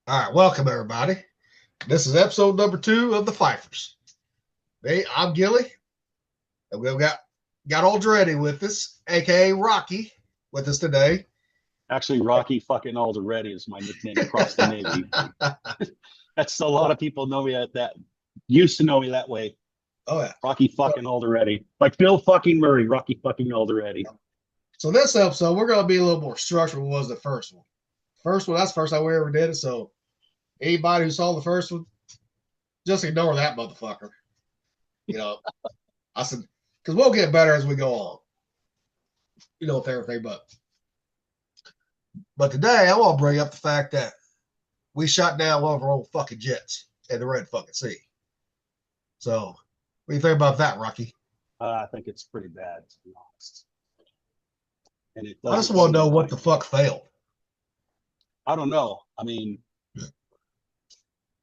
All right, welcome everybody. This is episode number 2 of the Fifers. Hey, I'm Gilly, and we've got old Dreddy with us, aka Rocky, with us today. Actually, Rocky fucking Alderete is my nickname across the Navy. That's a lot of people know me at that. Used to know me that way. Oh yeah. Rocky fucking Alderete, like Bill fucking Murray. Rocky fucking Alderete. So this episode, we're going to be a little more structured than was the first one. First one, that's the first time we ever did it. So anybody who saw the first one, just ignore that motherfucker. I said, because we'll get better as we go on. With everything, but today I want to bring up the fact that we shot down one of our old fucking jets in the Red fucking Sea. So, what do you think about that, Rocky? I think it's pretty bad, to be honest. And I just want to know what the fuck failed. I don't know. I mean,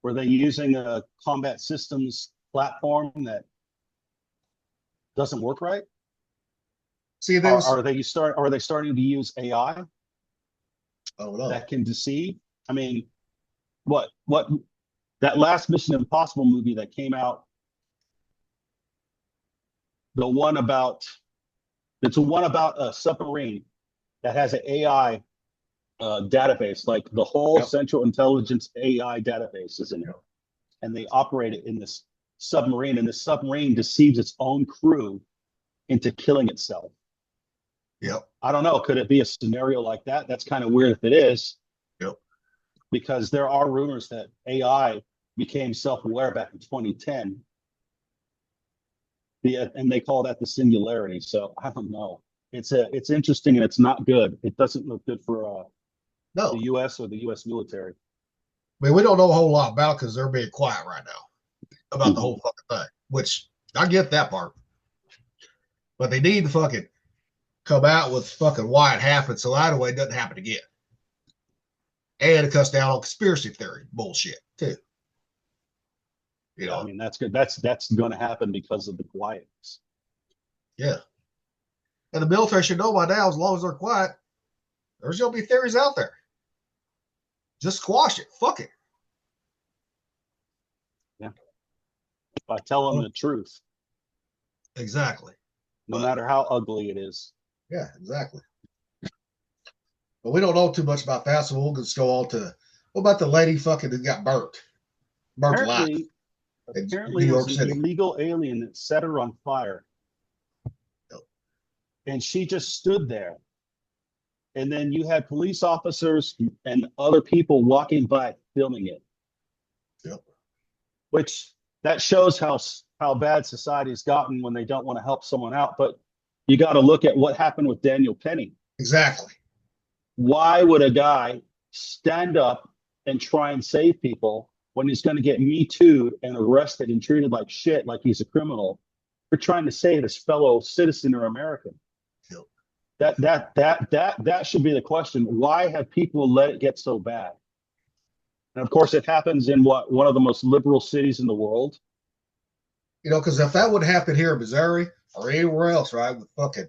were they using a combat systems platform that doesn't work right? See, are they starting to use AI that can deceive? I mean, what that last Mission Impossible movie that came out, the one about a submarine that has an AI database, like the whole Central Intelligence AI database is in it, and they operate it in this submarine, and the submarine deceives its own crew into killing itself. Yep. I don't know. Could it be a scenario like that? That's kind of weird if it is. Yep. Because there are rumors that AI became self-aware back in 2010. And they call that the singularity. So I don't know. It's interesting and it's not good. It doesn't look good for the U.S. or the U.S. military. I mean, we don't know a whole lot about it because they're being quiet right now about the whole fucking thing, which I get that part. But they need to fucking come out with fucking why it happened so that way it doesn't happen again. And it cuts down on conspiracy theory bullshit too. I mean, that's good. That's going to happen because of the quietness. Yeah. And the military should know by now, as long as they're quiet, there's going to be theories out there. Just squash it. Fuck it. Yeah. By telling the truth. Exactly. No matter how ugly it is. Yeah, exactly. But we don't know too much about that, so we'll just go on to what about the lady fucking that got burnt alive? Apparently, it was an illegal alien that set her on fire. Yep. And she just stood there. And then you had police officers and other people walking by filming it. Yep. Which that shows how bad society's gotten when they don't want to help someone out. But you got to look at what happened with Daniel Penny. Exactly. Why would a guy stand up and try and save people when he's going to get Me Too'd and arrested and treated like shit, like he's a criminal, for trying to save his fellow citizen or American? Yep. That should be the question. Why have people let it get so bad? And of course, it happens in one of the most liberal cities in the world. Because if that would happen here in Missouri or anywhere else, right, with fucking,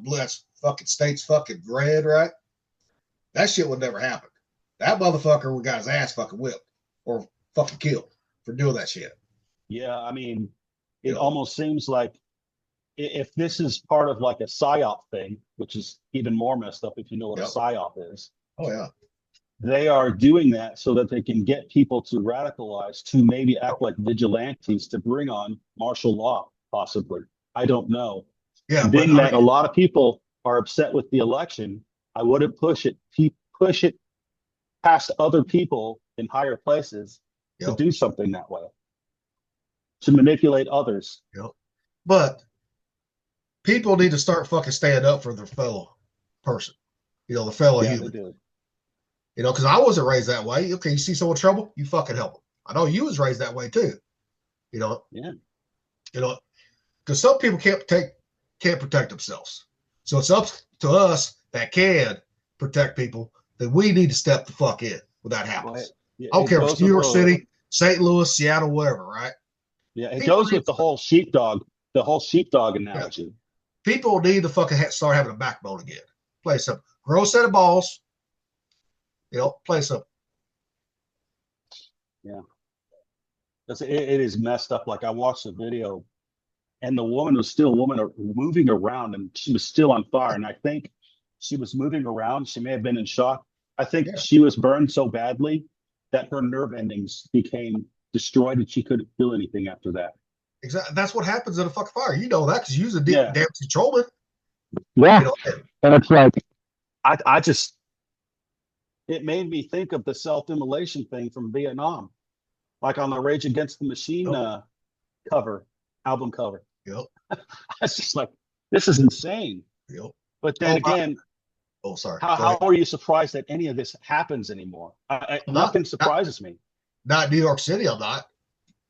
bless fucking states fucking red, right? That shit would never happen. That motherfucker would got his ass fucking whipped or fucking killed for doing that shit. Yeah, I mean, it almost seems like if this is part of like a psyop thing, which is even more messed up if you know what a psyop is. Oh, yeah. They are doing that so that they can get people to radicalize, to maybe act like vigilantes, to bring on martial law, possibly. I don't know. Yeah, being that a lot of people are upset with the election, I wouldn't push it past other people in higher places to do something that way, to manipulate others. Yep. But people need to start fucking standing up for their fellow person, the fellow human. Because I wasn't raised that way. Okay, you see someone in trouble, you fucking help them. I know you was raised that way too. Yeah. Because some people can't protect themselves. So it's up to us that can protect people that we need to step the fuck in when that happens. I don't care if it's New York City, St. Louis, Seattle, whatever, right? Yeah, it goes with the whole sheepdog analogy. Yeah. People need to fucking start having a backbone again. Play some, grow a set of balls, play some. Yeah. It is messed up. Like I watched the video and the woman was still moving around and she was still on fire. And I think she was moving around. She may have been in shock. I think Yeah, she was burned so badly that her nerve endings became destroyed and she couldn't feel anything after that. exactly. That's what happens in a fucking fire. You know that because you use a Yeah. damn controlman. Yeah. You know, And it's like, I just, it made me think of the self-immolation thing from Vietnam, like on the Rage Against the Machine cover, album cover. yep, I was just like, this is insane. yep. But then again, Sorry. how are you surprised that any of this happens anymore? Nothing surprises me. Not New York City. I'm not.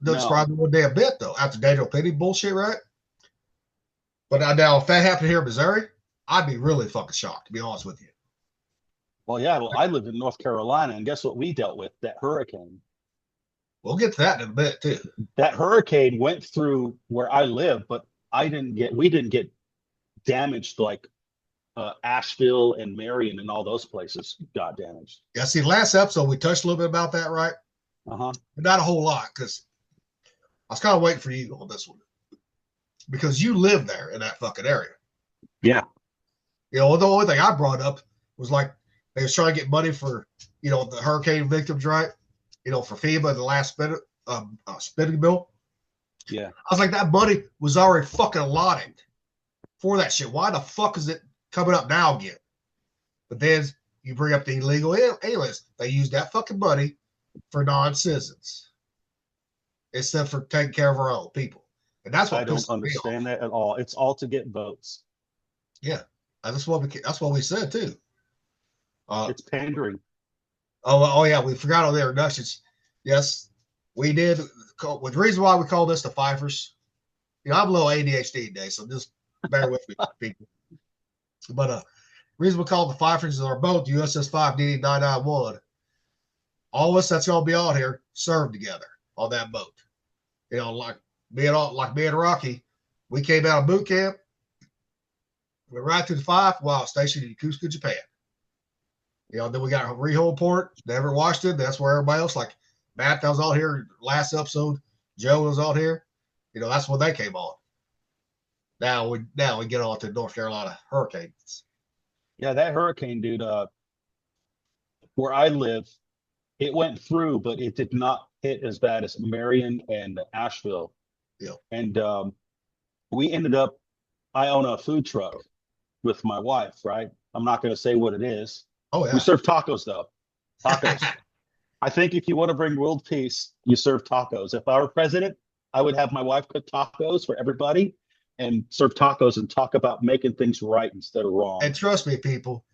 Doesn't surprise me one damn bit though. After Daniel Penny bullshit, right? But now, if that happened here in Missouri, I'd be really fucking shocked, to be honest with you. Well, yeah. Well, I live in North Carolina, and guess what we dealt with? That hurricane. We'll get to that in a bit too. That hurricane went through where I live, but we didn't get damaged like Asheville and Marion and all those places got damaged. Yeah, see, last episode we touched a little bit about that, right? Uh-huh. But not a whole lot, because I was kind of waiting for you on this one. Because you live there in that fucking area. Yeah. The only thing I brought up was like they was trying to get money for, the hurricane victims, right? For FEMA, the last spending bill. Yeah. I was like, that money was already fucking allotted for that shit. Why the fuck is it coming up now again? But then you bring up the illegal aliens. They use that fucking money for non-citizens instead for taking care of our own people. And that's what I don't understand that at all. It's all to get votes. Yeah. That's what we said too. It's pandering. Oh yeah, we forgot on the introductions. Yes, we did. With the reason why we call this the Fifers, I'm a little ADHD today, so just bear with me, people. But the reason we call it the Fifers is our boat, the USS 5 DD991. All of us that's gonna be on here served together on that boat. Like me and Rocky, we came out of boot camp, went right through the Five while stationed in Yokosuka, Japan. Then we got Rehold Port, never watched it. That's where everybody else, like Matt, that was on here last episode. Joe was on here. That's when they came on. Now we get on to North Carolina hurricanes. Yeah, that hurricane, dude, where I live, it went through, but it did not hit as bad as Marion and Asheville. Yeah. And we ended up, I own a food truck with my wife, right? I'm not going to say what it is. Oh, yeah. We serve tacos, though. Tacos. I think if you want to bring world peace, you serve tacos. If I were president, I would have my wife cook tacos for everybody and serve tacos and talk about making things right instead of wrong. And trust me, people,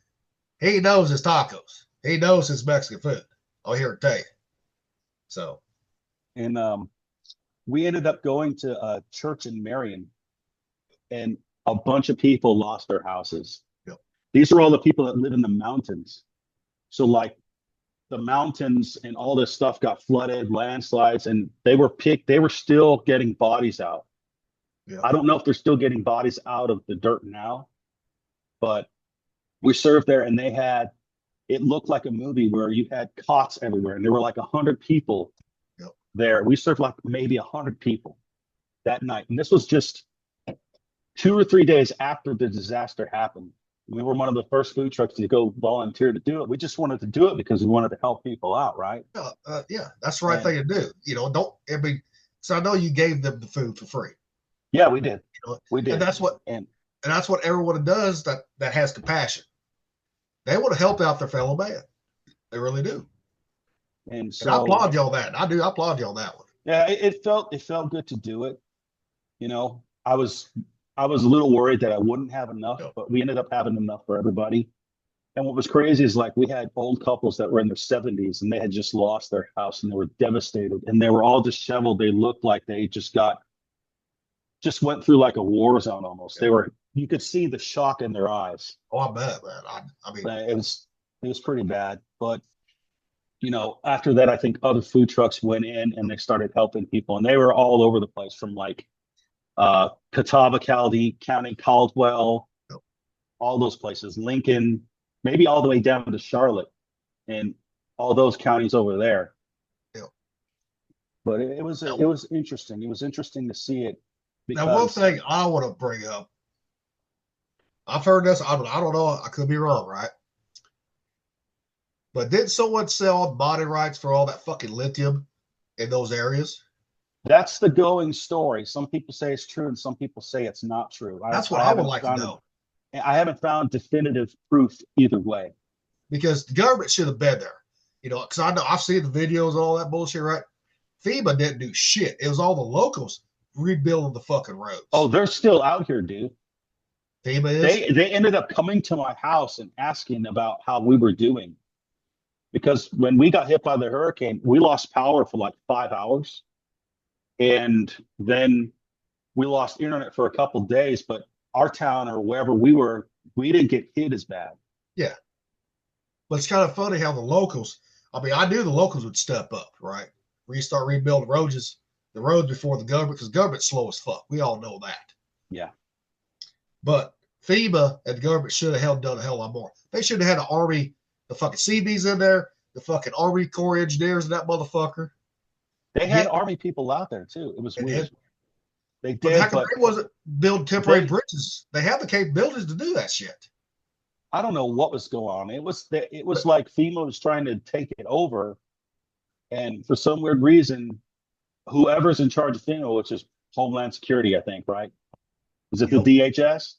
he knows his tacos. He knows his Mexican food. I'll hear it tell you. So. And we ended up going to a church in Marion, and a bunch of people lost their houses. Yep. These are all the people that live in the mountains. So like the mountains and all this stuff got flooded, landslides, and they were still getting bodies out. Yep. I don't know if they're still getting bodies out of the dirt now, but we served there and it looked like a movie where you had cots everywhere and there were like 100 people there. We served like maybe 100 people that night. And this was just 2 or 3 days after the disaster happened. We were one of the first food trucks to go volunteer to do it. We just wanted to do it because we wanted to help people out, right? Yeah, that's the right thing to do. So I know you gave them the food for free. Yeah, we did. We did. And that's what everyone does that has compassion. They want to help out their fellow man. They really do. And I applaud you on that. I do. I applaud you on that one. Yeah, it felt good to do it. I was a little worried that I wouldn't have enough, but we ended up having enough for everybody. And what was crazy is like we had old couples that were in their 70s and they had just lost their house and they were devastated and they were all disheveled. They looked like they just went through like a war zone almost. You could see the shock in their eyes. Oh, I bet, man. I mean, it was pretty bad. But after that, I think other food trucks went in and they started helping people, and they were all over the place from like Catawba County, Caldwell, all those places, Lincoln, maybe all the way down to Charlotte, and all those counties over there. But it was interesting. It was interesting to see it Now, one because thing I want to bring up, I've heard this. I don't know. I could be wrong, right? But did someone sell body rights for all that fucking lithium in those areas? that's the going story. Some people say it's true, and some people say it's not true. That's what I would like to know. I haven't found definitive proof either way. Because the government should have been there. You know, because I know I've seen the videos and all that bullshit, right? FEMA didn't do shit. It was all the locals rebuilding the fucking roads. Oh, they're still out here, dude. FEMA is? They ended up coming to my house and asking about how we were doing. Because when we got hit by the hurricane, we lost power for like 5 hours. And then we lost internet for a couple of days, but our town or wherever we were, we didn't get hit as bad. Yeah. But it's kind of funny how the locals, I mean, I knew the locals would step up, right? Restart rebuilding the roads before the government, because government's slow as fuck. We all know that. Yeah. But FEMA and the government should have done a hell of a lot more. They should have had the Army, the fucking CBs in there, the fucking Army Corps engineers and that motherfucker. They had Army people out there too. It was weird. They did, but how come they wasn't build temporary bridges? They have the capabilities to do that shit. I don't know what was going on. It was like FEMA was trying to take it over, and for some weird reason, whoever's in charge of FEMA, which is Homeland Security, I think, right? Is it the DHS?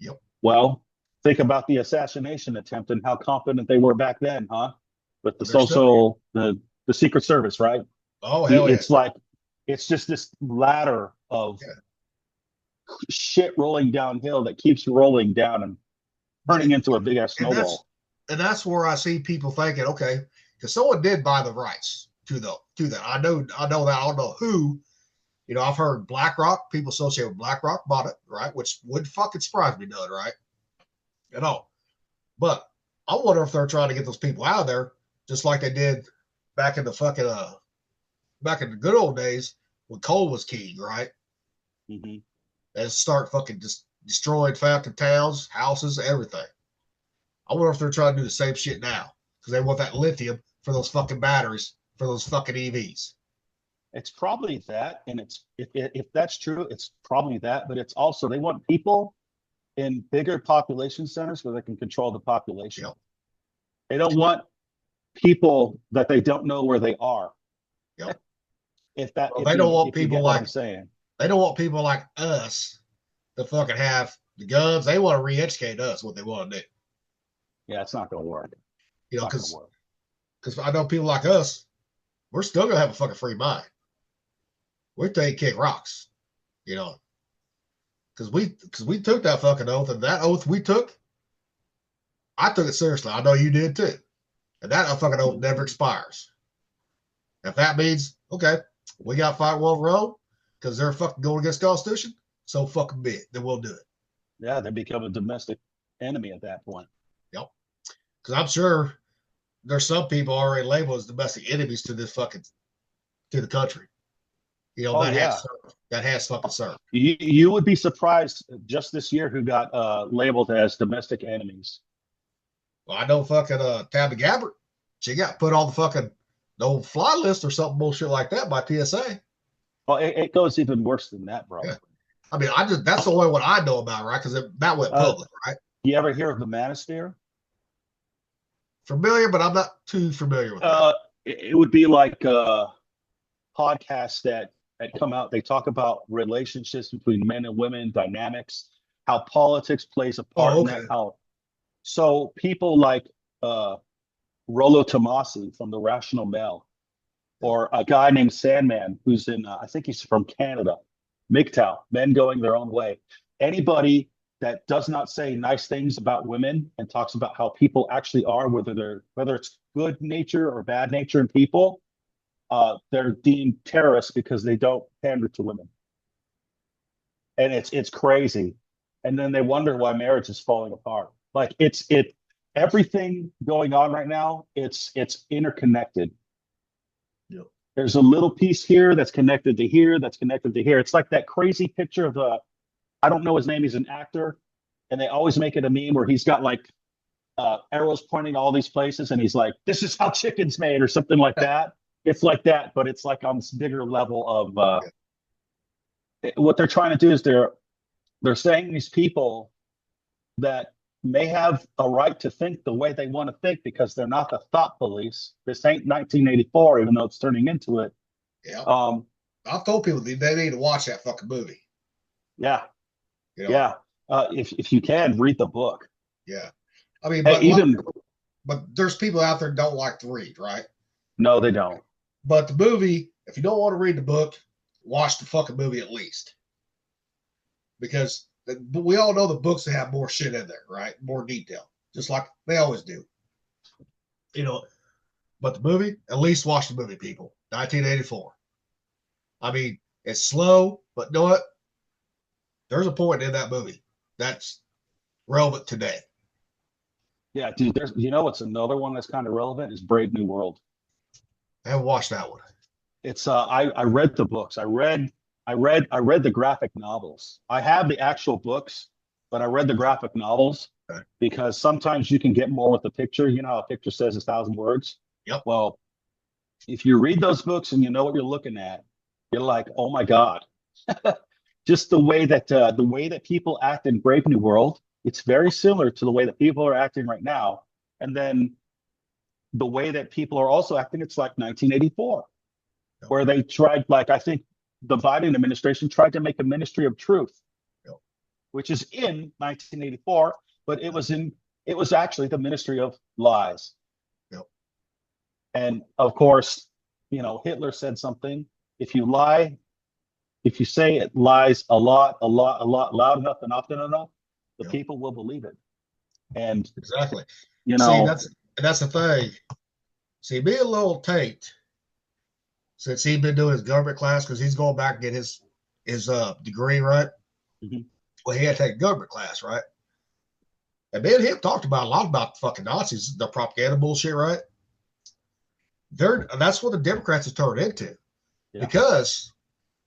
Yep. Well, think about the assassination attempt and how confident they were back then, huh? With the the Secret Service, right? Oh, hell yeah. It's like, it's just this ladder of shit rolling downhill that keeps rolling down and turning into a big ass snowball. And that's where I see people thinking, okay, because someone did buy the rights to that. I know that. I don't know who. You know, I've heard BlackRock, people associated with BlackRock bought it, right? Which would fucking surprise me, none, right? At all. But I wonder if they're trying to get those people out of there, just like they did back in the fucking back in the good old days when coal was king, right? Mm-hmm. And start fucking just destroying fucking towns, houses, everything. I wonder if they're trying to do the same shit now because they want that lithium for those fucking batteries for those fucking EVs. It's probably that, and it's if that's true, it's probably that. But it's also they want people in bigger population centers where they can control the population. Yep. They don't want people that they don't know where they are. Yep. If they don't want people like I'm saying. They don't want people like us to fucking have the guns. They want to re-educate us what they want to do. Yeah, it's not going to work. You know, because I know people like us, we're still going to have a fucking free mind. We're taking kick rocks, you know, because we took that fucking oath, and that oath we took, I took it seriously. I know you did too, and that fucking oath never expires. If that means okay, we got to fight World War because they're fucking going against the Constitution, so fucking be it. Then we'll do it. Yeah, they become a domestic enemy at that point. Yep. Because I'm sure there's some people already labeled as domestic enemies to this fucking to the country. You know, that has fucking served. You would be surprised just this year who got labeled as domestic enemies. Well, I know fucking Tabby Gabbert. She got put on the fucking no fly list or something bullshit like that by TSA. Well, it goes even worse than that, bro. Yeah. I mean, that's the only one I know about, right? Because that went public, right? You ever hear of the Manosphere? Familiar, but I'm not too familiar with that. It would be like podcasts that come out. They talk about relationships between men and women, dynamics, how politics plays a part in that. So people like Rollo Tomasi from The Rational Male, or a guy named Sandman, who's in, I think he's from Canada, MGTOW, Men Going Their Own Way. Anybody that does not say nice things about women and talks about how people actually are, whether it's good nature or bad nature in people, they're deemed terrorists because they don't pander to women. And it's crazy. And then they wonder why marriage is falling apart. Like everything going on right now, it's interconnected. Yep. There's a little piece here that's connected to here, that's connected to here. It's like that crazy picture of I don't know his name, he's an actor, and they always make it a meme where he's got like arrows pointing all these places, and he's like, "This is how chicken's made," or something like that. It's like that, but it's like on this bigger level of what they're trying to do is they're saying these people that may have a right to think the way they want to think because they're not the thought police. This ain't 1984, even though it's turning into it. Yeah. Um, I've told people they need to watch that fucking movie. yeah, You know? yeah. If you can read the book, Yeah. I mean, but there's people out there that don't like to read, right? No, they don't. But the movie, if you don't want to read the book, watch the fucking movie at least. Because we all know the books that have more shit in there, right? More detail, just like they always do. You know, but the movie, at least watch the movie, people. 1984. I mean, it's slow, but you know what? There's a point in that movie that's relevant today. Yeah, dude. What's another one that's kind of relevant is Brave New World. I haven't watched that one. It's I read the books. I read the graphic novels. I have the actual books, but I read the graphic novels Okay. because sometimes you can get more with a picture. You know how a picture says 1,000 words? Yep. Well, if you read those books and you know what you're looking at, you're like, oh my God. Just the way that people act in Brave New World, it's very similar to the way that people are acting right now. And then the way that people are also acting, it's like 1984, where they tried, like, I think the Biden administration tried to make a ministry of truth, which is in 1984, but it was actually the ministry of lies. Yep. And of course, Hitler said something. If you say it lies a lot, loud enough and often enough, the people will believe it. And exactly. See, that's the thing. See, me and Lil Tate, since he's been doing his government class, because he's going back to get his degree, right? Mm-hmm. Well, he had to take a government class, right? And me and him talked about a lot about the fucking Nazis, the propaganda bullshit, right? That's what the Democrats have turned into. Yeah. Because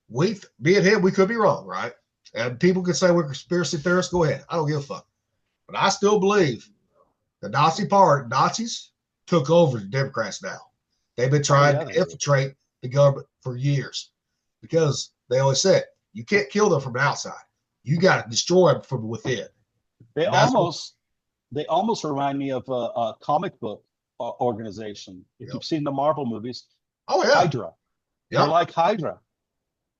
me and him, we could be wrong, right? And people could say we're conspiracy theorists. Go ahead. I don't give a fuck. But I still believe the Nazis took over the Democrats now. They've been trying to infiltrate the government for years because they always said you can't kill them from the outside. You got to destroy them from within. They almost remind me of a comic book organization. If you've seen the Marvel movies, Hydra. Yeah. They're like Hydra.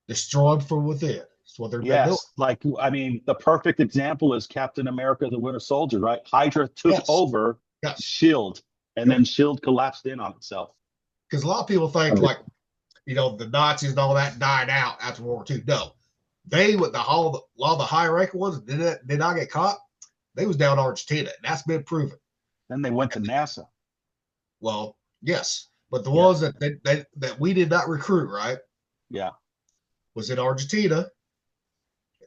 Destroy them from within. That's what they're doing. Like, I mean, the perfect example is Captain America, the Winter Soldier, right? Hydra took over S.H.I.E.L.D., and then S.H.I.E.L.D. collapsed in on itself. Because a lot of people think, like, the Nazis and all that died out after World War II. No. They, with a lot of the high-ranking ones, did not get caught. They was down in Argentina, and that's been proven. Then they went to NASA. Well, yes. But the ones that we did not recruit, right? Yeah. Was in Argentina,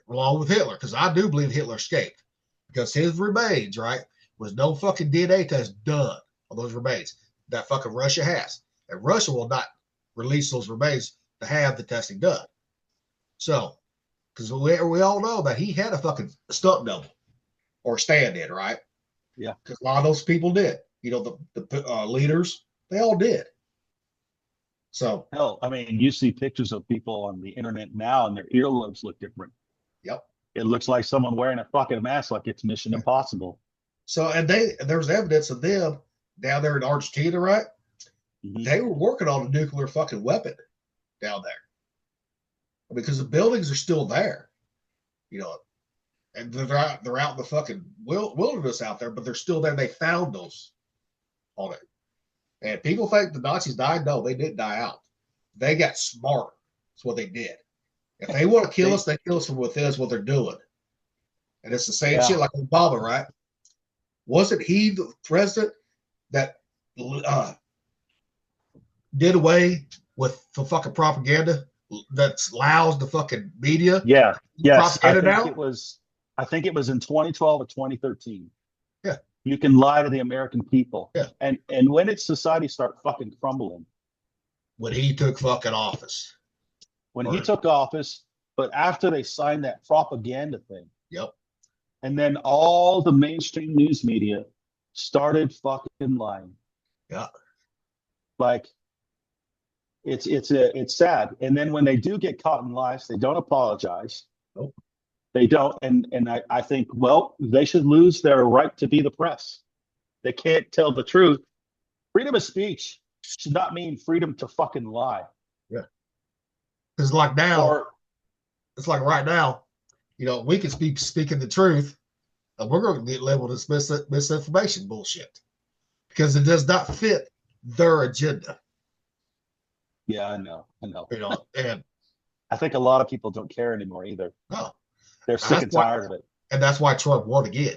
along with Hitler, because I do believe Hitler escaped. Because his remains, right, was no fucking DNA test done on those remains that fucking Russia has. And Russia will not release those remains to have the testing done. So, because we all know that he had a fucking stunt double or stand-in, right? Yeah. Because a lot of those people did. The leaders, they all did. So, hell, I mean, you see pictures of people on the internet now, and their earlobes look different. Yep. It looks like someone wearing a fucking mask, like it's Mission Impossible. So, and there's evidence of them down there in Argentina, right? Mm-hmm. They were working on a nuclear fucking weapon down there because the buildings are still there, and they're out in the fucking wilderness out there, but they're still there. They found those on it. And people think the Nazis died. No, they didn't die out. They got smarter. That's what they did. If they want to kill us, they kill us from within. Is what they're doing. And it's the same shit like Obama, right? Wasn't he the president that did away with the fucking propaganda that allows the fucking media? Yeah. Yes. I think it was in 2012 or 2013. Yeah. You can lie to the American people. Yeah. And when did society start fucking crumbling? When he took fucking office. He took office, but after they signed that propaganda thing. Yep. And then all the mainstream news media started fucking lying. Yeah. Like, It's sad. And then when they do get caught in lies, they don't apologize. Nope. They don't. And I think, well, they should lose their right to be the press. They can't tell the truth. Freedom of speech should not mean freedom to fucking lie. Yeah. Because like now, Or it's like right now, we can speaking the truth, and we're going to get labeled as misinformation bullshit because it does not fit their agenda. yeah, I know. And I think a lot of people don't care anymore either. no, They're sick and tired of it. And that's why Trump won again.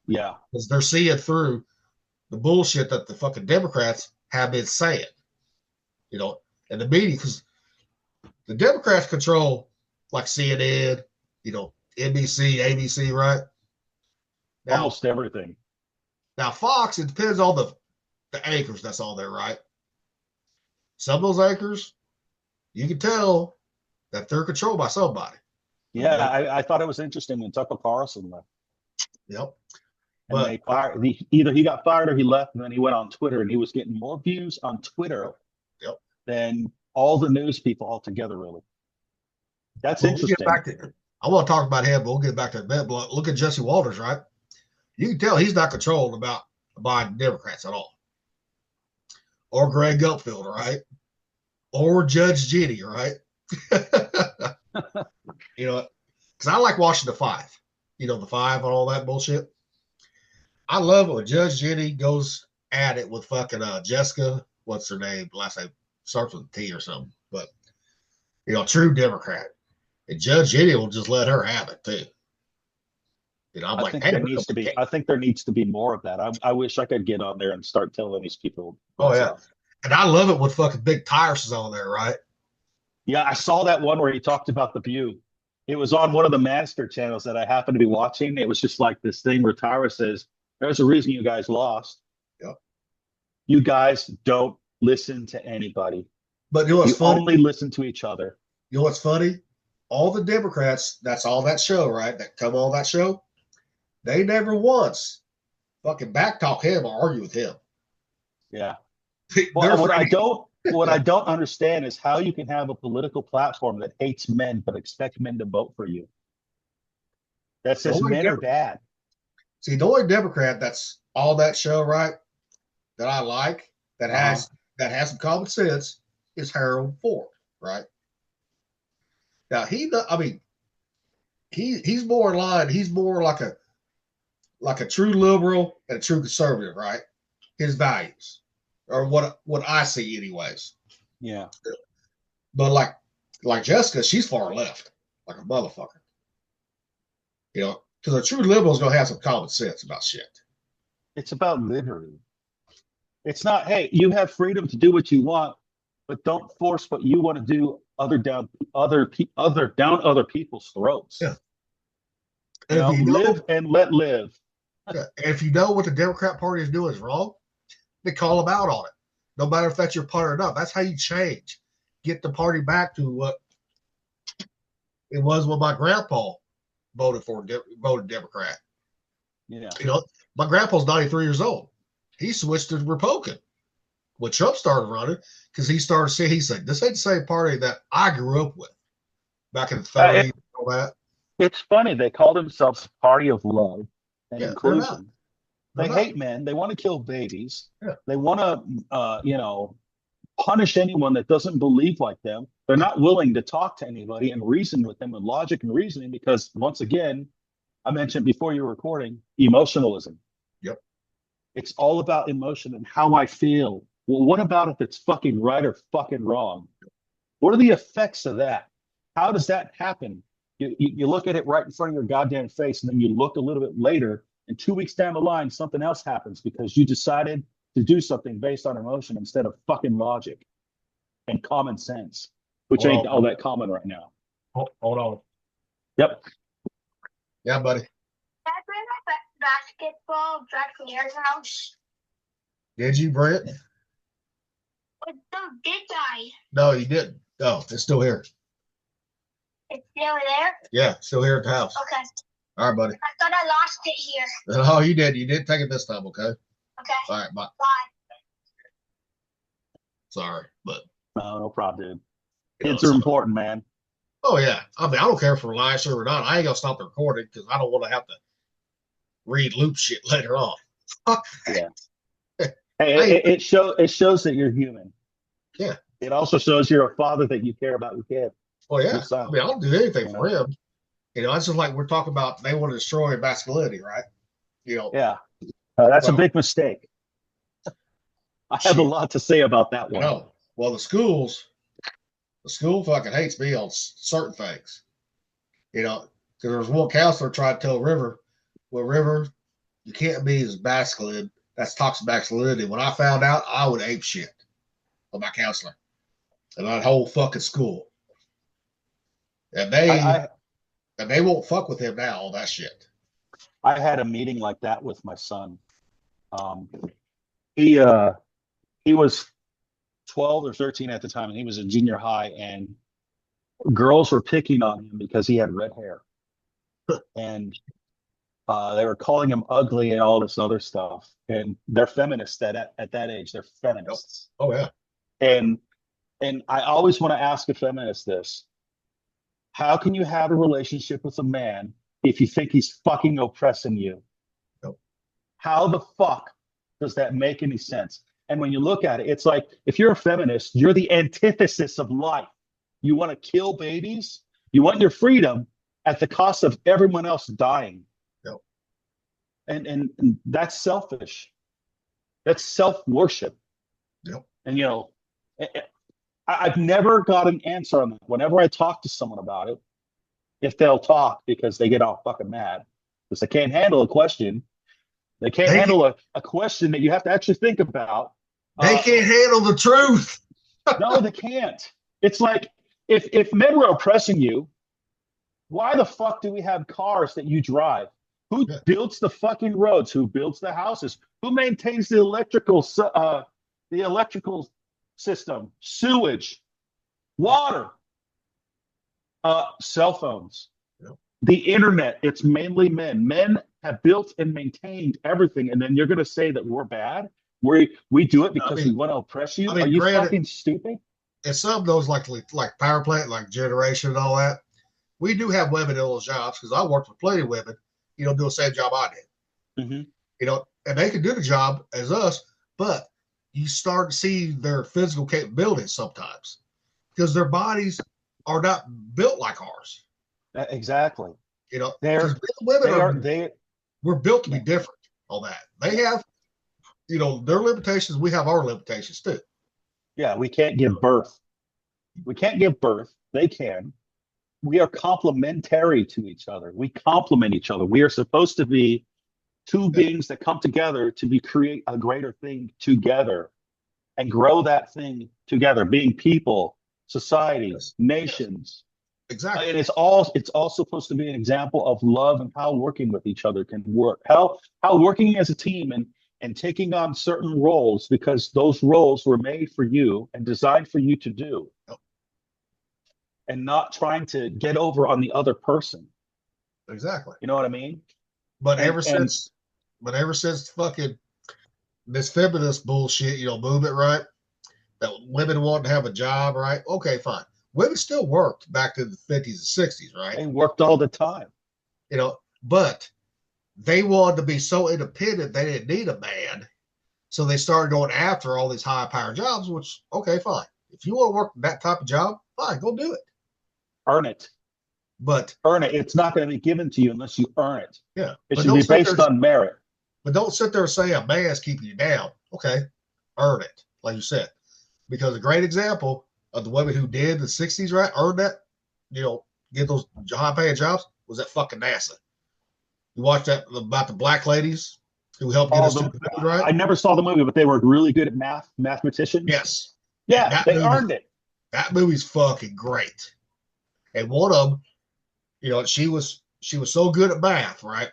Yeah. Because they're seeing through the bullshit that the fucking Democrats have been saying. And the media, because the Democrats control like CNN, NBC, ABC, right? Now, Almost everything. Now, Fox, it depends on the anchors that's on there, right? Some of those anchors, you can tell that they're controlled by somebody. Yeah, I thought it was interesting when Tucker Carlson left. Yep. And they fired. Either he got fired or he left, and then he went on Twitter, and he was getting more views on Twitter than all the news people altogether, really. That's interesting. I want to talk about him, but we'll get back to that. But look at Jesse Walters, right? You can tell he's not controlled by Democrats at all. Or Greg Gutfeld, right? Or Judge Judy, right? Because I like watching the Five. The Five and all that bullshit. I love it when Judge Judy goes at it with fucking Jessica. What's her name? Last name starts with a T or something. But true Democrat. And Judge Judy will just let her have it too. I think there needs to be more of that. I wish I could get on there and start telling these people. Oh yeah. And I love it when fucking Big Tires is on there, right? Yeah, I saw that one where he talked about the View. It was on one of the master channels that I happened to be watching. It was just like this thing where Tyra says, there's a reason you guys lost. Yep. You guys don't listen to anybody. But you only listen to each other. You know what's funny? All the Democrats, that's all that show, right? That come on that show, they never once fucking backtalk him or argue with him. Yeah. Well, what I don't understand is how you can have a political platform that hates men but expect men to vote for you. That says men are bad. See, the only Democrat that's all that show, right, that I like, that has some common sense is Harold Ford, right? Now he's more in line. He's more like a true liberal and a true conservative, right? His values, or what I see, anyways. Yeah. But like Jessica, she's far left, like a motherfucker. Because a true liberal is gonna have some common sense about shit. It's about liberty. It's not, hey, you have freedom to do what you want, but don't force what you want to do down other people's throats. Yeah. Live and let live. Yeah. And if you know what the Democrat Party is doing is wrong, they call them out on it. No matter if that's your party or not. That's how you change. Get the party back to what it was when my grandpa voted Democrat. Yeah. My grandpa's 93 years old. He switched to Republican when Trump started running because he started saying, he said, this ain't the same party that I grew up with back in the 30s and all that. It's funny. They call themselves Party of Love and Inclusion. They hate men. They want to kill babies. Yeah. They want to, punish anyone that doesn't believe like them. They're not willing to talk to anybody and reason with them with logic and reasoning because, once again, I mentioned before you were recording, emotionalism. Yep. It's all about emotion and how I feel. Well, what about if it's fucking right or fucking wrong? What are the effects of that? How does that happen? You look at it right in front of your goddamn face, and then you look a little bit later, and 2 weeks down the line, something else happens because you decided to do something based on emotion instead of fucking logic and common sense, which ain't all that common right now. Hold on. Yep. Yeah, buddy. Did I bring my basketball back from your house? Did you, Brent? No, did I? No, you didn't. No, it's still here. It's still there? Yeah, still here at the house. Okay. All right, buddy. I thought I lost it here. Oh, you did. You did take it this time, okay? Okay. All right, bye. Bye. Sorry, but No, no problem, dude. You know, Kids are so, important, man. oh yeah. I mean, I don't care if we're live or not. I ain't gonna stop the recording because I don't want to have to read loop shit later on. Fuck Yeah. that. Hey, I it shows that you're human. yeah. It also shows you're a father, that you care about your kid, Well, your yeah. I son. mean, I'll do anything You for know? him. You know, it's just like we're talking about. They want to destroy masculinity, right? You know, Yeah. That's a well, big mistake. I have a shit. lot to say about that You one. know, well, the school fucking hates me on certain things. You know, because there was one counselor tried to tell River, well, River, you can't be as masculine. That's toxic masculinity. When I found out, I would ape shit on my counselor and that whole fucking school. And I, they I and they won't fuck with him now. All that shit. I had a meeting like that with my son. Um, he uh he was 12 or 13 at the time, and he was in junior high, and girls were picking on him because he had red hair, and they were calling him ugly and all this other stuff. And they're feminists at that age. They're Yep. feminists. Oh yeah. And I always want to ask a feminist this: how can you have a relationship with a man if you think he's fucking oppressing you? Yep. How the fuck does that make any sense? And when you look at it, it's like, if you're a feminist, you're the antithesis of life. You want to kill babies. You want your freedom at the cost of everyone else dying. Yep. And that's selfish. That's self-worship. Yep. And, I've never got an answer on that. Whenever I talk to someone about it, if they'll talk, because they get all fucking mad because they can't handle a question. They can't They handle a question that you have to actually think about. they can't handle the truth. No, they can't. It's like, if men were oppressing you, why the fuck do we have cars that you drive? Who Yeah. builds the fucking roads? Who builds the houses? Who maintains the electrical system, sewage, water, cell phones, Yep. the internet? It's mainly men. Men have built and maintained everything, and then you're going to say that we're bad? We do it because we want to oppress you? I mean, Are you granted, fucking stupid? and some of those like power plant, like generation and all that, we do have women in those jobs because I worked with plenty of women, you know, do the same job I did. Mm-hmm. You know, and they can do the job as us, but you start to see their physical capabilities sometimes because their bodies are not built like ours. Exactly. You know, They're because women they are are they we're built to be yeah. different on that. They have, you know, their limitations. We have our limitations too. Yeah, we can't give birth. We can't give birth. They can. We are complementary to each other. We complement each other. We are supposed to be two Yeah. beings that come together to create a greater thing together and grow that thing together, being people, society, Yes. nations. Exactly. And it's all supposed to be an example of love and how working with each other can work. How working as a team and taking on certain roles, because those roles were made for you and designed for you to do. Yep. And not trying to get over on the other person. Exactly. You know what I mean? But And ever since fucking this feminist bullshit, you know, movement, right? That women want to have a job, right? Okay, fine. Women still worked back in the 50s and 60s, right? they worked all the time. You know, but they wanted to be so independent they didn't need a man. So they started going after all these high power jobs, which, okay, fine. If you want to work that type of job, fine, go do it. Earn it. But Earn it. It's not going to be given to you unless you earn it. yeah, It should be based on merit. But don't sit there and say a man's keeping you down. Okay, earn it, like you said. Because a great example of the women who did in the 60s, right, earned that, you know, get those high paying jobs was at fucking NASA. You watched that about the black ladies who helped get us to the moon, right? I never saw the movie, but they were really good at mathematicians. Yes. Yeah, they earned it. That movie's fucking great. And one of them, you know, she was so good at math, right?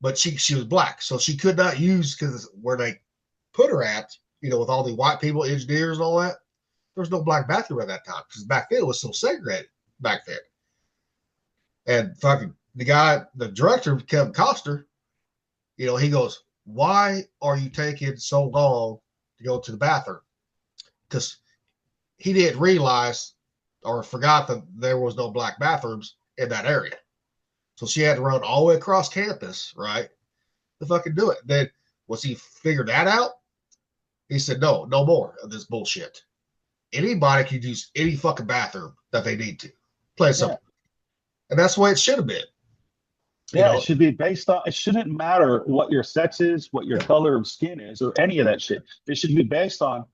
But she was black, so she could not use, because where they put her at, you know, with all the white people, engineers and all that, there was no black bathroom at that time because back then it was so segregated back then. And fucking the director, Kevin Costner, you know, he goes, "Why are you taking so long to go to the bathroom?" because he didn't realize or forgot that there was no black bathrooms in that area. So she had to run all the way across campus, right, to fucking do it. Then once he figured that out, he said, no more of this bullshit. Anybody can use any fucking bathroom that they need to. Play something. And that's the way it should have been. Yeah, it should be based on, it shouldn't matter what your sex is, what your color of skin is, or any of that shit. It should be based on,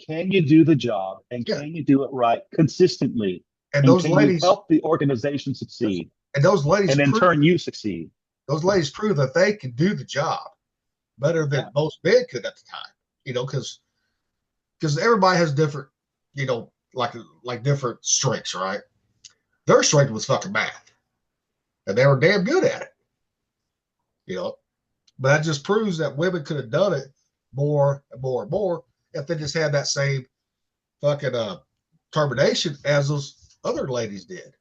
can you do the job and can you do it right consistently? And those can ladies you help the organization succeed? And those ladies, and in turn, you succeed. Those ladies prove that they can do the job better than most men could at the time. Because everybody has different, like different strengths, right? Their strength was fucking math, and they were damn good at it. But that just proves that women could have done it more and more and more if they just had that same fucking determination as those other ladies did.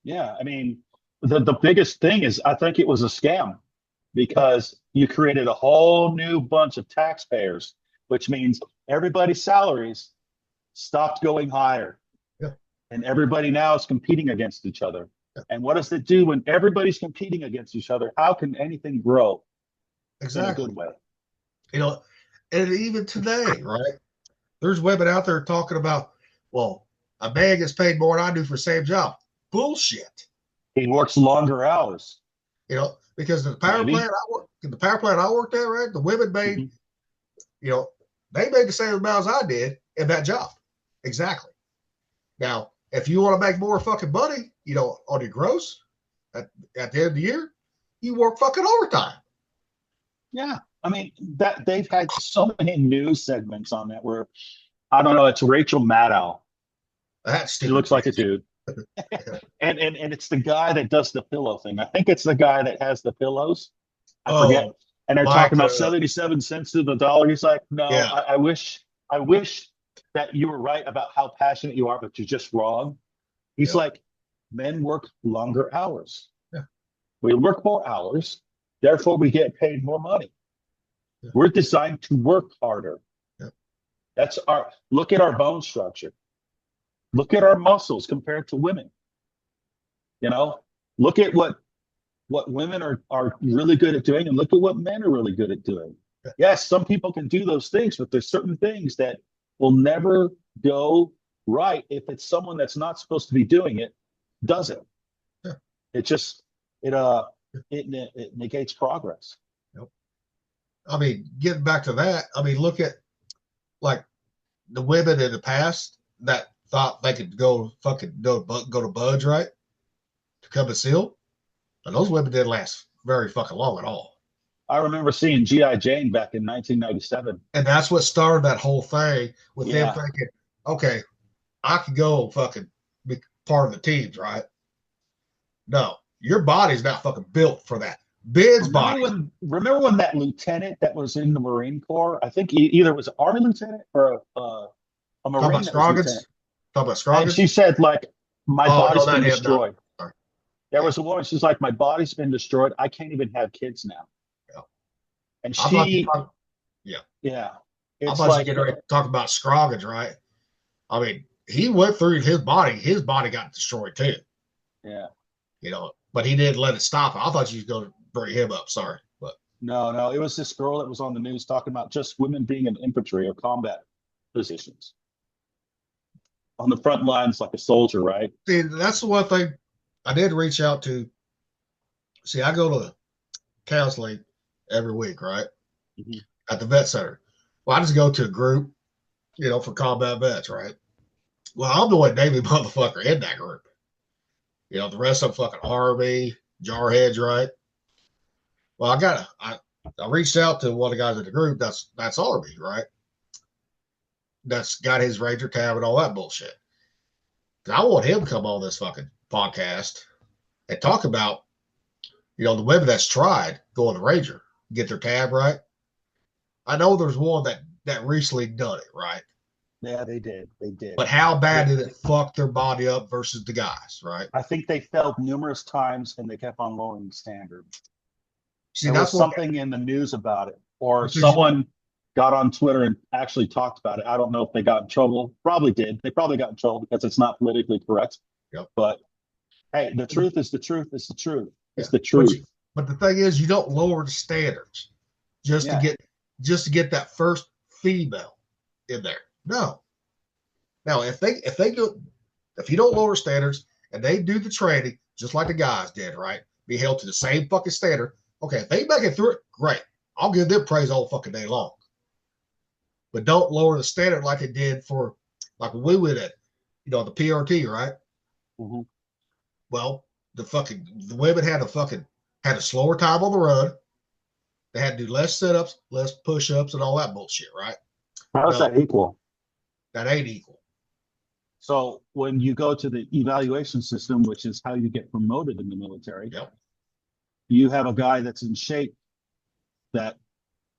Yeah, I mean, the biggest thing is I think it was a scam because you created a whole new bunch of taxpayers, which means everybody's salaries stopped going higher. Yeah. And everybody now is competing against each other. Yeah. And what does it do when everybody's competing against each other? How can anything grow? Exactly. In a good way. And even today, right? There's women out there talking about, well, a man gets paid more than I do for the same job. Bullshit. He works longer hours. Because the power plant I worked at, right? The women made, they made the same amount as I did in that job. Exactly. Now, if you want to make more fucking money, on your gross at the end of the year, you work fucking overtime. Yeah. I mean, that they've had so many news segments on that where, I don't know, it's Rachel Maddow. He looks like a dude. and it's the guy that does the pillow thing. I think it's the guy that has the pillows. I forget. And they're talking about 77 cents to the dollar. He's like, no, yeah. I wish that you were right about how passionate you are, but you're just wrong. He's like, men work longer hours. Yeah. We work more hours, therefore we get paid more money. Yeah. We're designed to work harder. Yeah. That's look at our bone structure. Look at our muscles compared to women. Look at what women are really good at doing and look at what men are really good at doing. Yeah. Yes, some people can do those things, but there's certain things that will never go right if it's someone that's not supposed to be doing it does it. Yeah. It negates progress. Yep. I mean, getting back to that, look at like the women in the past that thought they could go to Budge, right? To come to SEAL. And those women didn't last very fucking long at all. I remember seeing G.I. Jane back in 1997. And that's what started that whole thing with them thinking, okay, I could go fucking be part of the teams, right? No, your body's not fucking built for that. Ben's body. Remember when that lieutenant that was in the Marine Corps, I think either was an Army lieutenant or a Marine. Talking about Scroggins? And she said, like, my body's been destroyed. There was a woman, she's like, my body's been destroyed. I can't even have kids now. Yeah. And she, yeah. It's like, ready to talk about Scroggins, right? I mean, he went through his body. His body got destroyed too. Yeah. But he didn't let it stop. I thought you was going to bring him up. Sorry. But no. It was this girl that was on the news talking about just women being in infantry or combat positions. On the front lines like a soldier, right? See, that's the one thing I did reach out to. See, I go to counseling every week, right? Mm-hmm. At the vet center. Well, I just go to a group, for combat vets, right? Well, I'm the one Navy motherfucker in that group. The rest of them fucking Army, jarheads, right? Well, I reached out to one of the guys in the group that's Army, right? That's got his Ranger tab and all that bullshit. I want him to come on this fucking podcast and talk about, the women that's tried going to Ranger, get their tab, right? I know there's one that recently done it, right? Yeah, they did. But how bad did it fuck their body up versus the guys, right? I think they failed numerous times and they kept on lowering the standard. See, there was something in the news about it, or someone got on Twitter and actually talked about it. I don't know if they got in trouble. Probably did. They probably got in trouble because it's not politically correct. Yep. But hey, the truth is the truth is the truth. It's Yeah. the truth. But the thing is, you don't lower the standards just to get that first female in there. No. Now, if you don't lower standards and they do the training just like the guys did, right? Be held to the same fucking standard. Okay, if they make it through it, great. I'll give them praise all fucking day long. But don't lower the standard like it did for, like when we went at, the PRT, right? Mm-hmm. Well, the women had a slower time on the run. They had to do less sit-ups, less push-ups, and all that bullshit, right? How's that equal? That ain't equal. So when you go to the evaluation system, which is how you get promoted in the military, Yep. You have a guy that's in shape that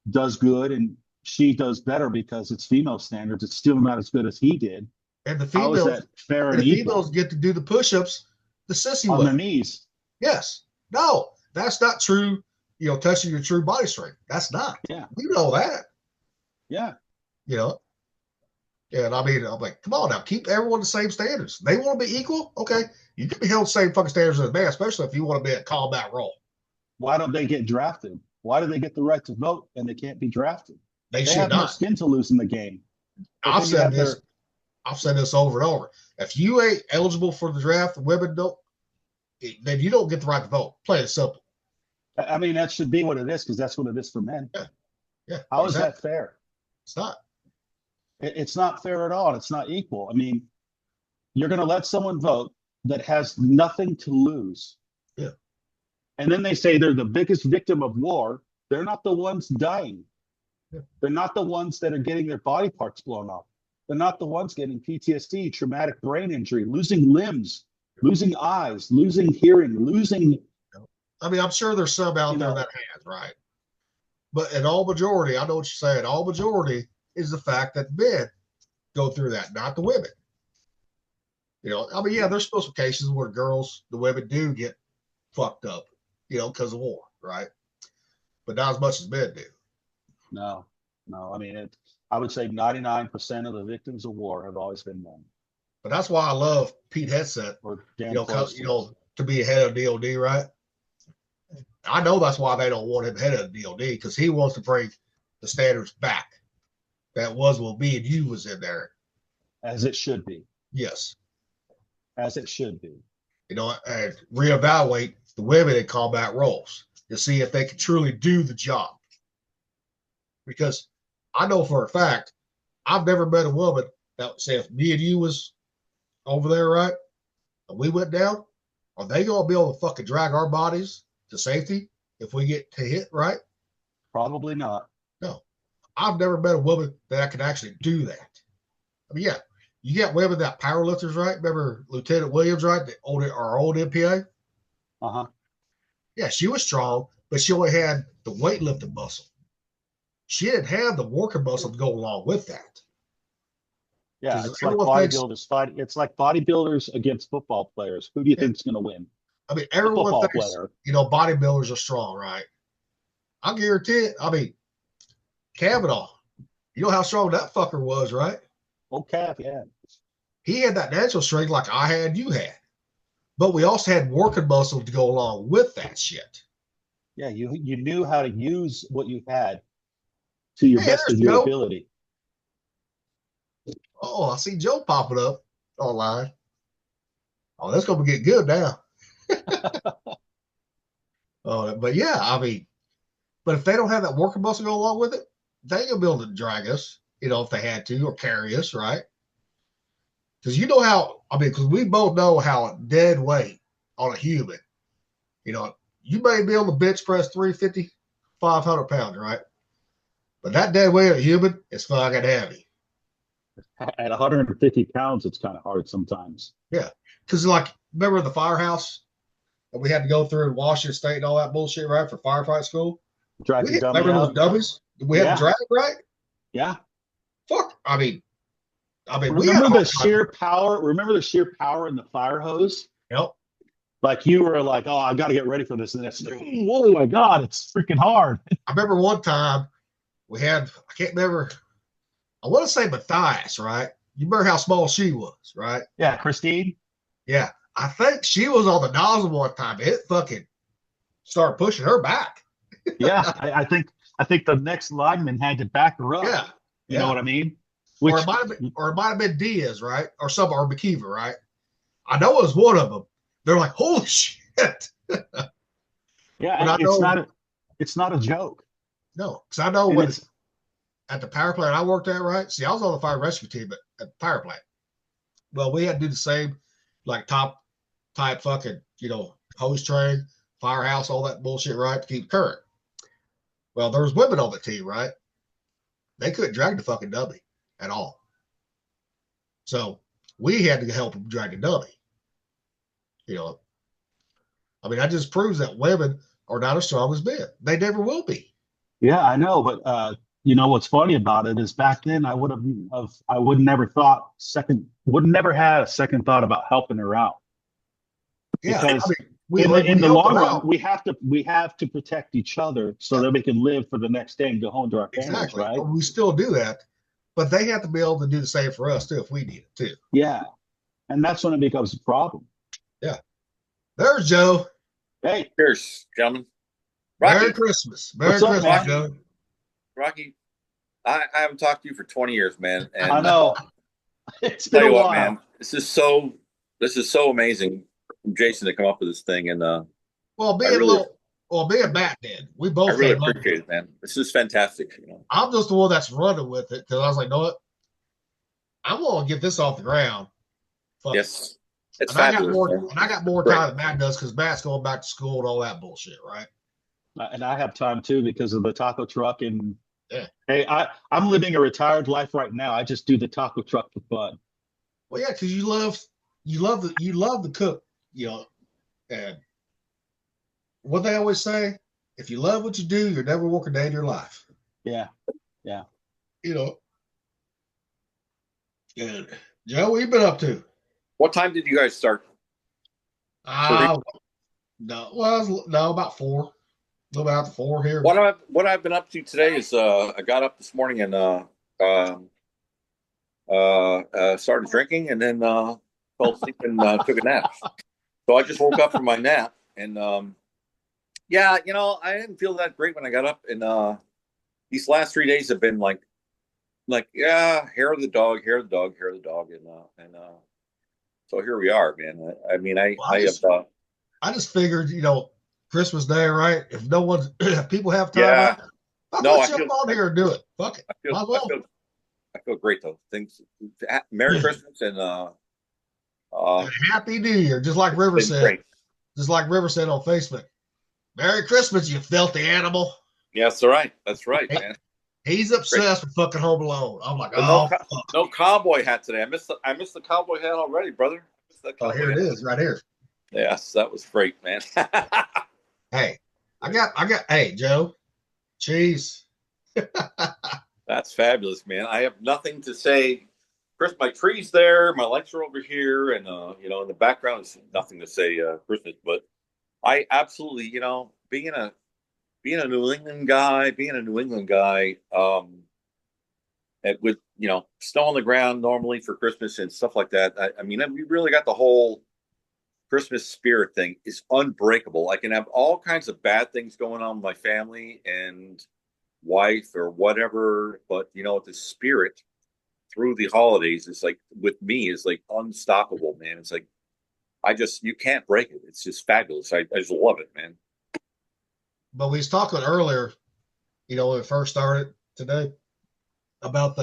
does good, and she does better because it's female standards. It's still not as good as he did. And the How is females, that fair and and the equal? females get to do the push-ups the sissy On way. their knees. Yes. No, that's not true. Touching your true body strength. That's not. Yeah. We know that. Yeah. And I mean, I'm like, come on now, keep everyone the same standards. They want to be equal? Okay. You can be held the same fucking standards as a man, especially if you want to be a combat role. Why don't they get drafted? Why do they get the right to vote and they can't be drafted? They They should have no not. skin to lose in the game. I've said this over and over. If you ain't eligible for the draft, women don't, then you don't get the right to vote. Plain and simple. I mean, that should be what it is because that's what it is for men. Yeah. How is that fair? It's not. It's not fair at all. It's not equal. I mean, you're going to let someone vote that has nothing to lose. Yeah. And then they say they're the biggest victim of war. They're not the ones dying. Yeah. They're not the ones that are getting their body parts blown off. They're not the ones getting PTSD, traumatic brain injury, losing limbs, losing eyes, losing hearing, losing. I mean, I'm sure there's some out there that has, right? But in all majority, I know what you're saying. All majority is the fact that men go through that, not the women. I mean, yeah, there's still some cases where the women do get fucked up, because of war, right? But not as much as men do. No. I mean, I would say 99% of the victims of war have always been men. But that's why I love Pete Hegseth, to be head of DOD, right? I know that's why they don't want him head of DOD, because he wants to bring the standards back. That was when me and you was in there. As it should be. Yes. As it should be. And reevaluate the women in combat roles to see if they can truly do the job. Because I know for a fact, I've never met a woman that would say if me and you was over there, right, and we went down, are they going to be able to fucking drag our bodies to safety if we get to hit, right? Probably not. No. I've never met a woman that can actually do that. I mean, yeah, you get women that powerlifters, right? Remember Lieutenant Williams, right? Our old MPA? Uh-huh. Yeah, she was strong, but she only had the weightlifting muscle. She didn't have the working muscle to go along with that. Yeah, it's like bodybuilders fight. It's like bodybuilders against football players. Who do you think is going to win? I mean, everyone thinks, bodybuilders are strong, right? I guarantee it. I mean, Kavanaugh, you know how strong that fucker was, right? Oh, Cav, yeah. He had that natural strength like I had, you had. But we also had working muscle to go along with that shit. Yeah, you knew how to use what you had to your best of your ability. Oh, I see Joe popping up online. Oh, that's going to get good now. But yeah, I mean, but if they don't have that working muscle go along with it, they ain't going to be able to drag us, if they had to, or carry us, right? Because because we both know how dead weight on a human, you may be able to bench press 350, 500 pounds, right? But that dead weight of a human is fucking heavy. At 150 pounds, it's kind of hard sometimes. Yeah. Because, remember the firehouse that we had to go through in Washington State and all that bullshit, right, for firefight school? Remember those dummies? We had to drag, right? Yeah. Fuck. I mean, remember the sheer power? Remember the sheer power in the fire hose? Yep. Like you were like, oh, I got to get ready for this. And it's like, oh my God, it's freaking hard. I remember one time we had, I can't remember, I want to say Matthias, right? You remember how small she was, right? Yeah, Christine. Yeah. I think she was on the nozzle one time. It fucking started pushing her back. Yeah, I think the next lineman had to back her up. Yeah. You know Yeah. what I mean? Or Which it might have been Diaz, right? Or some or McKeever, right? I know it was one of them. They're like, holy shit. yeah, But and I know, it's not a joke. no, because I know And when it's at the power plant I worked at, right? See, I was on the fire rescue team at the power plant. Well, we had to do the same, like top type fucking, hose train, firehouse, all that bullshit, right? To keep current. Well, there was women on the team, right? They couldn't drag the fucking dummy at all. So we had to help them drag the dummy. You know, I mean, that just proves that women are not as strong as men. They never will be. yeah, I know, but you know what's funny about it is back then I would never thought second would never had a second thought about helping her out Yeah, I because mean, we in the helped long her run out. we have to protect each other so Yeah, that we can live for the next day and go home to our families, exactly. right? We still do that, but they have to be able to do the same for us too if we need it too. Yeah, and that's when it becomes a problem. Yeah. There's Joe. Hey, Cheers, gentlemen. Merry Rocky, Christmas. Merry what's up, Christmas, man? Rocky, Joe. Rocky. I haven't talked to you for 20 years, man. I And know it's been tell a you what, man, while. this is so amazing from Jason to come up with this thing. And Well, I really, me and Matt did. We I both really came up with appreciate it. it, man. This is fantastic. I'm just the one that's running with it because I was like, no, what? I'm gonna get this off the ground. Fuck it. Yes, it's And I got fabulous, more man. and I got more Great. time than Matt does because Matt's going back to school and all that bullshit, right? And I have time too because of the taco truck. And Yeah. hey, I'm living a retired life right now. I just do the taco truck for fun. Well, yeah, because you love the cook, and what they always say, if you love what you do, you'll never work a day in your life. Yeah, yeah. You know. And Joe, what you been up to? What time did you guys start? Uh no, well, no, about 4. A little bit after 4 here. What I've been up to today is I got up this morning and started drinking and then fell asleep and took a nap. So I just woke up from my nap and yeah, I didn't feel that great when I got up and these last 3 days have been like yeah, hair of the dog, hair of the dog, hair of the dog, and so here we are, man. I mean, Well, I have I just figured, Christmas Day, right? If no one, if people have time, yeah. I'll No, put you up on here and do it. Fuck it. I feel Might as I well. feel I feel great though. Merry Christmas and And Happy New Year, just like River been said. great. Just like River said on Facebook. Merry Christmas, you filthy animal. Yeah, that's right. That's right, man. He's obsessed with fucking Home Alone. I'm like, But oh, fuck. no cowboy hat today. I missed the cowboy hat already, brother. I missed that Oh, here cowboy it hat. is, right here. Yes, that was great, man. Hey, hey, Joe, cheese. That's fabulous, man. I have nothing to say. Chris, my tree's there, my lights are over here, and in the background is nothing to say Christmas. But I absolutely, being a New England guy, with snow on the ground normally for Christmas and stuff like that. I mean, we really got the whole Christmas spirit thing is unbreakable. I can have all kinds of bad things going on with my family and wife or whatever, but the spirit through the holidays is like with me is like unstoppable, man. It's like you can't break it. It's just fabulous. I just love it, man. But we was talking earlier, when we first started today about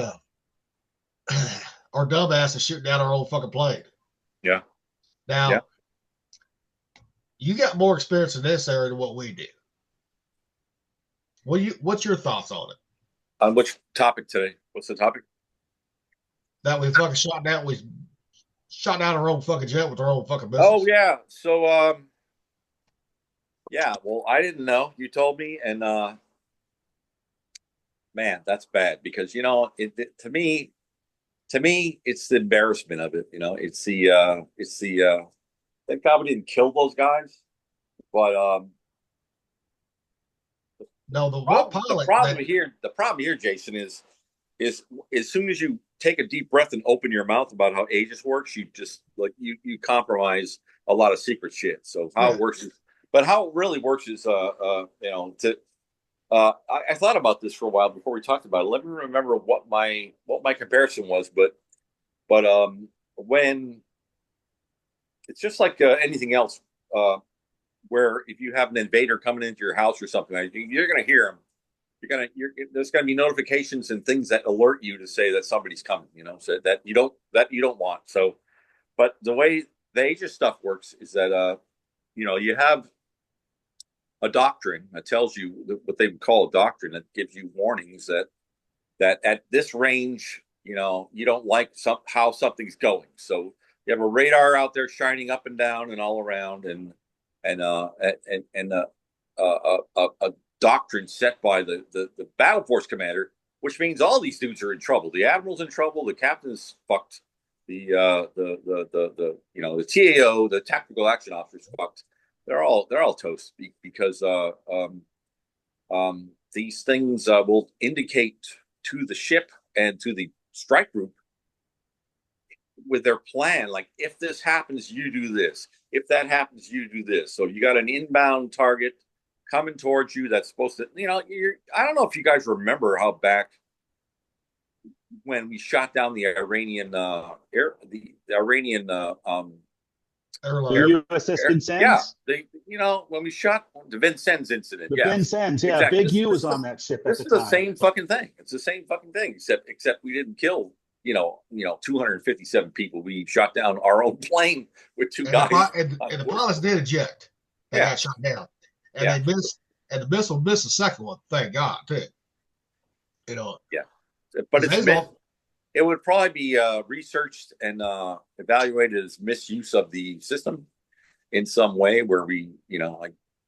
our dumbass is shooting down our old fucking plane. Yeah. Now, Yeah. you got more experience in this area than what we do. What's your thoughts on it? On which topic today? What's the topic? That we fucking shot down our own fucking jet with our own fucking missiles. Oh yeah. So yeah, well, I didn't know. You told me, and man, that's bad because to me, it's the embarrassment of it. Thank God we didn't kill those guys, but No, the one pilot. The problem here, Jason, is as soon as you take a deep breath and open your mouth about how Aegis works, you just you compromise a lot of secret shit. So how it works is, but how it really works is I thought about this for a while before we talked about it. Let me remember what my comparison was, but when it's just like anything else, where if you have an invader coming into your house or something, you're going to hear them. There's going to be notifications and things that alert you to say that somebody's coming. So that you don't want. So, but the way the Aegis stuff works is that you have a doctrine that tells you what they would call a doctrine that gives you warnings that at this range, you don't like how something's going. So you have a radar out there shining up and down and all around, and a doctrine set by the battle force commander, which means all these dudes are in trouble. The admiral's in trouble. The captain's fucked. The TAO, the tactical action officer's fucked. They're all toast because these things will indicate to the ship and to the strike group with their plan, like if this happens, you do this. If that happens, you do this. So you got an inbound target coming towards you that's supposed to, I don't know if you guys remember how back when we shot down the Iranian the Iranian USS Vincennes? Yeah, when we shot the Vincennes incident. The Vincennes, yeah. Exactly. Big U was on that ship at the time. This is the same fucking thing. It's the same fucking thing, except we didn't kill 257 people. We shot down our own plane with two guys. And the pilots did eject. They got shot down. And they missed, and the missile missed the second one, thank God, too. Yeah. But it would probably be researched and evaluated as misuse of the system in some way where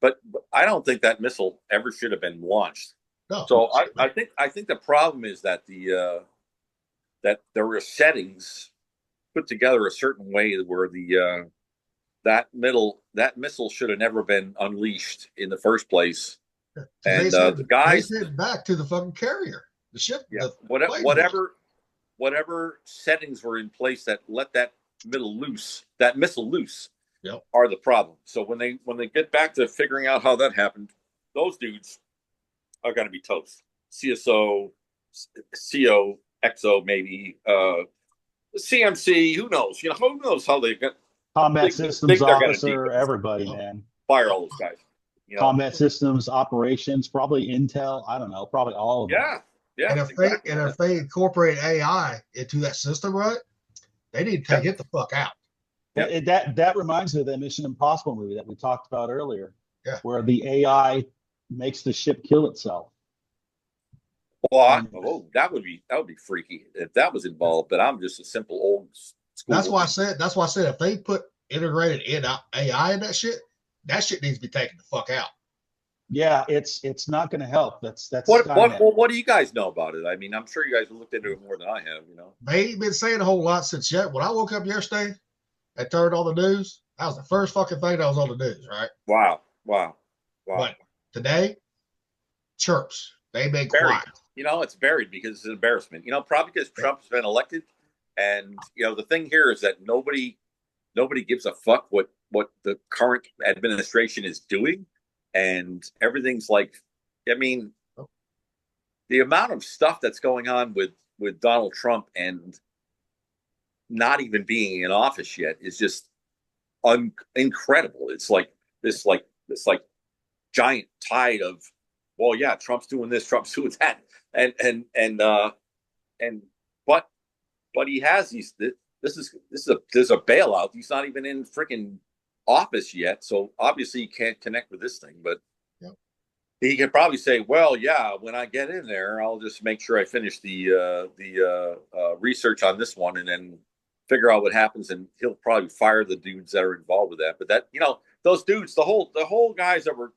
but I don't think that missile ever should have been launched. No, so I think the problem is that that there were settings put together a certain way where that missile should have never been unleashed in the first place. And the guys sent back to the fucking carrier, the ship. Yeah, whatever settings were in place that let that missile loose, are the problem. So when they get back to figuring out how that happened, those dudes are going to be toast. CSO, CO, XO, maybe CMC. Who knows? Who knows how they got combat systems officer. Everybody, man. Fire all those guys. Combat systems operations, probably Intel. I don't know. Probably all of them. Yeah. And if they incorporate AI into that system, right, they need to take it the fuck out. That reminds me of that Mission Impossible movie that we talked about earlier. Yeah. Where the AI makes the ship kill itself. Well, that would be freaky if that was involved. But I'm just a simple old school. That's why I said if they put integrated AI in that shit needs to be taken the fuck out. Yeah, it's not going to help. That's what do you guys know about it? I mean, I'm sure you guys have looked into it more than I have. They ain't been saying a whole lot since yet. When I woke up yesterday and turned on the news, that was the first fucking thing that was on the news, right? Wow. But today, chirps. They been quiet. It's buried because it's an embarrassment. Probably because Trump's been elected, and the thing here is that nobody gives a fuck what the current administration is doing. And everything's like, I mean, the amount of stuff that's going on with Donald Trump and not even being in office yet is just incredible. It's like this giant tide of, well, yeah, Trump's doing this, Trump's doing that, but he has these. This is a bailout. He's not even in freaking office yet, so obviously he can't connect with this thing. But he could probably say, well, yeah, when I get in there, I'll just make sure I finish the research on this one and then figure out what happens, and he'll probably fire the dudes that are involved with that. But that, those dudes, the whole guys that were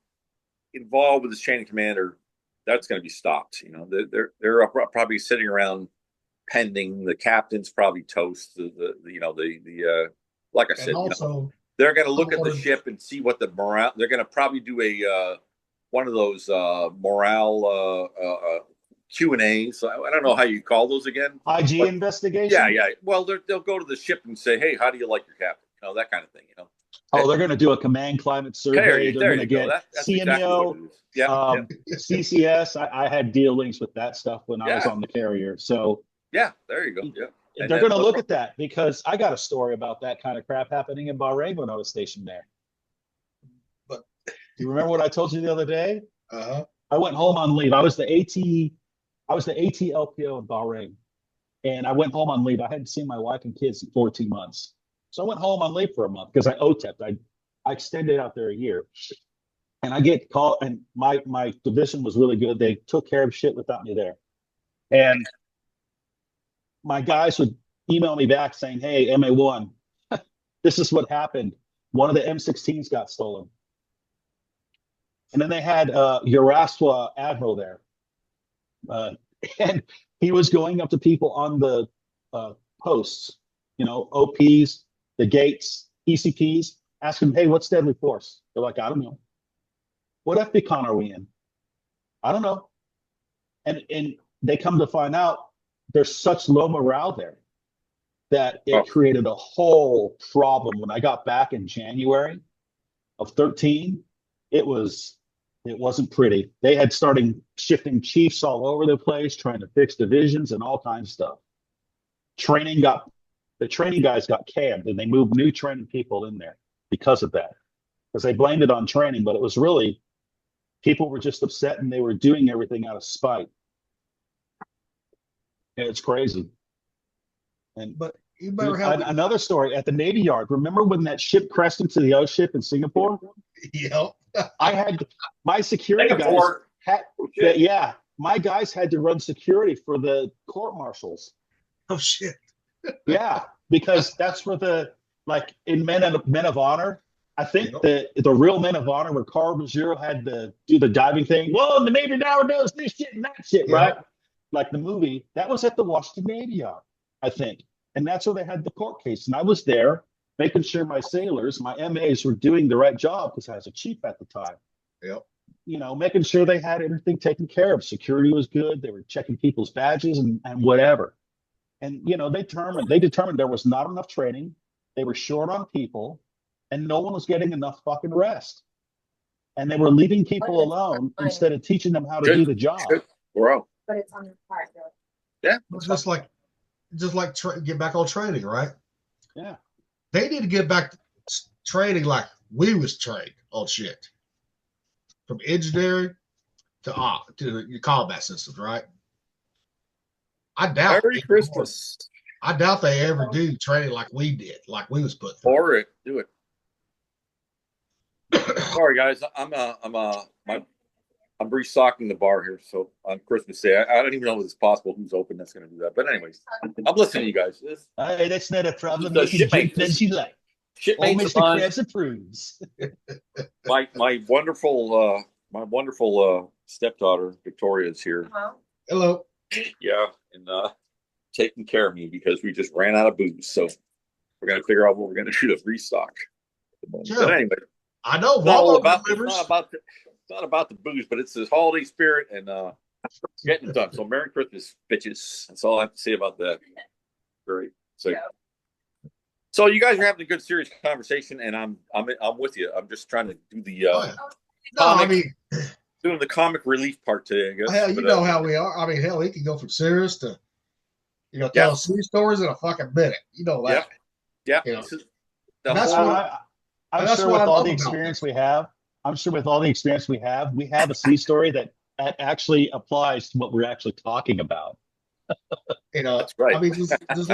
involved with this chain of command, that's going to be stopped. They're probably sitting around pending. The captain's probably toast. Like I said, also, they're going to look at the ship and see what the morale. They're going to probably do one of those morale Q&As. I don't know how you call those again. IG But, investigation. yeah. Well, they'll go to the ship and say, "Hey, how do you like your captain?" That kind of thing. Oh, they're going to do a command climate survey. They're going to get That's exactly what CMEO, it is. Yeah, CCS. I had dealings with that stuff when I was on the carrier. So yeah, there you go. Yeah, and they're going to look at that because I got a story about that kind of crap happening in Bahrain when I was stationed there. But do you remember what I told you the other day? I went home on leave. I was the AT LPO in Bahrain, and I went home on leave. I hadn't seen my wife and kids in 14 months. So I went home on leave for a month because I OTEP'd. I extended out there a year. And I get called, and my division was really good. They took care of shit without me there. And my guys would email me back saying, "Hey, MA1, this is what happened. One of the M16s got stolen." And then they had Uraswa Admiral there. And he was going up to people on the posts, OPs, the gates, ECPs, asking them, "Hey, what's deadly force?" They're like, "I don't know." "What FBCon are we in?" "I don't know." And they come to find out there's such low morale there that it created a whole problem. When I got back in January of 13, it wasn't pretty. They had started shifting chiefs all over the place, trying to fix divisions and all kinds of stuff. The training guys got canned, and they moved new training people in there because of that. Because they blamed it on training, but it was really people were just upset and they were doing everything out of spite. And it's crazy. But you better have another story at the Navy Yard. Remember when that ship crashed into the O ship in Singapore? Yep. I had my security guys. My guys had to run security for the court martials. Oh shit. Yeah, because that's where in Men of Honor. I think the real Men of Honor, where Carl Maggio had to do the diving thing. Well, the Navy now does this shit and that shit, right? Like the movie. That was at the Washington Navy Yard, I think. And that's where they had the court case. And I was there making sure my sailors, my MAs, were doing the right job because I was a chief at the time. Yep. Making sure they had everything taken care of. Security was good. They were checking people's badges and whatever. And, they determined there was not enough training. They were short on people. And no one was getting enough fucking rest. And they were leaving people alone instead of teaching them how to do the job. Bro. But it's on the part. Yeah. It's just like get back on training, right? Yeah. They need to get back to training like we was trained on shit. From engineering to your combat systems, right? Merry Christmas. I doubt they ever do training like we did, like we was put through. Or do it. Sorry, guys. I'm restocking the bar here. So on Christmas Day, I don't even know if it's possible who's open that's going to do that. But anyways, I'm listening to you guys. That's not a problem. You can drink plenty you like. Shipmates Mr. Krabs approves. my wonderful stepdaughter Victoria is here. Hello. Yeah, and taking care of me because we just ran out of booze. So we're going to figure out what we're going to do to restock. Sure. But anyway, I know. It's not about the booze, but it's this holiday spirit and getting it done. So Merry Christmas, bitches. That's all I have to say about that. Great. So you guys are having a good, serious conversation, and I'm with you. I'm just trying to do the doing the comic relief part today, I guess. Hell, you know how we are. I mean, hell, he can go from serious to tell sea stories in a fucking minute. You know that. Yeah. I'm sure with all the experience we have, we have a sea story that actually applies to what we're actually talking about. That's right. I mean, just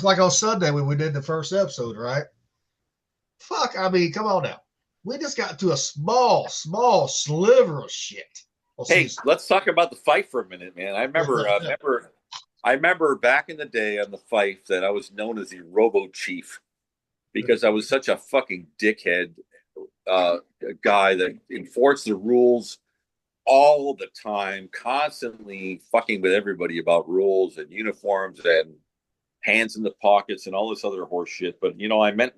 like on Sunday when we did the first episode, right? Fuck, I mean, come on now. We just got to a small sliver of shit. Hey, let's talk about the fight for a minute, man. I remember back in the day on the fight that I was known as the Robo Chief because I was such a fucking dickhead guy that enforced the rules all the time, constantly fucking with everybody about rules and uniforms and hands in the pockets and all this other horse shit. But I meant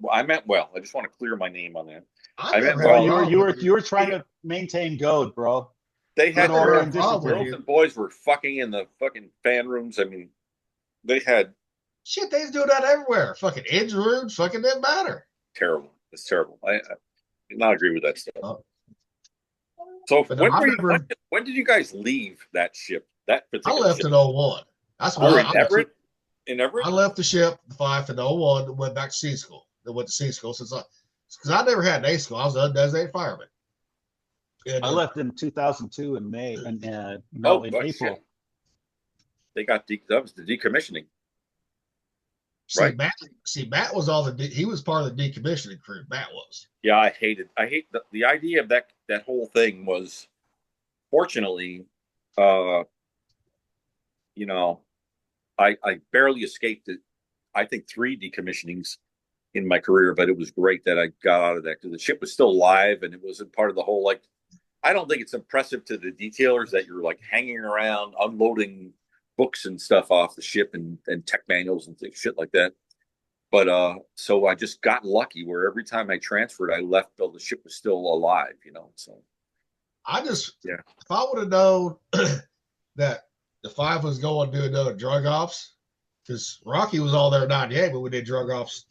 well. I just want to clear my name on that. I mean, never Bro, had a you were problem you were with you were trying to maintain gold, bro. they had I never order had and a problem with discipline. girls you. and boys were fucking in the fucking fan rooms. I mean, they had Shit, they was doing that everywhere. Fucking engine rooms, fucking didn't matter. terrible. It's terrible. I do not agree with that stuff. Uh, So but no, when I were you? remember When did you guys leave that ship? That I particular left ship? in '01. That's Oh, when in Everett. In Everett. I left the ship, the 5 in '01, and went back to sea school. Then went to sea school because I never had day school. I was an undesignated fireman. And I then, left in 2002 in May, and Oh, in but April. shit. They got that was the decommissioning, see, right? Matt was he was part of the decommissioning crew. Matt was. Yeah, I hate the idea of that whole thing was fortunately, uh, you know, I barely escaped it. I think 3 decommissionings in my career, but it was great that I got out of that because the ship was still alive and it wasn't part of the whole like. I don't think it's impressive to the detailers that you're like hanging around unloading books and stuff off the ship and tech manuals and things, shit like that. But so I just got lucky where every time I transferred, I left till the ship was still alive, So I just, yeah, if I would have known that the 5 was going to do another drug ops, because Rocky was all there in '98, but we did drug ops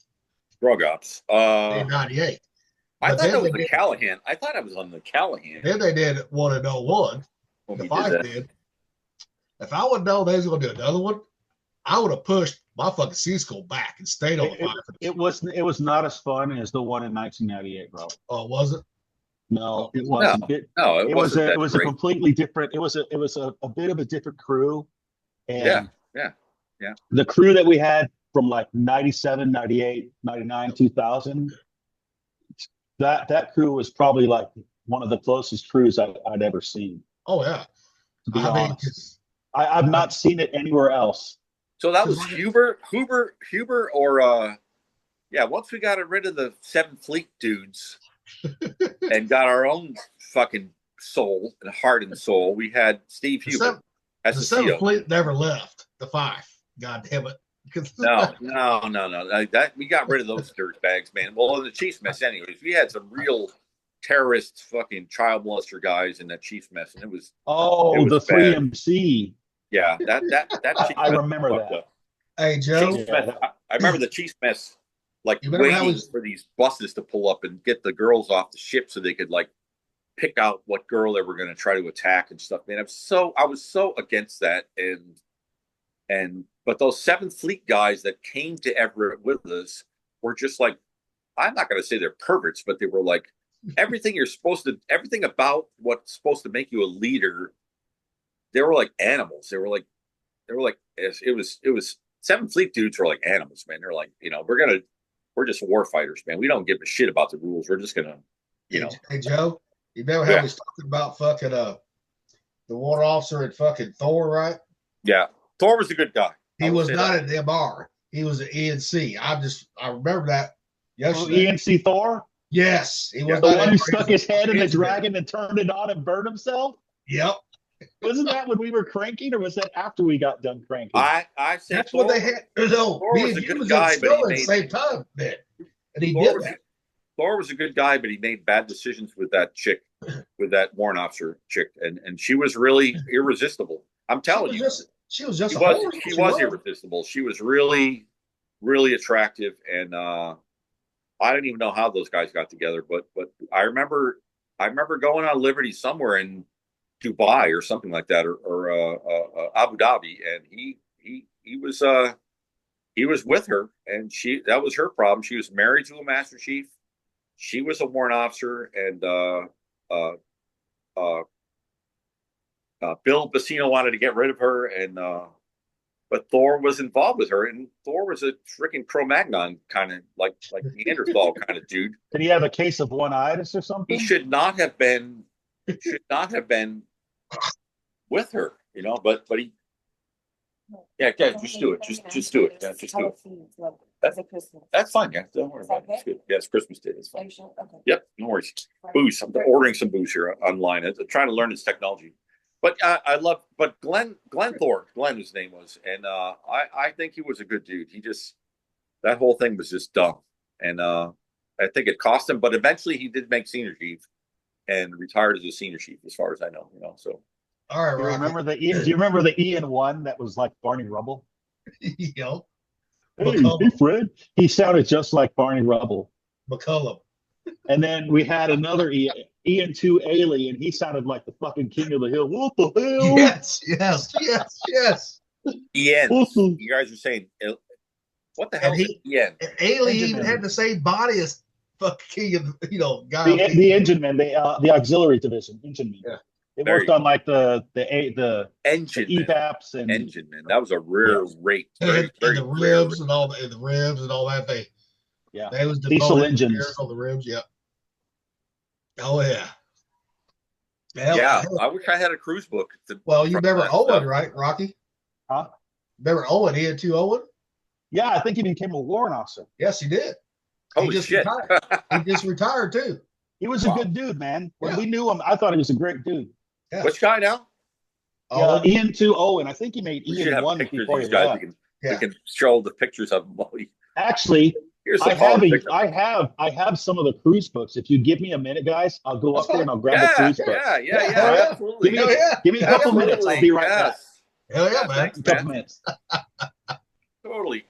drug ops. in '98. I But thought then that was they the did, Callahan. I thought I was on the Callahan then they did one in '01. when The we did 5 that. did. If I would have known they was going to do another one, I would have pushed my fucking C school back and stayed on the 5. It was not as fun as the one in 1998, bro. Oh, was it? No, it No, wasn't. no, it wasn't that It was a great. completely different. It was a bit of a different crew, Yeah, and yeah. the crew that we had from like 97, 98, 99, 2000, that crew was probably like one of the closest crews I'd ever seen, Oh, yeah. to be I mean, honest. I've not seen it anywhere else. So that was Because Huber, or yeah. Once we got rid of the 7th Fleet dudes and got our own fucking soul and heart and soul, we had Steve Huber as the the 7th CO. Fleet never left the 5. God damn it. No. That we got rid of those dirtbags, man. Well, in the Chiefs mess, anyways, we had some real terrorist, fucking child molester guys in that Chiefs mess, and it was The bad. 3MC. Yeah, that Chiefs I mess remember fucked that. up. Hey, Joe. Chiefs mess, I remember the Chiefs mess, like You remember how waiting for these buses to pull up and get the girls off the ship so they could like pick out what girl they were going to try to attack and stuff. Man, I was so against that, but those 7th Fleet guys that came to Everett with us were just like, I'm not going to say they're perverts, but they were like everything about what's supposed to make you a leader. They were like animals. They were like it was 7th Fleet dudes were like animals, man. They're like, we're just war fighters, man. We don't give a shit about the rules. We're just gonna, Hey, Joe. You remember how he's talking about fucking the war officer at fucking Thor, right? Yeah, Thor was a good guy. He was not an MR. He was an ENC. I remember that yesterday. ENC Thor? Yes. He was The not one who stuck his head in the engineer. dragon and turned it on and burned himself? Yep. Wasn't that when we were cranking, or was that after we got done cranking? I said That's Thor, what they had. No, Thor me was and a you good was guy, in but he school at the made same time then. And he Thor did was, that. Thor was a good guy, but he made bad decisions with that chick, with that warrant officer chick, and she was really irresistible. I'm telling you, She was just she a was horse. she was irresistible. She was really, really attractive, and I don't even know how those guys got together, but I remember going on Liberty somewhere in Dubai or something like that, or Abu Dhabi, and he was with her, and that was her problem. She was married to a Master Chief. She was a warrant officer, and uh, Bill Bacino wanted to get rid of her, and but Thor was involved with her, and Thor was a freaking Cro-Magnon kind of like Neanderthal kind of dude. Did he have a case of one-itis or something? He should not have been with her, but he. Yeah, just do it. Just do it. Yeah, just do it. That's fine. Yeah, don't worry about it. It's good. Yeah, it's Christmas Day. It's fine. Yep, no worries. Booze. I'm ordering some booze here online. I'm trying to learn this technology. But I love. But Glenn Thor, his name was, and I think he was a good dude. He just that whole thing was just dumb, and I think it cost him, but eventually he did make senior chief and retired as a senior chief, as far as I know. So All right, Do you Rocky. remember the do you remember the Ian one that was like Barney Rubble? You know, Hey, McCullum. Fred. He sounded just like Barney Rubble. McCullum. And then we had another Ian 2 Alien. He sounded like the fucking king of the hill. What the hell? Yes. Ian, you guys are saying, what the hell is Ian? Ailey even Man. had the same body as fucking, guy. The engine man, the auxiliary division, engine man. Yeah. It There worked you on like the engine man. EVAPs and Engine man. That was a rare rate. And Very the rare ribs and all the ribs and all that. They was diesel devoted engines on the ribs. Yep. Oh yeah. Yeah, I wish I had a cruise book. Well, you remember Owen, stuff. right, Rocky? Huh? Remember Owen? Ian 2 Owen? Yeah, I think he became a warrant officer. Yes, he did. Holy shit. He just retired too. He was a good dude, man. When Yeah. we knew him, I thought he was a great dude. Yeah. Which guy now? Ian 2 Owen. I think he made We should Ian have 1 pictures before of he these guys. left. We can show the pictures of them. Actually, Here's I the have some of the cruise books. If you give me a minute, guys, I'll go That's up there and fine. I'll grab the cruise books. Yeah, absolutely. Give me a couple minutes. I'll be right back. Hell yeah, man. Thanks, A couple minutes. Totally.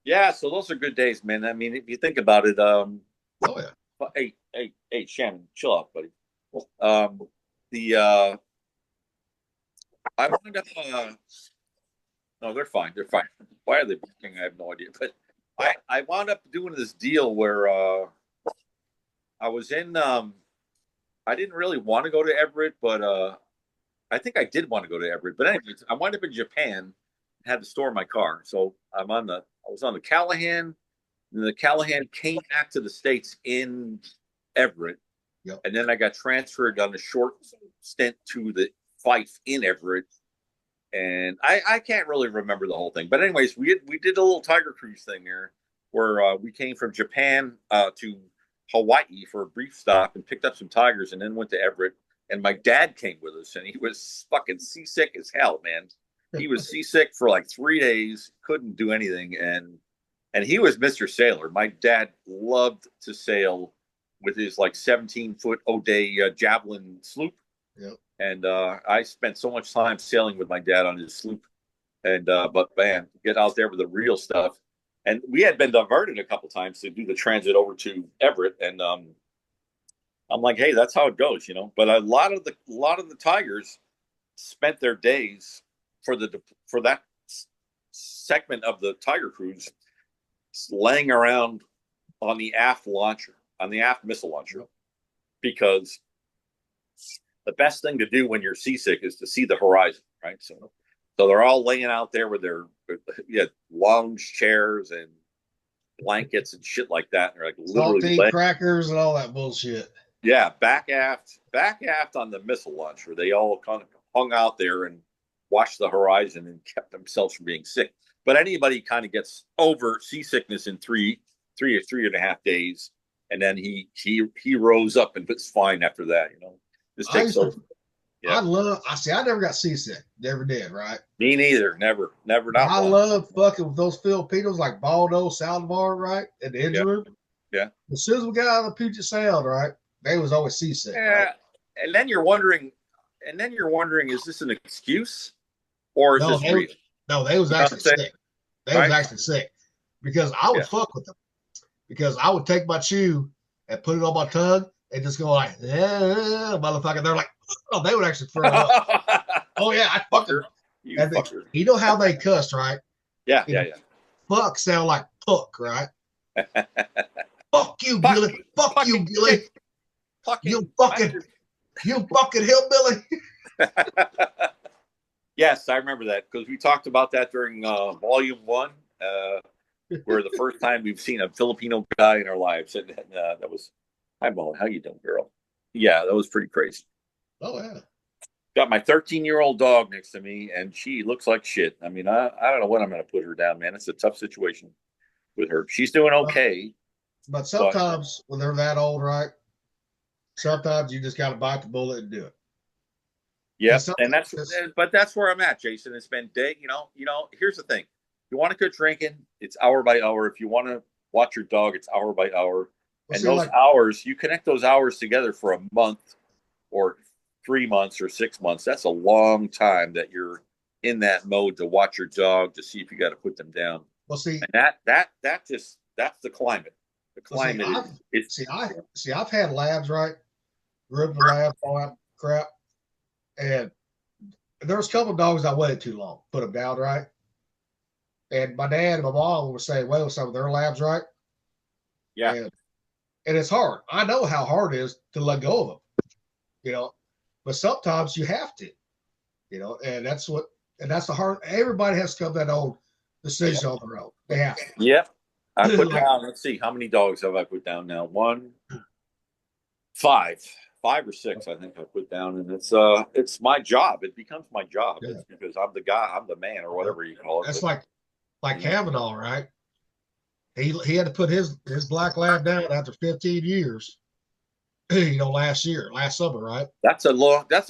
Yeah, so those are good days, man. I mean, if you think about it, Oh yeah. hey, Shannon, chill out, buddy. I wound up. No, they're fine. They're fine. Why are they barking? I have no idea. But I wound up doing this deal where I was in. I didn't really want to go to Everett, but I think I did want to go to Everett. But anyways, I wound up in Japan. Had to store my car, so I was on the Callahan. And the Callahan came back to the States in Everett. Yep. And then I got transferred on a short stint to the Fife in Everett. And I can't really remember the whole thing. But anyways, we did a little tiger cruise thing there where we came from Japan to Hawaii for a brief stop and picked up some tigers and then went to Everett. And my dad came with us and he was fucking seasick as hell, man. He was seasick for like 3 days, couldn't do anything. And he was Mr. Sailor. My dad loved to sail with his like 17-foot O'Day Javelin sloop. Yep. And I spent so much time sailing with my dad on his sloop. And but man, get out there with the real stuff. And we had been diverted a couple times to do the transit over to Everett. And I'm like, hey, that's how it goes, But a lot of the tigers spent their days for that segment of the tiger cruise laying around on the aft missile launcher, because the best thing to do when you're seasick is to see the horizon, right? So they're all laying out there with their lounge chairs and blankets and shit like that. And they're like literally saltine crackers and all that bullshit. Yeah, back aft on the missile launcher. They all kind of hung out there and watched the horizon and kept themselves from being sick. But anybody kind of gets over seasickness in three or 3.5 days, and then he rose up and was fine after that. This takes over. Yeah. I never got seasick. Never did, right? Me neither. Never. Not I one. love fucking with those Filipinos like Baldo, Saldivar, right? In the engine room. Yeah. As soon as we got out of Puget Sound, right? They was always seasick. Yeah. Right? And then you're wondering, is this an excuse or is this real? No, they was actually sick. They was actually sick because I would fuck with them because I would take my chew and put it on my tongue and just go like, motherfucker. They're like, oh, they would actually throw up. Oh yeah, I fucking. You know how they cuss, right? Yeah. Fuck sound like puck, right? Fuck you, Billy. Fuck you, Billy. You fucking hillbilly. Yes, I remember that because we talked about that during Volume 1, where the first time we've seen a Filipino guy in our lives. And that was, hi, Molly, how you doing, girl? Yeah, that was pretty crazy. Oh, yeah. Got my 13-year-old dog next to me, and she looks like shit. I mean, I don't know when I'm going to put her down, man. It's a tough situation with her. She's doing okay. But sometimes when they're that old, right, sometimes you just got to bite the bullet and do it. Yeah, and that's where I'm at, Jason. It's been day, here's the thing. If you want to quit drinking, it's hour by hour. If you want to watch your dog, it's hour by hour. And see, those like, hours, you connect those hours together for a month or 3 months or 6 months. That's a long time that you're in that mode to watch your dog to see if you got to put them down. well, see, And that's the climate. The climate is I've had labs, right? Grew up in labs, all that crap, and there was a couple of dogs I waited too long, put them down, right? And my dad and my mom were saying, well, some of their labs, right? yeah. And it's hard. I know how hard it is to let go of them, you know, but sometimes you have to, you know, and that's the hard. Everybody has to come to that old decision on their own. They have to. Yep. I put Like, down, let's see, how many dogs have I put down now? 1, 5, 5 or 6, I think I put down, and it's my job. It becomes my job. Yeah. It's because I'm the guy, I'm the man, or whatever you call it. That's but, like Kavanaugh, right? He had to put his black lab down after 15 years. You know, last summer, right? that's a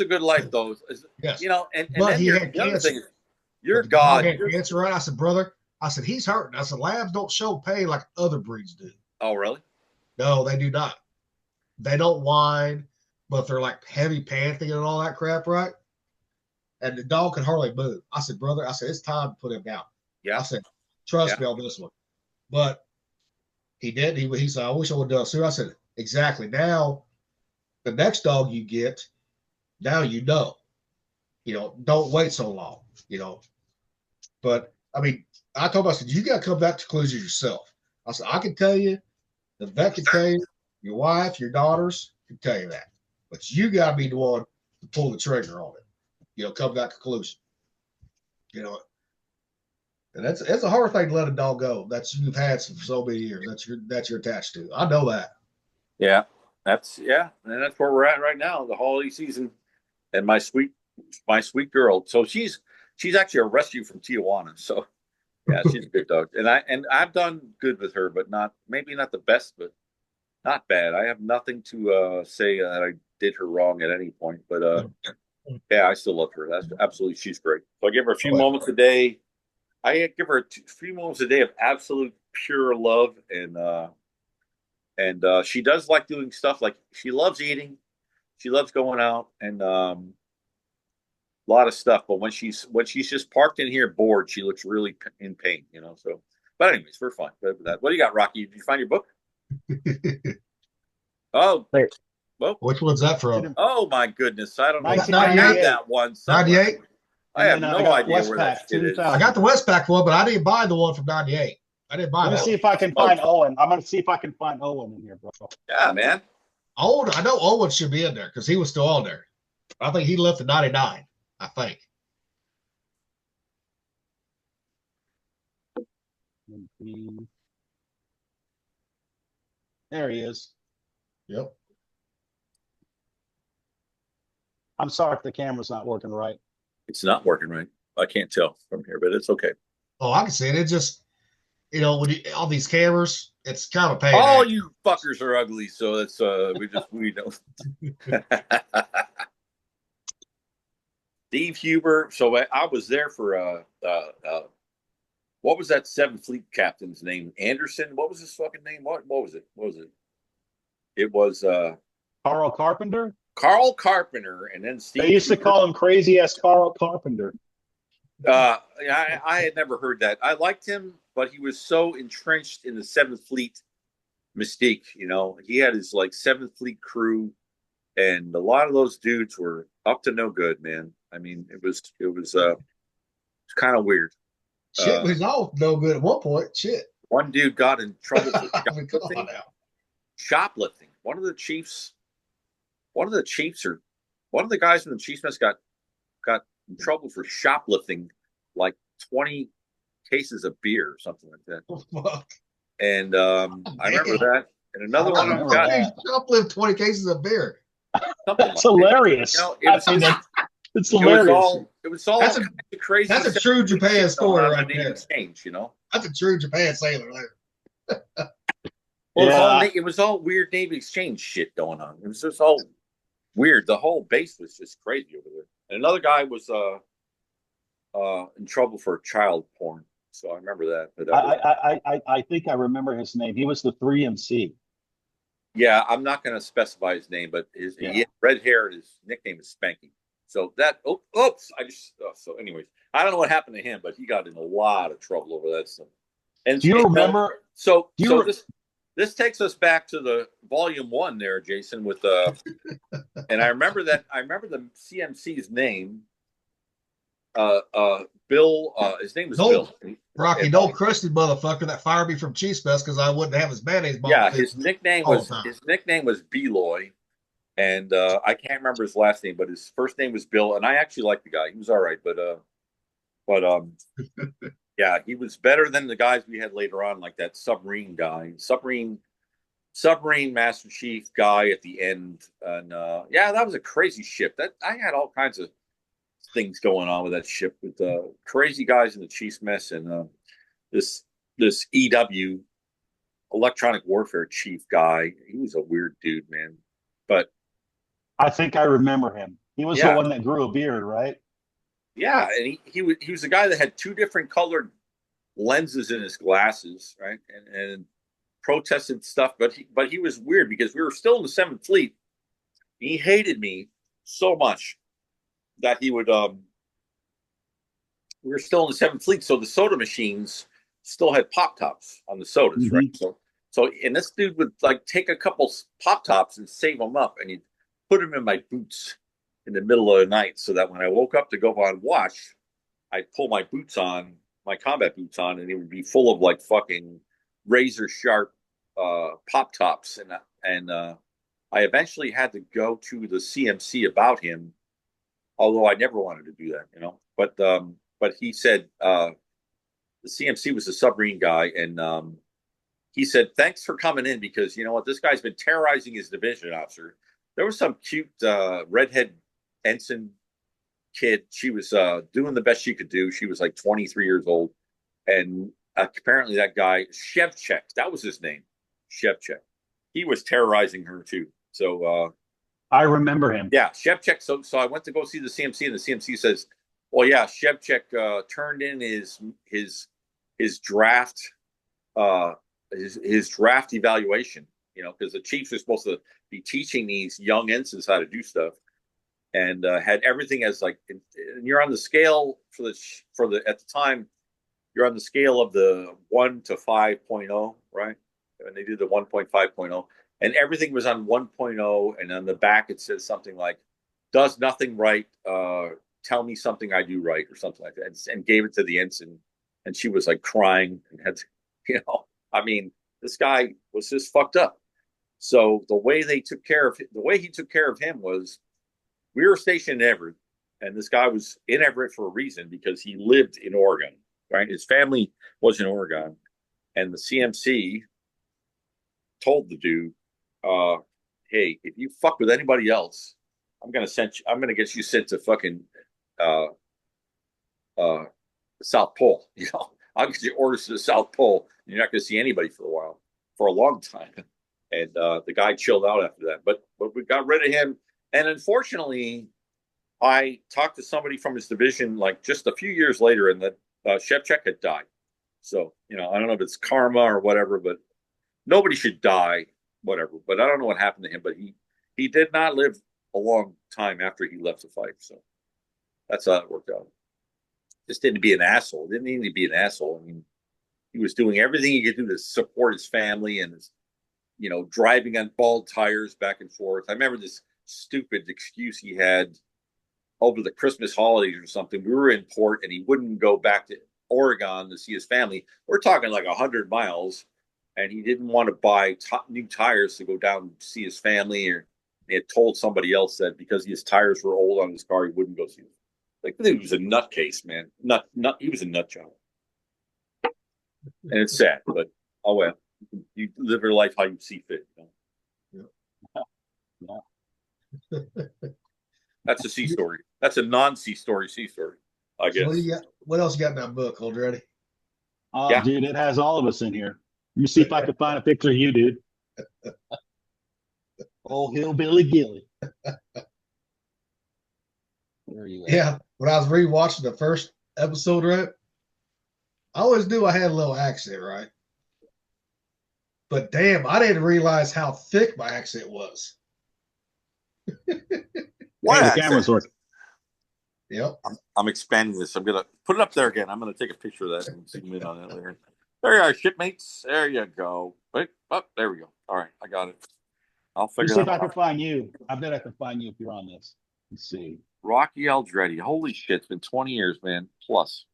good life, though. Yes. You know, and But then he the had other cancer. thing is, you're But the dog God. had cancer, right? I said, brother, he's hurting. I said, labs don't show pain like other breeds do. Oh, really? No, they do not. They don't whine, but they're like heavy panting and all that crap, right? And the dog can hardly move. I said, brother, it's time to put him down. Yeah. I said, trust me on this one. But he did. He said, I wish I would have done it sooner. I said, exactly. Now, the next dog you get, now you know. You know, don't wait so long, you know. But, I mean, I told him, I said, you got to come to that conclusion yourself. I said, I can tell you, the vet can tell you, your wife, your daughters can tell you that. But you got to be the one to pull the trigger on it. You know, come to that conclusion. You know, and it's a hard thing to let a dog go that you've had for so many years that you're attached to. I know that. Yeah. And that's where we're at right now, the holiday season. And my sweet girl. So she's actually a rescue from Tijuana. So yeah, she's a good dog. And I've done good with her, but maybe not the best, but not bad. I have nothing to say that I did her wrong at any point. But yeah, I still love her. That's absolutely, she's great. So I give her a few moments a day. I give her a few moments a day of absolute pure love, and she does like doing stuff, like she loves eating, she loves going out, and a lot of stuff. But when she's just parked in here bored, she looks really in pain, you know. So, but anyways, we're fine. What do you got, Rocky? Did you find your book? Oh, Wait. well, Which one's that from? oh my goodness, I don't know. I 1998. have that one. 98? I have no idea where Westpac, that shit is. 2000. I got the Westpac one, but I didn't buy the one from 98. I didn't buy Let me that see one. if I can find Owen. I'm going to see if I can find Owen in here, bro. Yeah, man. I know Owen should be in there because he was still on there. I think he left in 99, I think. There he is. Yep. I'm sorry if the camera's not working right. It's not working right. I can't tell from here, but it's okay. Oh, I can see it. It just, you know, when all these cameras, it's kind of a pain. All you fuckers are ugly, so it's we don't. Steve Huber. So I was there for what was that 7th Fleet captain's name? Anderson. What was his fucking name? What was it? What was it? It was Carl Carpenter? Carl Carpenter, and then Steve. They used to call him crazy ass Carl Carpenter. I had never heard that. I liked him, but he was so entrenched in the 7th Fleet mystique. You know, he had his like 7th Fleet crew, and a lot of those dudes were up to no good, man. I mean, it was kind of weird. Shit was all no good at one point. Shit. One dude got in trouble for I mean, come on now. shoplifting. One of the guys from the Chiefs mess got in trouble for shoplifting like 20 cases of beer or something like that. Oh, fuck. And I remember that. And another one remember got that. Shoplift 20 cases of beer. something That's like hilarious. that. You know, It's it hilarious. was all That's kinds of crazy. That's a true Japan story right there. there. Exchange, you know. That's a true Japan sailor there. Well, it was all weird Navy exchange shit going on. It was just all weird. The whole base was just crazy over there. And another guy was in trouble for child porn. So I remember that. But I think I remember his name. He was the 3MC. Yeah, I'm not going to specify his name, but he had red hair. His nickname is Spanky. So that, oops, so anyways, I don't know what happened to him, but he got in a lot of trouble over that stuff. And Do you remember? This takes us back to the volume 1 there, Jason, with and I remember the CMC's name, Bill, his name was Bill. Rocky, don't crusty motherfucker that fired me from Cheese Fest because I wouldn't have his mayonnaise ball. Yeah, his nickname was Beloy, and I can't remember his last name, but his first name was Bill, and I actually liked the guy. He was all right, but yeah, he was better than the guys we had later on, like that submarine guy, submarine Master Chief guy at the end, and yeah, that was a crazy ship. That I had all kinds of things going on with that ship, with crazy guys in the Chiefs mess, and this EW, electronic warfare chief guy. He was a weird dude, man. But I think I remember him. He was the one that grew a beard, right? Yeah, and he was a guy that had 2 different colored lenses in his glasses, right? And protested stuff, but he was weird because we were still in the 7th Fleet. He hated me so much that he would we were still in the 7th Fleet, so the soda machines still had pop tops on the sodas, right? So and this dude would like take a couple pop tops and save them up, and he'd put them in my boots in the middle of the night, so that when I woke up to go on watch, I'd pull my boots on, my combat boots on, and it would be full of like fucking razor sharp pop tops, and I eventually had to go to the CMC about him, although I never wanted to do that, you know. But he said the CMC was a submarine guy, and he said, "Thanks for coming in, because you know what, this guy's been terrorizing his division officer." There was some cute redhead ensign kid. She was doing the best she could do. She was like 23 years old, and apparently that guy Shevchek, that was his name, Shevchek. He was terrorizing her too. So I remember him. Yeah, Shevchek. So I went to go see the CMC, and the CMC says, "Well, yeah, Shevchek turned in his draft his draft evaluation. You know, because the chiefs are supposed to be teaching these young ensigns how to do stuff, and had everything as like, and you're on the scale for the at the time, you're on the scale of the 1 to 5.0, right? And they did the 1.5.0, and everything was on 1.0, and on the back it says something like, "Does nothing right, tell me something I do right," or something like that, and gave it to the ensign, and she was like crying and had to, you know, I mean, this guy was just fucked up. So the way he took care of him was, we were stationed in Everett, and this guy was in Everett for a reason, because he lived in Oregon, right? His family was in Oregon, and the CMC told the dude, "Hey, if you fuck with anybody else, I'm gonna get you sent to fucking uh, the South Pole. You know, I'll get you orders to the South Pole, and you're not gonna see anybody for a long time." And the guy chilled out after that, but we got rid of him. And unfortunately, I talked to somebody from his division like just a few years later, and that Shevchek had died. So, you know, I don't know if it's karma or whatever, but nobody should die, whatever. But I don't know what happened to him, but he did not live a long time after he left the fight. So that's how it worked out. Just didn't be an asshole. Didn't need to be an asshole. I mean, he was doing everything he could do to support his family, and his, you know, driving on bald tires back and forth. I remember this stupid excuse he had over the Christmas holidays or something. We were in port, and he wouldn't go back to Oregon to see his family. We're talking like 100 miles, and he didn't want to buy new tires to go down and see his family, or he had told somebody else that because his tires were old on his car, he wouldn't go see them. Like, he was a nutcase, man. He was a nut job. And it's sad, but oh well. You live your life how you see fit. You know? Yeah. That's a sea story. That's a non-sea story. I guess. So what else you got in that book, Old Ready? Yeah, dude, it has all of us in here. Let me see if I can find a picture of you, dude. Old hillbilly Gilly. Where are you at? Yeah, when I was rewatching the first episode, right, I always knew I had a little accent, right? But damn, I didn't realize how thick my accent was. What Hey, the accent? camera's working. Yep. I'm expanding this. I'm gonna put it up there again. I'm gonna take a picture of that and zoom in on that later. There you are, shipmates. There you go. Wait, up, there we go. All right, I got it. I'll Let's figure see if that I can out. find you. I bet I can find you if you're on this. Let's see. Rocky Eldreddy. Holy shit, it's been 20 years, man. Plus.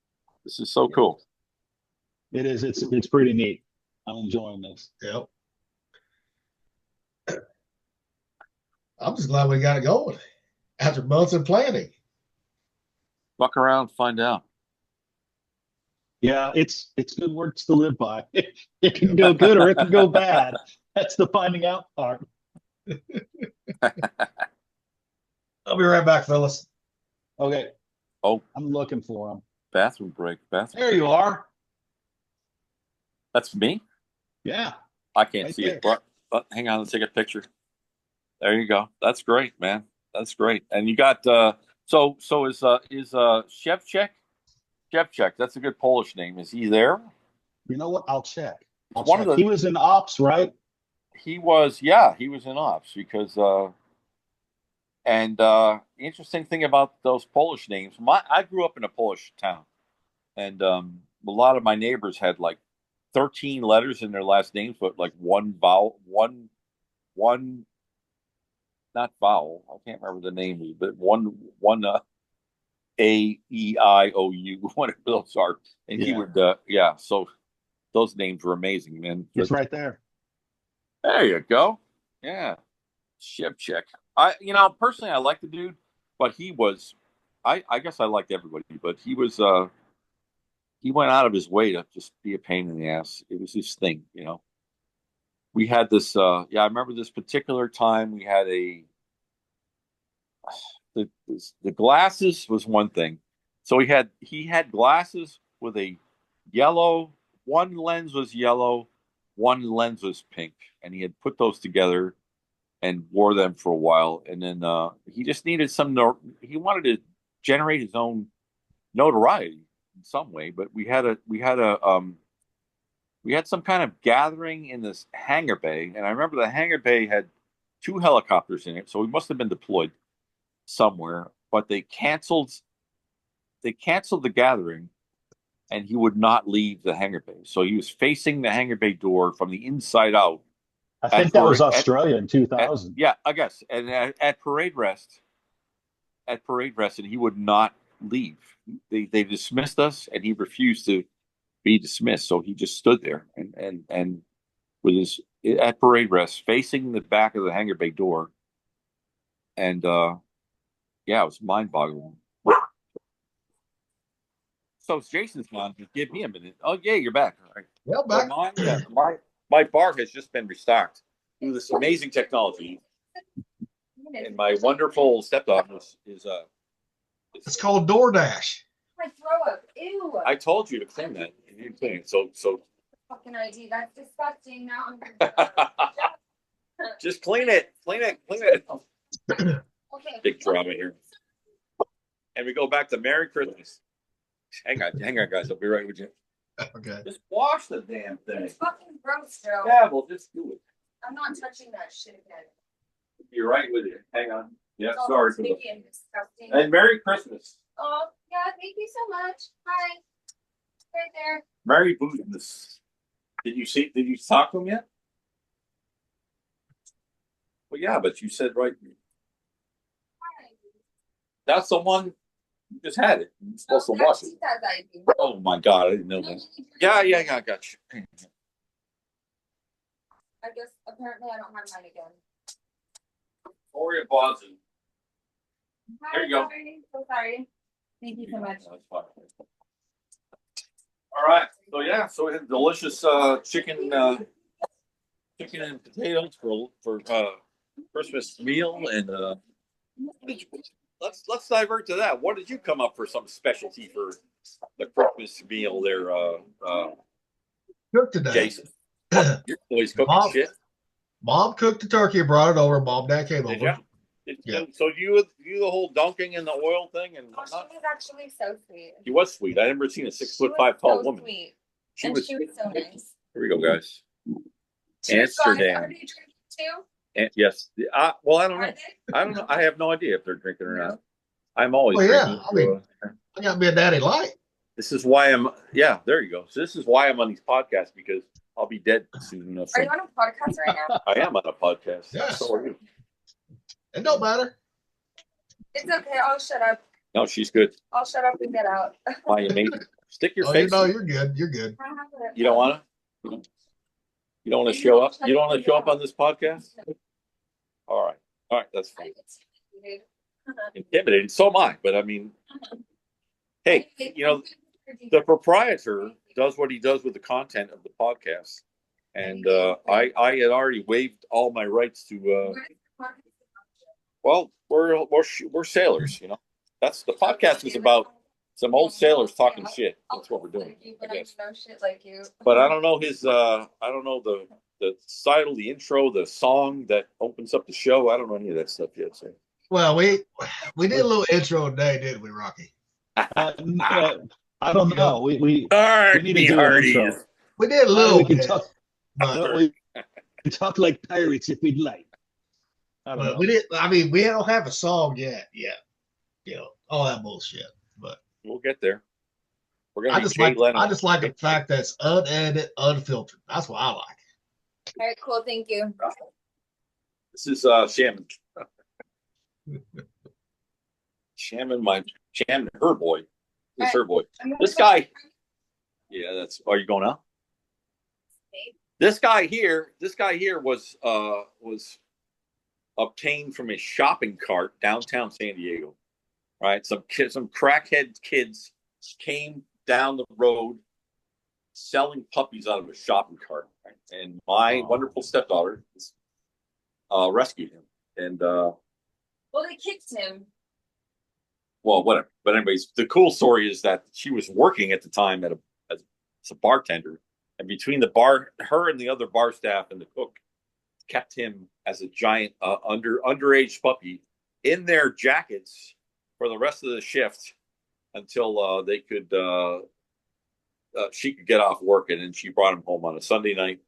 This is so cool. It is. It's pretty neat. I'm enjoying this. Yep. I'm just glad we got it going after months of planning. Fuck around, find out. Yeah, it's good words to live by. It can go good or it can go bad. That's the finding out part. I'll be right back, fellas. Okay. Oh, I'm looking for him. bathroom break. Bathroom. There you are. That's me? Yeah. I can't Right see there. it. But hang on, let's take a picture. There you go. That's great, man. That's great. And you got so is Shevchek? Shevchek, that's a good Polish name. Is he there? You know what? I'll check. One of the He was in ops, right? he was in ops because interesting thing about those Polish names. I grew up in a Polish town, and a lot of my neighbors had like 13 letters in their last names, but like one vowel, one not vowel. I can't remember the name, but one A-E-I-O-U, whatever those are. And he would so those names were amazing, man. It's right there. There you go. Yeah. Shevchek. Personally I like the dude, but he was I guess I liked everybody, but he was he went out of his way to just be a pain in the ass. It was his thing, We had this I remember this particular time we had the glasses was one thing. So he had glasses with a yellow, one lens was yellow, one lens was pink, and he had put those together and wore them for a while. And then he just needed he wanted to generate his own notoriety in some way. But we had some kind of gathering in this hangar bay, and I remember the hangar bay had two helicopters in it, so he must have been deployed somewhere. But they canceled the gathering, and he would not leave the hangar bay. So he was facing the hangar bay door from the inside out. I think that was Australia in 2000. Yeah, I guess. And at parade rest, and he would not leave. They dismissed us, and he refused to be dismissed. So he just stood there and with his at parade rest, facing the back of the hangar bay door. And it was mind-boggling. So it's Jason's mom. Give me a minute. Oh yeah, you're back. All right. Well, back. My bar has just been restocked through this amazing technology, and my wonderful stepdaughter is It's called DoorDash. My throw up. Ew. I told you to clean that. You didn't clean it. So Fucking ID. That's disgusting. Now just clean it. Clean it. Okay. Big drama here. And we go back to Merry Christmas. Hang on, guys. I'll be right with you. Okay. Just wash the damn thing. It's fucking gross, Joe. Yeah, well, just do it. I'm not touching that shit again. You're right with you. Hang on. Yeah, It's all sorry for sticky and disgusting. And Merry Christmas. Oh, yeah, thank you so much. Hi. Right there. Merry Boozness. Did you talk to him yet? Well, yeah, but you said right. Hi. That's the one you just had it. You're supposed to wash it. ID. Oh my god, I didn't know that. Yeah, I got you. I guess apparently I don't have mine again. Gloria Boston. There you go. Sorry. So sorry. Thank you so much. That's fine. All right. So we had delicious chicken and potatoes for Christmas meal, and let's divert to that. What did you come up for some specialty for the Christmas meal there, Cooked today. Jason? You're always cooking shit. Mom cooked the turkey and brought it over. Mom, Dad came Did over. Yeah. So you the whole dunking in the oil thing and Oh, she was actually so sweet. She was sweet. I never seen a 6'5" tall woman. Sweet. She And was she was so nice. Here we go, guys. Amsterdam. Are they drinking too? And yes. Well, I don't Are know. they? I don't know. I have no idea if they're drinking or not. I'm always Well, yeah. drinking. I mean, I got me a daddy light. This is why I'm. Yeah, there you go. So this is why I'm on these podcasts, because I'll be dead soon enough. Are you on a podcast right now? I am on a podcast. Yes. So are you. It don't matter. It's okay. I'll shut up. No, she's good. I'll shut up and get out. Why amazing? Stick your Oh, face. you're good. You're good. You don't want to. You don't want to show up. You don't want to show up on this podcast. All right. All right. That's fine. Intimidated. So am I. But I mean, hey, you know, the proprietor does what he does with the content of the podcast, and I had already waived all my rights to. Well, we're sailors, you know. That's the podcast is about some old sailors talking shit. That's what we're doing, I guess. No shit like you. But I don't know his. I don't know the title, the intro, the song that opens up the show. I don't know any of that stuff yet. So. Well, we did a little intro today, didn't we, Rocky? I don't know. We All right, need to do an intro. We did a little We can bit, talk. but We can talk like pirates if we'd like. I don't know. we didn't. I mean, we don't have a song yet. You know, all that bullshit. But We'll get there. We're gonna I be just Jay like Leno. I just like the fact that it's unedited, unfiltered. That's what I like. All right, cool. Thank you. This is Shaman. Shaman, her boy. This is her boy. This guy. Yeah, that's. Are you going out? This guy here was obtained from a shopping cart downtown San Diego. Right, some crackhead kids came down the road selling puppies out of a shopping cart, right? And my wonderful stepdaughter rescued him. And well, they kicked him. Well, whatever. But anyways, the cool story is that she was working at the time as a bartender, and between the bar, her and the other bar staff and the cook kept him as a giant underage puppy in their jackets for the rest of the shift until they could she could get off work, and then she brought him home on a Sunday night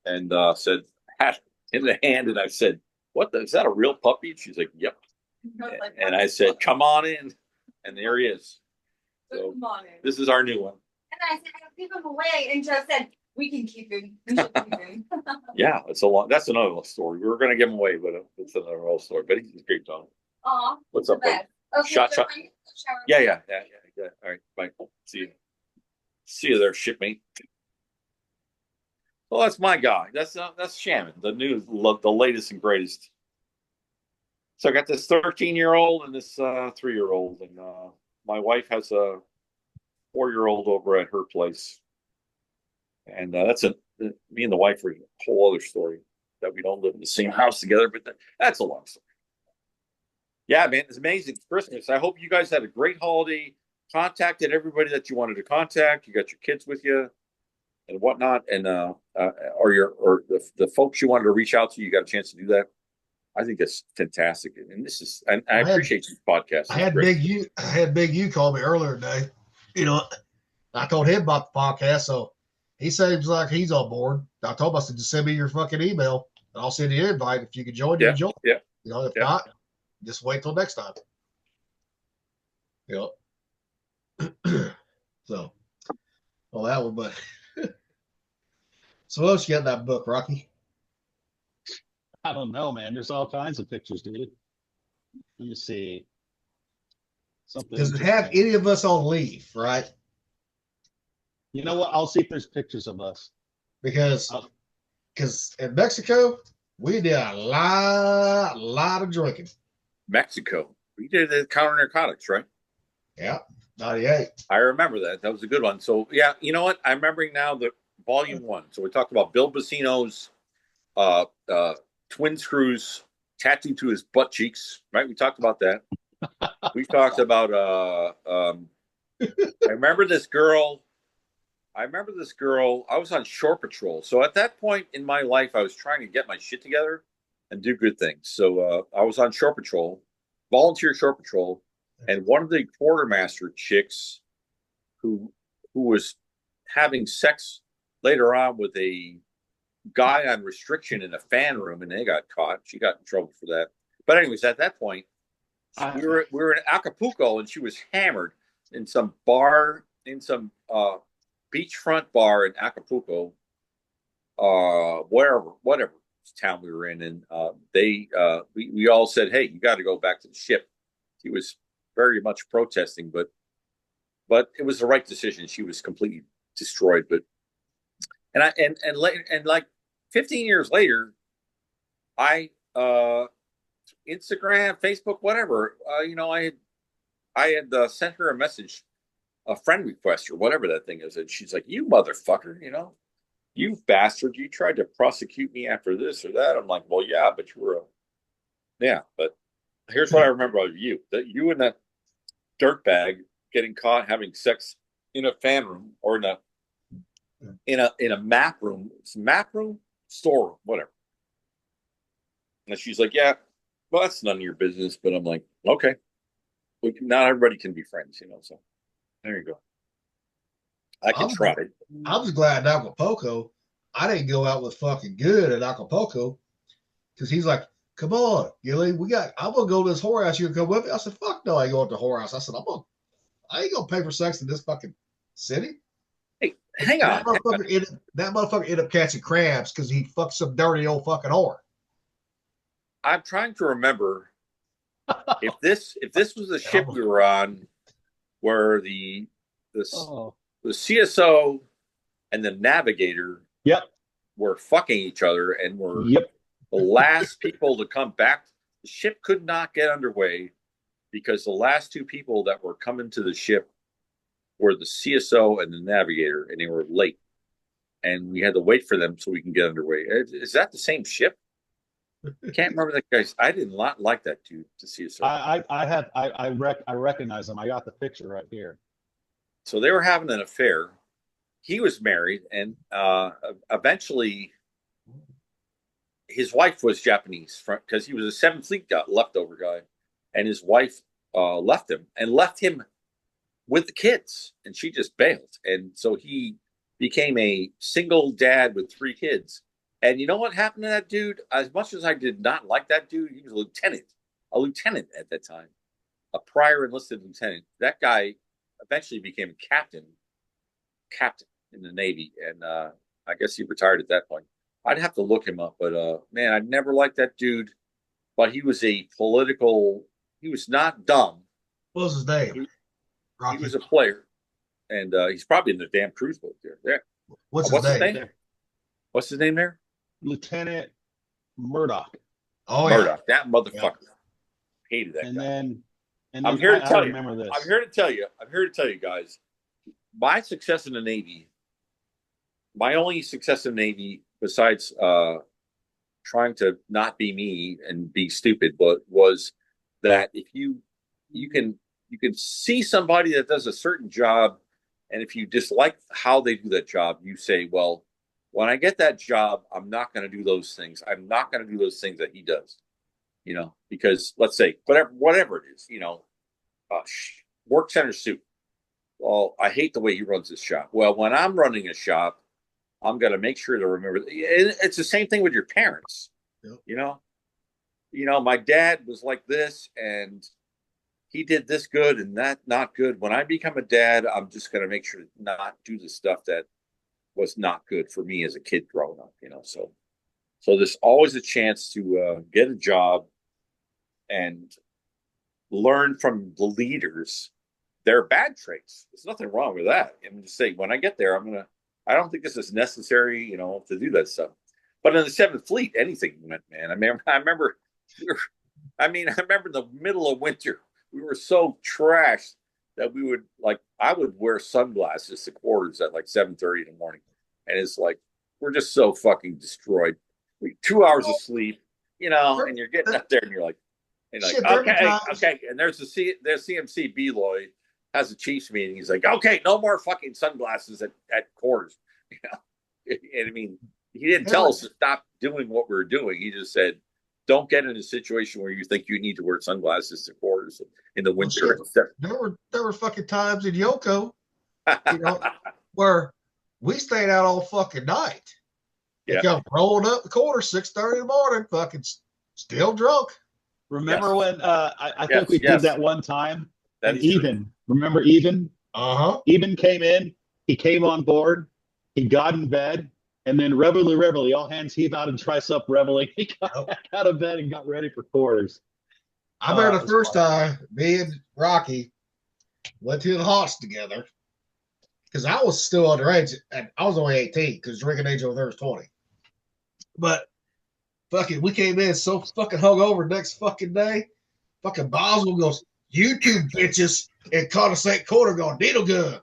and said, hat in the hand, and I said, is that a real puppy? And she's like, yep. And I said, come on in, and there he is. So this is our new one. And I said, I'll keep him away, and Joe said, we can keep him. We should keep him. Yeah, that's another story. We were going to give him away, but it's another whole story. But he's a great dog. Aw. What's up, buddy? Okay, Shot. Yeah. All right, bye. See you there, shipmate. Well, that's my guy. That's Shaman, the latest and greatest. So I got this 13-year-old and this 3-year-old, and my wife has a 4-year-old over at her place, and me and the wife are a whole other story that we don't live in the same house together, but that's a long story. Yeah, man, it's amazing. It's Christmas. I hope you guys had a great holiday. Contacted everybody that you wanted to contact. You got your kids with you and whatnot, and or the folks you wanted to reach out to. You got a chance to do that. I think that's fantastic, and I appreciate this podcast. I had Big U call me earlier today. You know, I told him about the podcast, so he seems like he's on board. I told him, I said, just send me your fucking email, and I'll send you an invite. If you can join, you can join. Yeah. You know, if not, just wait till next time. You know. So, well, that one, but so what else you got in that book, Rocky? I don't know, man. There's all kinds of pictures, dude. Let me see. Something. Does it have any of us on leave, right? You know what? I'll see if there's pictures of us. Because in Mexico, we did a lot of drinking. Mexico. We did the counter narcotics, right? Yeah, 98. I remember that. That was a good one. So, yeah, you know what? I'm remembering now the volume 1. So we talked about Bill Bacino's twin screws tattooed to his butt cheeks, right? We talked about that. We talked about I remember this girl. I was on shore patrol. So at that point in my life, I was trying to get my shit together and do good things. So I was on shore patrol, volunteer shore patrol, and one of the quartermaster chicks who was having sex later on with a guy on restriction in a fan room, and they got caught. She got in trouble for that. But anyways, at that point, we were in Acapulco, and she was hammered in some bar, in some beachfront bar in Acapulco, whatever town we were in, and we all said, "Hey, you got to go back to the ship." She was very much protesting, but it was the right decision. She was completely destroyed. But and like 15 years later, I Instagram, Facebook, whatever, I had sent her a message, a friend request or whatever that thing is, and she's like, "You motherfucker, you bastard, you tried to prosecute me after this or that." I'm like, "Well, yeah, but you were but here's what I remember of you, that you and that dirtbag getting caught having sex in a fan room or in a map room, storeroom, whatever." And she's like, "Yeah, well, that's none of your business." But I'm like, "Okay, not everybody can be friends, So there you go. I can try. I was glad in Acapulco I didn't go out with fucking good at Acapulco, because he's like, "Come on, Gilly, I'm gonna go to this whorehouse. You can come with me." I said, "Fuck no, I ain't going to the whorehouse." I said, I ain't gonna pay for sex in this fucking city. Hey, hang on. That motherfucker ended up catching crabs because he fucked some dirty old fucking whore. I'm trying to remember if this was the ship we were on, where the CSO and the navigator were fucking each other and were the last people to come back. The ship could not get underway because the last two people that were coming to the ship were the CSO and the navigator, and they were late, and we had to wait for them so we can get underway. Is that the same ship? I can't remember that guy's. I did not like that dude to see. I recognize him. I got the picture right here. So they were having an affair. He was married, and eventually his wife was Japanese because he was a Seventh Fleet leftover guy, and his wife left him with the kids, and she just bailed, and so he became a single dad with 3 kids. And you know what happened to that dude? As much as I did not like that dude, he was a lieutenant at that time, a prior enlisted lieutenant. That guy eventually became a captain in the Navy, and I guess he retired at that point. I'd have to look him up, but man, I never liked that dude. But he was he was not dumb. What was his name? He was a player, and he's probably in the damn cruise boat there. What's his name? What's his name there? Lieutenant Murdoch. Oh, Murdoch, yeah. That motherfucker. Yeah. Hated that guy. And I'm here to tell you. I'm here to tell you, guys. My success in the Navy, my only success in the Navy, besides trying to not be me and be stupid, but was that if you can see somebody that does a certain job, and if you dislike how they do that job, you say, "Well, when I get that job, I'm not going to do those things. I'm not going to do those things that he does." Because let's say whatever it is, work center suit. Well, I hate the way he runs his shop. Well, when I'm running a shop, I'm going to make sure to remember. It's the same thing with your parents. Yep. My dad was like this, and he did this good and that not good. When I become a dad, I'm just going to make sure to not do the stuff that was not good for me as a kid growing up. So there's always a chance to get a job and learn from the leaders their bad traits. There's nothing wrong with that. I'm just saying, when I get there, I don't think this is necessary, to do that stuff. But in the Seventh Fleet, anything went, man. I remember in the middle of winter, we were so trashed that I would wear sunglasses to quarters at like 7:30 in the morning. And it's like, we're just so fucking destroyed. 2 hours of sleep, and you're getting up there and you're like, okay. And there's CMC Beloy has a Chiefs meeting. He's like, "Okay, no more fucking sunglasses at quarters." And I mean, he didn't tell us to stop doing what we were doing. He just said, "Don't get in a situation where you think you need to wear sunglasses to quarters in the winter." There were fucking times in Yoko, where we stayed out all fucking night. He Yeah. come rolling up the corner, 6:30 in the morning, fucking still drunk. Remember Yes. when I Yes, think we yes. did that one time? That And is true. Even, remember Even? Uh-huh. Even came in, he came on board, he got in bed, and then reveille, all hands heave out and tricep reveille. He got Yep. back out of bed and got ready for quarters. I remember It the was first funny. time me and Rocky went to the Hawks together because I was still underage. And I was only 18 because drinking age over there was 20. But fucking, we came in so fucking hungover next fucking day. Fucking Boswell goes, "You two bitches," and caught us that quarter going, "Needle gun."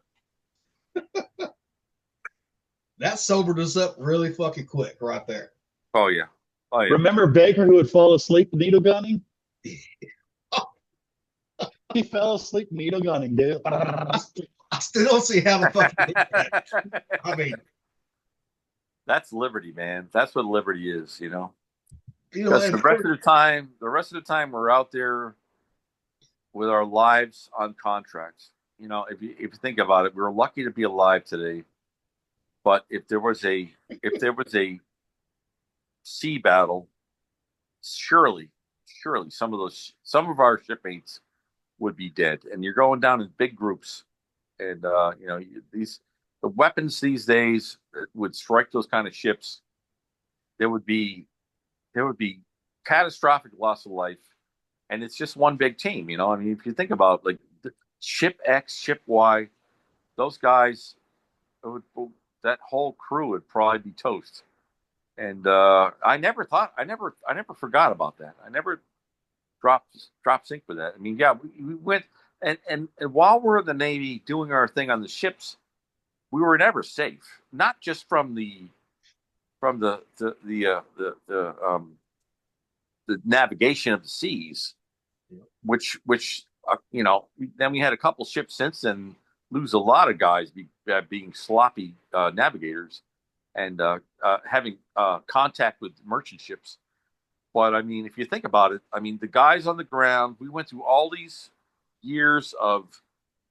That sobered us up really fucking quick right there. Oh yeah. Oh yeah. Remember Baker who would fall asleep needle gunning? He fell asleep needle gunning, dude. I still don't see how the fucking did that. I mean, That's liberty, man. That's what liberty is, you know. you know, Because the rest of the time we're out there with our lives on contracts. You know, if you think about it, we're lucky to be alive today. But if there was a sea battle, surely some of our shipmates would be dead. And you're going down in big groups, and you know the weapons these days would strike those kind of ships. There would be catastrophic loss of life, and it's just one big team. You know, I mean, if you think about it, like ship X, ship Y, those guys, that whole crew would probably be toast. And I never forgot about that. I never drop sync with that. I mean, yeah, we went and while we're in the Navy doing our thing on the ships, we were never safe. Not just from the navigation of the seas, which you know, then we had a couple ships since then lose a lot of guys being sloppy navigators and having contact with merchant ships. But I mean, if you think about it, I mean, the guys on the ground, we went through all these years of,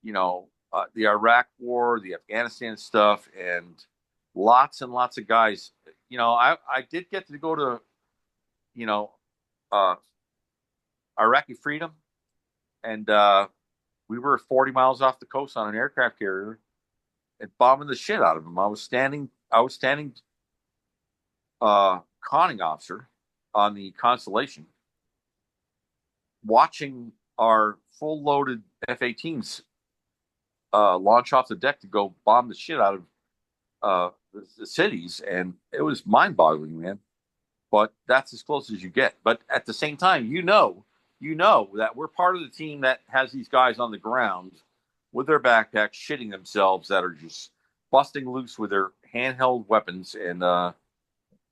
you know, the Iraq War, the Afghanistan stuff, and lots of guys. You know, I did get to go to, you know, uh, Iraqi freedom, and we were 40 miles off the coast on an aircraft carrier and bombing the shit out of them. I was standing conning officer on the Constellation, watching our full loaded F-18s launch off the deck to go bomb the shit out of the cities, and it was mind boggling, man. But that's as close as you get. But at the same time, you know that we're part of the team that has these guys on the ground with their backpacks shitting themselves that are just busting loose with their handheld weapons and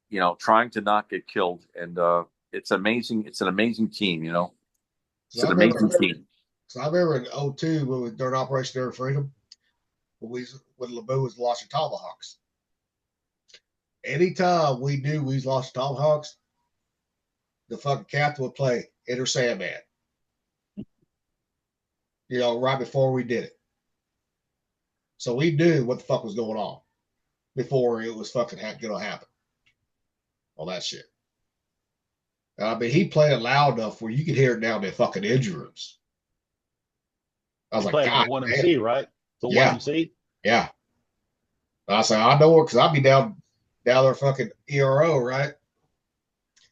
you know, trying to not get killed. And it's amazing. It's an amazing team, you know. It's an amazing team. So I remember in 02 when we during Operation Enduring Freedom, when LeBou was launching Tomahawks. Anytime we knew we was launching Tomahawks, the fucking captain would play Enter Sandman. You know, right before we did it. So we knew what the fuck was going on before it was fucking gonna happen. All that shit. I mean, he played it loud enough where you could hear it down in the fucking engine rooms. I was like, Playing God, the 1MC, right? The yeah, 1MC. yeah. I said, I know it because I'd be down there fucking ERO, right?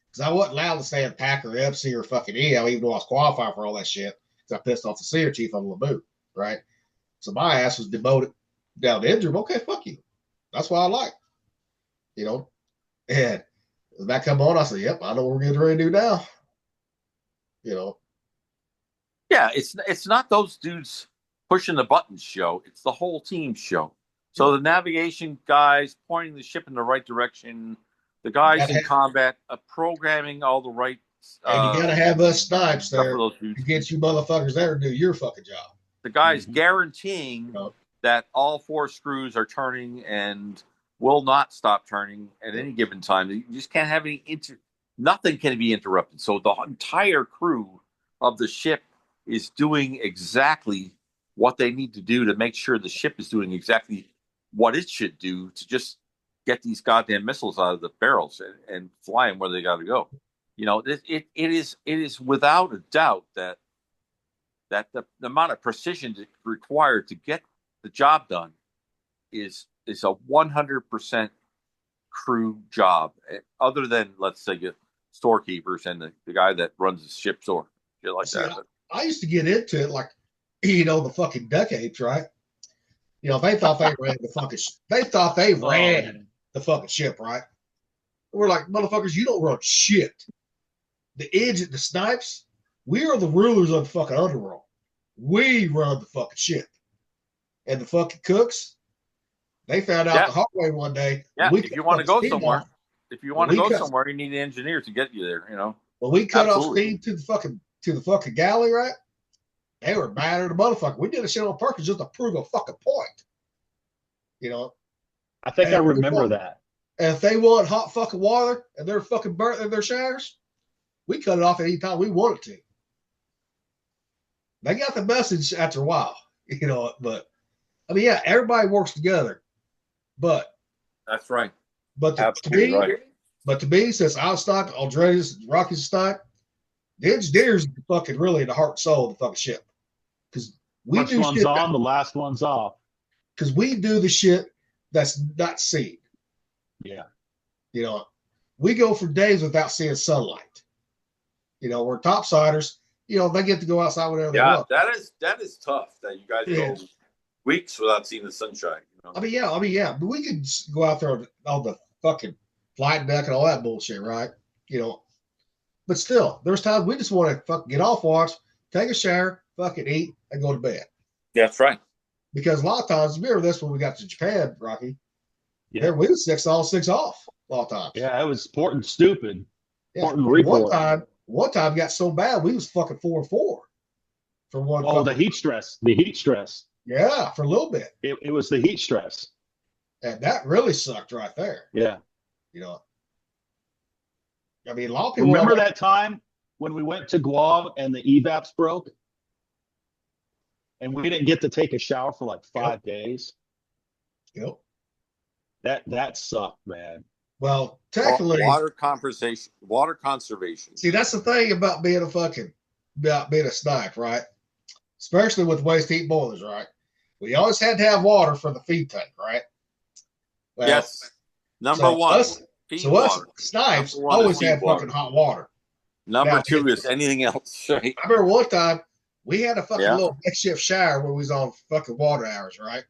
Because I wasn't allowed to stay in Packer, FC, or fucking EL, even though I was qualified for all that shit. Because I pissed off the senior chief on LeBou, right? So my ass was demoted down to engine. Okay, fuck you. That's what I like. You know? And as that come on, I said, yep, I know what we're getting ready to do now. You know? Yeah, it's not those dudes pushing the buttons show. It's the whole team show. So the navigation guys pointing the ship in the right direction, the guys in combat programming all the right. And you got to have us snipes there to get you motherfuckers there to do your fucking job. The guys guaranteeing that all four screws are turning and will not stop turning at any given time. You just can't have nothing can be interrupted. So the entire crew of the ship is doing exactly what they need to do to make sure the ship is doing exactly what it should do to just get these goddamn missiles out of the barrels and fly them where they got to go. It is without a doubt that the amount of precision required to get the job done is a 100% crew job, other than, let's say, storekeepers and the guy that runs the ship store, shit like that. I used to get into it like, the fucking decades, right? They thought they ran the fucking ship, right? We're like, motherfuckers, you don't run shit. The snipes, we are the rulers of the fucking underworld. We run the fucking ship. And the fucking cooks, they found out the hard way one day. Yeah, if you want to go somewhere, you need an engineer to get you there, When we cut off steam to the fucking galley, right? They were mad at the motherfucker. We did a shit on purpose just to prove a fucking point. I think I remember that. And if they want hot fucking water and they're fucking burnt in their showers, we cut it off any time we wanted to. They got the message after a while, but I mean, yeah, everybody works together. But that's right. But to me, since I was stocked, Aldredis, Rocky's stocked, the engineers fucking really the heart and soul of the fucking ship. Because we do one's shit on, the last one's off. Because we do the shit that's not seen. Yeah. We go for days without seeing sunlight. We're topsiders. They get to go outside whenever they want. That is tough that you guys go weeks without seeing the sunshine. I mean, yeah. But we can go out there on the fucking flight deck and all that bullshit, right? But still, there's times we just want to fucking get off watch, take a shower, fucking eat, and go to bed. That's right. Because a lot of times, remember this when we got to Japan, Rocky? Yeah. We was 6 on, 6 off a lot of times. Yeah, it was port and stupid. Yeah. One time got so bad, we was fucking 4 and 4 for one. Oh, the heat stress. Yeah, for a little bit. It was the heat stress. And that really sucked right there. Yeah. I mean, a lot of people remember that time when we went to Guam and the evaps broke? And we didn't get to take a shower for like 5 days. Yep. That sucked, man. Well, technically, water conservation. See, that's the thing about being a snipe, right? Especially with waste heat boilers, right? We always had to have water for the feed tank, right? Well, yes. Number one. Us snipes always had fucking hot water. Number 2 is anything else. Right? I remember one time we had a fucking little makeshift shower where we was on fucking water hours, right?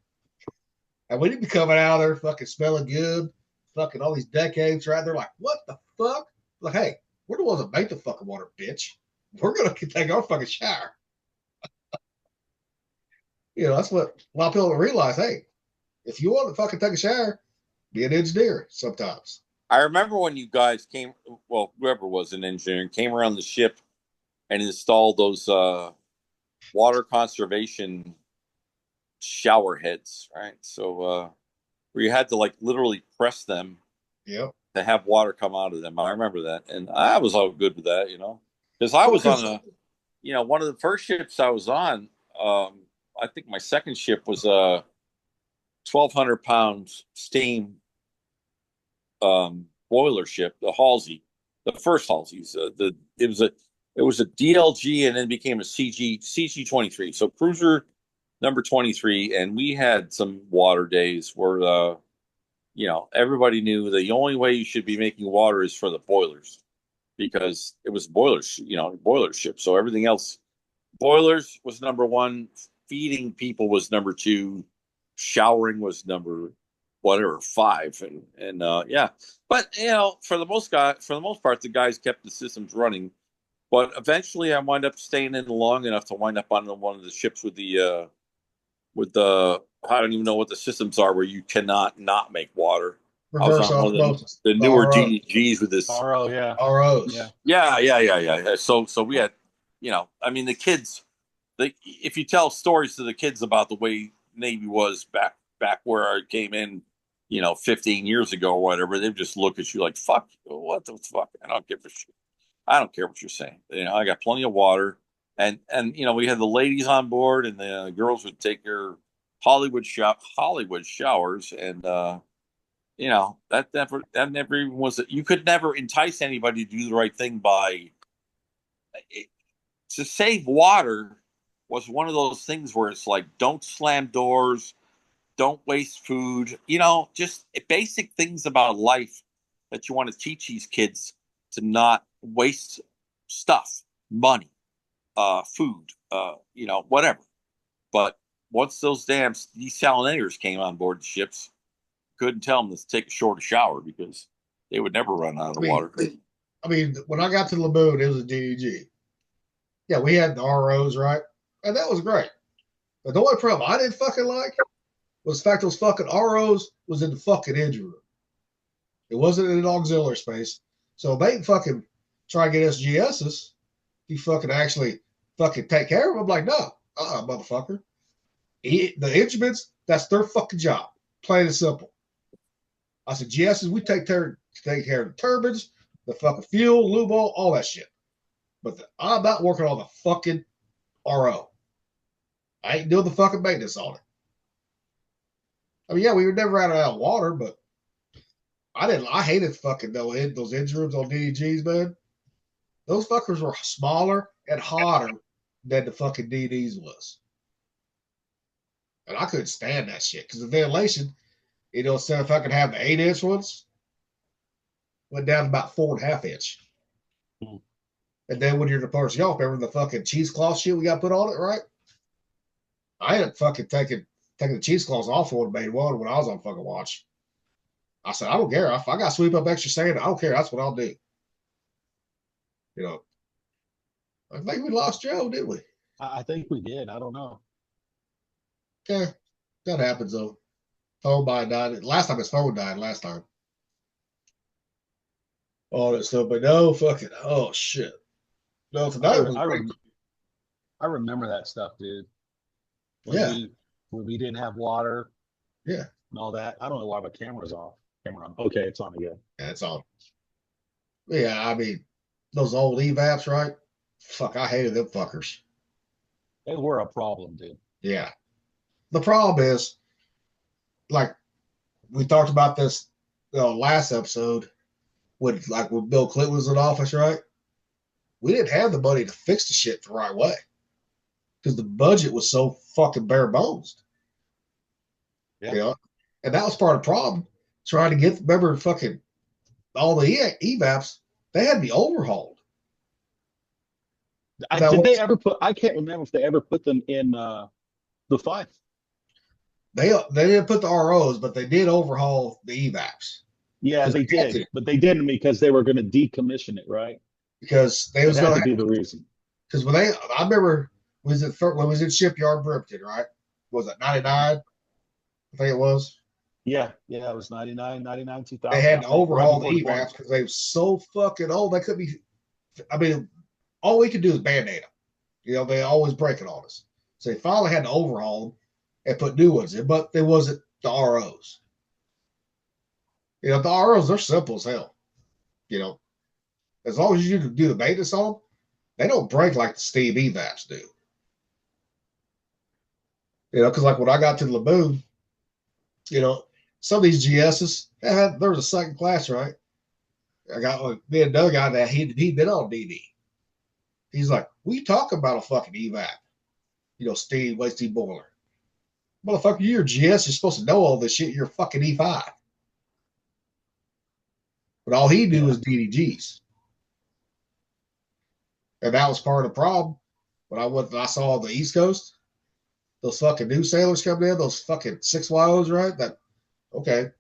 And we'd be coming out there fucking smelling good, fucking all these decades, right? They're like, what the fuck? Like, hey, we're the ones that make the fucking water, bitch. We're going to take our fucking shower. That's what a lot of people don't realize. Hey, if you want to fucking take a shower, be an engineer sometimes. I remember when you guys came, well, whoever was an engineer, came around the ship and installed those water conservation shower heads, right? So where you had to like literally press them to have water come out of them. I remember that. And I was all good with that, because I was on one of the first ships I was on. I think my second ship was a 1,200 pound steam boiler ship, the Halsey, the first Halsey's. It was a DLG and then became a CG 23. So cruiser number 23, and we had some water days where everybody knew the only way you should be making water is for the boilers, because it was boiler ship. So everything else, boilers was number 1, feeding people was number 2, showering was number 5, and but for the most part the guys kept the systems running. But eventually I wound up staying in long enough to wind up on one of the ships with the I don't even know what the systems are where you cannot not make water. Reverse I was on one of the newer DDGs with this ROs. Yeah. So we had, I mean, the kids, if you tell stories to the kids about the way Navy was back where I came in, 15 years ago or whatever, they'd just look at you like, fuck, what the fuck? I don't give a shit. I don't care what you're saying. I got plenty of water. And we had the ladies on board, and the girls would take their Hollywood showers, and that never even was. You could never entice anybody to do the right thing by to save water was one of those things where it's like, don't slam doors, don't waste food, just basic things about life that you want to teach these kids to not waste stuff, money, food, whatever. But once those damn desalinators came on board the ships, couldn't tell them to take a shorter shower because they would never run out of water. I mean, when I got to Laboon, it was a DDG. Yeah, we had the ROs, right? And that was great. But the only problem I didn't fucking like was the fact those fucking ROs was in the fucking engine room. It wasn't in an auxiliary space. So they can fucking try to get us GSs. You fucking actually fucking take care of them. I'm like, no, motherfucker. The instruments, that's their fucking job. Plain and simple. I said, GSs, we take care of the turbines, the fucking fuel, lube oil, all that shit. But I'm not working on the fucking RO. I ain't doing the fucking maintenance on it. I mean, yeah, we were never out of water, but I hated fucking those engine rooms on DDGs, man. Those fuckers were smaller and hotter than the fucking DDs was. And I couldn't stand that shit because the ventilation, instead if I could have the 8-inch ones, went down to about 4.5 inch. Mm. And then when you're the first y'all, remember the fucking cheesecloth shit we got put on it, right? I ended up fucking taking the cheesecloths off on the main one when I was on fucking watch. I said, I don't care. If I got to sweep up extra sand, I don't care. That's what I'll do. I think we lost Joe, didn't we? I think we did. I don't know. Okay. That happens, though. Phone died. Last time his phone died, last time. All that stuff. But no fucking, oh, shit. No, tonight was great. I remember that stuff, dude. When we didn't have water. Yeah. And all that. I don't know why my camera's off. Camera on. Okay, it's on again. Yeah, it's on. Yeah, I mean, those old evaps, right? Fuck, I hated them fuckers. They were a problem, dude. Yeah. The problem is, like, we talked about this last episode when Bill Clinton was in office, right? We didn't have the money to fix the shit the right way because the budget was so fucking bare bones. Yeah. And that was part of the problem. Trying to remember fucking all the evaps, they had to be overhauled. I can't remember if they ever put them in the 5. They didn't put the ROs, but they did overhaul the evaps. Yeah, they did, but they didn't because they were going to decommission it, right? Because they was going to be the reason. Because I remember when we was in Shipyard Brimpton, right? Was it 99? I think it was. Yeah, it was 99, 2000. They had to overhaul the evaps because they were so fucking old. They couldn't be. I mean, all we could do is band-aid them. They always break it on us. So they finally had to overhaul them and put new ones in, but they wasn't the ROs. The ROs, they're simple as hell. As long as you can do the maintenance on them, they don't break like the steam evaps do. Because like when I got to Laboon, some of these GSs, there was a second class, right? I got me and another guy that he'd been on DD. He's like, we talk about a fucking evap, steam, waste steam boiler. Motherfucker, you're a GS, you're supposed to know all this shit. You're a fucking E5. But all he knew was DDGs. And that was part of the problem. When I saw the East Coast, those fucking new sailors coming in, those fucking 6YOs, right? Okay,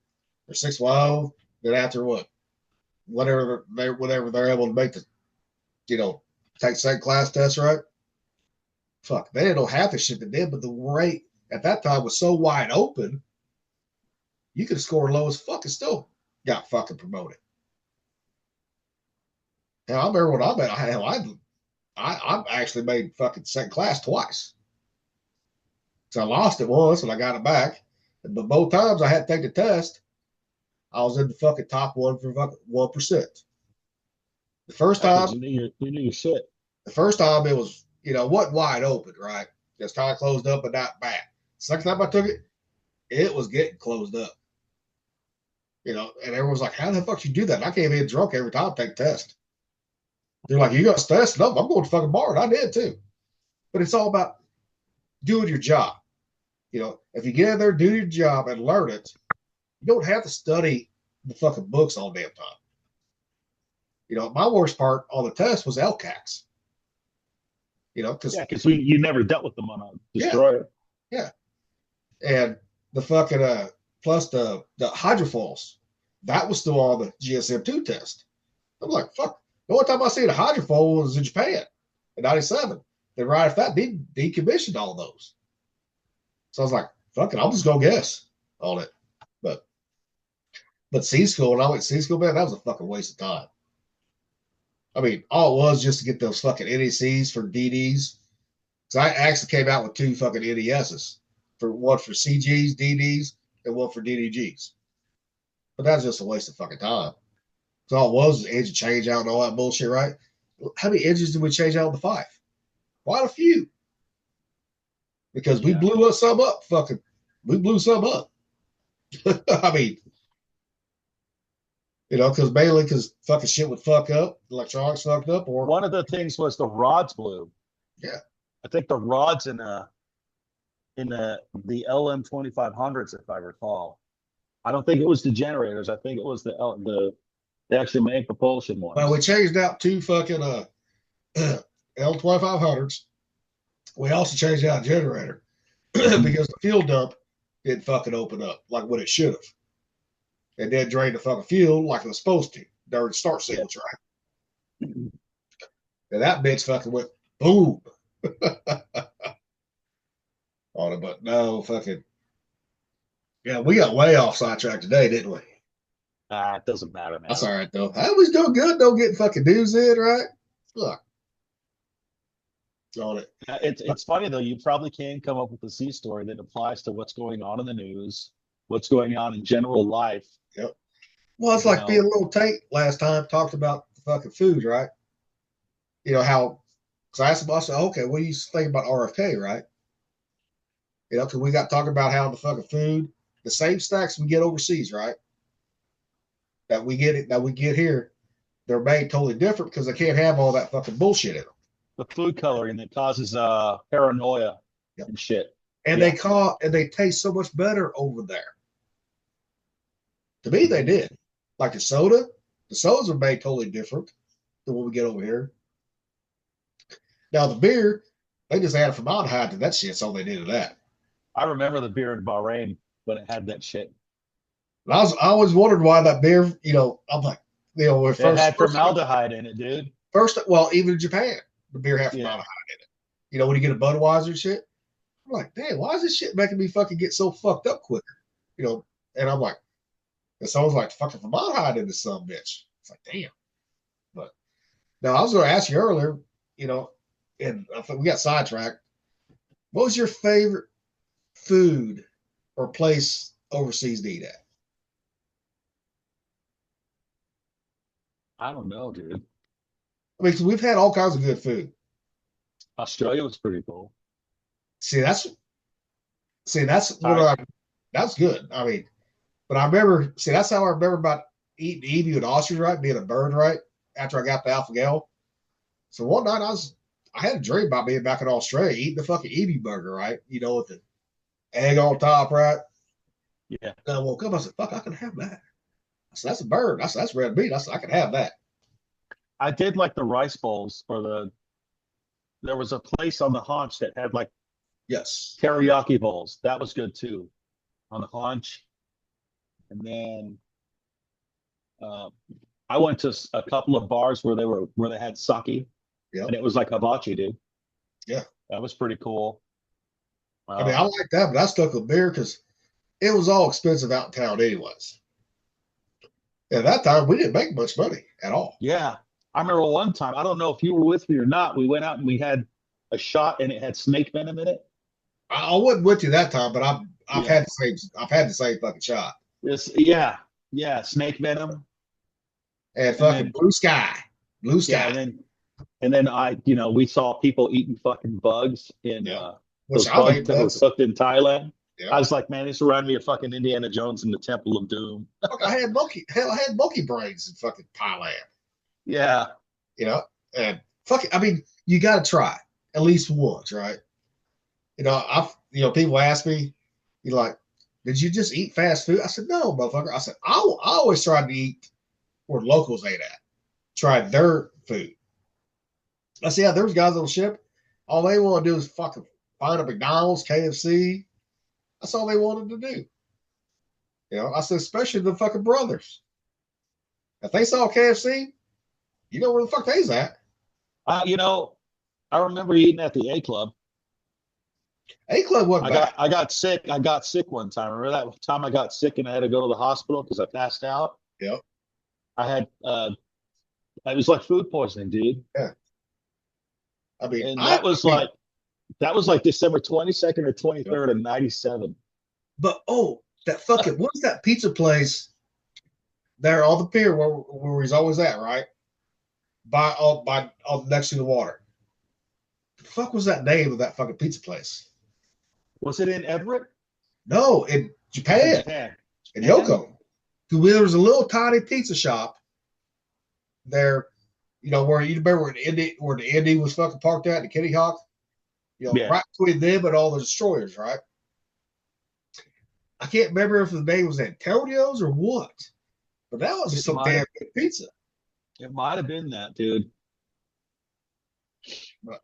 they're 6YO. Then after whatever they're able to make take second class test, right? Fuck, they didn't know half the shit they did, but the rate at that time was so wide open, you could score low as fuck and still got fucking promoted. Hell, I remember when I actually made fucking second class twice. So I lost it once and I got it back. But both times I had to take the test, I was in the fucking top 1 for fucking 1%. The first time, you knew your shit. The first time it was, wasn't wide open, right? Just kind of closed up but not bad. Second time I took it, it was getting closed up. You know, and everyone's like, how the fuck you do that? And I can't even get drunk every time I take a test. They're like, you got to test it up. I'm going to fucking bar, and I did too. But it's all about doing your job. You know, if you get in there, do your job, and learn it, you don't have to study the fucking books all damn time. You know, my worst part on the test was LCACs. You know, because you never dealt with them on a destroyer. Yeah. And the fucking plus the hydrofoils, that was still on the GSM2 test. I'm like, fuck. The only time I seen a hydrofoil was in Japan in '97. Then right after that, they decommissioned all those. So I was like, fuck it, I'm just gonna guess on it. But C school, when I went to C school, man, that was a fucking waste of time. I mean, all it was just to get those fucking NECs for DDs. Because I actually came out with 2 fucking NESs. One for CGs, DDs, and one for DDGs. But that's just a waste of fucking time. So all it was engine change out and all that bullshit, right? How many engines did we change out of the 5? Quite a few. Because we blew some up. We blew some up. I mean, you know, because fucking shit would fuck up, electronics fucked up, or one of the things was the rods blew. Yeah, I think the rods in the LM 2500s, if I recall. I don't think it was the generators. I think it was the actually main propulsion ones. Well, we changed out 2 fucking L2500s. We also changed out a generator because the fuel dump didn't fucking open up like what it should have. It didn't drain the fucking fuel like it was supposed to during the start sequence, right? And that bitch fucking went boom on it, but no fucking. Yeah, we got way off sidetrack today, didn't we? It doesn't matter, man. That's all right though. I was doing good. Don't get fucking news in, right? Look. On it. It's funny though. You probably can come up with a C story that applies to what's going on in the news, what's going on in general life. Yep. Well, it's like being a little Tate last time talked about the fucking food, right? You know how? Because I asked him, I said, okay, what do you think about RFK, right? You know, because we got talking about how the fucking food, the same stacks we get overseas, right? That we get here, they're made totally different because they can't have all that fucking bullshit in them. The food coloring that causes paranoia and shit. And they taste so much better over there. To me, they did. Like the sodas are made totally different than what we get over here. Now the beer, they just added formaldehyde to that shit. That's all they did to that. I remember the beer in Bahrain when it had that shit. And I always wondered why that beer. You know, I'm like, you know, it had formaldehyde in it, dude. Well, even in Japan, the beer had formaldehyde in it. You know, when you get a Budweiser and shit, I'm like, damn, why is this shit making me fucking get so fucked up quicker? You know, and I'm like, and someone's like, fucking formaldehyde in this son bitch. It's like, damn. But now I was going to ask you earlier, you know, and I think we got sidetracked. What was your favorite food or place overseas to eat at? I don't know, dude. I mean, 'cause we've had all kinds of good food. Australia was pretty cool. That's good. I mean, but I remember, that's how I remember about eating emu and ostrich, right? Being a bird, right? After I got the alpha gal. So one night I had a dream about being back in Australia eating the fucking emu burger, right? You know, with the egg on top, right? Yeah. And I woke up, I said, fuck, I can have that. I said, that's a bird. I said, that's red meat. I said, I can have that. I did like the rice bowls there was a place on the haunch that had like teriyaki bowls. That was good too on the haunch. And then I went to a couple of bars where they had sake, and it was like hibachi, dude. Yeah, that was pretty cool. I mean, I like that, but I stuck with beer because it was all expensive out in town, anyways. At that time, we didn't make much money at all. Yeah, I remember one time. I don't know if you were with me or not. We went out and we had a shot, and it had snake venom in it. I wasn't with you that time, but I've had the same fucking shot. Snake venom. And fucking blue sky. Yeah, and then we saw people eating fucking bugs in which those bugs that were cooked in Thailand. Yeah. I was like, man, this reminded me of fucking Indiana Jones and the Temple of Doom. Fuck, I had monkey brains in fucking Thailand. Yeah. You know, and fuck it. I mean, you got to try at least once, right? People ask me, you like, did you just eat fast food? I said, no, motherfucker. I said, I always tried to eat where locals ate at, tried their food. I said, yeah, there's guys on the ship. All they want to do is fucking find a McDonald's, KFC. That's all they wanted to do. I said, especially the fucking brothers. If they saw KFC, you know where the fuck they's at. I remember eating at the A Club. A Club wasn't bad. I got sick. I got sick one time. Remember that time I got sick and I had to go to the hospital because I passed out? Yep. I had it was like food poisoning, dude. Yeah. I mean, and that was like December 22nd or 23rd of 97. But that fucking what's that pizza place there on the pier where he's always at, right? By next to the water. The fuck was that name of that fucking pizza place? Was it in Everett? No, in Japan. In Yoko. There was a little tiny pizza shop there, where you remember where the Indy was fucking parked at, the Kitty Hawk? Right between them and all the destroyers, right? I can't remember if the name was Antonio's or what. But that was just some damn good pizza. It might have been that, dude.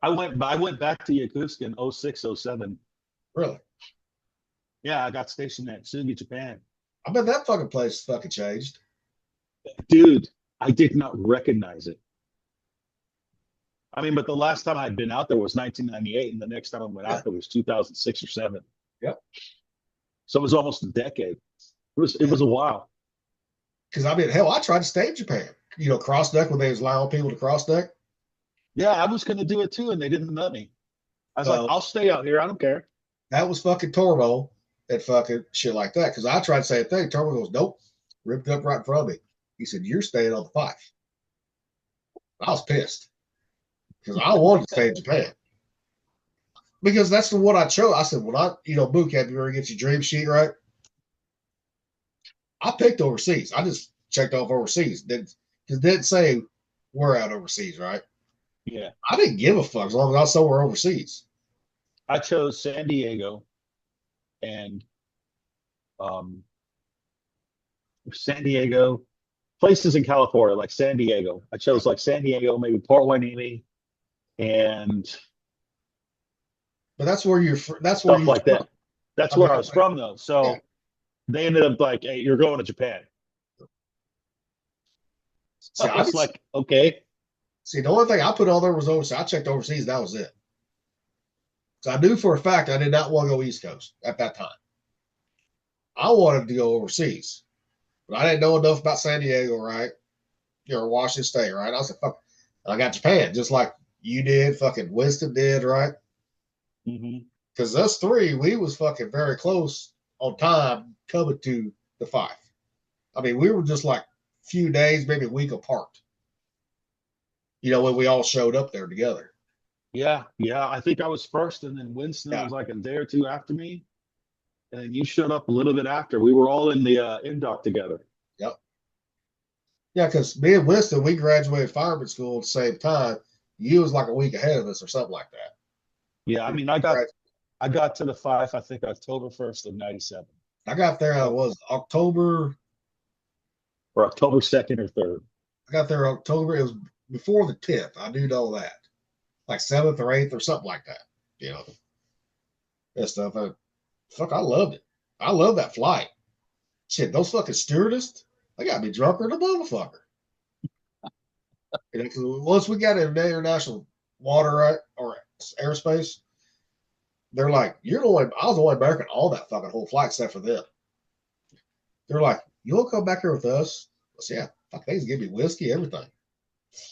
I went back to Yokosuka in 06, 07. Really? Yeah, I got stationed at Sugi, Japan. I bet that fucking place fucking changed. Dude, I did not recognize it. I mean, but the last time I'd been out there was 1998, and the next time I went out there was 2006 or 7. Yep. So it was almost a decade. It was a while. Because, I mean, hell, I tried to stay in Japan. Cross deck when they was allowing people to cross deck. Yeah, I was going to do it too, and they didn't let me. I was like, I'll stay out here. I don't care. That was fucking Tormo and fucking shit like that. Because I tried to say a thing. Tormo goes, nope. Ripped up right in front of me. He said, you're staying on the 5. I was pissed. Because I wanted to stay in Japan. Because that's the one I chose. I said, boot camp, you ever get your dream sheet, right? I picked overseas. I just checked off overseas. Didn't say we're out overseas, right? Yeah. I didn't give a fuck as long as I saw we're overseas. I chose San Diego and San Diego, places in California, like San Diego. I chose like San Diego, maybe Port Hueneme, and but that's where you're. That's stuff where like that. That's where I was from, though. So yeah. They ended up like, "Hey, you're going to Japan." So I was like, "Okay." See, the only thing I put on there was overseas. I checked overseas. That was it. So I knew for a fact I did not want to go East Coast at that time. I wanted to go overseas, but I didn't know enough about San Diego, right? Or Washington State, right? I was like, fuck. And I got Japan, just like you did, fucking Winston did, right? Because us three, we was fucking very close on time coming to the 5. I mean, we were just like a few days, maybe a week apart. When we all showed up there together. Yeah. I think I was first, and then Winston was like a day or two after me, and then you showed up a little bit after. We were all in the in-dock together. Yep. Yeah, because me and Winston, we graduated fireman school at the same time. You was like a week ahead of us or something like that. Yeah, I mean, I got to the 5, I think October 1st of 97. I got there, October 2nd or 3rd. I got there October. It was before the 10th. I do know that. Like 7th or 8th or something like that. That stuff. Fuck, I loved it. I love that flight. Shit, those fucking stewardess, they got me drunker than a motherfucker. Because once we got into international water, right, or airspace, they're like, I was the only American on that fucking whole flight except for them. They're like, you want to come back here with us? I said, yeah, fuck, they just give me whiskey, everything.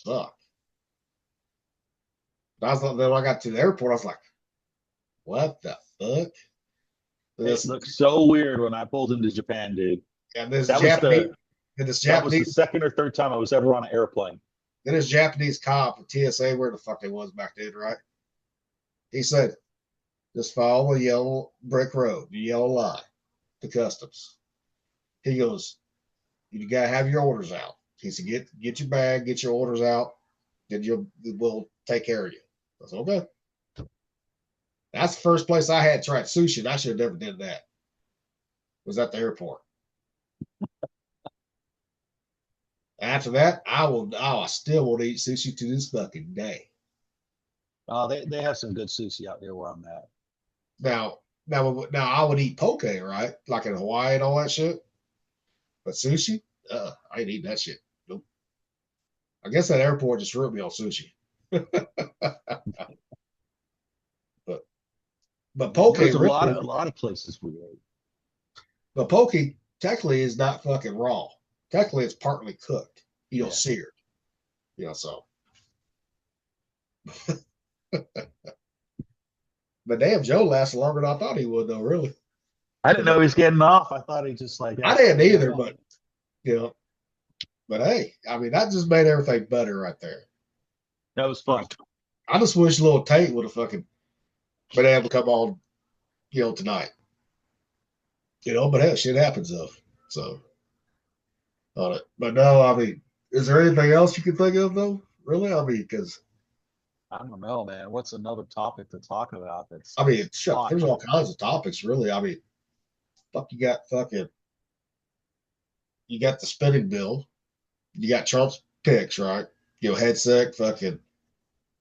Fuck. Then when I got to the airport, I was like, what the fuck? It looked so weird when I pulled into Japan, dude. And this that Japanese, was the second or third time I was ever on an airplane. Then this Japanese cop at TSA, where the fuck they was back then, right? He said, Just follow the yellow brick road, the yellow line, to customs. He goes, you gotta have your orders out. He said, get your bag, get your orders out, then we'll take care of you. I said, okay. That's the first place I had tried sushi, and I should have never did that. Was at the airport. After that, I still won't eat sushi to this fucking day. Oh, they have some good sushi out there where I'm at. Now I would eat poke, right? Like in Hawaii and all that shit. But sushi, I ain't eating that shit. Nope. I guess that airport just ruined me on sushi. but poke, There's really, a lot of places we ate. but poke technically is not fucking raw. Technically, it's partly cooked. Seared. So. But damn, Joe lasted longer than I thought he would, though. Really. I didn't know he was getting off. I thought he just like. I didn't either, but But hey, I mean, that just made everything better right there. That was fun. I just wish little Tate would have fucking been able to come on, tonight. But hell, shit happens though. So on it. But no, I mean, is there anything else you can think of though? Really? I mean, because I don't know, man. What's another topic to talk about? That's there's all kinds of topics, really. I mean, you got the spending bill. You got Trump's picks, right? Headset, fucking,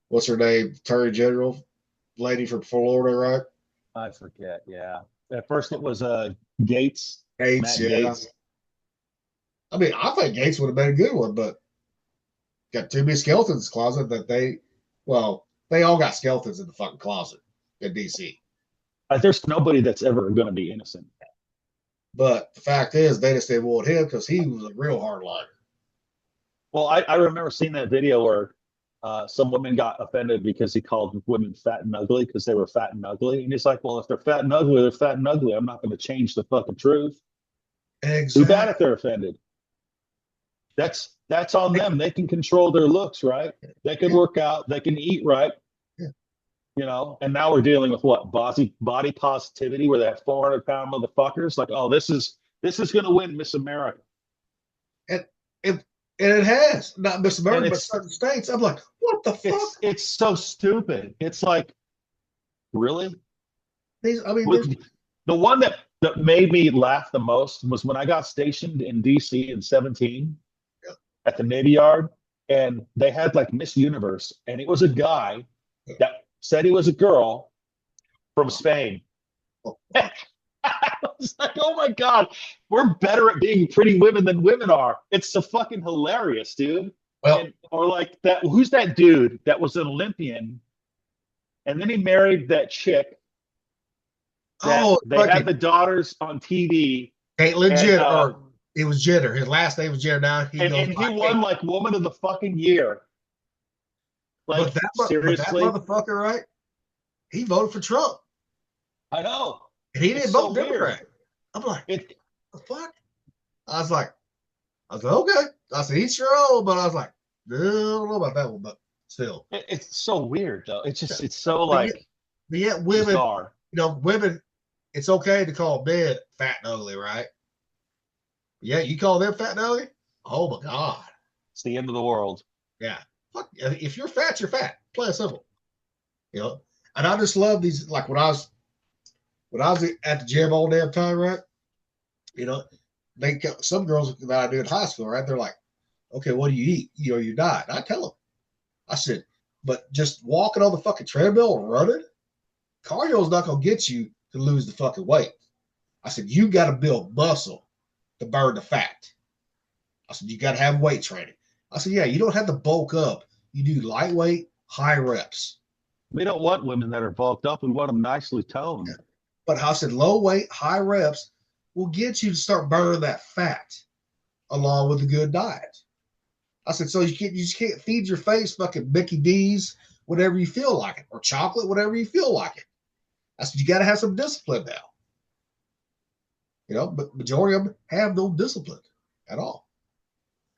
what's her name? Attorney General, lady from Florida, right? I forget. Yeah. At first, it was Gates. Gates, Matt yeah. Gates. I mean, I think Gates would have been a good one, but got too many skeletons in the closet that they all got skeletons in the fucking closet in DC. There's nobody that's ever going to be innocent. But the fact is, they just didn't want him because he was a real hardliner. Well, I remember seeing that video where some women got offended because he called women fat and ugly because they were fat and ugly. And he's like, well, if they're fat and ugly, they're fat and ugly. I'm not going to change the fucking truth. Exactly. Too bad if they're offended. That's on them. They can control their looks, right? They can work out. They can eat right. Yeah. And now we're dealing with what? Body positivity, where they have 400-pound motherfuckers. Like, oh, this is going to win Miss America. And it has. Not Miss America, but certain states. I'm like, what the fuck? It's so stupid. It's like, really? The one that made me laugh the most was when I got stationed in DC in 2017 at the Navy Yard, and they had like Miss Universe, and it was a guy that said he was a girl from Spain. I was like, oh my God, we're better at being pretty women than women are. It's so fucking hilarious, dude. Well, or like that, who's that dude that was an Olympian and then he married that chick? They had the daughters on TV. Caitlyn Jenner. It was Jenner. His last name was Jenner. Now he won like Woman of the fucking Year. Like, seriously? That motherfucker, right? He voted for Trump. I know. And he didn't vote Democrat. I'm like, the fuck? I was like, okay. I said, he's sure old, but I was like, I don't know about that one, but still. It's so weird, though. It's so like. But yet women, bizarre. Women, it's okay to call men fat and ugly, right? Yeah, you call them fat and ugly? Oh my God. It's the end of the world. Yeah. Fuck, if you're fat, you're fat. Plain and simple. And I just love these, like when I was at the gym all damn time, right? Some girls that I knew in high school, right? They're like, okay, what do you eat? You diet. And I tell them, I said, but just walking on the fucking treadmill and running, cardio is not going to get you to lose the fucking weight. I said, you got to build muscle to burn the fat. I said, you got to have weight training. I said, yeah, you don't have to bulk up. You do lightweight, high reps. We don't want women that are bulked up. We want them nicely toned. Yeah. But I said, low weight, high reps will get you to start burning that fat along with a good diet. I said, so you just can't feed your face fucking Mickey D's, whatever you feel like it, or chocolate, whatever you feel like it. I said, you got to have some discipline now. But majority of them have no discipline at all.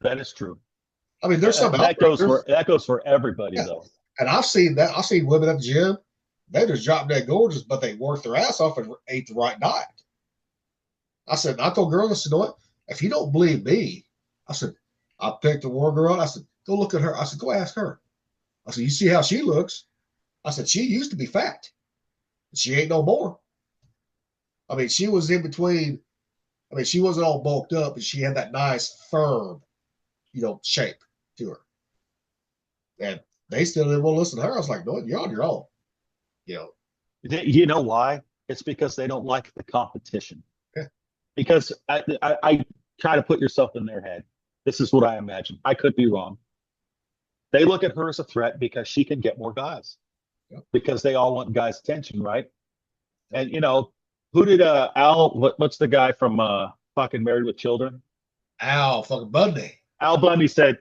That is true. I mean, there's some that goes for everybody, though. And I've seen that. I've seen women at the gym They just drop dead gorgeous, but they worked their ass off and ate the right diet. I told girls, I said, you know what? If you don't believe me, I said, I picked the one girl. I said, go look at her. I said, go ask her. I said, you see how she looks? I said, she used to be fat. She ain't no more. I mean, she was in between. I mean, she wasn't all bulked up, but she had that nice, firm, shape to her. And they still didn't want to listen to her. I was like, no, you're on your own. You know, You know why? It's because they don't like the competition. Yeah. Because I try to put yourself in their head. This is what I imagine. I could be wrong. They look at her as a threat because she can get more guys. Yeah. Because they all want guys' attention, right? And who did Al? What's the guy from fucking Married with Children? Al fucking Bundy. Al Bundy said,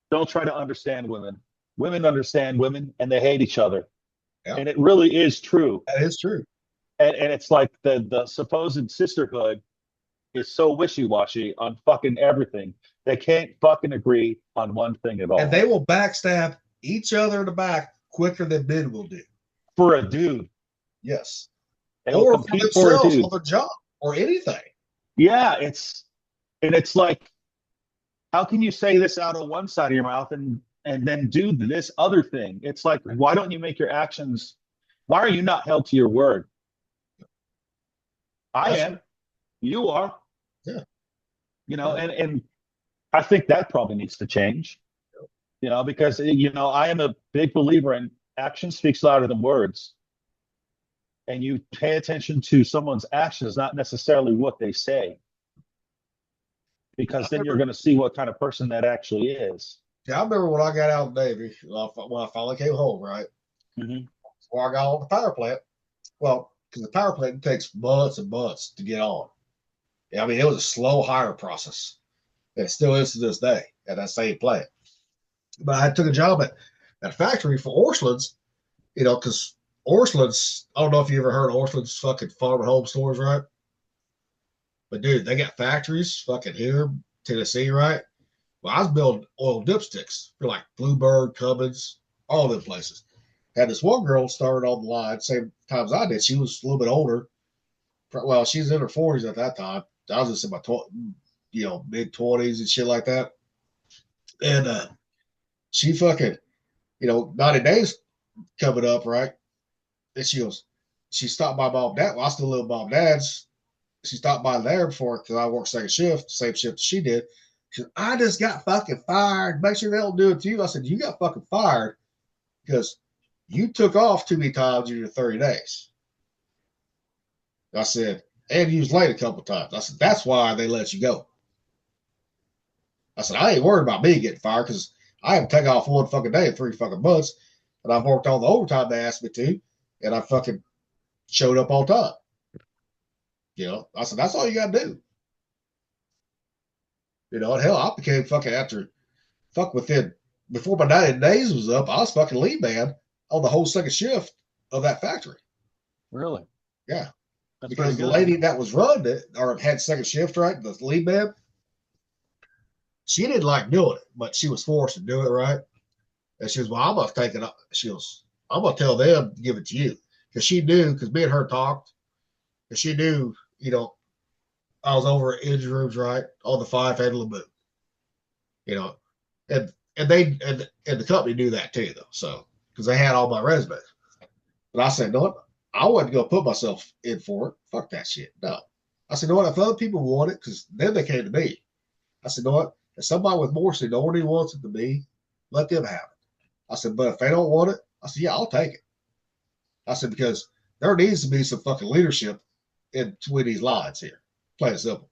"Don't try to understand women. Women understand women, and they hate each other." Yeah. And it really is true. That is true. And it's like the supposed sisterhood is so wishy-washy on fucking everything. They can't fucking agree on one thing at all. And they will backstab each other in the back quicker than men will do. For a dude. Yes. They Or will for compete for a themselves dude. on their job or anything. Yeah, it's like, how can you say this out of one side of your mouth and then do this other thing? It's like, why don't you make your actions? Why are you not held to your word? I That's am. right. You are. Yeah. And I think that probably needs to change. Because I am a big believer in action speaks louder than words. And you pay attention to someone's actions, not necessarily what they say. Because then you're going to see what kind of person that actually is. Yeah, I remember when I got out of the Navy, when I finally came home, right? Mm-hmm. Before I got on the power plant. Well, because the power plant takes months and months to get on. Yeah, I mean, it was a slow hire process. And it still is to this day at that same plant. But I took a job at a factory for Orscheln's, because Orscheln's, I don't know if you ever heard of Orscheln's fucking farm and home stores, right? But dude, they got factories fucking here, Tennessee, right? Well, I was building oil dipsticks for like Bluebird, Cummins, all them places. Had this one girl started on the line, same time as I did. She was a little bit older. Well, she's in her 40s at that time. I was just in my mid 20s and shit like that. And she fucking, 90 days coming up, right? And she stopped by mom and dad. Well, I still live with mom and dad's. She stopped by there before because I worked second shift, same shift she did. She said, I just got fucking fired. Make sure they don't do it to you. I said, you got fucking fired because you took off too many times in your 30 days. I said, and you was late a couple of times. I said, that's why they let you go. I said, I ain't worried about me getting fired because I haven't taken off one fucking day in 3 fucking months. And I've worked all the overtime they asked me to. And I fucking showed up on time. I said, that's all you got to do. And hell, I became fucking before my 90 days was up, I was fucking lead man on the whole second shift of that factory. Really? Yeah. That's because the good. lady that was running it, or had second shift, right, the lead man, she didn't like doing it, but she was forced to do it, right? And she was, well, I'm going to take it up. I'm going to tell them to give it to you. Because she knew, because me and her talked, and she knew, I was over at engine rooms, right, on the 5 Laboon. And the company knew that too, though. So, because they had all my resumes. But I said, no, I wasn't going to put myself in for it. Fuck that shit. No. I said, no, if other people want it, because then they came to me. I said, no, if somebody with more seniority wants it to be, let them have it. I said, but if they don't want it, I said, yeah, I'll take it. I said, because there needs to be some fucking leadership in between these lines here. Plain and simple.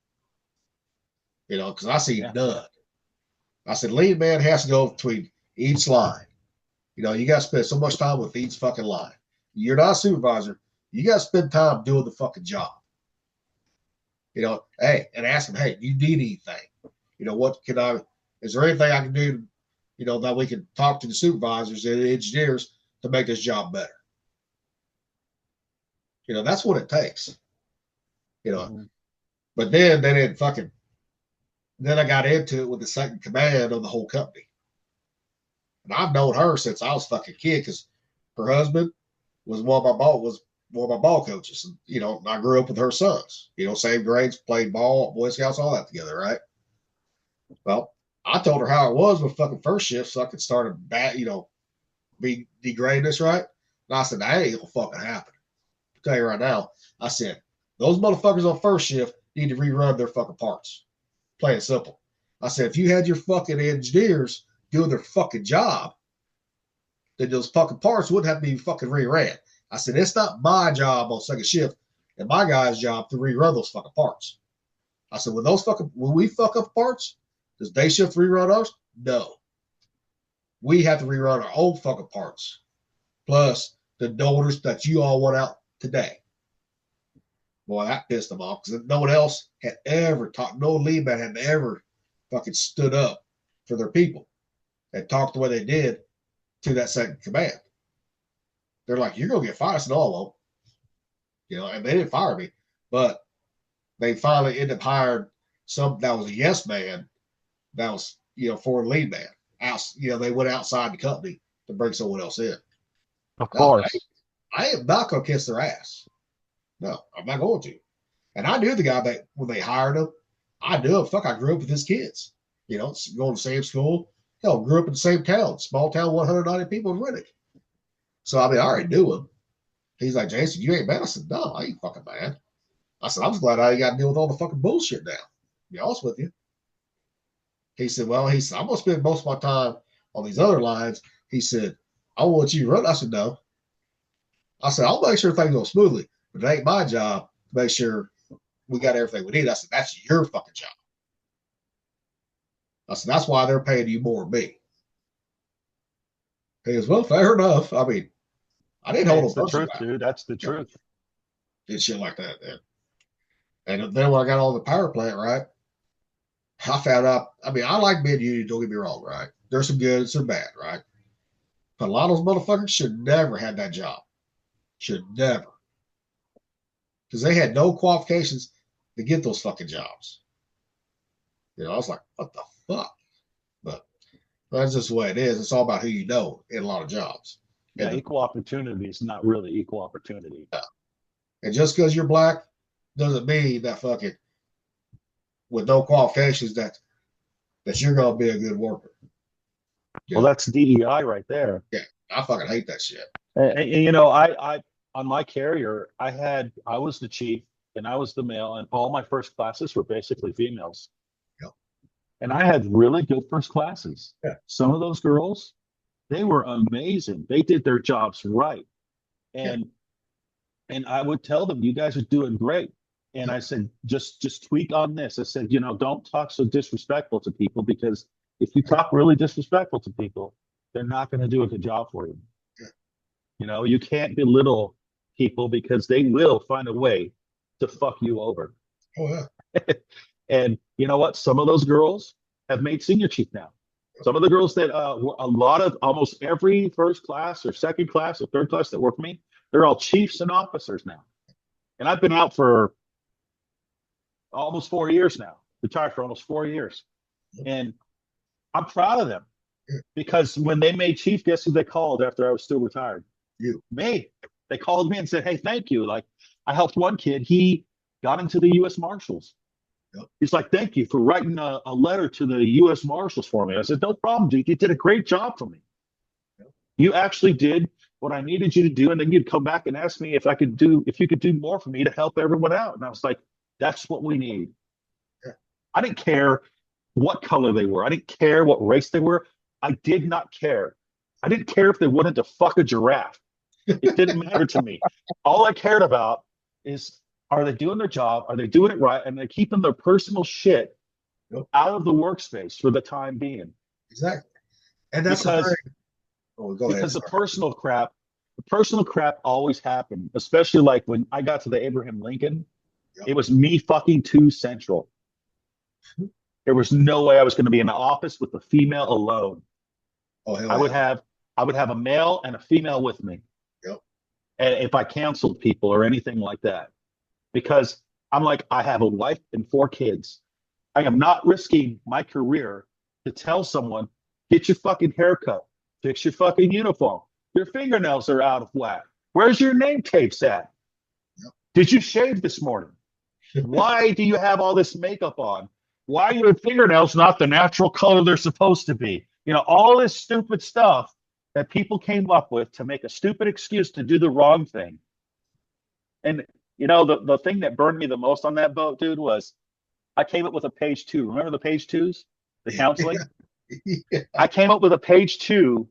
Because I see none. I said, lead man has to go between each line. You got to spend so much time with each fucking line. You're not a supervisor. You got to spend time doing the fucking job. Hey, and ask them, hey, do you need anything? Is there anything I can do, that we can talk to the supervisors and the engineers to make this job better? That's what it takes. Mm-hmm. But then then I got into it with the second command of the whole company. And I've known her since I was a fucking kid because her husband was one of my ball coaches. And, you know, I grew up with her sons. You know, same grades, played ball, Boy Scouts, all that together, right? Well, I told her how it was with fucking first shift, so I could start a bad, you know, be degrading this, right? And I said, that ain't gonna fucking happen. I'll tell you right now. I said, those motherfuckers on first shift need to rerun their fucking parts. Plain and simple. I said, if you had your fucking engineers doing their fucking job, then those fucking parts wouldn't have to be fucking reran. I said, it's not my job on second shift and my guy's job to rerun those fucking parts. I said, when we fuck up parts, does day shift rerun ours? No. We have to rerun our own fucking parts. Plus the orders that you all want out today. Boy, that pissed them off because no one else had ever talked, no lead man had ever fucking stood up for their people and talked the way they did to that second command. They're like, you're going to get fired. I said, no, I won't. You know, and they didn't fire me, but they finally ended up hiring some that was a yes man that was, you know, for a lead man. You know, they went outside the company to bring someone else in. Of course. I am not going to kiss their ass. No, I'm not going to. And I knew the guy that when they hired him, I knew him. Fuck, I grew up with his kids. You know, going to the same school. Hell, grew up in the same town, small town, 190 people in Riddick. So, I mean, I already knew him. He's like, Jason, you ain't mad? I said, no, I ain't fucking mad. I said, I'm just glad I ain't got to deal with all the fucking bullshit now. To be honest with you. He said, well, I'm going to spend most of my time on these other lines. He said, I want you to run. I said, no. I said, I'll make sure things go smoothly, but it ain't my job to make sure we got everything we need. I said, that's your fucking job. I said, that's why they're paying you more than me. He goes, well, fair enough. I mean, I didn't hold the truth, dude. That's the truth. Did shit like that, man. And then when I got on the power plant, right, I found out, I mean, I like being union, don't get me wrong, right? There's some good, some bad, right? But a lot of those motherfuckers should never have that job. Should never. Because they had no qualifications to get those fucking jobs. You know, I was like, what the fuck? But that's just the way it is. It's all about who you know in a lot of jobs. Yeah, equal opportunity is not really equal opportunity. Yeah. And just because you're black doesn't mean that fucking with no qualifications that you're gonna be a good worker. Well, that's DEI right there. Yeah, I fucking hate that shit. And you know, I on my carrier, I was the chief and I was the male, and all my first classes were basically females. Yep. And I had really good first classes. Yeah. Some of those girls, they were amazing. They did their jobs right. And I would tell them, you guys are doing great. And I said, just tweak on this. I said, you know, don't talk so disrespectful to people, because if you talk really disrespectful to people, they're not going to do a good job for you. Yeah. You know, you can't belittle people because they will find a way to fuck you over. Oh, yeah. And you know what? Some of those girls have made senior chief now. Some of the girls that almost every first class or second class or third class that work for me, they're all chiefs and officers now. And I've been out for almost 4 years now, retired for almost 4 years. And I'm proud of them, because when they made chief, guess who they called after I was still retired? You. Me. They called me and said, hey, thank you. Like, I helped one kid. He got into the U.S. Marshals. Yep. He's like, thank you for writing a letter to the U.S. Marshals for me. I said, no problem, dude. You did a great job for me. Yep. You actually did what I needed you to do. And then you'd come back and ask me if you could do more for me to help everyone out. And I was like, that's what we need. Yeah. I didn't care what color they were. I didn't care what race they were. I did not care. I didn't care if they wanted to fuck a giraffe. It didn't matter to me. All I cared about is, are they doing their job? Are they doing it right? And they're keeping their personal shit out of the workspace for the time being. Exactly. And that's because the personal crap always happened, especially like when I got to the Abraham Lincoln. It was me fucking too central. There was no way I was going to be in the office with a female alone. Oh, hell I would have a male and a female with me. Yep. And if I canceled people or anything like that, because I'm like, I have a wife and 4 kids. I am not risking my career to tell someone, get your fucking haircut, fix your fucking uniform. Your fingernails are out of whack. Where's your name tapes at? Yep. Did you shave this morning? Why do you have all this makeup on? Why are your fingernails not the natural color they're supposed to be? You know, all this stupid stuff that people came up with to make a stupid excuse to do the wrong thing. And, you know, the thing that burned me the most on that boat, dude, was I came up with a page 2. Remember the page 2s? The counseling? Yeah. I came up with a page 2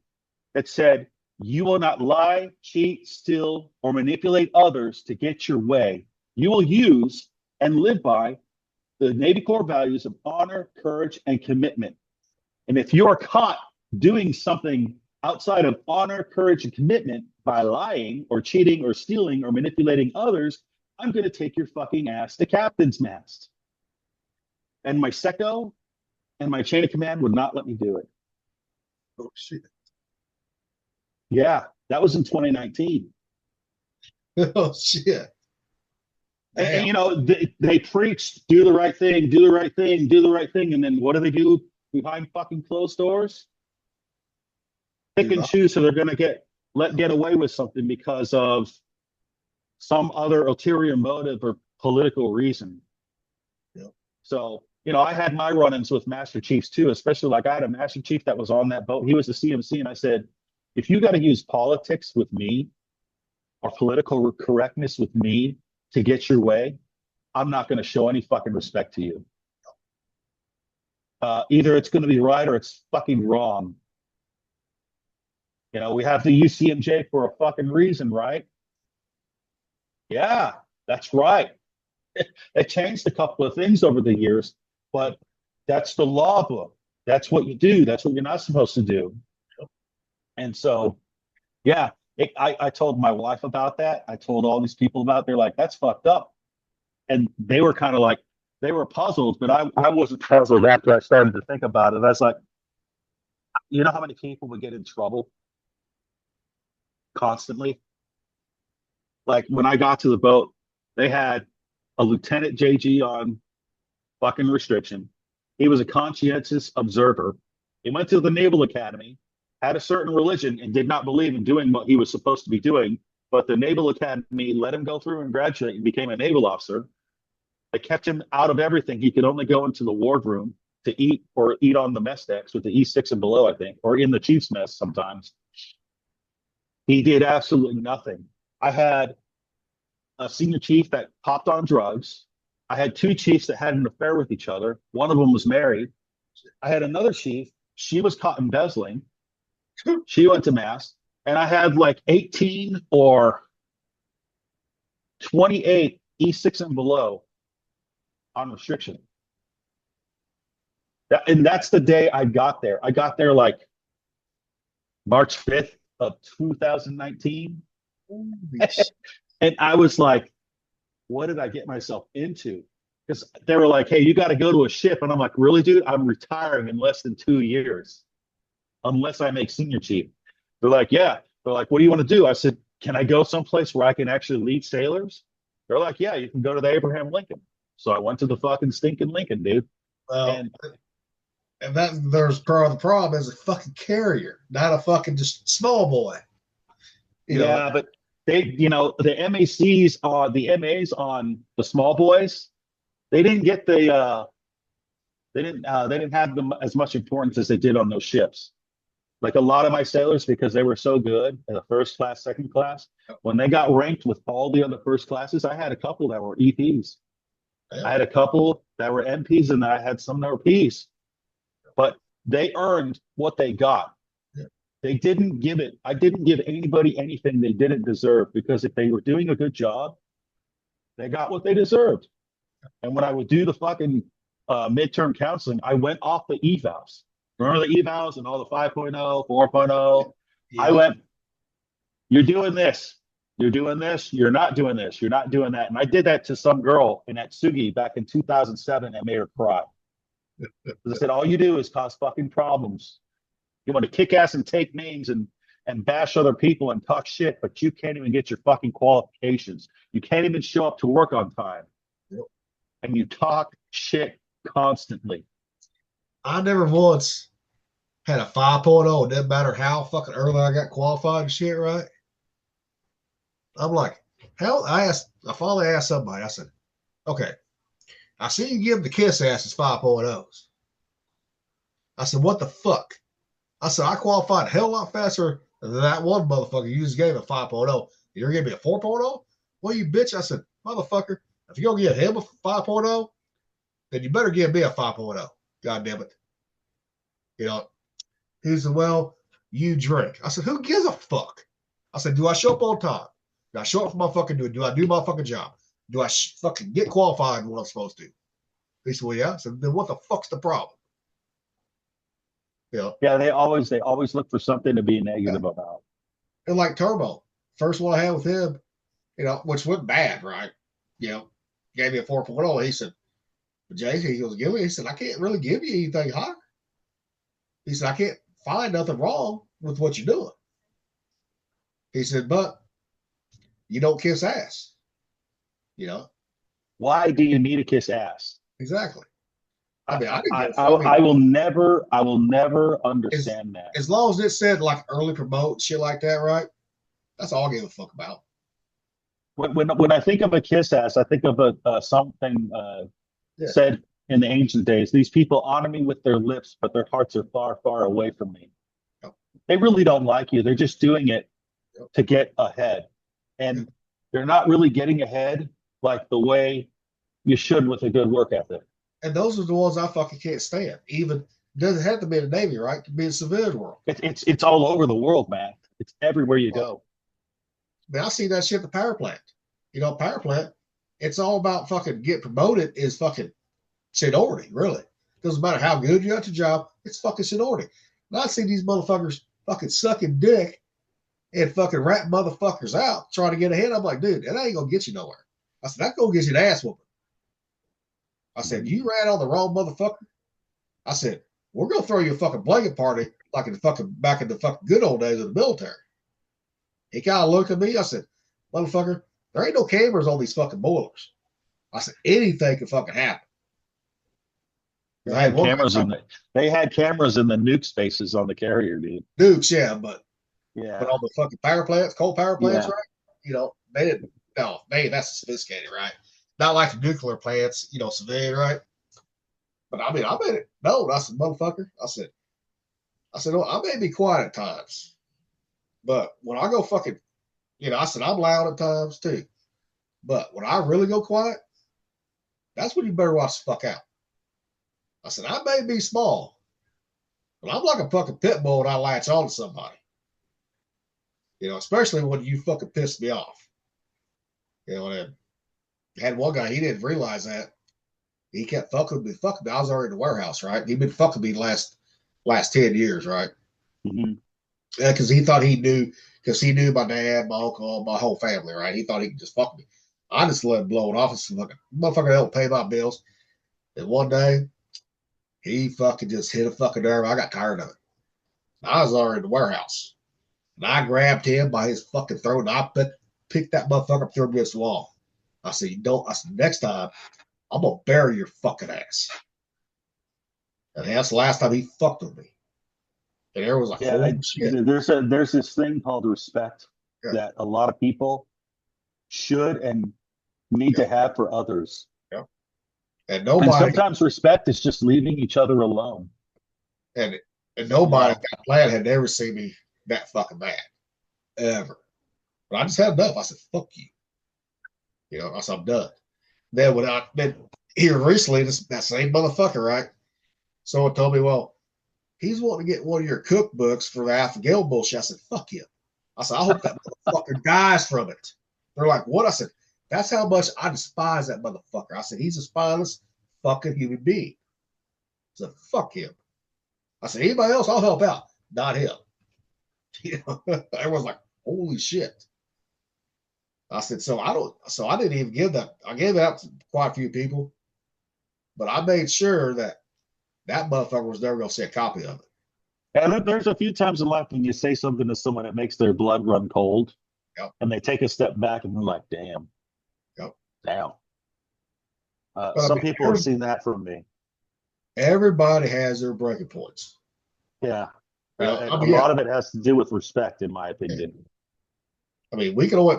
that said, you will not lie, cheat, steal, or manipulate others to get your way. You will use and live by the Navy core values of honor, courage, and commitment. And if you are caught doing something outside of honor, courage, and commitment by lying or cheating or stealing or manipulating others, I'm going to take your fucking ass to captain's mast. And my secco and my chain of command would not let me do it. Oh shit. Yeah, that was in 2019. Oh shit. And you know, they preached, do the right thing, do the right thing, do the right thing. And then what do they do behind fucking closed doors? Pick and choose, so they're going to get away with something because of some other ulterior motive or political reason. Yep. So, you know, I had my run-ins with Master Chiefs too, especially like I had a Master Chief that was on that boat. He was the CMC, and I said, if you got to use politics with me or political correctness with me to get your way, I'm not going to show any fucking respect to you. Either it's going to be right or it's fucking wrong. You know, we have the UCMJ for a fucking reason, right? Yeah, that's right. It changed a couple of things over the years, but that's the law book. That's what you do. That's what you're not supposed to do. And so, yeah, I told my wife about that. I told all these people about it. They're like, that's fucked up. And they were kind of like, they were puzzled, but I wasn't puzzled after I started to think about it. I was like, you know how many people would get in trouble constantly? Like when I got to the boat, they had a Lieutenant JG on fucking restriction. He was a conscientious observer. He went to the Naval Academy, had a certain religion, and did not believe in doing what he was supposed to be doing. But the Naval Academy let him go through and graduate and became a naval officer. They kept him out of everything. He could only go into the wardroom to eat or eat on the mess decks with the E6 and below, I think, or in the chief's mess sometimes. He did absolutely nothing. I had a senior chief that popped on drugs. I had 2 chiefs that had an affair with each other. One of them was married. I had another chief. She was caught embezzling. She went to mass. And I had like 18 or 28 E6 and below on restriction. And that's the day I got there. I got there like March 5th of 2019. And I was like, what did I get myself into? Because they were like, hey, you got to go to a ship. And I'm like, really, dude? I'm retiring in less than 2 years, unless I make senior chief. They're like, yeah. They're like, what do you want to do? I said, can I go someplace where I can actually lead sailors? They're like, yeah, you can go to the Abraham Lincoln. So I went to the fucking stinking Lincoln, dude. And that there's part of the problem is a fucking carrier, not a fucking just small boy. You know, but they, you know, the MACs are the MAs on the small boys. They didn't get the they didn't have them as much importance as they did on those ships. Like a lot of my sailors, because they were so good in the first class, second class, when they got ranked with all the other first classes, I had a couple that were EPs. I had a couple that were MPs, and I had some that were Ps. But they earned what they got. They didn't give it. I didn't give anybody anything they didn't deserve, because if they were doing a good job, they got what they deserved. And when I would do the fucking midterm counseling, I went off the evals. Remember the evals and all the 5.0, 4.0? Yeah. I went, you're doing this. You're doing this. You're not doing this. You're not doing that. And I did that to some girl in Atsugi back in 2007 and made her cry. I said, all you do is cause fucking problems. You want to kick ass and take names and bash other people and talk shit, but you can't even get your fucking qualifications. You can't even show up to work on time. Yep. And you talk shit constantly. I never once had a 5.0. It didn't matter how fucking early I got qualified and shit, right? I'm like, hell, I finally asked somebody, I said, okay, I see you give the kiss asses 5.0s. I said, what the fuck? I said, I qualified a hell of a lot faster than that one motherfucker you just gave a 5.0. You're giving me a 4.0? Well, you bitch. I said, motherfucker, if you're going to give him a 5.0, then you better give me a 5.0. God damn it. You know, he said, well, you drink. I said, who gives a fuck? I said, do I show up on time? Do I show up for my fucking do I do my fucking job? Do I fucking get qualified in what I'm supposed to? He said, well, yeah. I said, then what the fuck's the problem? You know, Yeah, they always look for something to be negative yeah. about. And like Turbo, first one I had with him, you know, which went bad, right? You know, gave me a 4.0. He said, but Jay, he goes, give me. He said, I can't really give you anything higher. He said, I can't find nothing wrong with what you're doing. He said, but you don't kiss ass. You know, Why do you need to kiss ass? exactly. I mean, I didn't I, give a I, fuck. I mean, I will never as, understand that. as long as it said like early promote, shit like that, right? That's all I give a fuck about. When I think of a kiss ass, I think of something Yeah. said in the ancient days. These people honor me with their lips, but their hearts are far, far away from me. Yep. They really don't like you. They're just doing it Yep. to get ahead, and Yep. they're not really getting ahead like the way you should with a good work ethic. And those are the ones I fucking can't stand. Even doesn't have to be in the Navy, right? It could be in the civilian world. It's all over the world, man. It's everywhere you go. I mean, I see that shit at the power plant. You know, power plant, it's all about fucking get promoted is fucking seniority, really. Doesn't matter how good you're at your job, it's fucking seniority. And I see these motherfuckers fucking sucking dick and fucking ratting motherfuckers out trying to get ahead. I'm like, dude, that ain't gonna get you nowhere. I said, that's gonna get you an ass whooping. I said, you ran on the wrong motherfucker. I said, we're gonna throw you a fucking blanket party like in the fucking back in the fucking good old days of the military. He kind of looked at me. I said, motherfucker, there ain't no cameras on these fucking boilers. I said, anything can fucking happen. They had cameras in they had cameras in the nuke spaces on the carrier, dude. Nukes, yeah, but Yeah. on the fucking power plants, coal power plants, Yeah. right? You know, they didn't. No, man, that's sophisticated, right? Not like the nuclear plants, you know, civilian, right? But I mean, I made it. No, I said, motherfucker. I said, no, I may be quiet at times, but when I go fucking, you know, I said I'm loud at times too. But when I really go quiet, that's when you better watch the fuck out. I said, I may be small, but I'm like a fucking pit bull when I latch on to somebody. You know, especially when you fucking piss me off. You know, and I had one guy, he didn't realize that. He kept fucking me. I was already in the warehouse, right? He'd been fucking me the last 10 years, right? Mm-hmm. Yeah, because he thought he knew, because he knew my dad, my uncle, my whole family, right? He thought he could just fuck me. I just let him blow it off. It's fucking motherfucker don't pay my bills. And one day, he fucking just hit a fucking nerve. I got tired of it. I was already in the warehouse. And I grabbed him by his fucking throat and I picked that motherfucker up, threw him against the wall. I said, you don't. I said, next time, I'm going to bury your fucking ass. And that's the last time he fucked with me. And there was like, holy shit. There's this thing called respect Yeah. that a lot of people should and need to have for others. Yeah. And And nobody, sometimes respect is just leaving each other alone. and nobody at that plant had ever seen me that fucking mad. Ever. But I just had enough. I said, fuck you. You know, I said, I'm done. Then when I've been here recently, that same motherfucker, right? Someone told me, well, he's wanting to get one of your cookbooks for the Alpha Gale bullshit. I said, fuck him. I said, I hope that motherfucker dies from it. They're like, what? I said, that's how much I despise that motherfucker. I said, he's a spineless fucking human being. I said, fuck him. I said, anybody else, I'll help out. Not him. You know, everyone's like, holy shit. I said, so I didn't even give that. I gave it out to quite a few people, but I made sure that motherfucker was never going to see a copy of it. And there's a few times in life when you say something to someone that makes their blood run cold. Yep. And they take a step back and they're like, damn. Yep. Damn. Some people have seen that from me. Everybody has their breaking points. Yeah. A lot of it has to do with respect, in my opinion. I mean, we can always,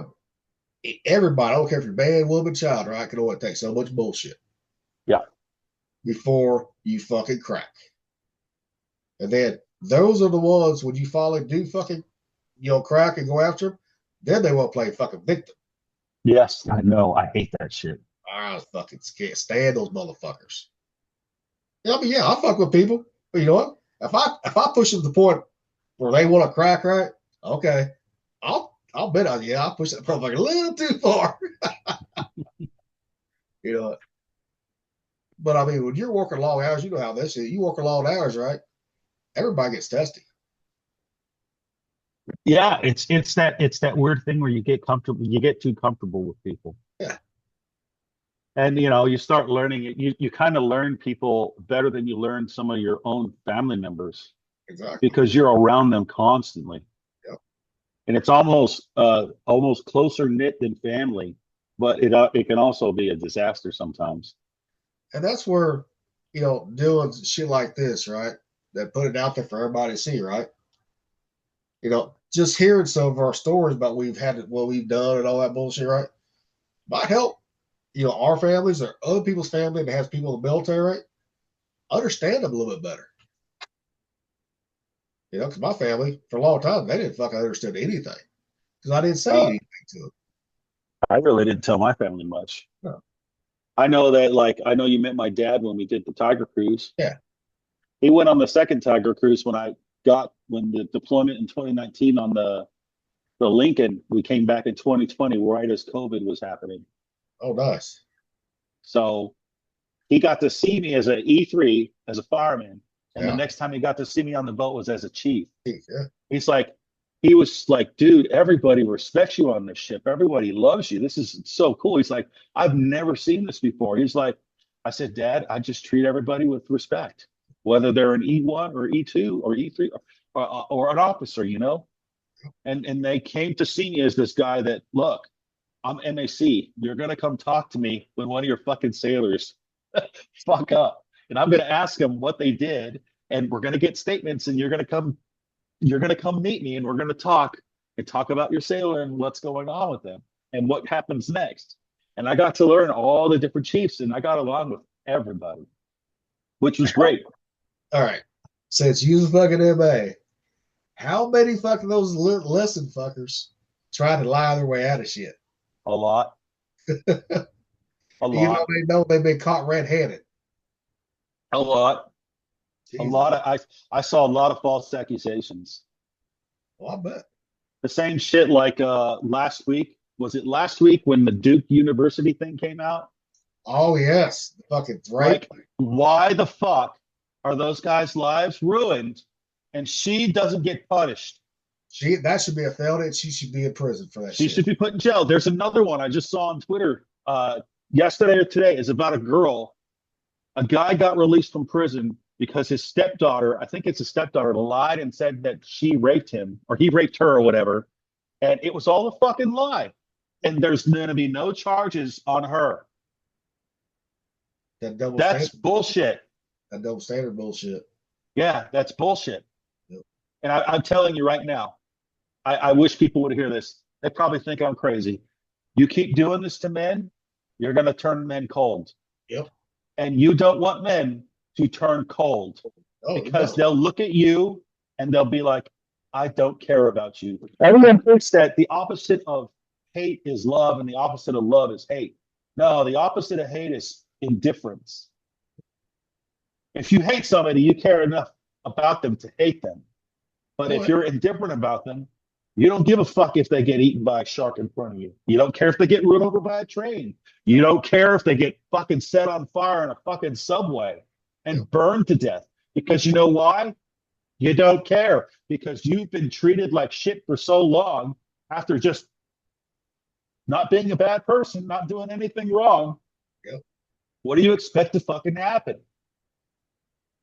everybody, I don't care if you're man, woman, child, right, can only take so much bullshit. Yeah. Before you fucking crack. And then those are the ones when you finally do fucking, crack and go after them, then they won't play fucking victim. Yes, I know. I hate that shit. I fucking can't stand those motherfuckers. I mean, yeah, I fuck with people, but you know what? If I push them to the point where they want to crack, right? Okay, I'll bet on I'll push that motherfucker a little too far. You know, but I mean, when you're working long hours, you know how this is. You work long hours, right? Everybody gets testy. Yeah, it's that weird thing where you get comfortable, you get too comfortable with people. Yeah. And you start learning it. You kind of learn people better than you learn some of your own family members Exactly. because you're around them constantly. Yep. And it's almost closer knit than family, but it can also be a disaster sometimes. And that's where, doing shit like this, right? That put it out there for everybody to see, right? Just hearing some of our stories about what we've done and all that bullshit, right? Might help, our families or other people's family that has people in the military, right? Understand them a little bit better. Because my family, for a long time, they didn't fucking understand anything because I didn't say anything to them. I really didn't tell my family much. No. I know that, I know you met my dad when we did the Tiger Cruise. Yeah. He went on the second Tiger Cruise when the deployment in 2019 on the Lincoln. We came back in 2020 right as COVID was happening. Oh, nice. So he got to see me as an E3, as a fireman. And the next time he got to see me on the boat was as a chief. Yeah. He was like, dude, everybody respects you on this ship. Everybody loves you. This is so cool. He's like, I've never seen this before. He's like, I said, Dad, I just treat everybody with respect, whether they're an E1 or E2 or E3 or an officer, And they came to see me as this guy that, look, I'm MAC. You're going to come talk to me when one of your fucking sailors fuck up. And I'm going to ask them what they did. And we're going to get statements and you're going to come meet me and we're going to talk about your sailor and what's going on with them and what happens next. And I got to learn all the different chiefs and I got along with everybody, which was great. All right. Since you was fucking MA, how many fucking those lesson fuckers tried to lie their way out of shit? A lot. They know they've been caught red-handed. A lot. Jesus. A lot of I saw a lot of false accusations. Well, I bet. The same shit like last week. Was it last week when the Duke University thing came out? Oh yes. The fucking rape. Like, why the fuck are those guys' lives ruined and she doesn't get punished? That should be a felony and she should be in prison for that shit. She should be put in jail. There's another one I just saw on Twitter yesterday or today is about a girl. A guy got released from prison because his stepdaughter, I think it's a stepdaughter, lied and said that she raped him or he raped her or whatever. And it was all a fucking lie. And there's going to be no charges on her. That's bullshit. That double standard bullshit. Yeah, that's bullshit. Yep. And I'm telling you right now, I wish people would hear this. They probably think I'm crazy. You keep doing this to men, you're going to turn men cold. Yep. And you don't want men to turn cold because they'll look at you and they'll be like, I don't care about you. Everyone thinks that the opposite of hate is love and the opposite of love is hate. No, the opposite of hate is indifference. If you hate somebody, you care enough about them to hate them. But if you're indifferent about them, you don't give a fuck if they get eaten by a shark in front of you. You don't care if they get run over by a train. You don't care if they get fucking set on fire in a fucking subway and burned to death. Because you know why? You don't care. Because you've been treated like shit for so long after just not being a bad person, not doing anything wrong. Yep. What do you expect to fucking happen?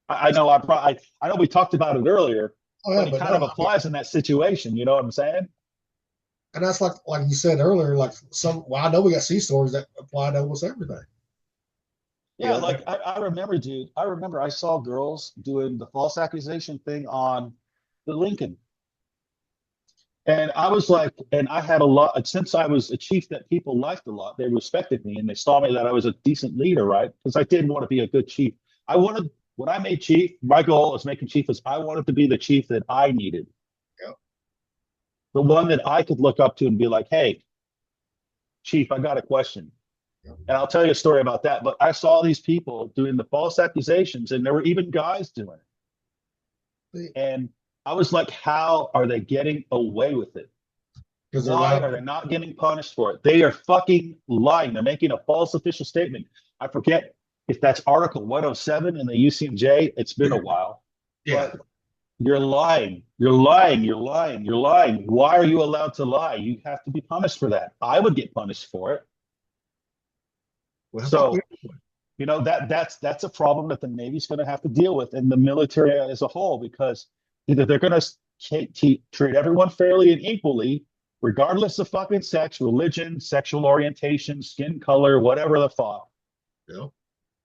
I know we talked about it earlier. But it kind of applies in that situation, you know what I'm saying? And that's like you said earlier, I know we got sea stories that apply to almost everything. Yeah, I remember, dude. I saw girls doing the false accusation thing on the Lincoln. And I was like, and I had a lot, since I was a chief that people liked a lot, they respected me and they saw me that I was a decent leader, right? Because I did want to be a good chief. I wanted, when I made chief, my goal as making chief was I wanted to be the chief that I needed, Yep. the one that I could look up to and be like, hey, chief, I got a question. Yep. And I'll tell you a story about that. But I saw these people doing the false accusations, and there were even guys doing it. And I was like, how are they getting away with it? Because they're Why lying. are they not getting punished for it? They are fucking lying. They're making a false official statement. I forget if that's Article 107 in the UCMJ. It's been a while. Yeah. But you're lying. You're lying. You're lying. You're lying. Why are you allowed to lie? You have to be punished for that. I would get punished for it. Well, So, you know, that's a problem that the Navy's going to have to deal with, and the military as a whole, because either they're going to treat everyone fairly and equally, regardless of fucking sex, religion, sexual orientation, skin color, whatever the fuck. yeah.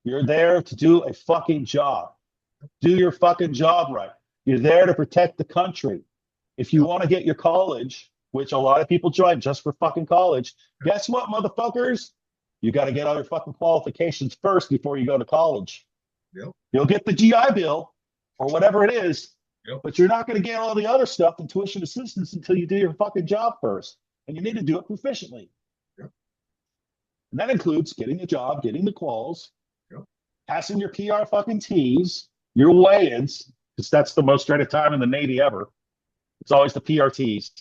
You're there to do a fucking job. Do your fucking job right. You're there to protect the country. If you want to get your college, which a lot of people join just for fucking college, guess what, motherfuckers? You got to get all your fucking qualifications first before you go to college. Yep. You'll get the GI Bill or whatever it is, Yep. but you're not going to get all the other stuff and tuition assistance until you do your fucking job first. And you need to do it proficiently. Yep. And that includes getting the job, getting the quals, Yep. passing your PR fucking Ts, your weigh-ins, because that's the most dreaded time in the Navy ever. It's always the PRTs.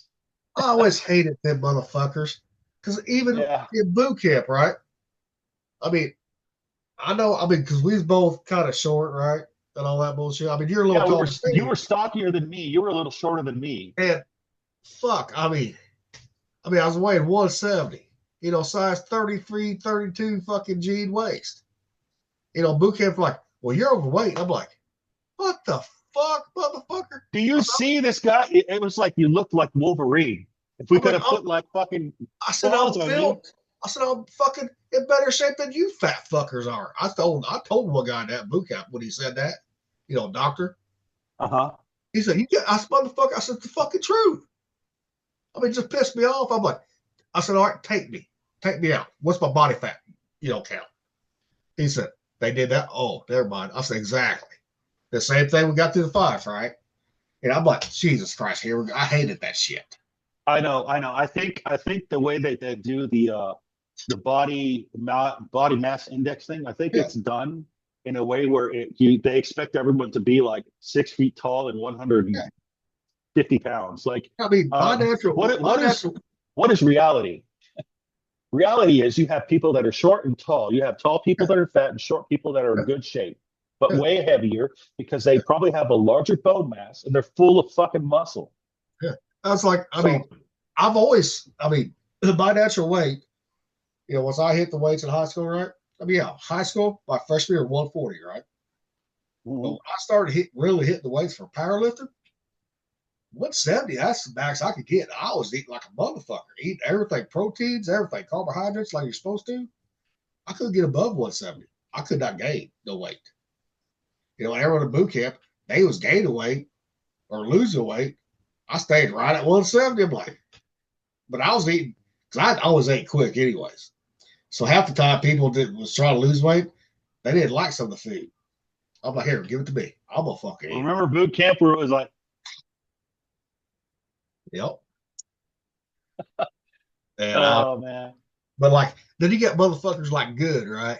I always hated them motherfuckers. Because even in boot camp, right? I mean, because we was both kind of short, right? And all that bullshit. I mean, you're a little taller. You were stockier than me. You were a little shorter than me. And fuck, I mean, I was weighing 170. You know, size 33, 32 fucking jean waist. You know, boot camp like, well, you're overweight. I'm like, what the fuck, motherfucker? Do you see this guy? It was like you looked like Wolverine. If we could have put like fucking. I said, I'm built. I said, I'm fucking in better shape than you fat fuckers are. I told one guy that boot camp when he said that, you know, doctor. He said, motherfucker, I said, the fucking truth. I mean, just pissed me off. I'm like, I said, all right, take me out. What's my body fat, you know, count? He said, they did that. Oh, never mind. I said, exactly. The same thing we got through the fives, right? And I'm like, Jesus Christ, here we go. I hated that shit. I know. I think the way that they do the body mass index thing, I think it's done in a way where they expect everyone to be like 6 feet tall and 150 pounds. Like, I mean, what is reality? Reality is you have people that are short and tall. You have tall people that are fat and short people that are in good shape, but way heavier because they probably have a larger bone mass and they're full of fucking muscle. Yeah. I was like, my natural weight, you know, once I hit the weights in high school, right? High school, my freshman year, 140, right? Mm-hmm. But when I started really hitting the weights for powerlifting, 170, that's the max I could get. I was eating like a motherfucker, eating everything, proteins, everything, carbohydrates like you're supposed to. I couldn't get above 170. I could not gain no weight. You know, when everyone in boot camp, they was gaining weight or losing weight. I stayed right at 170. I'm like, but I was eating, because I always ate quick anyways. So half the time people was trying to lose weight, they didn't like some of the food. I'm like, here, give it to me. I'm going to fucking eat. Remember boot camp where it was like, yep. Man. But like, then you get motherfuckers like Good, right?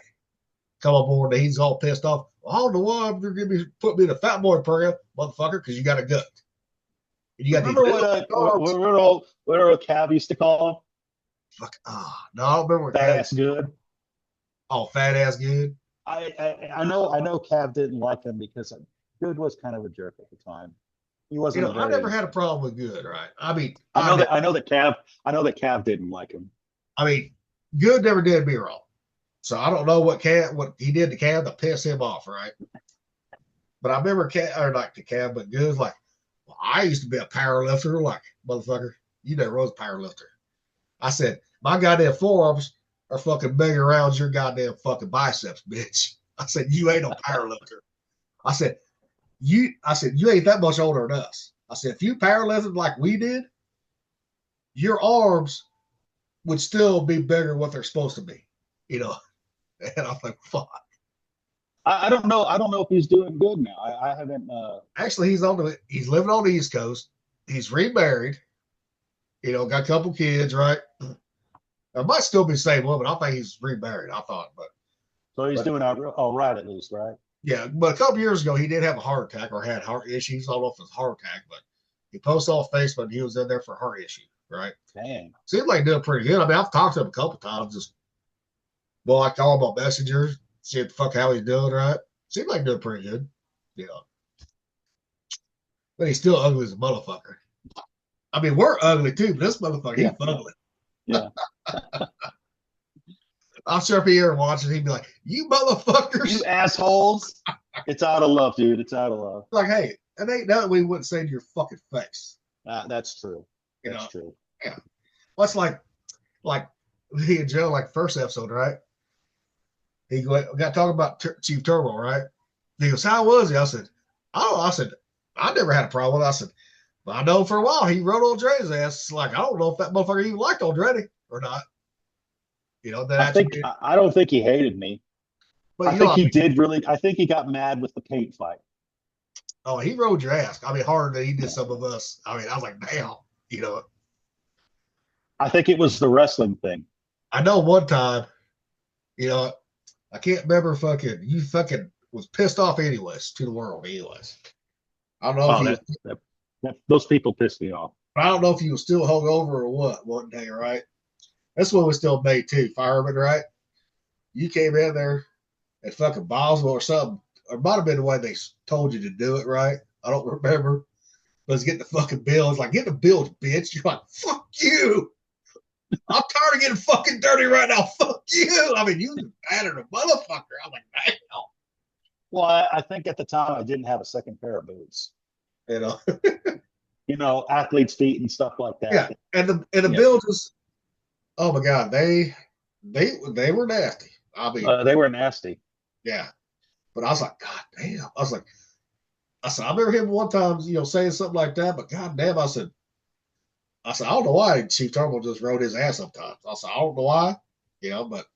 Come on board, and he's all pissed off. Well, I don't know why they're going to put me in a fat boy program, motherfucker, because you got a gut. You got remember what old Cav used to call him? Fuck, no, I don't remember what Fat ass Good. Oh, fat ass Good. I know Cav didn't like him because Good was kind of a jerk at the time. He wasn't. You know, I never had a problem with Good, right? I mean, I know that Cav didn't like him. I mean, Good never did me wrong, so I don't know what he did to Cav to piss him off, right? But I remember Cav, but Good's like, well, I used to be a power lifter, like, motherfucker, you never was a power lifter. I said, my goddamn forearms are fucking bigger around your goddamn fucking biceps, bitch. I said, you ain't no power lifter. I said, you ain't that much older than us. I said, if you power lifted like we did, your arms would still be bigger than what they're supposed to be, you know. And I'm like, fuck. I don't know. I don't know if he's doing good now. I haven't. Actually, he's living on the East Coast. He's remarried, you know, got a couple kids, right? It might still be the same woman. I think he's remarried, I thought, So he's doing all right at least, right? yeah, but a couple years ago he did have a heart attack or had heart issues. I don't know if it was a heart attack, but he posted off Facebook he was in there for a heart issue, right? Damn. Seemed like doing pretty good. I mean, I've talked to him a couple times, just well, I call him on Messenger, see what the fuck how he's doing, right? Seemed like doing pretty good, you know. But he's still ugly as a motherfucker. I mean, we're ugly too, but this motherfucker, he's ugly. Yeah. I'm sure if he ever watches, he'd be like, "You motherfuckers, You assholes!" It's out of love, dude. It's out of love. like, hey, it ain't nothing we wouldn't say to your fucking face." That's true. You That's know? true. Yeah. What's like me and Joe, like first episode, right? He got talking about Chief Turbo, right? He goes, "How was he?" I said, "Oh," I said, "I never had a problem with it." I said, "But I know for a while he rode Andretti's ass. It's like, I don't know if that motherfucker even liked Andretti or not." You know, that I don't think he hated me. but I think he did really. I think he got mad with the paint fight. oh, he rode your ass. I mean, harder than he did some of us. I mean, I was like, damn, you know. I think it was the wrestling thing. I know one time, you know, I can't remember you fucking was pissed off anyways to the world anyways. I don't know if Those people pissed me off. I don't know if he was still hungover or what one day, right? That's when we still made too, fireman, right? You came in there at fucking Boswell or something, or it might have been the way they told you to do it, right? I don't remember. But it's getting the fucking bill. It's like, get the bills, bitch. You're like, fuck you. I'm tired of getting fucking dirty right now. Fuck you. I mean, you battered a motherfucker. I'm like, damn. Well, I think at the time I didn't have a second pair of boots. You know? You know, athlete's feet and stuff like that. Yeah. And the bill just, oh my God, they were nasty. I mean, They were nasty. yeah. But I was like, God damn. I said, I remember him one time, you know, saying something like that, but God damn, I said, I don't know why Chief Turbo just rode his ass sometimes. I said, I don't know why, you know, but,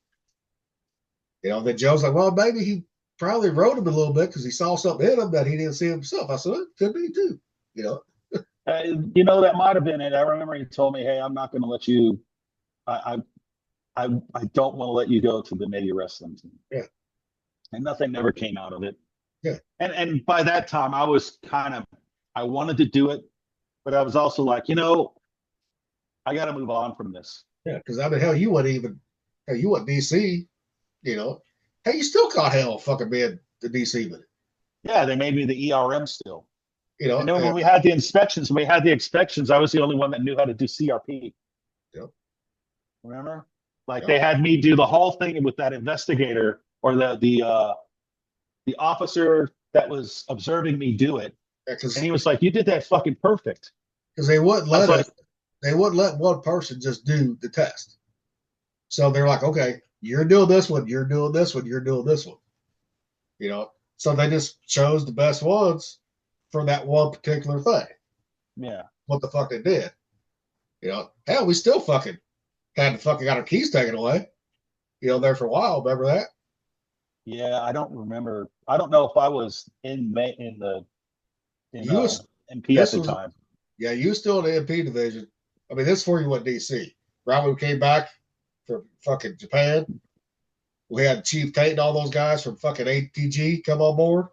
you know, then Joe's like, well, maybe he probably rode him a little bit because he saw something in him that he didn't see himself. I said, it could be too, you know. You know, that might have been it. I remember he told me, "Hey, I'm not going to let you. I don't want to let you go to the Navy wrestling team." Yeah. And nothing ever came out of it. Yeah. And by that time, I was I wanted to do it, but I was also like, you know, I got to move on from this. Yeah, because I mean, hell, you went DC, you know. Hey, you still caught hell fucking being the DC, but Yeah, they made me the ERM still. you know. And then when we had the inspections, I was the only one that knew how to do CRP. Yep. Remember? Like Yep. they had me do the whole thing with that investigator or the officer that was observing me do it. Yeah, And he was like, "You did that fucking perfect." because they wouldn't let That's they wouldn't let one person just do the test. So they're like, okay, you're doing this one, you're doing this one, you're doing this one. You know, so they just chose the best ones for that one particular thing. Yeah. What the fuck they did. You know, hell, we still fucking got our keys taken away. You know, there for a while. Remember that? Yeah, I don't remember. I don't know if I was in MP at the time. Yeah, you was still in the MP division. I mean, this is before you went DC. Right when we came back from fucking Japan, we had Chief Tate and all those guys from fucking ATG come on board.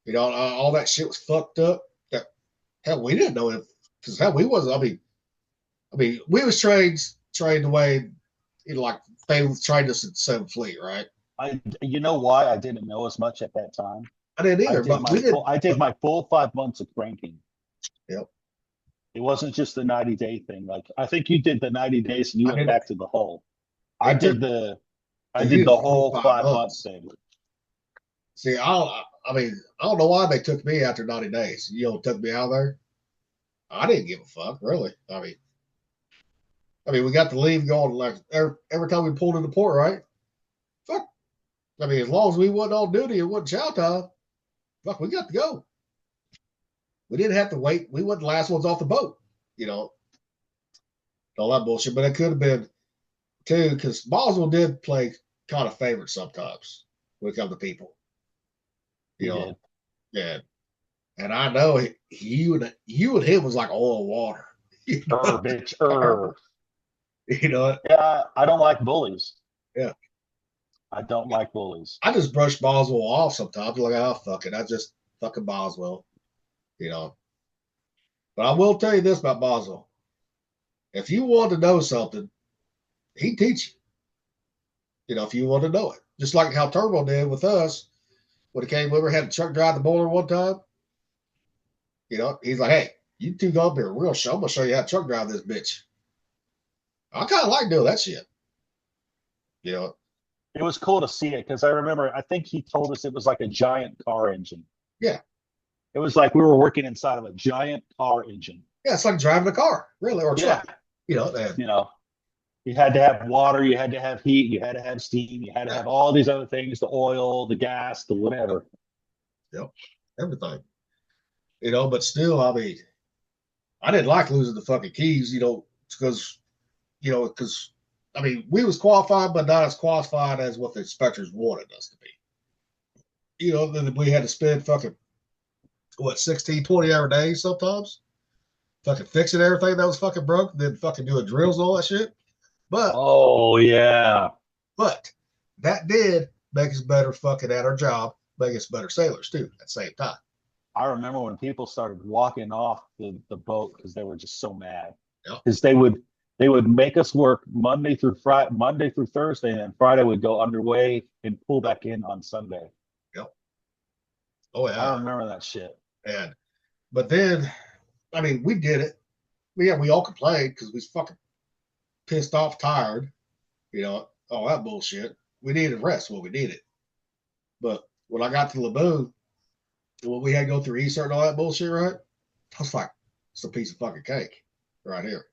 You know, all that shit was fucked up. That hell, we didn't know it because hell, we wasn't. I mean, we was trained the way, you know, like they trained us in 7th Fleet, right? You know why I didn't know as much at that time? I didn't either, but we did. I did my full 5 months of cranking. Yep. It wasn't just the 90-day thing. Like I think you did the 90 days and you went back to the hole. I did the whole 5 months thing. See, I don't know why they took me after 90 days. You know, took me out of there. I didn't give a fuck, really. I mean, we got the leave going like every time we pulled into port, right? Fuck. I mean, as long as we wasn't on duty, it wasn't chow time. Fuck, we got to go. We didn't have to wait. We weren't the last ones off the boat, you know. all that bullshit. But it could have been too, because Boswell did play kind of favorite sometimes when it comes to people. He You know, did. yeah. And I know you and him was like oil and water. You know, Bitch. you know, Yeah, I don't like bullies. yeah. I don't like bullies. I just brush Boswell off sometimes. Like, oh fuck it, I just fucking Boswell. You know, but I will tell you this about Boswell: if you want to know something, he teach you. You know, if you want to know it, just like how Turbo did with us when he came over, had a truck drive the boiler one time. You know, he's like, hey, you two go up here. I'm gonna show you how to truck drive this bitch. I kind of like doing that shit. You know, It was cool to see it because I remember, I think he told us it was like a giant car engine. yeah, It was like we were working inside of a giant car engine. yeah, it's like driving a car, really, or a Yeah. truck. You know, and You know, you had to have water, you had to have heat, you had to have steam, you had to have all these other things, the oil, the gas, the whatever. yep, everything. You know, but still, I mean, I didn't like losing the fucking keys. Because I mean, we was qualified, but not as qualified as what the inspectors wanted us to be. You know, then we had to spend fucking what 16, 20 hour days sometimes, fucking fixing everything that was fucking broke, then fucking doing drills and all that shit. But Oh yeah. but that did make us better fucking at our job, make us better sailors too at the same time. I remember when people started walking off the boat because they were just so mad. Yep. Because they would make us work Monday through Thursday, and then Friday would go underway and pull back in on Sunday. Yep. Oh I yeah. remember that shit. And but then, I mean, we did it. We all complained because we was fucking pissed off, tired, you know, all that bullshit. We needed rest. Well, we needed. But when I got to Laboon, when we had to go through Easter and all that bullshit, right? I was like, it's a piece of fucking cake right here.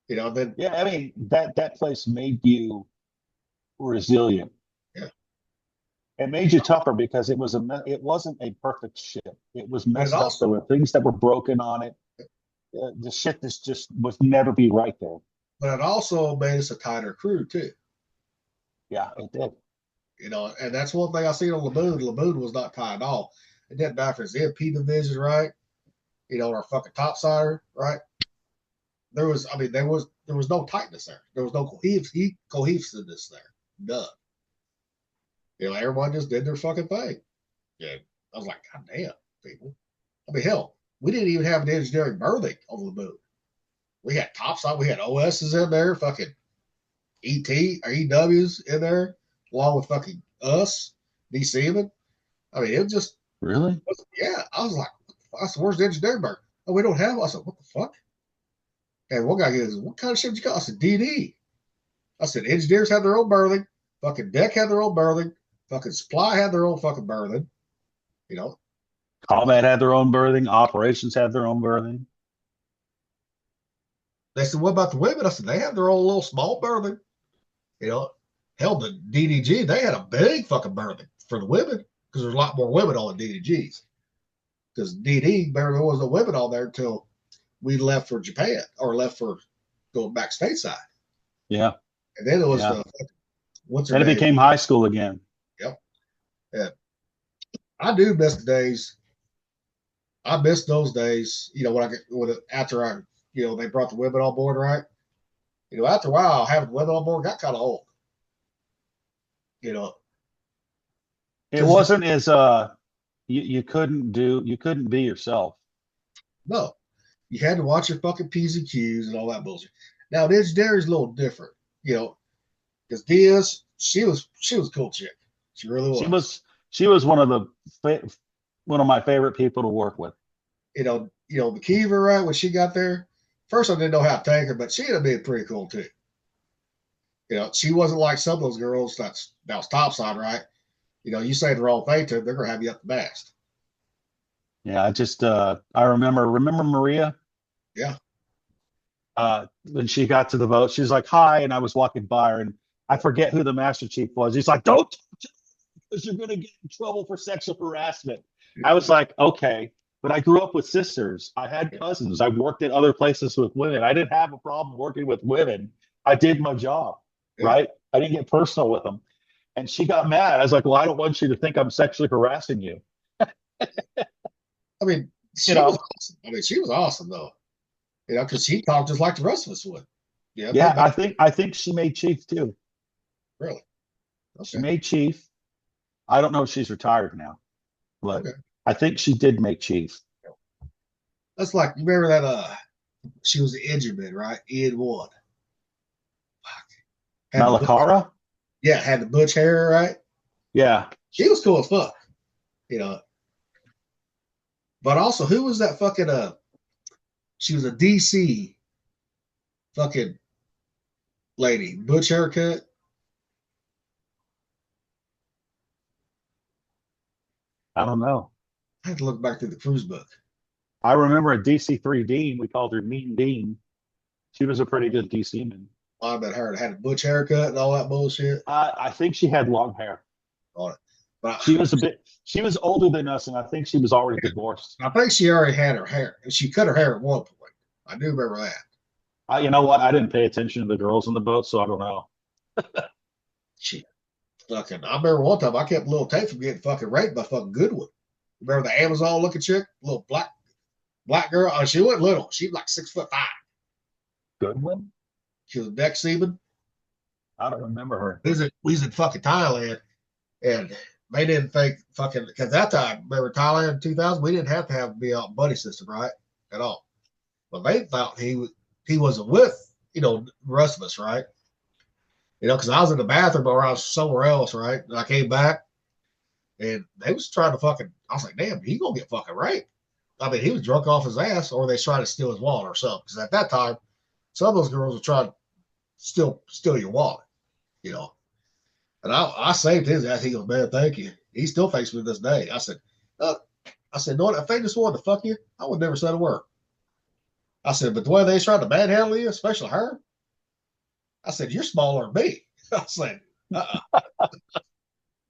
You know, then Yeah, I mean that place made you resilient. yeah. It made you tougher because it wasn't a perfect ship. It was But it messed up. There also were things that were broken on it. The shit that's just was never be right there. but it also made us a tighter crew too. Yeah, it did. You know, and that's one thing I seen on Laboon. Laboon was not tight at all. It didn't matter if it's the MP division, right? You know, our fucking topsider, right? There was no tightness there. There was no cohesiveness there. None. You know, everyone just did their fucking thing. Yeah. I was like, God damn, people. I mean, hell, we didn't even have an engineering berthing on the moon. We had topside, we had OSs in there, fucking ET or EWs in there, along with fucking us, DCing. I mean, it just, Really? yeah. I was like, I said, where's the engineering berth? Oh, we don't have it. I said, what the fuck? And one guy goes, what kind of ship you got? I said, DD. I said, engineers had their own berthing, fucking deck had their own berthing, fucking supply had their own fucking berthing. You know, Combat had their own berthing. Operations had their own berthing. they said, what about the women? I said, they have their own little small berthing. You know, hell, the DDG, they had a big fucking berthing for the women because there's a lot more women on the DDGs. Because DD, there was no women on there until we left for Japan or left for going back stateside. Yeah. And then it was Yeah. what's her Then it name? became high school again. Yep. Yeah. I do miss the days. I miss those days. You know, after I, you know, they brought the women on board, right? You know, after a while, having the women on board got kind of old. You know, It wasn't as you couldn't be yourself. no, you had to watch your fucking P's and Q's and all that bullshit. Now, this Derry's a little different, you know, because Diaz, she was a cool chick. She really was. She was one of my favorite people to work with. You know, the Kiever, right, when she got there, first I didn't know how to take her, but she ended up being pretty cool too. You know, she wasn't like some of those girls that was topside, right? You know, you say the wrong thing to them, they're gonna have you up the mast. Yeah, I remember Maria. Yeah. When she got to the boat, she was like, "Hi," and I was walking by her, and I forget who the Master Chief was. He's like, "Don't, because you're gonna get in trouble for sexual harassment." I was like, "Okay." But I grew up with sisters. I had cousins. I worked at other places with women. I didn't have a problem working with women. I did my job, Yeah. right? I didn't get personal with them. And she got mad. I was like, well, I don't want you to think I'm sexually harassing you. I mean, she You was know? awesome. I mean, she was awesome though. You know, because she talked just like the rest of us would. Yeah, Yeah, I think she made chief too. really. She Okay. made chief. I don't know if she's retired now, but Okay. I think she did make chief. That's like you remember that she was the engine man, right? Ian Wood. Had the butch, Malakara? yeah, had the butch hair, right? Yeah. She was cool as fuck. You know. But also who was that fucking she was a DC fucking lady. Butch haircut. I don't know. I had to look back through the cruise book. I remember a DC3 Dean. We called her Mean Dean. She was a pretty good DC man. I bet her had a butch haircut and all that bullshit I think she had long hair. on it. But She was older than us, and I think she was already divorced. I think she already had her hair. She cut her hair at one point. I do remember that. You know what? I didn't pay attention to the girls in the boat, so I don't know. She fucking. I remember one time I kept a little tape from getting fucking raped by fucking Goodwin. Remember the Amazon looking chick, little black girl. Oh, she wasn't little. She was like 6'5". Goodwin? She was a deck seaman. I don't remember her. We was in fucking Thailand, and they didn't think fucking because that time, remember Thailand in 2000, we didn't have to have be out buddy system, right? At all. But they thought he wasn't with the rest of us, right? Because I was in the bathroom or I was somewhere else, right? And I came back, and they was trying to fucking. I was like, damn, he gonna get fucking raped. I mean, he was drunk off his ass, or they tried to steal his wallet or something. Because at that time, some of those girls were trying to steal your wallet, And I saved his ass. He goes, man, thank you. He still thanks me to this day. I said, no, if they just wanted to fuck you, I would never say a word. I said, but the way they tried to manhandle you, especially her, I said, you're smaller than me. I said,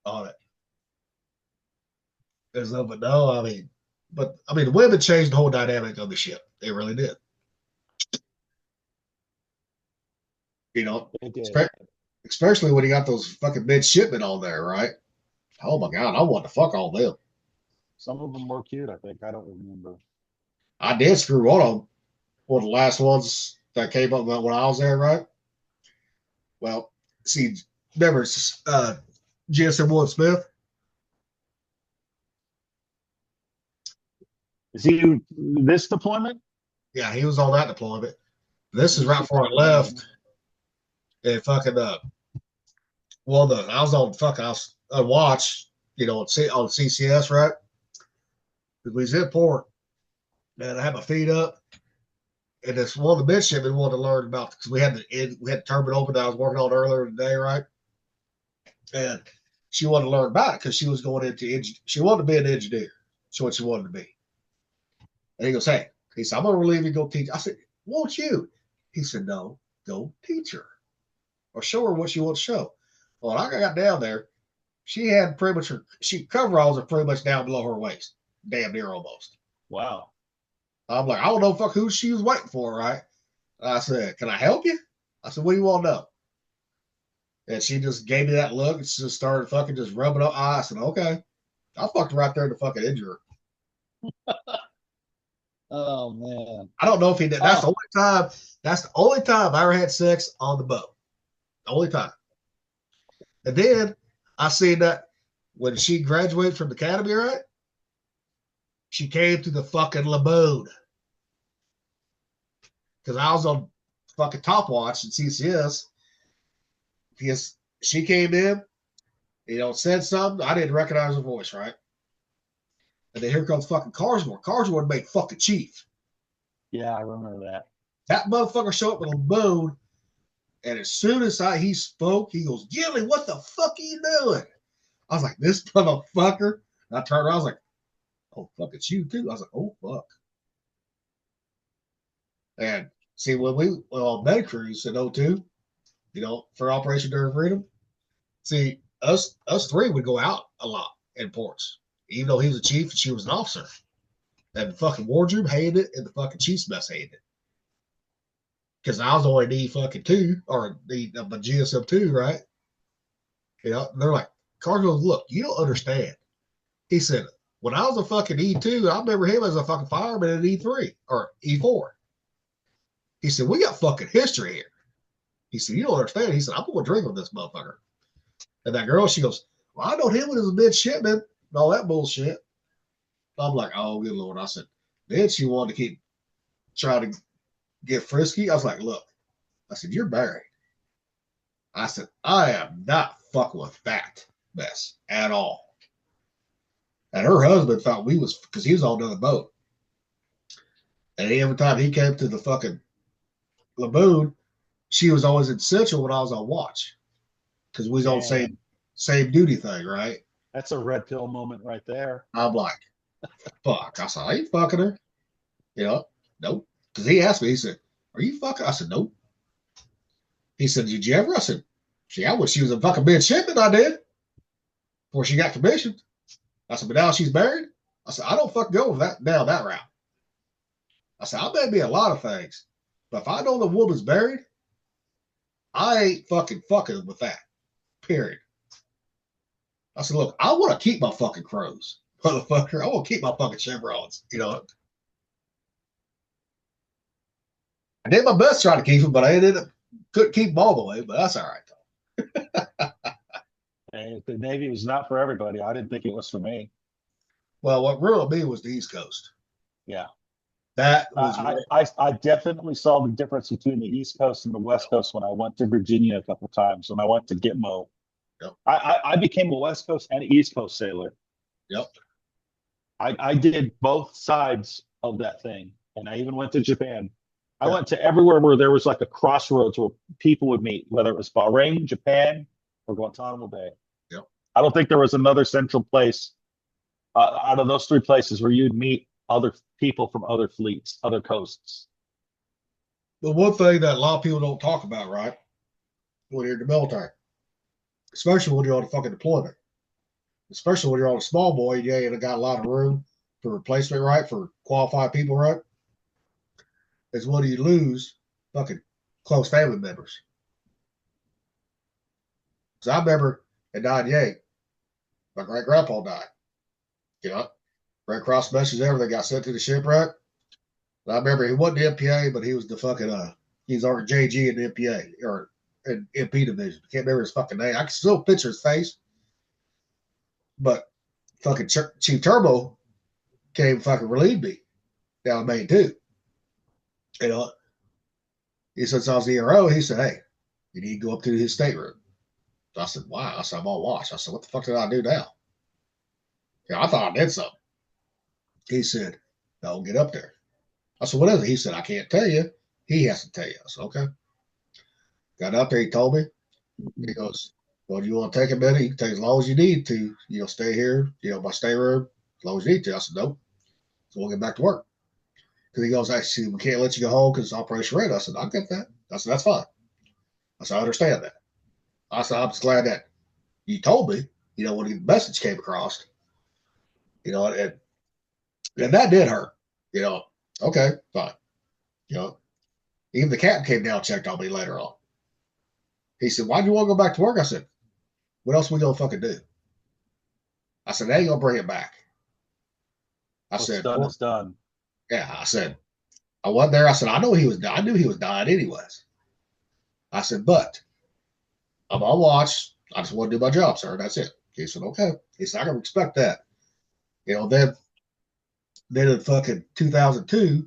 on it. There's no, but no, I mean, the women changed the whole dynamic of the ship. They really did. It did. Especially when you got those fucking midshipmen on there, right? Oh my God, I want to fuck all them. Some of them were cute, I think. I don't remember. I did screw one of them. One of the last ones that came up when I was there, right? Well, see, remember GSM Wood Smith? Is he this deployment? Yeah, he was on that deployment. This is right before I left. And fucking I was on fucking I watch, on CCS, right? Because we was in port, and I had my feet up, and this one of the midshipmen wanted to learn about because we had the turbine open that I was working on earlier today, right? And she wanted to learn about it because she was going into she wanted to be an engineer. That's what she wanted to be. And he goes, hey, he said, I'm gonna relieve you, go teach. I said, won't you? He said, no, go teach her. Or show her what she wants to show. Well, I got down there, she had pretty much she coveralls are pretty much down below her waist, damn near almost. Wow. I'm like, I don't know who she was waiting for, right? And I said, can I help you? I said, what do you want to know? And she just gave me that look and she just started fucking just rubbing her eyes. I said, okay. I fucked right there to fucking injure her. Oh man. I don't know if he did. That's the only time I ever had sex on the boat. The only time. And then I seen that when she graduated from the academy, right? She came to the fucking laboon. Because I was on fucking top watch in CCS. Because she came in, said something. I didn't recognize her voice, right? And then here comes fucking Carsmore. Carsmore made fucking chief. Yeah, I remember that. That motherfucker showed up with a laboon. And as soon as he spoke, he goes, Gilly, what the fuck are you doing? I was like, this motherfucker. And I turned around, I was like, oh, fuck, it's you too. I was like, oh, fuck. And see, when we went on Med Cruise in 02, for Operation Enduring Freedom, see, us three would go out a lot in ports, even though he was a chief and she was an officer. And the fucking wardrobe hated it, and the fucking chief's mess hated it. Because I was only D fucking 2, or the GSM 2, right? You know, they're like, Cardinal, look, you don't understand. He said, when I was a fucking E2, I remember him as a fucking fireman at E3 or E4. He said, we got fucking history here. He said, you don't understand. He said, I'm going to drink with this motherfucker. And that girl, she goes, well, I know him when he was a midshipman and all that bullshit. I'm like, oh, good Lord. I said, then she wanted to keep trying to get frisky. I was like, look, I said, you're married. I said, I am not fucking with that mess at all. And her husband thought we was, because he was on another boat. And every time he came to the fucking lagoon, she was always in Central when I was on watch. Because we was on same duty thing, right? That's a red pill moment right there. I'm like, fuck. I said, I ain't fucking her. You know, nope. Because he asked me, he said, are you fucking? I said, nope. He said, did you ever? I said, yeah, when she was a fucking midshipman, I did. Before she got commissioned. I said, but now she's married? I said, I don't fucking go with that down that route. I said, I may be a lot of things. But if I know the woman's married, I ain't fucking with that. Period. I said, look, I want to keep my fucking crows. Motherfucker, I want to keep my fucking chevrons. You know? I did my best trying to keep them, but I couldn't keep them all the way, but that's all right, though. Hey, the Navy was not for everybody. I didn't think it was for me. Well, what ruined me was the East Coast. Yeah. That was I definitely saw the difference between the East Coast and the West Coast when I went to Virginia a couple of times. When I went to Gitmo, yep. I became a West Coast and East Coast sailor. Yep. I did both sides of that thing, and I even went to Japan. I went to everywhere where there was like a crossroads where people would meet, whether it was Bahrain, Japan, or Guantanamo Bay. Yep. I don't think there was another central place out of those three places where you'd meet other people from other fleets, other coasts. The one thing that a lot of people don't talk about, right, when you're in the military, especially when you're on a fucking deployment, especially when you're on a small boy, you ain't got a lot of room for replacement, right, for qualified people, right, is when you lose fucking close family members. Because I remember in 98, my great-grandpa died. You know, Red Cross message, everything got sent to the shipwreck. And I remember he wasn't the MPA, but he was the fucking, he's our JG in the MPA, or in MP division. I can't remember his fucking name. I can still picture his face. But fucking Chief Turbo came fucking relieve me down in Maine too. You know, he said, so I was the ERO. He said, hey, you need to go up to his stateroom. So I said, why? I said, I'm on watch. I said, what the fuck did I do now? Yeah, I thought I did something. He said, no, get up there. I said, what is it? He said, I can't tell you. He has to tell you. I said, okay. Got up there. He told me. He goes, well, do you want to take a minute? You can take as long as you need to. You'll stay here, my stateroom, as long as you need to. I said, nope. So we'll get back to work. Because he goes, actually, we can't let you go home because it's Operation Red. I said, I get that. I said, that's fine. I said, I understand that. I said, I'm just glad that you told me, when the message came across, and that did hurt, okay, fine. Even the captain came down and checked on me later on. He said, why do you want to go back to work? I said, what else are we going to fucking do? I said, they ain't going to bring it back. What's done is done. Yeah, I said, I wasn't there. I said, I knew he was dying anyways. I said, but I'm on watch. I just want to do my job, sir. That's it. He said, okay. He said, I can respect that. Then in fucking 2002,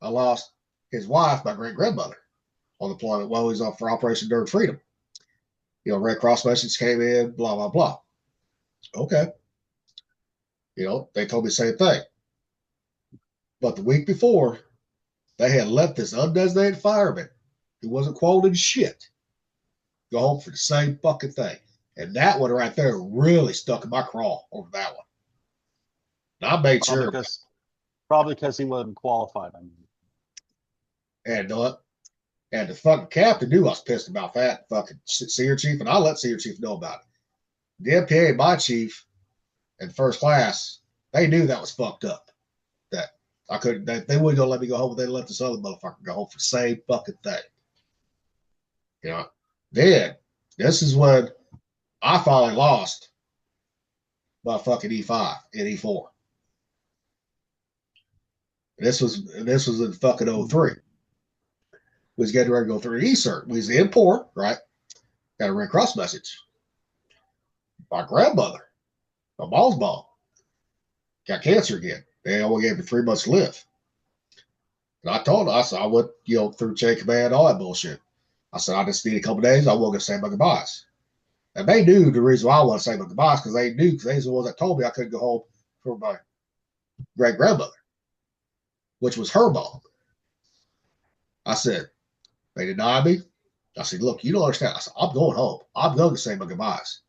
I lost his wife, my great grandmother, on deployment while he was on for Operation Enduring Freedom. Red Cross message came in, blah, blah, blah. Okay. They told me the same thing. But the week before, they had let this undesignated fireman who wasn't quoted shit go home for the same fucking thing. And that one right there really stuck in my craw over that one. And I made sure. Probably because he wasn't qualified. And the fucking captain knew I was pissed about that fucking Senior Chief, and I let Senior Chief know about it. The MPA, my chief, and first class, they knew that was fucked up. I couldn't. They wouldn't gonna let me go home, but they let this other motherfucker go home for the same fucking thing. You know. Then this is when I finally lost my fucking E5 and E4. This was in fucking 03. We was getting ready to go through an E-cert. We was in port, right? Got a Red Cross message. My grandmother, my mom's mom, got cancer again. They only gave her 3 months to live. And I told her, I said, I went, through chain command, all that bullshit. I said, I just need a couple days. I wasn't going to say my goodbyes. And they knew the reason why I wanted to say my goodbyes because they knew, because they was the ones that told me I couldn't go home for my great grandmother, which was her mom. I said, they denied me. I said, look, you don't understand. I said, I'm going home. I'm going to say my goodbyes.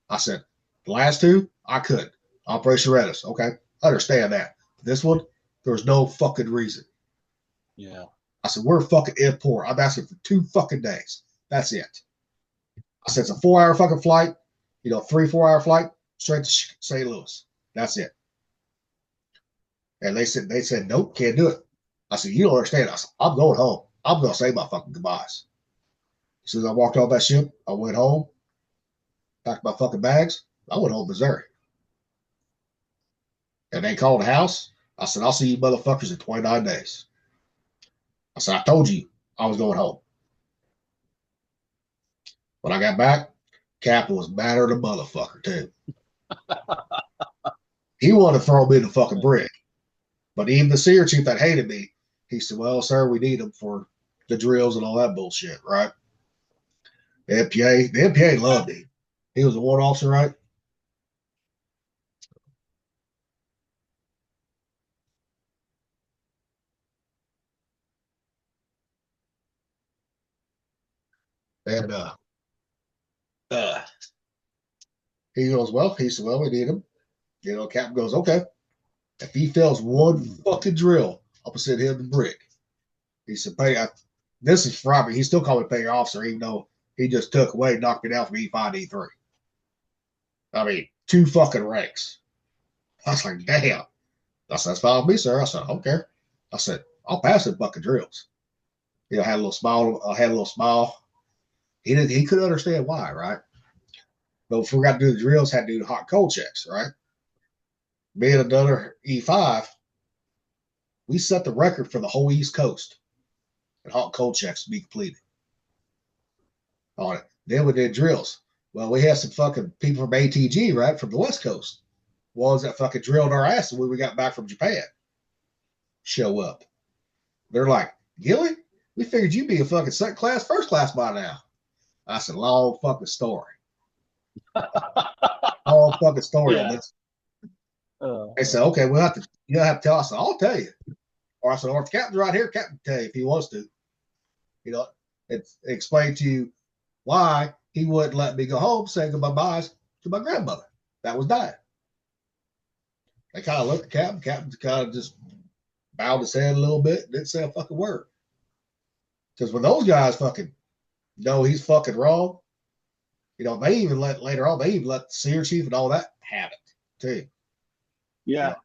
I said, the last 2, I couldn't. Operation Redis. Okay. I understand that. This one, there's no fucking reason. Yeah. I said, we're fucking in port. I'm asking for 2 fucking days. That's it. I said, it's a 4-hour fucking flight, 3-4-hour flight straight to St. Louis. That's it. And they said, nope, can't do it. I said, you don't understand. I said, I'm going home. I'm going to say my fucking goodbyes. As soon as I walked off that ship, I went home, packed my fucking bags. I went home to Missouri. And they called the house. I said, I'll see you motherfuckers in 29 days. I said, I told you I was going home. When I got back, Cap was madder than a motherfucker, too. He wanted to throw me in the fucking brig. But even the SEER chief that hated me, he said, well, sir, we need him for the drills and all that bullshit, right? The MPA loved him. He was a warrant officer, right? And he goes, well, we need him. Captain goes, okay. If he fails one fucking drill, I'm gonna send him to brig. He said, this is Robert. He still called me pay officer, even though he just took away, knocked me down from E5 to E3. I mean, 2 fucking ranks. I was like, damn. I said, that's fine with me, sir. I said, I don't care. I said, I'll pass the fucking drills. I had a little smile. He couldn't understand why, right? But if we got to do the drills, had to do the hot cold checks, right? Being another E5, we set the record for the whole East Coast and hot cold checks to be completed on it. Then we did drills. Well, we had some fucking people from ATG, right, from the West Coast. Ones that fucking drilled our asses when we got back from Japan show up. They're like, Gilly, we figured you'd be a fucking second class, first class by now. I said, long fucking story. Long fucking story on this. They said, okay, you have to tell us. I'll tell you. Or I said, or if the captain's right here, captain can tell you if he wants to. It's explain to you why he wouldn't let me go home saying goodbyes to my grandmother that was dying. They kind of looked at the captain. Captain kind of just bowed his head a little bit and didn't say a fucking word. Because when those guys fucking know he's fucking wrong, they even let the SEER chief and all that have it too. Yeah.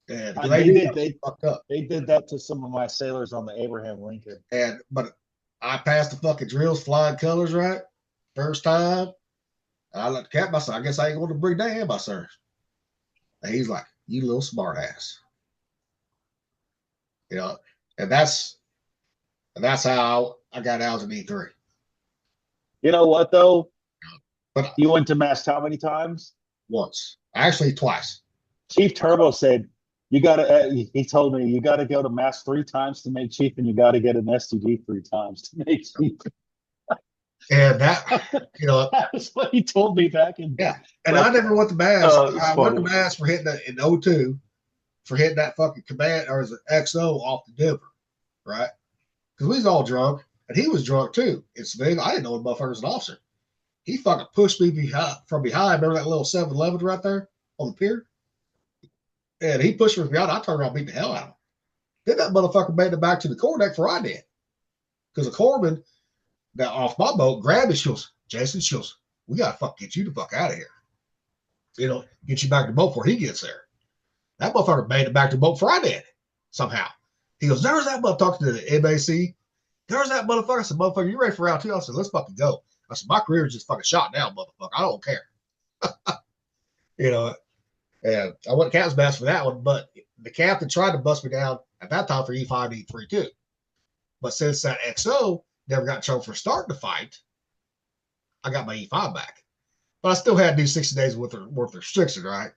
And they fucked up. They did that to some of my sailors on the Abraham Lincoln. But I passed the fucking drills, flying colors, right? First time. And I let the captain, I said, I guess I ain't going to bring that in, my sir. And he's like, you little smart ass. And that's how I got out of E3. You know what though? But you went to mast how many times? Once. Actually, twice. Chief Turbo said, he told me, you got to go to mast 3 times to make chief, and you got to get an STD 3 times to make chief. And that, that's what he told me back in. Yeah. And I never went to mast. I went to mast for hitting that in 02, for hitting that fucking command, or is it XO off the Denver, right? Because we was all drunk, and he was drunk too. It's big. I didn't know the motherfucker was an officer. He fucking pushed me from behind. Remember that little 7-Eleven right there on the pier? And he pushed me from behind. I turned around and beat the hell out of him. Then that motherfucker made it back to the quarterdeck before I did. Because the corpsman that off my boat grabbed me. She goes, Jason, we got to fucking get you the fuck out of here. Get you back to the boat before he gets there. That motherfucker made it back to the boat before I did. somehow. He goes, there's that motherfucker, talking to the MAC. There's that motherfucker. I said, motherfucker, you ready for round 2? I said, let's fucking go. I said, my career is just fucking shot now, motherfucker. I don't care. You know, and I went captain's match for that one, but the captain tried to bust me down at that time for E5 to E3 too. But since that XO never got in trouble for starting the fight, I got my E5 back. But I still had to do 60 days worth of restriction, right?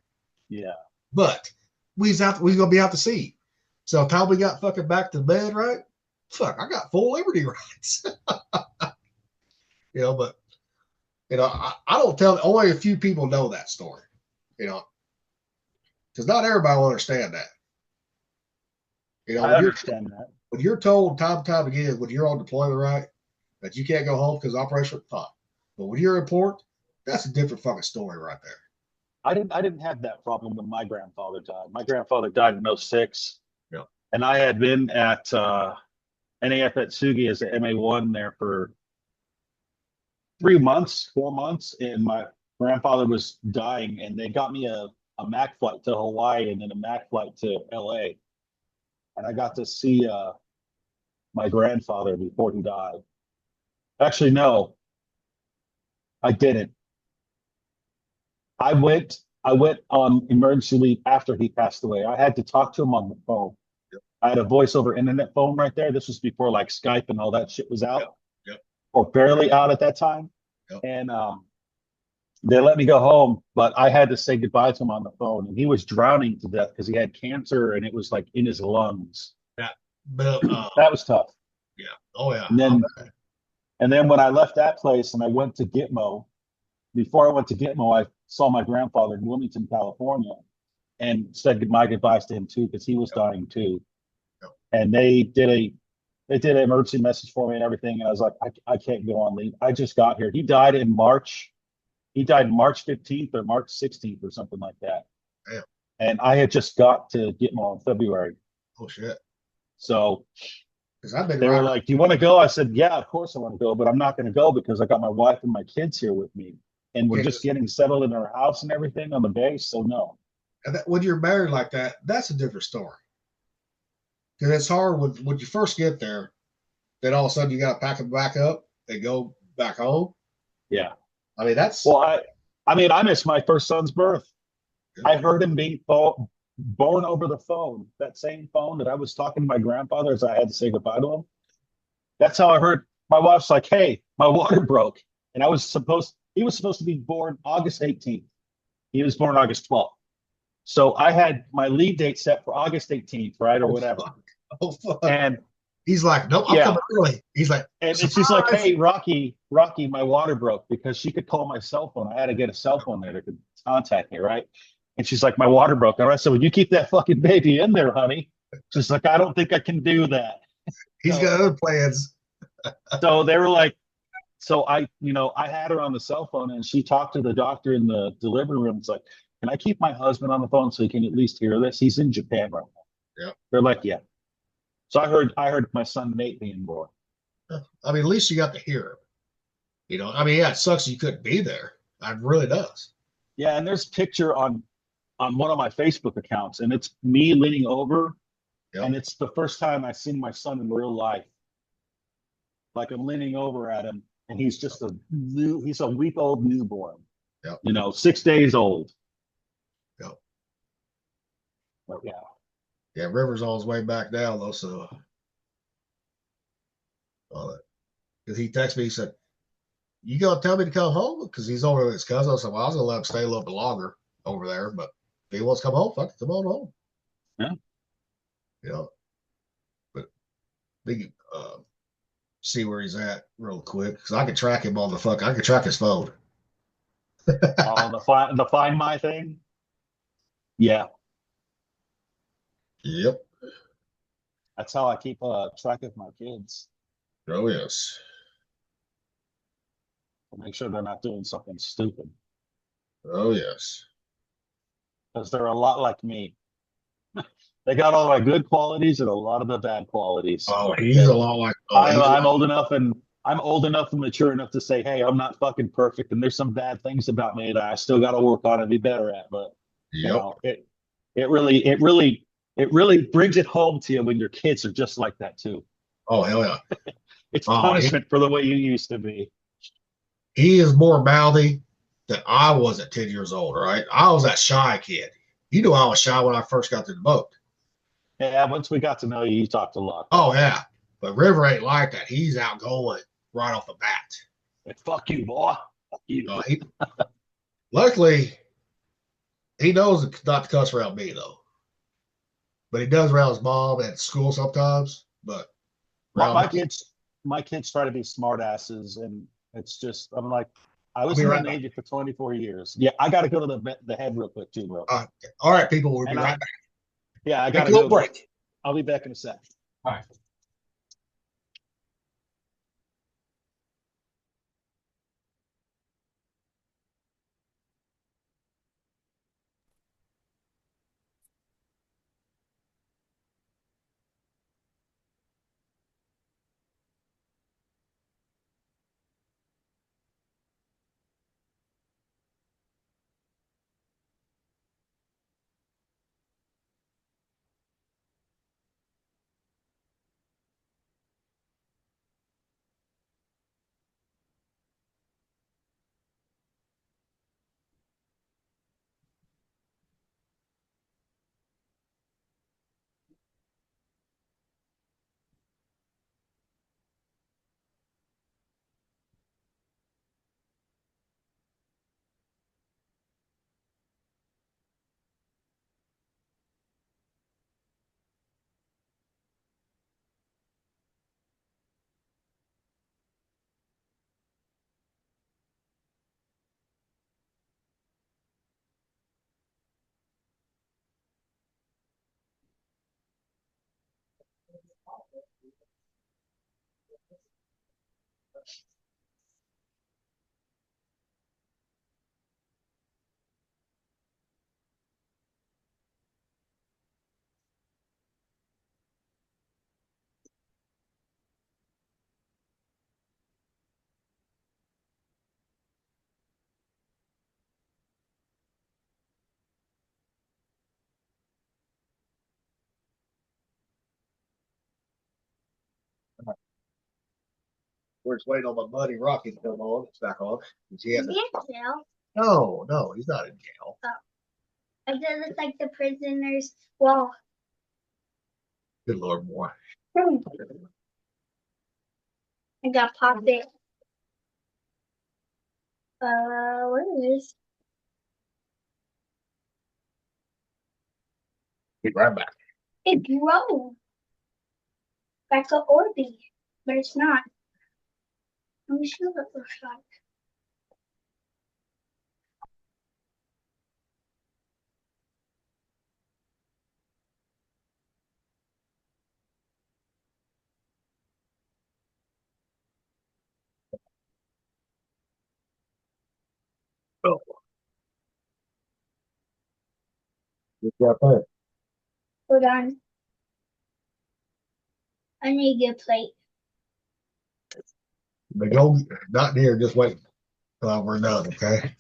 Yeah. But we was gonna be out to sea. So the time we got fucking back to bed, right? Fuck, I got full liberty rights. You know, but you know, I don't tell, only a few people know that story, you know, because not everybody will understand that. You know, I understand that. when you're told time and time again when you're on deployment, right, that you can't go home because operation, fine. But when you're in port, that's a different fucking story right there. I didn't have that problem when my grandfather died. My grandfather died in 06. Yeah. And I had been at NAF at Sugi as an MA1 there for 4 months, and my grandfather was dying, and they got me a MAC flight to Hawaii and then a MAC flight to LA. And I got to see my grandfather before he died. Actually, no, I didn't. I went on emergency leave after he passed away. I had to talk to him on the phone. Yep. I had a voice over internet phone right there. This was before like Skype and all that shit was out. Yep. Yep. Or barely out at that time. Yep. And they let me go home, but I had to say goodbye to him on the phone. And he was drowning to death because he had cancer and it was like in his lungs. Yeah. But That was tough. yeah. Oh yeah. And then when I left that place and I went to Gitmo, before I went to Gitmo, I saw my grandfather in Wilmington, California, and said my goodbyes to him too, because he was dying too. Yep. And they did an emergency message for me and everything. And I was like, I can't go on leave. I just got here. He died in March. He died March 15th or March 16th or something like that. Damn. And I had just got to Gitmo in February. Oh shit. So I've they were like, do you want to go? I said, yeah, of course I want to go, but I'm not going to go because I got my wife and my kids here with me. And we're just getting settled in our house and everything on the base. So no. And when you're married like that, that's a different story. Because it's hard when you first get there, then all of a sudden you got to pack them back up and go back home. Yeah. I mean, that's. Well, I mean, I missed my first son's birth. Yeah. I heard him being born over the phone, that same phone that I was talking to my grandfather as I had to say goodbye to him. That's how I heard. My wife's like, hey, my water broke. And he was supposed to be born August 18th. He was born August 12th. So I had my leave date set for August 18th, right? Or whatever. Fuck. Oh, fuck. And he's like, nope, I'm coming early. He's like, and she's like, hey, Rocky, my water broke, because she could call my cell phone. I had to get a cell phone there that could contact me, right? And she's like, my water broke. And I said, well, you keep that fucking baby in there, honey. She's like, I don't think I can do that. He's got other plans. So they were like, so I had her on the cell phone, and she talked to the doctor in the delivery room. It's like, can I keep my husband on the phone so he can at least hear this? He's in Japan right now. Yeah. They're like, yeah. So I heard my son Nate being born. I mean, at least you got to hear him. You know, I mean, yeah, it sucks you couldn't be there. It really does. Yeah, and there's a picture on one of my Facebook accounts, and it's me leaning over, and it's the first time I've seen my son in real life. Like, I'm leaning over at him, and he's just he's a week-old newborn. Yep. 6 days old. Yep. But yeah. Yeah, River's on his way back down though, so because he texted me, he said, you gonna tell me to come home? Because he's over with his cousin. I said, well, I was gonna let him stay a little bit longer over there, but if he wants to come home, fuck it, come on home. Yeah. But we see where he's at real quick, because I can track him on I can track his phone. The Find My thing? Yeah. Yep. That's how I keep track of my kids. Oh, yes. To make sure they're not doing something stupid. Oh, yes. Because they're a lot like me. They got all my good qualities and a lot of the bad qualities. Oh, he's a lot like. I'm old enough and mature enough to say, hey, I'm not fucking perfect, and there's some bad things about me that I still got to work on and be better at. But it really It really brings it home to you when your kids are just like that too. Oh hell yeah. It's Oh, punishment for the way you used to be. he is more mouthy than I was at 10 years old. Right, I was that shy kid. You know, I was shy when I first got to the boat. Yeah, once we got to know you, you talked a lot. Oh yeah, but River ain't like that. He's outgoing right off the bat. Like, fuck you, boy. Fuck you. Luckily, he knows not to cuss around me though. But he does around his mom at school sometimes. But My, around my me, kids, my kids try to be smart asses, and it's just I'm like, I I'll was be in the right back. Navy for 24 years. Yeah, I got to go to the head real quick too, bro. All right, people, we'll be And right back. yeah, I got Take to a little go. break. I'll be back in a sec. All right. We're just waiting on my buddy Rocky to come on. It's back on. He has jail? no, he's not in jail. It does look like the prisoners. Well, Good Lord, boy. I got popped it. What is this? Be right back. It drove like a Orby, but it's not. Let me see what it looks like. Oh, what's that thing? Hold on. I need to get a plate. But go not near, just wait till we're done, okay? Can you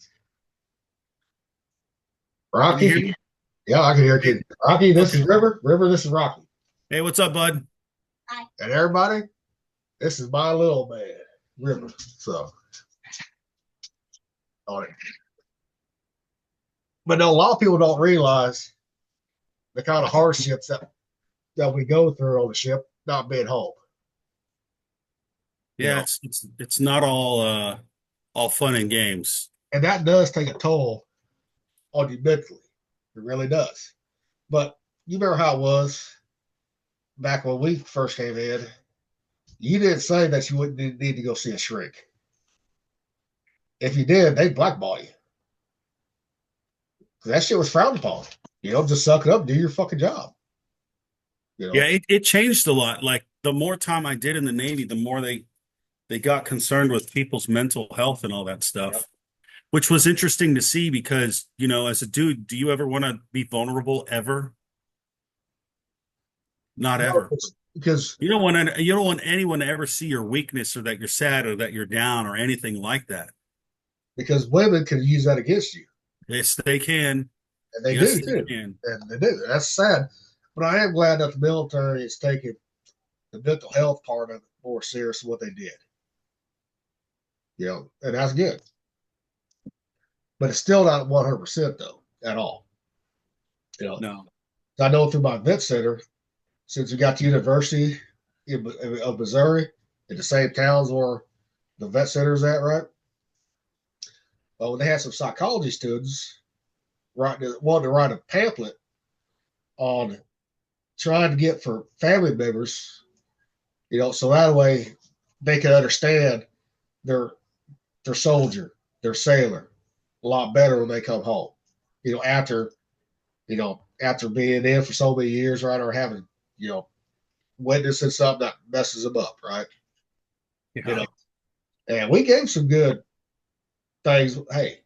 Rocky? hear me? Yeah, I can hear you. Rocky, this Okay. is River. River, this is Rocky. Hey, what's up, bud? And everybody, this is my little man, River. So, all right. But no, a lot of people don't realize the kind of hardships that we go through on the ship, not being home. You Yeah, know, it's not all fun and games. and that does take a toll on you mentally. It really does. But you remember how it was back when we first came in? You didn't say that you wouldn't need to go see a shrink. If you did, they'd blackball you. 'Cause that shit was frowned upon. You know, just suck it up, do your fucking job. You know, Yeah, it changed a lot. Like the more time I did in the Navy, the more they got concerned with people's mental health and all that stuff, Yep. which was interesting to see because, as a dude, do you ever want to be vulnerable ever? Not ever. because You don't want anyone to ever see your weakness or that you're sad or that you're down or anything like that. women can use that against you, Yes, they can. and they Yes, do they too, can. and they do. That's sad. But I am glad that the military is taking the mental health part of it more serious than what they did. And that's good. But it's still not 100% though, at all. No. I know through my vet center, since we got the University of Missouri in the same towns where the vet center is at, right? Well, when they had some psychology students wanted to write a pamphlet on trying to get for family members, so that way they could understand their soldier, their sailor, a lot better when they come home. After being in for so many years, right, or having witnessing something that messes them up, right? Yeah. And we gave some good things. Hey,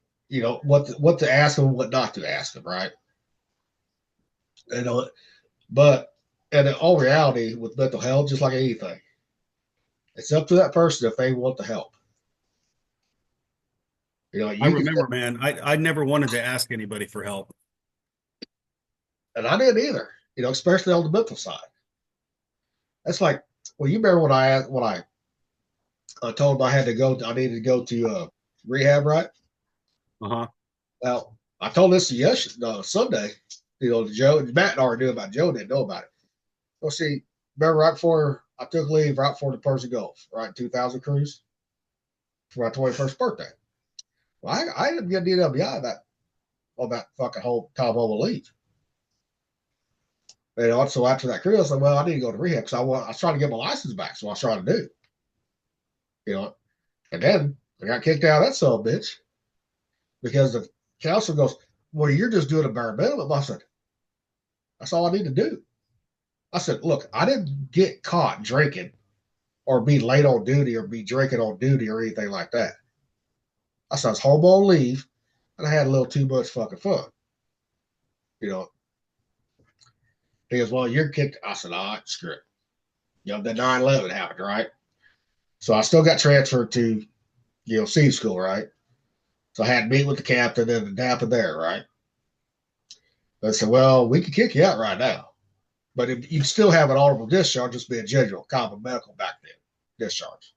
what to ask them, what not to ask them, right? But in all reality, with mental health, just like anything, it's up to that person if they want the help. I remember, man, I never wanted to ask anybody for help. And I didn't either, especially on the mental side. That's like, well, you remember when I told them I needed to go to rehab, right? Uh-huh. Well, I told this Sunday, to Joe. Matt already knew about it. Joe didn't know about it. Well, see, remember right before I took leave, right before the Persian Gulf, right, 2000 cruise for my 21st birthday. Well, I didn't get DWI on that fucking whole time on leave. And also after that cruise, I said, well, I need to go to rehab because I was trying to get my license back. So I was trying to do, and then I got kicked out of that son of a bitch because the counselor goes, well, you're just doing a bare minimum. I said, that's all I need to do. I said, look, I didn't get caught drinking or be late on duty or be drinking on duty or anything like that. I said, I was home on leave and I had a little too much fucking fun. He goes, well, you're kicked. I said, all right, screw it. The 9/11 happened, right? So I still got transferred to, SEA school, right? So I had to meet with the captain and the DAPA there, right? They said, well, we can kick you out right now. But if you still have an honorable discharge, just be a general, common medical back then, discharge.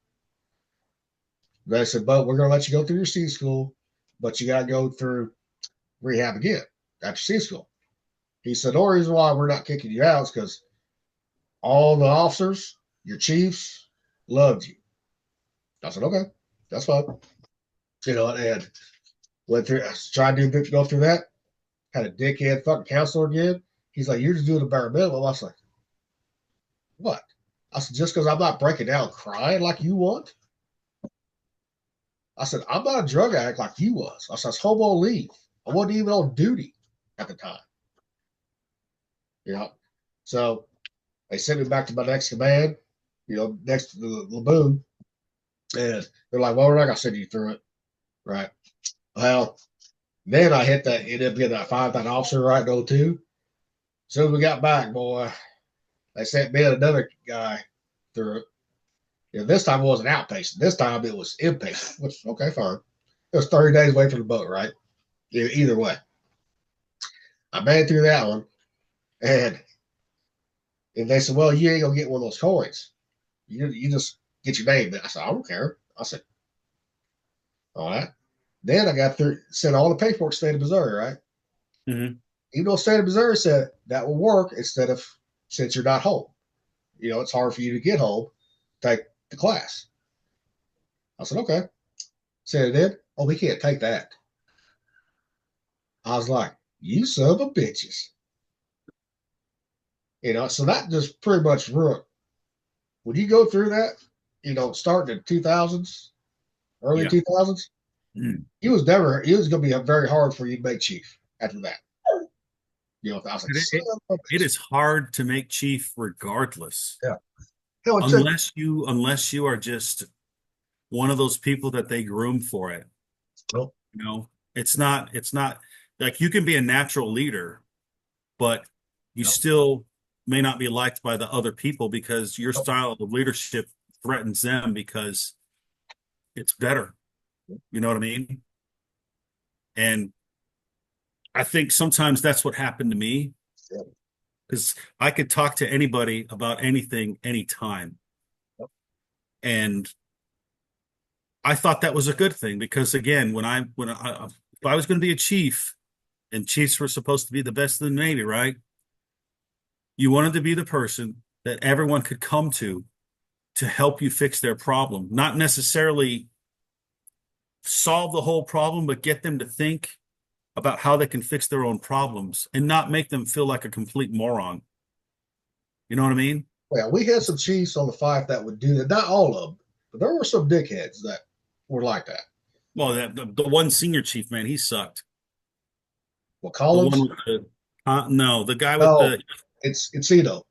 They said, but we're going to let you go through your SEA school, but you got to go through rehab again after SEA school. He said, the only reason why we're not kicking you out is because all the officers, your chiefs, loved you. I said, okay, that's fine. And went through, tried to go through that. Had a dickhead fucking counselor again. He's like, you're just doing a bare minimum. I was like, what? I said, just because I'm not breaking down crying like you want? I said, I'm not a drug addict like you was. I said, I was home on leave. I wasn't even on duty at the time. So they sent me back to my next command, next to the Laboon. And they're like, well, we're not going to send you through it. Right. Well, then I ended up getting that 5,000 officer right in 02. As soon as we got back, boy, they sent me and another guy through it. This time it wasn't outpatient. This time it was inpatient, which, okay, fine. It was 30 days away from the boat, right? Either way. I made it through that one. And they said, well, you ain't going to get one of those coins. You just get your name. I said, I don't care. I said, all right. Then I got sent all the paperwork to the state of Missouri, right? Mm-hmm. Even though the state of Missouri said that will work since you're not home. It's hard for you to get home, take the class. I said, okay. Said it did. Oh, we can't take that. I was like, you son of a bitches. So that just pretty much ruined. When you go through that, starting in 2000s, early 2000s, it was going to be very hard for you to make chief after that. I was like, it is hard to make chief regardless. Yeah. Unless you are just one of those people that they groom for it. Nope. It's not like you can be a natural leader, but you still may not be liked by the other people because your style of leadership threatens them because it's better. You know what I mean? And I think sometimes that's what happened to me because I could talk to anybody about anything, anytime. And I thought that was a good thing because again, if I was going to be a chief, and chiefs were supposed to be the best in the Navy, right? You wanted to be the person that everyone could come to help you fix their problem, not necessarily solve the whole problem, but get them to think about how they can fix their own problems and not make them feel like a complete moron. You know what I mean? Yeah, we had some chiefs on the fight that would do that. Not all of them, but there were some dickheads that were like that. Well, the one senior chief, man, he sucked. Well, The Collins? one with no, the guy with No, it's Ito.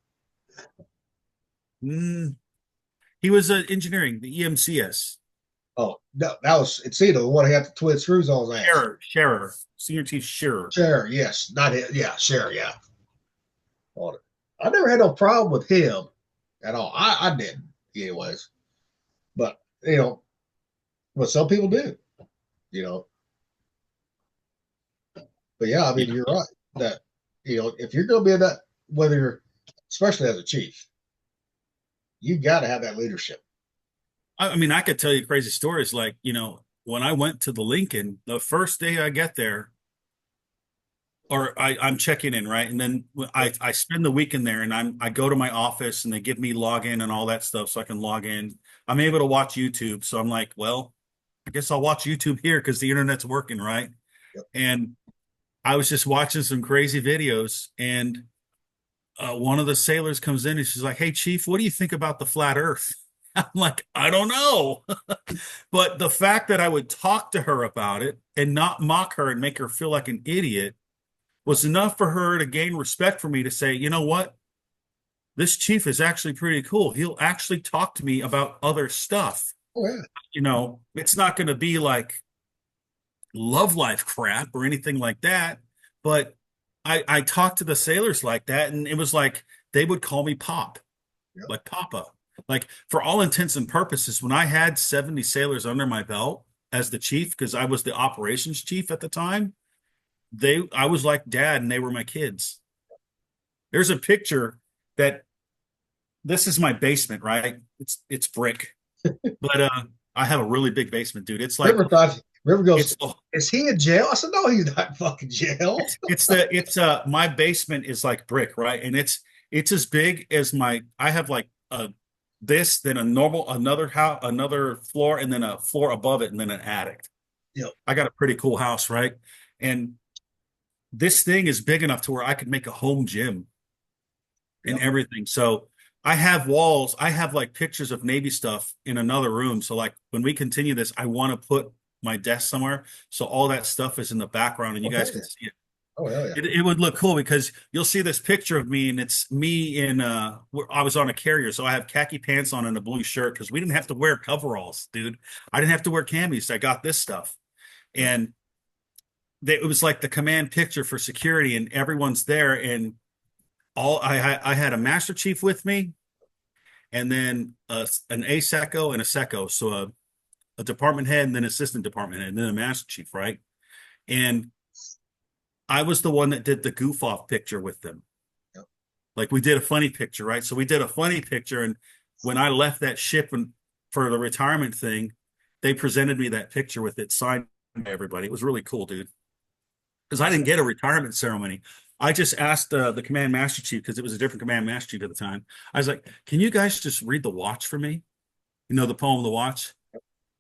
He was engineering, the EMCS. Oh, no, that was it's Ito, the one who had the twin screws on his ass. Scherer, Senior Chief Scherer. Scherer, yes. Not it. Yeah, Scherer, yeah. I never had no problem with him at all. I didn't, anyways. But, but some people do, you know. But yeah, I mean, you're right. That, if you're going to be in that, whether you're, especially as a chief, you got to have that leadership. I mean, I could tell you crazy stories. Like, when I went to the Lincoln, the first day I get there, or I'm checking in, right? And then I spend the weekend there and I go to my office and they give me login and all that stuff so I can log in. I'm able to watch YouTube. So I'm like, well, I guess I'll watch YouTube here because the internet's working, right? Yep. And I was just watching some crazy videos and one of the sailors comes in and she's like, "Hey, Chief, what do you think about the flat Earth?" I'm like, "I don't know." But the fact that I would talk to her about it and not mock her and make her feel like an idiot was enough for her to gain respect for me to say, you know what? This chief is actually pretty cool. He'll actually talk to me about other stuff. Oh, yeah. It's not going to be like love life crap or anything like that. But I talked to the sailors like that, and it was like they would call me Pop, Yep. like Papa. Like for all intents and purposes, when I had 70 sailors under my belt as the chief, because I was the operations chief at the time, I was like dad and they were my kids. There's a picture that this is my basement, right? It's brick. But I have a really big basement, dude. It's like River goes, is he in jail? I said, no, he's not in fucking jail. My basement is like brick, right? And it's as big as I have like this, then another house, another floor, and then a floor above it, and then an attic. Yep. I got a pretty cool house, right? And this thing is big enough to where I could make a home gym and everything. So I have walls. I have like pictures of Navy stuff in another room. So like when we continue this, I want to put my desk somewhere. So all that stuff is in the background and you guys can see it. Oh, hell yeah. It would look cool because you'll see this picture of me and it's me I was on a carrier. So I have khaki pants on and a blue shirt because we didn't have to wear coveralls, dude. I didn't have to wear camis. I got this stuff. And it was like the command picture for security and everyone's there. And I had a master chief with me and then an ASECO and a SECO. So a department head and then assistant department head and then a master chief, right? And I was the one that did the goof off picture with them. Yep. Like we did a funny picture, right? So we did a funny picture. And when I left that ship for the retirement thing, they presented me that picture with it signed by everybody. It was really cool, dude. Because I didn't get a retirement ceremony. I just asked the command master chief, because it was a different command master chief at the time. I was like, can you guys just read the watch for me? The poem, The Watch?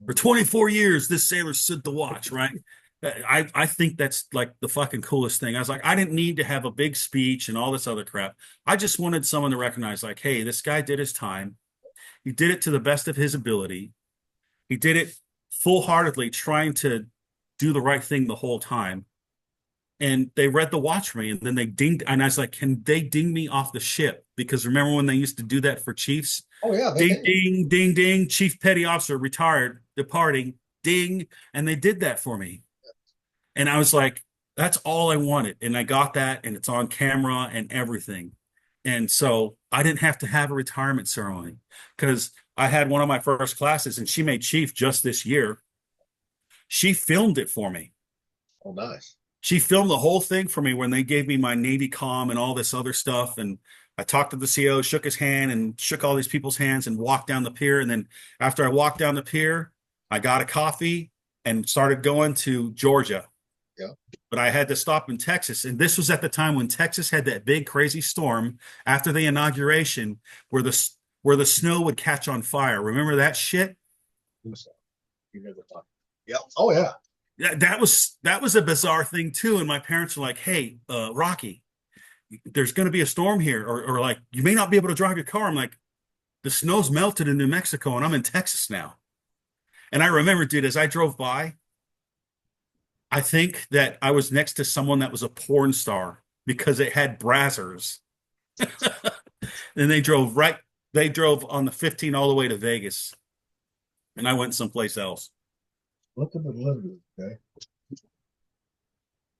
For 24 years, this sailor stood the watch, right? I think that's like the fucking coolest thing. I was like, I didn't need to have a big speech and all this other crap. I just wanted someone to recognize like, hey, this guy did his time. He did it to the best of his ability. He did it full-heartedly, trying to do the right thing the whole time. And they read the watch for me, and then they dinged. And I was like, can they ding me off the ship? Because remember when they used to do that for chiefs? Oh, yeah. Ding, ding, ding, ding. Chief petty officer retired, departing, ding. And they did that for me. And I was like, that's all I wanted. And I got that, and it's on camera and everything. And so I didn't have to have a retirement ceremony because I had one of my first classes, and she made chief just this year. She filmed it for me. Oh, nice. She filmed the whole thing for me when they gave me my Navy comm and all this other stuff. And I talked to the CO, shook his hand and shook all these people's hands and walked down the pier. And then after I walked down the pier, I got a coffee and started going to Georgia. Yeah. But I had to stop in Texas. And this was at the time when Texas had that big crazy storm after the inauguration where the snow would catch on fire. Remember that shit? Yep. Oh yeah. That was a bizarre thing too. And my parents were like, "Hey, Rocky, there's going to be a storm here, or like you may not be able to drive your car." I'm like, "The snow's melted in New Mexico, and I'm in Texas now." And I remember, dude, as I drove by, I think that I was next to someone that was a porn star because it had brazzers. And they drove on the 15 all the way to Vegas, and I went someplace else. Look at the living, okay?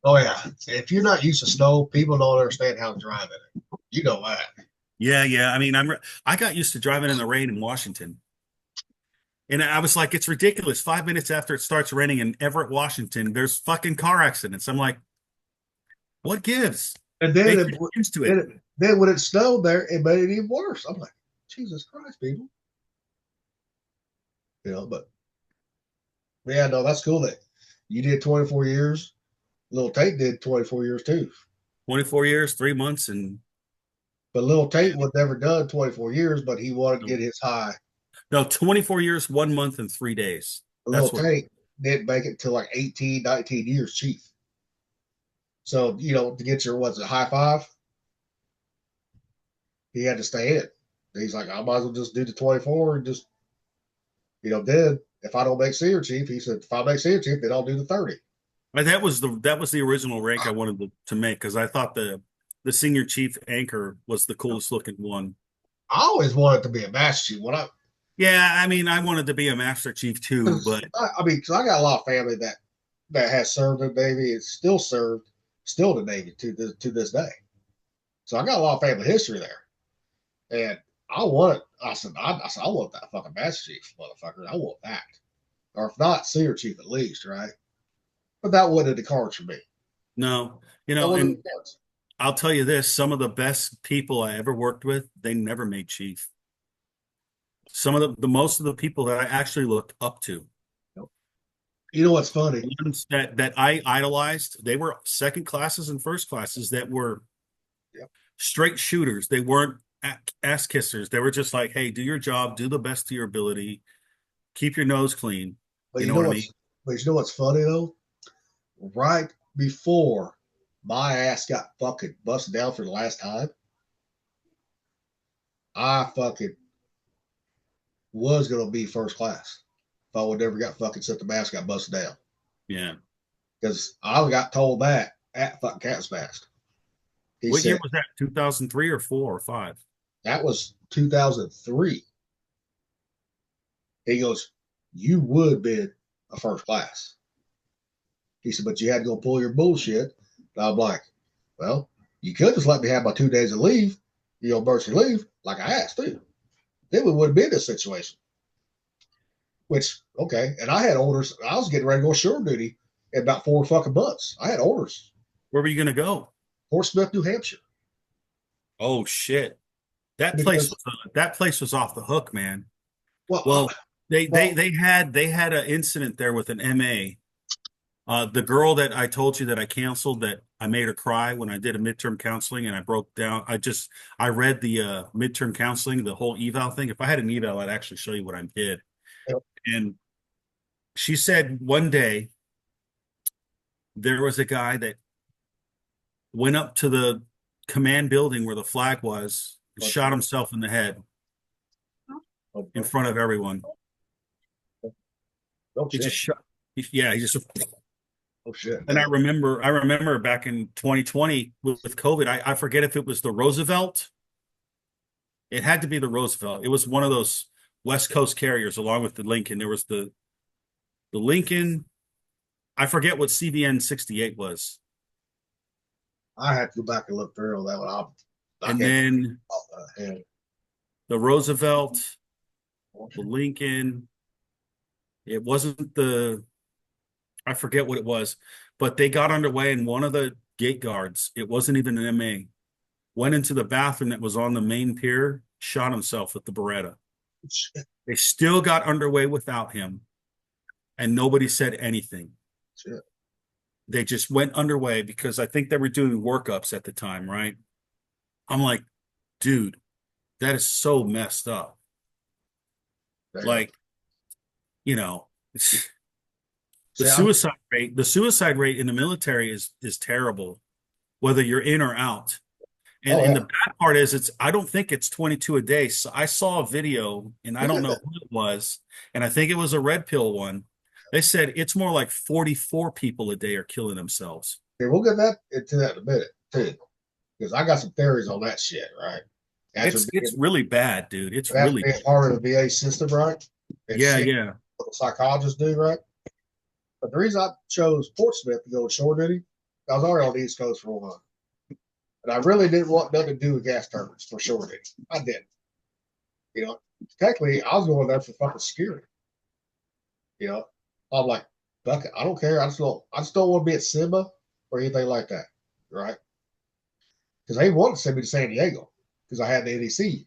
Oh yeah. If you're not used to snow, people don't understand how to drive in it. You know that. Yeah. I mean, I got used to driving in the rain in Washington. And I was like, it's ridiculous. 5 minutes after it starts raining in Everett, Washington, there's fucking car accidents. I'm like, what gives? And They then get used to it. then when it snowed there, it made it even worse. I'm like, Jesus Christ, people. But yeah, no, that's cool that you did 24 years. Little Tate did 24 years too. 24 years, 3 months, and But Little Tate would never done 24 years, but he wanted to get his high. no, 24 years, 1 month, and 3 days. Little Tate didn't make it till like 18, 19 years chief. So, to get your, high five, he had to stay in. He's like, I might as well just do the 24 and just, then if I don't make senior chief, he said, if I make senior chief, then I'll do the 30. And that was the original rank I wanted to make because I thought the senior chief anchor was the coolest looking one. I always wanted to be a master chief. Yeah, I mean, I wanted to be a master chief too, but because I got a lot of family that has served in the Navy and still in the Navy to this day. So I got a lot of family history there. And I said, I want that fucking master chief, motherfucker. I want that. Or if not, senior chief at least, right? But that wasn't the cards for me. no, and I'll tell you this, some of the best people I ever worked with, they never made chief. Some of the most of the people that I actually looked up to. You know what's funny? The ones that I idolized, they were second classes and first classes that were straight shooters. They weren't ass kissers. They were just like, hey, do your job, do the best to your ability, keep your nose clean. But you know what I mean? But you know what's funny though? Right before my ass got fucking busted down for the last time, I fucking was gonna be first class if I would never got fucking sent the mask, got busted down. Yeah. Because I got told that at fucking Cat's Fast. What year was that? 2003 or 4 or 5? That was 2003. He goes, you would be a first class. He said, but you had to go pull your bullshit. And I'm like, well, you could just let me have my 2 days of leave, emergency leave, like I asked too. Then we wouldn't be in this situation. Which, okay. And I had orders. I was getting ready to go shore duty in about 4 fucking months. I had orders. Where were you going to go? Fort Smith, New Hampshire. Oh shit. That place was off the hook, man. Well, they had an incident there with an MA. The girl that I told you that I canceled, that I made her cry when I did a midterm counseling and I broke down. I read the midterm counseling, the whole eval thing. If I had an eval, I'd actually show you what I did. Yep. And she said one day there was a guy that went up to the command building where the flag was and shot himself in the head in front of everyone. He just shot. He just. Oh shit! And I remember back in 2020 with COVID. I forget if it was the Roosevelt. It had to be the Roosevelt. It was one of those West Coast carriers, along with the Lincoln. There was the Lincoln. I forget what CVN 68 was. I had to go back and look through that one. And then the Roosevelt, the Lincoln. It wasn't I forget what it was, But they got underway, and one of the gate guards, it wasn't even an MA, went into the bathroom that was on the main pier, shot himself with the Beretta. Shit. They still got underway without him, and nobody said anything. Shit. They just went underway because I think they were doing workups at the time, right? I'm like, dude, that is so messed up. Damn. Like, you know, the See, suicide rate in the military is terrible, whether you're in or out. And, Oh, and yeah. the bad part is I don't think it's 22 a day. So I saw a video and I don't know who it was, and I think it was a red pill one. They said it's more like 44 people a day are killing themselves. Okay, we'll get into that in a minute too, because I got some theories on that shit. Right? It's really bad, dude. It's After really being part of the VA system, right? And yeah, shit yeah. what the psychologists do, right? But the reason I chose Portsmouth to go shore duty, I was already on the East Coast for a while. And I really didn't want nothing to do with gas turbines for shore duty. I didn't. You know, technically, I was going there for fucking security. You know, I'm like, fuck it, I don't care. I just don't want to be at Simba or anything like that, right? Because they wanted to send me to San Diego because I had the NEC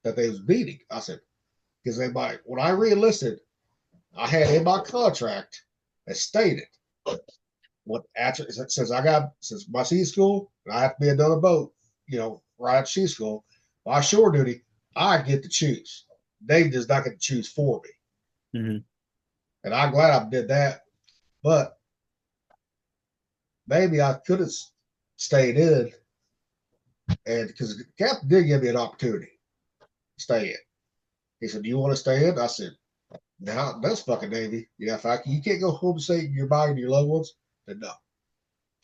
that they was beating. I said, because when I re-enlisted, I had in my contract that stated what after since my sea school and I have to be another boat, you know, right after sea school, my shore duty, I get to choose. They just not get to choose for me. Mm-hmm. And I'm glad I did that. But maybe I could have stayed in, and because the captain did give me an opportunity to stay in. He said, "Do you want to stay in?" I said, "No, that's fucking Navy. Yeah, if you can't go home and say you're buying your loved ones, then no."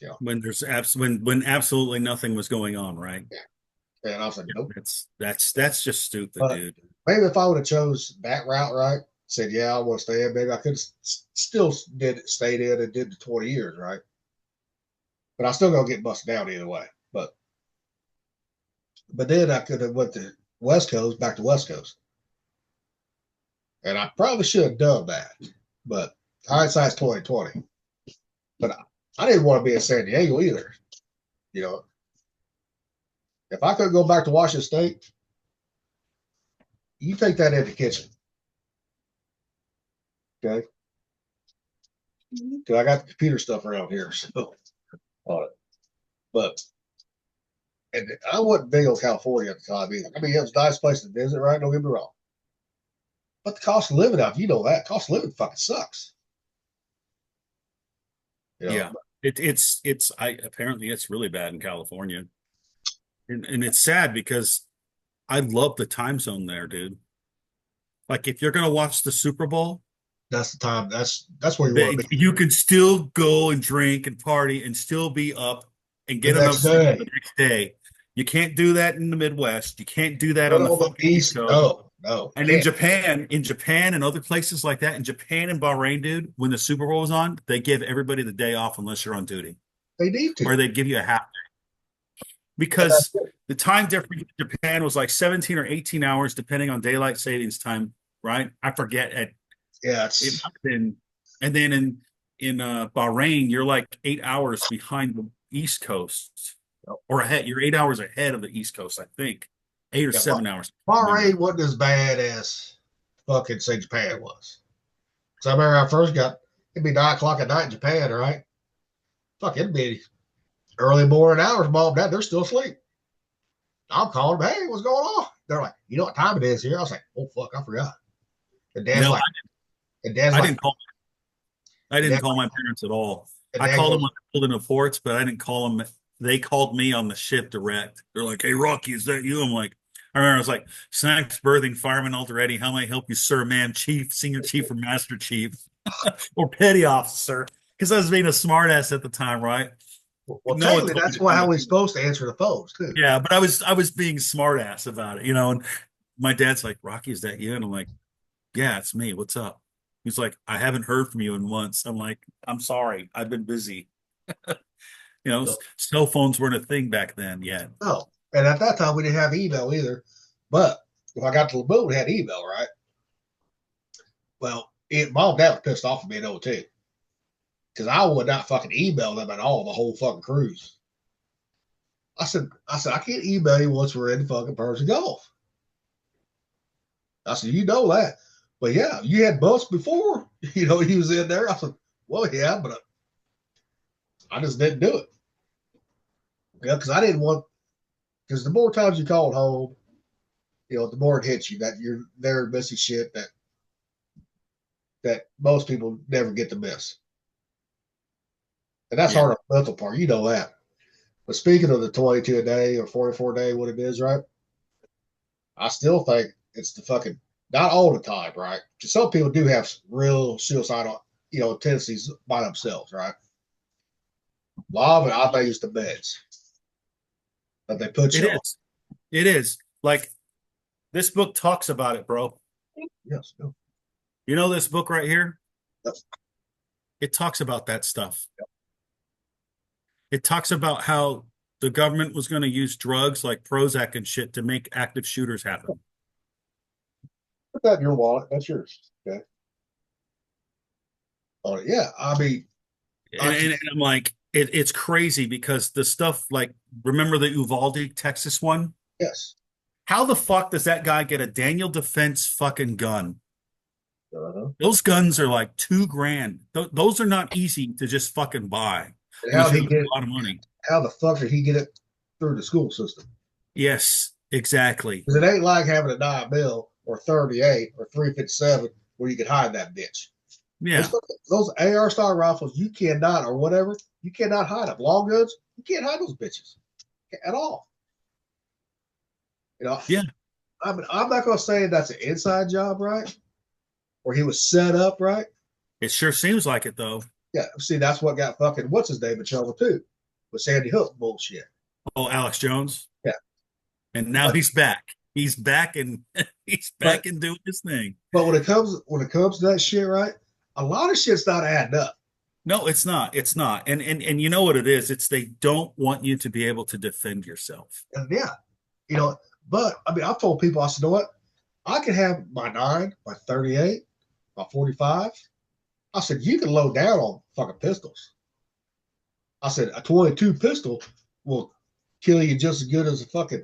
You know, When there's when absolutely nothing was going on, right? yeah. And I was like, "Nope." That's just stupid, But dude. maybe if I would have chose that route, right? Said, "Yeah, I want to stay in." Maybe I could have still stayed in and did the 20 years, right? But I still gonna get busted down either way. But then I could have went to West Coast, back to West Coast. And I probably should have done that. But hindsight's 2020. But I didn't want to be in San Diego either. You know, if I could go back to Washington State, you take that in the kitchen. Okay. Because I got the computer stuff around here. So on it. But and I wasn't big on California at the time either. I mean, it was a nice place to visit, right? Don't get me wrong. But the cost of living out, you know that. Cost of living fucking sucks. You know? Yeah. It's apparently it's really bad in California. And it's sad because I love the time zone there, dude. Like if you're gonna watch the Super Bowl, That's the time. That's where you want to be. you can still go and drink and party and still be up and get The enough next sleep day. the next day. You can't do that in the Midwest. You can't do that But on the on the fucking East East, Coast. no. And Can't. in Japan and other places like that, in Japan and Bahrain, dude, when the Super Bowl was on, they give everybody the day off unless you're on duty, They need to. or they give you a half day And that's because it. the time difference in Japan was like 17 or 18 hours, depending on daylight savings time, right? I forget Yeah, it it's might have been, and then in Bahrain, you're like 8 hours behind the East Coast, or ahead. You're 8 hours ahead of the East Coast, I think, 8 or yeah, 7 hours. Bahrain wasn't as bad as fucking say Japan was. So I remember I first it'd be 9 o'clock at night in Japan, right? Fuck, it'd be early morning hours, mom, dad, they're still asleep. I'm calling them, hey, what's going on? They're like, you know what time it is here? I was like, oh fuck, I forgot. And dad's No, like, and dad's I like, didn't call. I and didn't dad's call like, my parents at all. and I dad called them goes, when I pulled in the ports, but I didn't call them. They called me on the ship direct. They're like, "Hey, Rocky, is that you?" I'm like, I remember I was like, "Snacks, birthing, fireman, Alderetti. How may I help you, sir, ma'am, chief, senior chief, or master chief, or petty officer?" Because I was being a smartass at the time, right? well, No one technically, told me that's to do how we're it. supposed to answer the phones too. Yeah, but I was being smartass about it, you know. And my dad's like, "Rocky, is that you?" And I'm like, "Yeah, it's me. What's up?" He's like, "I haven't heard from you in months." I'm like, "I'm sorry. I've been busy." You know, So, cell phones weren't a thing back then yet. no. And at that time, we didn't have email either. But if I got to the boat, we had email, right? Well, mom and dad were pissed off at me though too. because I would not fucking email them at all the whole fucking cruise. I said, I can't email you once we're in fucking Persian Gulf. I said, you know that. But yeah, you had bus before, he was in there. I said, well, yeah, but I just didn't do it. Yeah, because I didn't want, because the more times you called home, the more it hits you that you're there missing shit that most people never get to miss. And that's hard on the mental part. You know that. But speaking of the 22 a day or 44 a day, what it is, right? I still think it's the fucking, not all the time, right? Because some people do have real suicidal, tendencies by themselves, right? A lot of it, I think, is the meds that they put you on. It is. Like, this book talks about it, bro. Yes. You know this book right here? Yep. It talks about that stuff. Yep. It talks about how the government was going to use drugs like Prozac and shit to make active shooters happen. Put that in your wallet. That's yours. Okay. Oh, yeah. I mean, and I'm like, it's crazy because the stuff, like, remember the Uvalde, Texas one? Yes. How the fuck does that guy get a Daniel Defense fucking gun? Uh-huh. Those guns are like $2,000. Those are not easy to just fucking buy. And how he get a lot of money? How the fuck did he get it through the school system? Yes, exactly. Because it ain't like having a 9mm or 38 or 357 where you can hide that bitch. Yeah. Those AR style rifles, you cannot, or whatever, you cannot hide them. Long guns, you can't hide those bitches at all. Yeah. I'm not going to say that's an inside job, right? Or he was set up, right? It sure seems like it, though. Yeah. See, that's what got fucking, what's his name in trouble, too, with Sandy Hook bullshit. Oh, Alex Jones? Yeah. And now he's back. He's back and and doing his thing. But when it comes to that shit, right? A lot of shit's not adding up. No, it's not. It's not. And you know what it is? It's they don't want you to be able to defend yourself. And yeah. But I mean, I've told people, I said, you know what? I can have my 9, my 38, my 45. I said, you can load down on fucking pistols. I said, a 22 pistol will kill you just as good as a fucking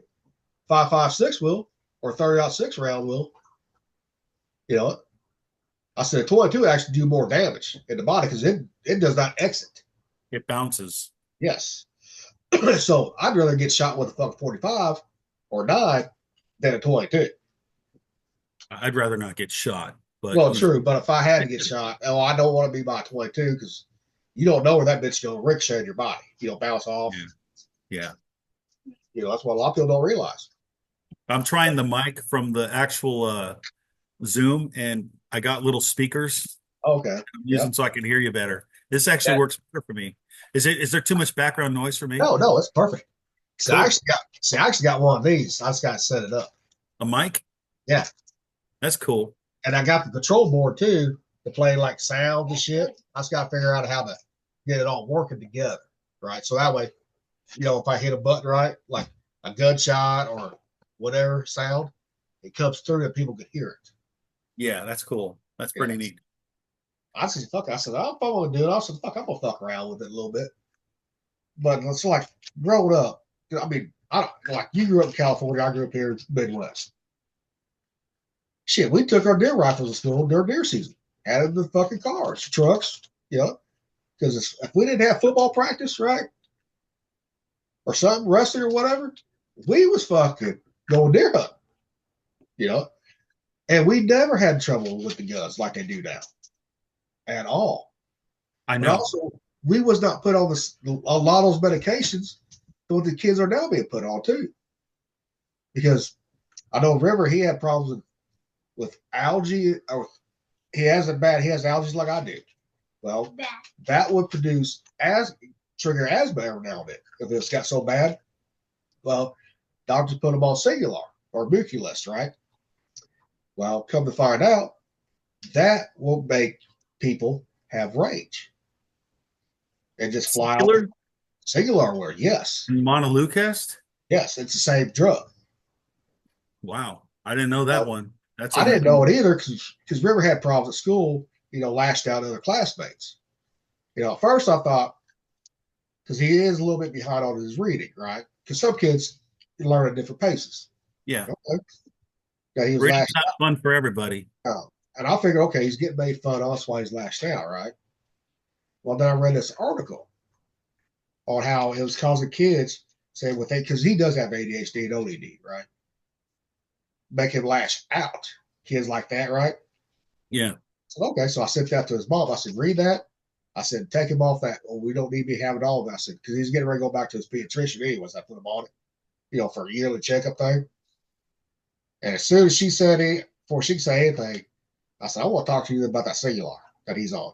5.56 will or 30-06 round will. I said, a 22 actually do more damage in the body because it does not exit. It bounces. Yes. So I'd rather get shot with a fucking 45 or 9 than a 22. I'd rather not get shot. But well, true. But if I had to get shot, I don't want to be by 22 because you don't know where that bitch going to ricochet in your body. Bounce off. Yeah. That's what a lot of people don't realize. I'm trying the mic from the actual Zoom, and I got little speakers. Okay. I'm using so I can hear you better. This actually works better for me. Is there too much background noise for me? No, it's perfect. Cool. I actually got one of these. I just got to set it up. A mic? Yeah. That's cool. And I got the control board too to play like sound and shit. I just got to figure out how to get it all working together, right? So that way, if I hit a button right, like a gunshot or whatever sound, it comes through and people can hear it. Yeah, that's cool. That's pretty neat. I said, fuck. I said, if I want to do it, I said, fuck, I'm gonna fuck around with it a little bit. But it's like growing up. I mean, like you grew up in California. I grew up here in the Midwest. Shit, we took our deer rifles to school during deer season. Had in the fucking cars, trucks, because if we didn't have football practice, right, or something, wrestling or whatever, we was fucking going deer hunting, and we never had trouble with the guns like they do now, at all. I know. But also, we was not put on a lot of those medications that the kids are now being put on too, because I know River, he had problems with algae, or he has allergies like I do. Well, that would trigger asthma every now and then if it's got so bad. Well, doctors put them on Singular or Muculist, right? Well, come to find out, that will make people have rage and just fly out. Singular word, yes. Montelukast? Yes, it's the same drug. Wow, I didn't know that one. I didn't know it either because River had problems at school, lashed out other classmates. At first I thought, because he is a little bit behind on his reading, right? Because some kids learn at different paces. Yeah. Okay. That he was Reading's lashed not fun for everybody. out. And I figured, okay, he's getting made fun of. That's why he's lashed out, right? Well, then I read this article on how it was causing kids saying what they, because he does have ADHD and ODD, right? Make him lash out. Kids like that, right? Yeah. So okay, so I sent that to his mom. I said, read that. I said, take him off that. Oh, we don't need to be having all of that. I said, because he's getting ready to go back to his pediatrician anyways. I put him on it, for a yearly checkup thing. And as soon as she said it, before she could say anything, I said, I want to talk to you about that cellular that he's on.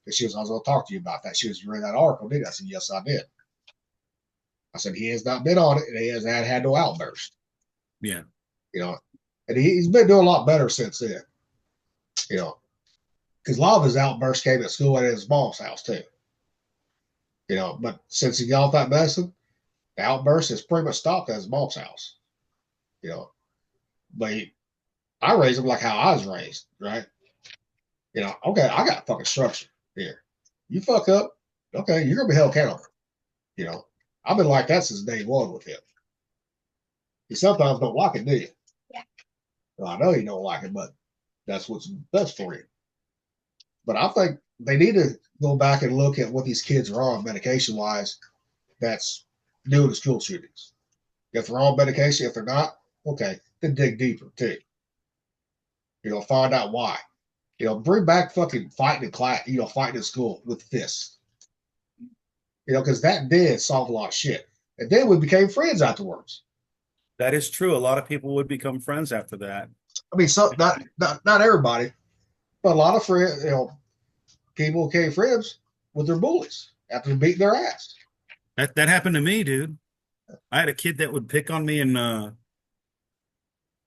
And she was, I was going to talk to you about that. She was reading that article, did I said, yes, I did. I said, he has not been on it, and he has not had no outburst. Yeah. And he's been doing a lot better since then. Because a lot of his outbursts came at school and at his mom's house too. But since he got off that medicine, the outburst is pretty much stopped at his mom's house. But I raised him like how I was raised, right? Okay, I got fucking structure here. You fuck up, okay, you're gonna be held accountable. I've been like that since day one with him. You sometimes don't like it, do you? Yeah. Well, I know you don't like it, but that's what's best for you. But I think they need to go back and look at what these kids are on medication wise that's due to school shootings. If they're on medication, if they're not, okay, then dig deeper too. Find out why. Bring back fucking fighting in class, fighting in school with fists. Because that did solve a lot of shit. And then we became friends afterwards. That is true. A lot of people would become friends after that. I mean, not everybody, but a lot of friends, people became friends with their bullies after beating their ass. That happened to me, dude. I had a kid that would pick on me in I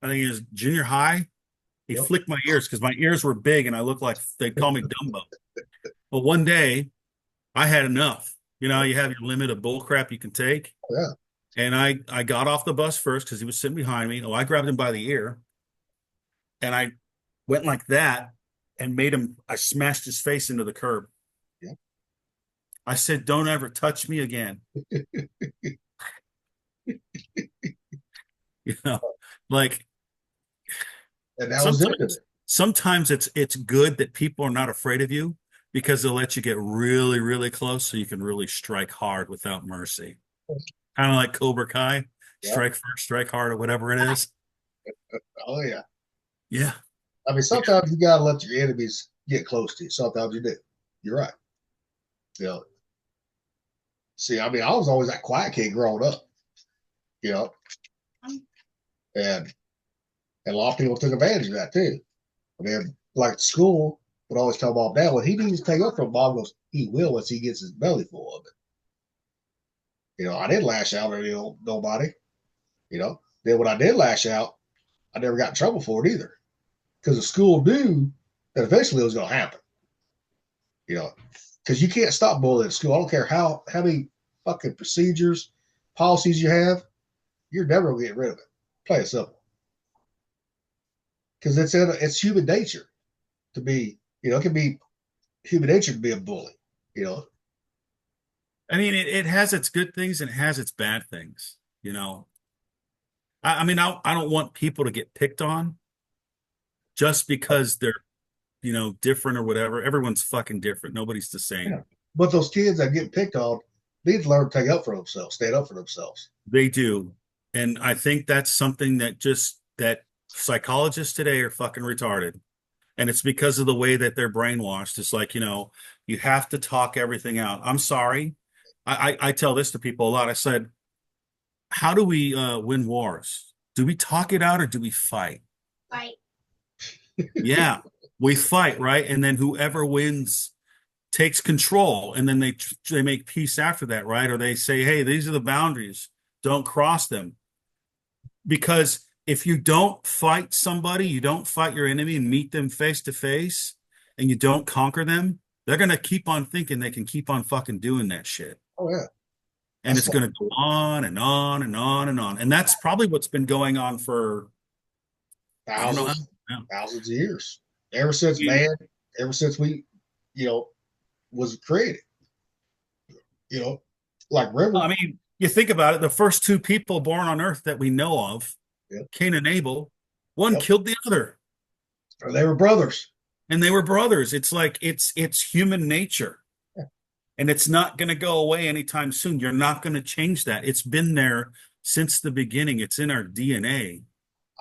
think it was junior high. He flicked my ears because my ears were big and I looked like they'd call me Dumbo. But one day I had enough. You have your limit of bull crap you can take. Oh, yeah. And I got off the bus first because he was sitting behind me. I grabbed him by the ear and I went like that and I smashed his face into the curb. Yeah. I said, don't ever touch me again. Like, and that was it. Sometimes it's good that people are not afraid of you because they'll let you get really, really close so you can really strike hard without mercy. Kind of like Cobra Kai, strike first, strike hard, or whatever it is. Oh, yeah. Yeah. I mean, sometimes you got to let your enemies get close to you. Sometimes you do. You're right. See, I mean, I was always that quiet kid growing up. And a lot of people took advantage of that too. I mean, like school would always tell mom, dad, well, he needs to take up from mom goes, he will once he gets his belly full of it. I didn't lash out at nobody. Then when I did lash out, I never got in trouble for it either. Because the school knew that eventually it was going to happen. Because you can't stop bullying at school. I don't care how many fucking procedures, policies you have, you're never going to get rid of it. Play it simple. Because it's human nature to be, it can be human nature to be a bully, I mean, it has its good things and it has its bad things, I mean, I don't want people to get picked on just because they're, different or whatever. Everyone's fucking different. Nobody's the same. Yeah. But those kids that get picked on need to learn to take up for themselves, stand up for themselves. They do. And I think that's something that psychologists today are fucking retarded. And it's because of the way that they're brainwashed. It's like, you have to talk everything out. I'm sorry. I tell this to people a lot. I said, how do we win wars? Do we talk it out or do we fight? Fight. Yeah, we fight, right? And then whoever wins takes control. And then they make peace after that, right? Or they say, hey, these are the boundaries. Don't cross them. Because if you don't fight somebody, you don't fight your enemy and meet them face to face, and you don't conquer them, they're going to keep on thinking they can keep on fucking doing that shit. Oh, yeah. And it's going to go on and on and on and on. And that's probably what's been going on for thousands of years. Ever since we, was created. You know, like River. I mean, you think about it, the first two people born on Earth that we know of, Yep. Cain and Abel, one Yep. killed the other. Or they were brothers. And they were brothers. It's like it's human nature. Yeah. And it's not going to go away anytime soon. You're not going to change that. It's been there since the beginning. It's in our DNA.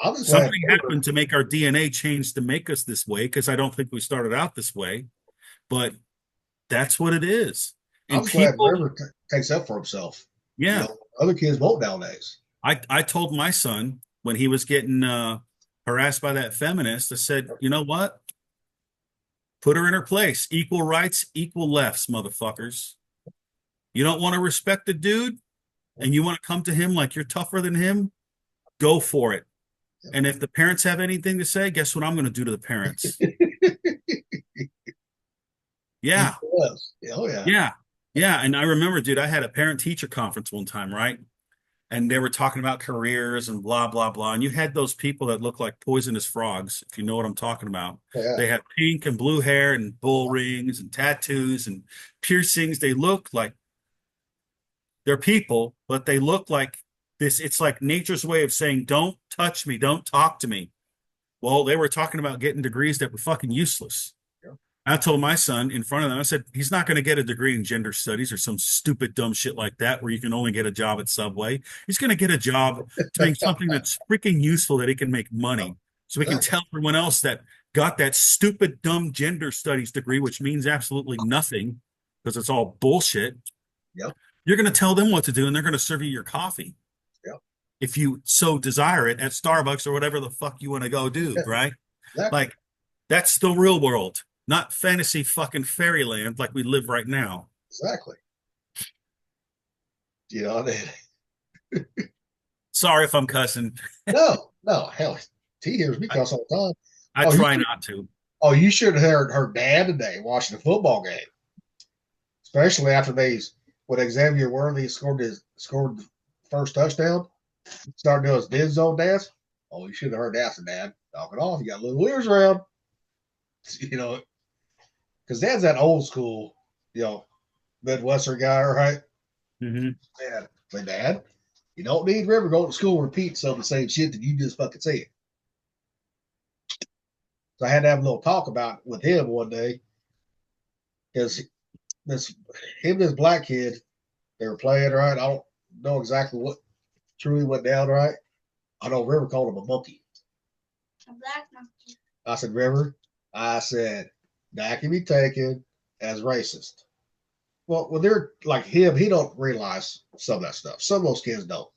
I'm just Something glad River, happened to make our DNA change to make us this way, because I don't think we started out this way, but that's what it is. I'm And just glad people, River takes up for himself. yeah. You know, other kids won't nowadays. I told my son when he was getting harassed by that feminist, I said, you know what? Put her in her place. Equal rights, equal lefts, motherfuckers. You don't want to respect the dude and you want to come to him like you're tougher than him? Go for it. And if the parents have anything to say, guess what I'm going to do to the parents? Yeah. Oh, yeah. Yeah. Yeah. And I remember, dude, I had a parent teacher conference one time, right? And they were talking about careers and blah, blah, blah. And you had those people that look like poisonous frogs, if you know what I'm talking about. Yeah. They have pink and blue hair and bull rings and tattoos and piercings. They look like they're people, but they look like this. It's like nature's way of saying, don't touch me, don't talk to me. Well, they were talking about getting degrees that were fucking useless. I told my son in front of them, I said, he's not going to get a degree in gender studies or some stupid dumb shit like that where you can only get a job at Subway. He's going to get a job doing something that's freaking useful that he can make money. So he can tell everyone else that got that stupid dumb gender studies degree, which means absolutely nothing because it's all bullshit. Yep. You're going to tell them what to do and they're going to serve you your coffee. Yep. If you so desire it at Starbucks or whatever the fuck you want to go do, right? Exactly. Like, that's the real world. Not fantasy fucking fairyland like we live right now. Exactly. You know, Sorry if I'm cussing. no, hell, T hears me cuss all the time. I try not to. Oh, you should have heard her dad today watching the football game, especially after when Xavier Worthy scored the first touchdown. Started doing his dead zone dance. Oh, you should have heard that from Dad. Knock it off. You got little ears around. You know, because Dad's that old school, you know, Midwestern guy, right? Mm-hmm. Dad, say, Dad, you don't need River going to school and repeat some of the same shit that you just fucking said. So I had to have a little talk about it with him one day because him and this black kid, they were playing, right? I don't know exactly what truly went down, right? I know River called him a monkey. A black monkey. I said, River, that can be taken as racist. Well, when they're like him, he don't realize some of that stuff. Some of those kids don't.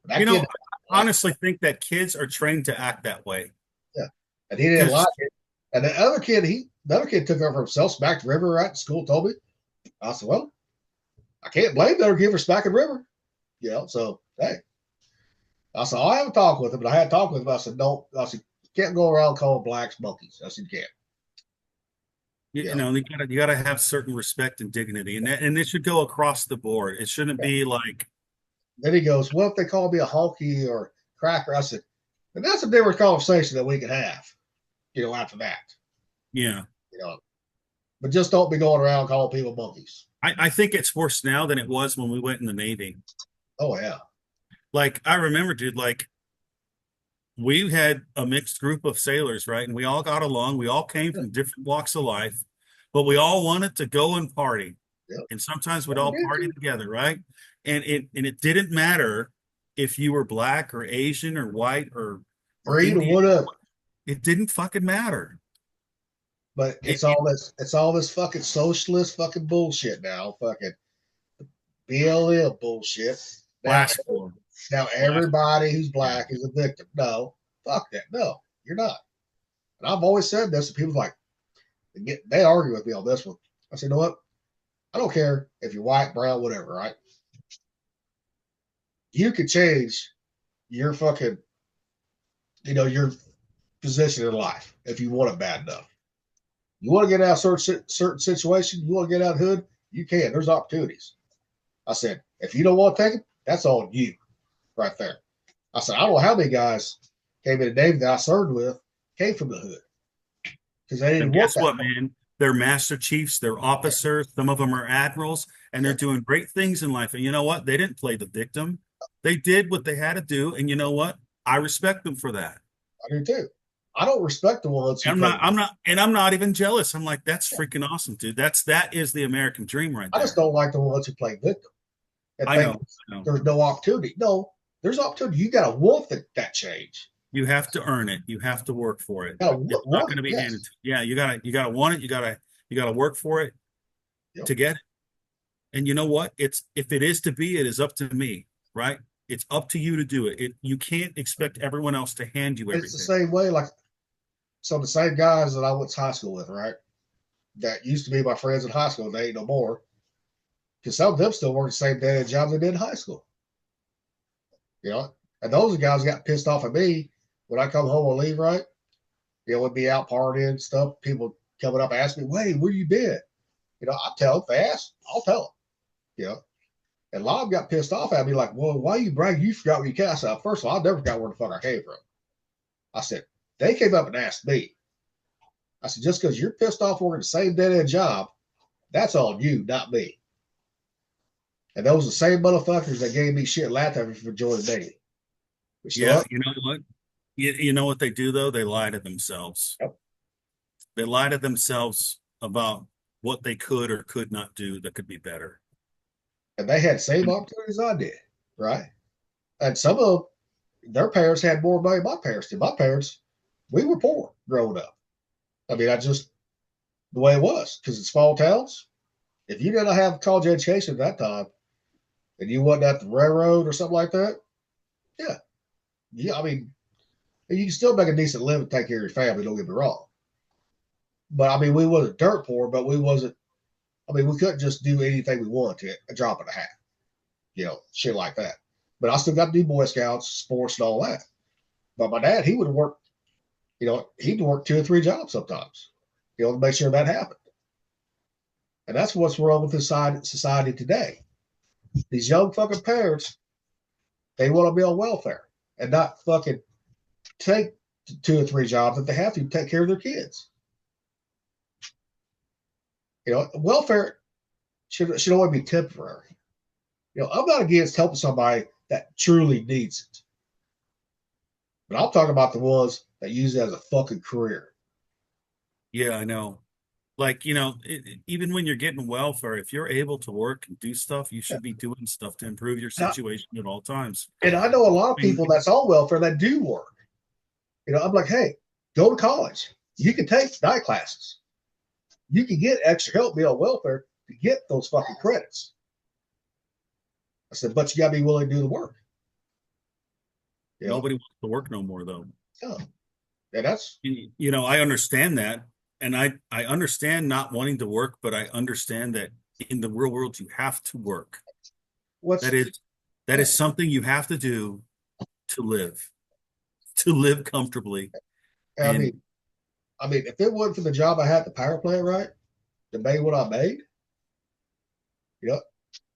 I honestly think that kids are trained to act that way. Yeah. And he didn't like it. And the other kid took over himself, smacked River right in school, told me. I said, well, I can't blame the other kid for smacking River. You know, so hey. I said, I haven't talked with him, but I had talked with him. I said, you can't go around calling blacks monkeys. I said, you can't. You know, you gotta have certain respect and dignity, and it should go across the board. It shouldn't be like. Then he goes, "What if they call me a honky or cracker?" I said, and that's a different conversation that we can have, you know, after that. Yeah. You know, but just don't be going around calling people monkeys. I think it's worse now than it was when we went in the Navy. Oh yeah. Like I remember, dude. Like we had a mixed group of sailors, right? And we all got along. We all came from different walks of life, but we all wanted to go and party. Yep. And sometimes we'd all party together, right? And it didn't matter if you were black or Asian or white or green or whatever. It didn't fucking matter. But it's all this fucking socialist fucking bullshit now. Fucking BLM bullshit. Now everybody who's black is a victim. No, fuck that. No, you're not. And I've always said this, and people like they argue with me on this one. I said, you know what? I don't care if you're white, brown, whatever, right? You can change your fucking, you know, your position in life if you want it bad enough. You want to get out of certain situation, you want to get out of the hood, you can. There's opportunities. I said, if you don't want to take it, that's on you right there. I said, I don't know how many guys came in the Navy that I served with came from the hood. Because they didn't want that. Guess what, man? They're master chiefs, they're officers, some of them are admirals, and they're doing great things in life. And you know what? They didn't play the victim. They did what they had to do. And you know what? I respect them for that. I do too. I don't respect the ones who play. I'm not even jealous. I'm like, that's freaking awesome, dude. That is the American dream right I there. just don't like the ones who play victim and I think know. there's no opportunity. No, there's opportunity. You got to want that change. You have to earn it. You have to work for it. You gotta It's not want going to it, be yes. handed to you. Yeah, you gotta want it. You gotta work for it Yep. to get it. And you know what? If it is to be, it is up to me, right? It's up to you to do it. You can't expect everyone else to hand you everything. It's the same way. Like, so the same guys that I went to high school with, right? That used to be my friends in high school. They ain't no more. Because some of them still work the same day and job they did in high school. You know, and those guys got pissed off at me when I come home and leave, right? You know, we'd be out partying and stuff. People coming up asking me, "Wait, where you been?" You know, I tell them. If they ask, I'll tell them. You know, and a lot of them got pissed off at me, like, "Well, why you bragging? You forgot where you came." I said, "First of all, I never forgot where the fuck I came from." I said, "They came up and asked me." I said, "Just because you're pissed off working the same dead end job, that's on you, not me." And those are the same motherfuckers that gave me shit laughed at me for joining dating. Yeah, you know what? You know what they do though? They lie to themselves. Yep. They lie to themselves about what they could or could not do that could be better. And they had the same opportunities I did, right? And some of their parents had more money than my parents did. My parents, we were poor growing up. I mean, the way it was, because in small towns, if you didn't have a college education at that time and you wasn't at the railroad or something like that, yeah, I mean, you can still make a decent living, take care of your family, don't get me wrong. But I mean, we wasn't dirt poor, but we couldn't just do anything we wanted to, a drop and a hat, you know, shit like that. But I still got to do Boy Scouts, sports, and all that. But my dad, he would work, you know, he'd work 2 or 3 jobs sometimes, you know, to make sure that happened. And that's what's wrong with society today. These young fucking parents, they want to be on welfare and not fucking take 2 or 3 jobs if they have to take care of their kids. You know, welfare should only be temporary. You know, I'm not against helping somebody that truly needs it. But I'm talking about the ones that use it as a fucking career. Yeah, I know. Like, you know, even when you're getting welfare, if you're able to work and do stuff, you should be doing stuff to improve your situation at all times. And I know a lot of people that's on welfare that do work. You know, I'm like, hey, go to college. You can take night classes. You can get extra help, be on welfare to get those fucking credits. I said, but you got to be willing to do the work. You know? Nobody wants to work no more, though. Yeah. And that's, you know, I understand that. And I understand not wanting to work, but I understand that in the real world, you have to work. That is something you have to do to live comfortably. I mean, if it wasn't for the job I had at the power plant, right, that made what I made, you know,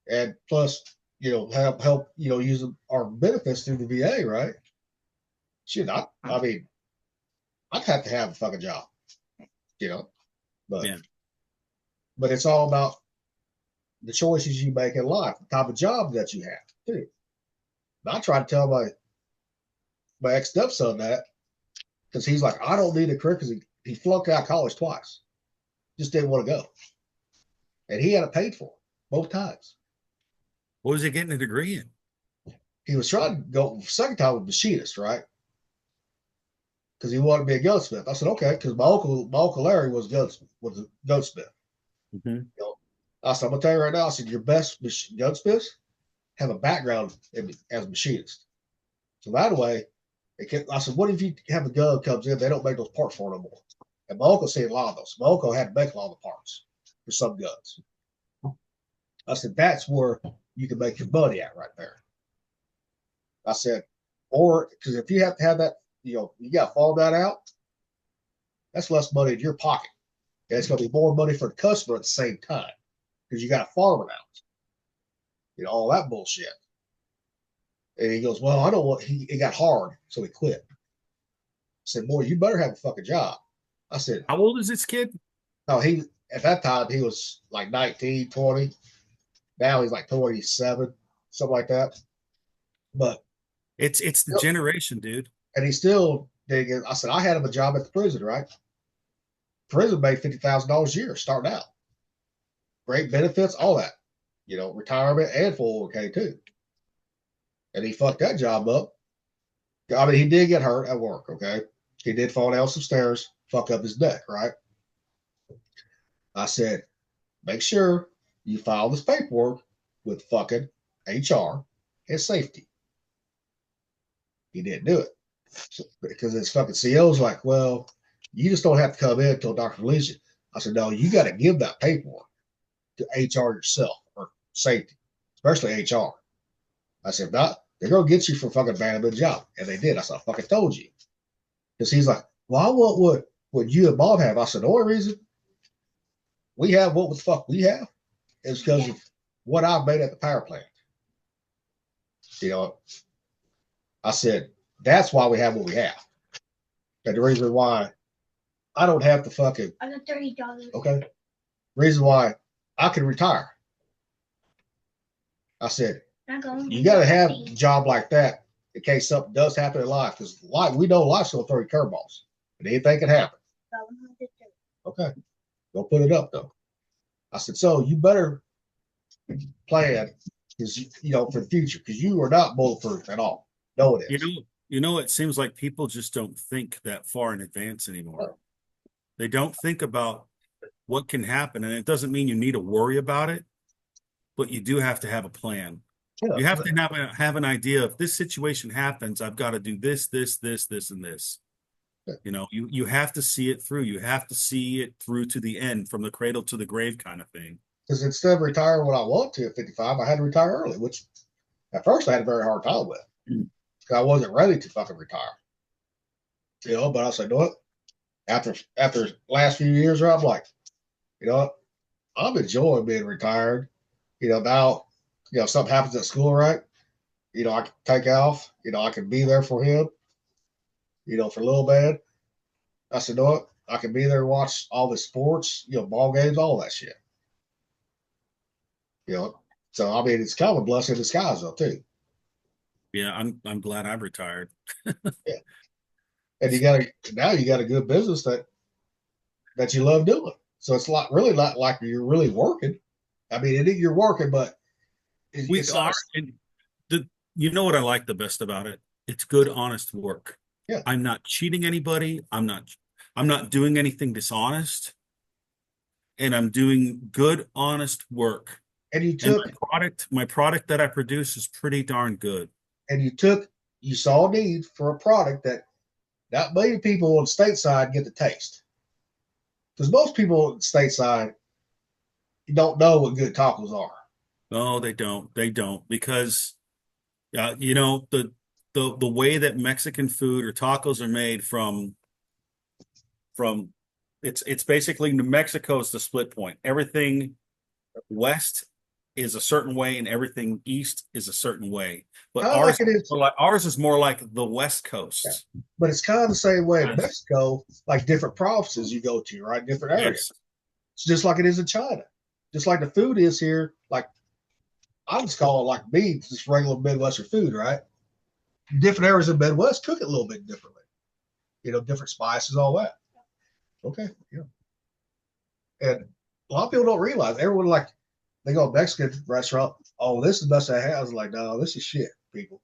and plus, you know, help, you know, using our benefits through the VA, right? Shit, I mean, I'd have to have a fucking job, you know, but it's all about the choices you make in life, the type of job that you have, too. And I try to tell my ex stepson that because he's like, I don't need a career because he flunked out of college twice, just didn't want to go, and he had it paid for both times. What was he getting a degree in? He was trying to go second time with machinist, right? Because he wanted to be a gunsmith. I said, okay, because my uncle Larry was a gunsmith. Mm-hmm. You know, I said, I'm gonna tell you right now. I said, your best gunsmiths have a background as a machinist. So that way, I said, what if you have a gun comes in, they don't make those parts for no more? And my uncle seen a lot of those. My uncle had to make a lot of the parts for some guns. I said, that's where you can make your money at right there. I said, or because if you have to have that, you know, you got to farm that out, that's less money in your pocket. And it's going to be more money for the customer at the same time because you got to farm it out. You know, all that bullshit. And he goes, well, I don't want, it got hard, so he quit. I said, boy, you better have a fucking job. I said, how old is this kid? No, at that time, he was like 19, 20. Now he's like 27, something like that. But It's the generation, dude. and he's still digging. I said I had him a job at the prison, right? Prison made $50,000 a year starting out. Great benefits, all that. Retirement and 401k too. And he fucked that job up. I mean, he did get hurt at work, okay? He did fall down some stairs, fuck up his neck, right? I said, make sure you file this paperwork with fucking HR and safety. He didn't do it. Because his fucking CEO's like, well, you just don't have to come in until Dr. releases you. I said, no, you got to give that paperwork to HR yourself or safety, especially HR. I said, not, they're going to get you for fucking abandonment of the job. And they did. I said, I fucking told you. Because he's like, well, I want what you and Bob have. I said, the only reason we have what the fuck we have is because of what I've made at the power plant. I said, that's why we have what we have. And the reason why I don't have to fucking. I got $30. Okay. Reason why I can retire. I said, you got to have a job like that in case something does happen in life. Because we know life's going to throw you curveballs. And anything can happen. Okay. Go put it up, though. I said, so you better plan for the future because you are not bulletproof at all. No, it is. It seems like people just don't think that far in advance anymore. They don't think about what can happen. And it doesn't mean you need to worry about it, but you do have to have a plan. Yeah, you have to have an idea if this situation happens, I've got to do this, this, this, this, and this. Yeah. You have to see it through. You have to see it through to the end, from the cradle to the grave kind of thing. Because instead of retiring when I want to at 55, I had to retire early, which at first I had a very hard time with. Because I wasn't ready to fucking retire. But I said, you know what? After last few years, I'm like, you know what? I'm enjoying being retired. Now, if something happens at school, right? I can take off. I can be there for him. For little man. I said, you know what? I can be there and watch all the sports, ball games, all that shit. So I mean, it's kind of a blessing in disguise, though, too. Yeah, I'm glad I've retired. Yeah, and you got a good business that you love doing. So it's really not like you're really working. I mean, you're working, but we are. And you know what I like the best about it? It's good, honest work. Yeah, I'm not cheating anybody. I'm not doing anything dishonest, and I'm doing good, honest work. And my product that I produce is pretty darn good. And you saw a need for a product that not many people on stateside get to taste. Because most people on stateside don't know what good tacos are. No, they don't. They don't, because the way that Mexican food or tacos are made from it's basically New Mexico is the split point. Everything west is a certain way and everything east is a certain way. But ours is more like the West Coast. Yeah. But it's kind of the same way in Mexico, like different provinces you go to, right? Different areas. Yes. It's just like it is in China. Just like the food is here, like I just call it like beans, just regular Midwestern food, right? Different areas of Midwest cook it a little bit differently. Different spices, all that. Okay, yeah. And a lot of people don't realize, everyone they go to a Mexican restaurant, oh, this is the best I have. I was like, no, this is shit, people.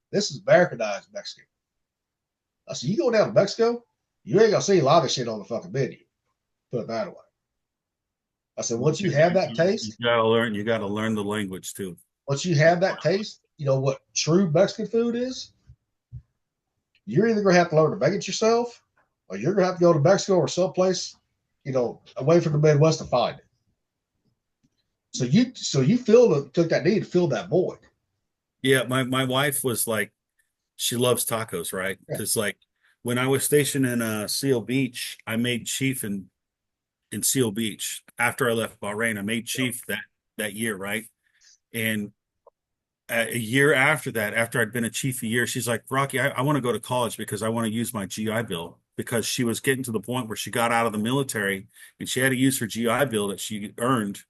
This is Americanized Mexican. I said, you go down to Mexico, you ain't gonna see a lot of shit on the fucking menu. Put it that way. I said, once you have that taste, you gotta learn the language too. Once you have that taste, what true Mexican food is, you're either gonna have to learn to make it yourself, or you're gonna have to go to Mexico or someplace, away from the Midwest to find it. So you took that need to fill that void. Yeah, my wife was like, she loves tacos, right? Because when I was stationed in Seal Beach, I made chief in Seal Beach. After I left Bahrain, I made chief that year, right? And a year after that, after I'd been a chief a year, she's like, Rocky, I want to go to college because I want to use my GI Bill, because she was getting to the point where she got out of the military and she had to use her GI Bill that she earned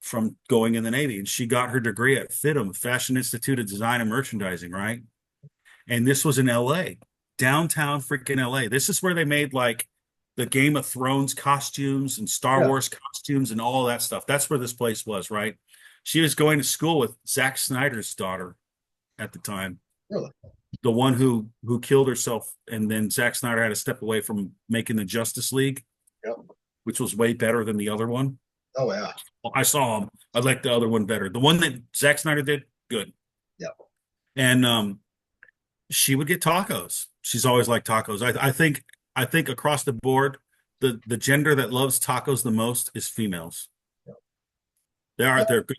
from going in the Navy, and she got her degree at FITM, Fashion Institute of Design and Merchandising, right? And this was in LA, downtown freaking LA. This is where they made like the Game of Thrones costumes and Star Yeah. Wars costumes and all that stuff. That's where this place was, right? She was going to school with Zack Snyder's daughter at the time. Really? The one who killed herself, and then Zack Snyder had to step away from making the Justice League, Yep. which was way better than the other one. Oh yeah. I saw him. I like the other one better. The one that Zack Snyder did, good. Yep. And she would get tacos. She's always liked tacos. I think across the board, the gender that loves tacos the most is females. Yep. They're good.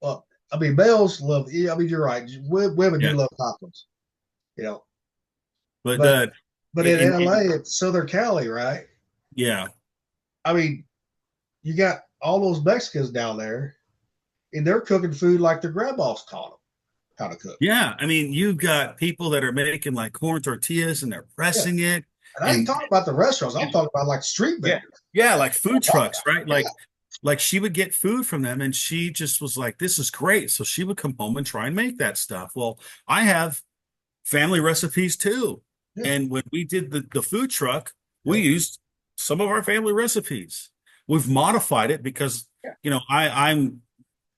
Well, I mean, males love. I mean, you're right. Women Yeah. do love tacos. You know, But but in LA, it's Southern Cali, right? yeah. I mean, you got all those Mexicans down there, and they're cooking food like their grandmas taught them how to cook. Yeah, I mean, you've got people that are making like corn tortillas and they're pressing it. And I ain't talking about the restaurants. I'm talking about like street vendors. Yeah, like food trucks, right? Like she would get food from them and she just was like, this is great. So she would come home and try and make that stuff. Well, I have family recipes too. Yeah. And when we did the food truck, we used some of our family recipes. We've modified it because, I'm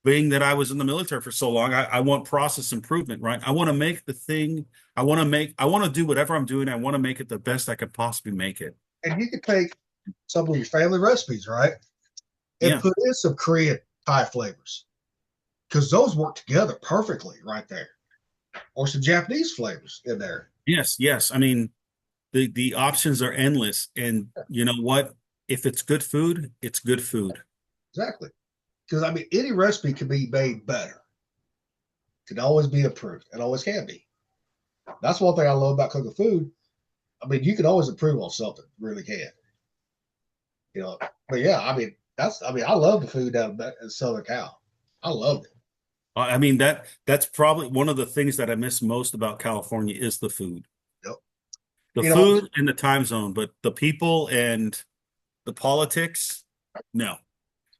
being that I was in the military for so long, I want process improvement, right? I want to make the thing I want to do whatever I'm doing. I want to make it the best I could possibly make it. And you can take some of your family recipes, right? And put in some Korean Thai flavors. Because those work together perfectly right there. Or some Japanese flavors in there. Yes. I mean, the options are endless. And you know what? If it's good food, it's good food. Exactly. Because, I mean, any recipe can be made better. Can always be improved. It always can be. That's one thing I love about cooking food. I mean, you can always improve on something. Really can. But yeah, I mean, I love the food down in Southern Cal. I loved it. I mean, that's probably one of the things that I miss most about California is the food. Yep. The food and the time zone, but the people and the politics, no.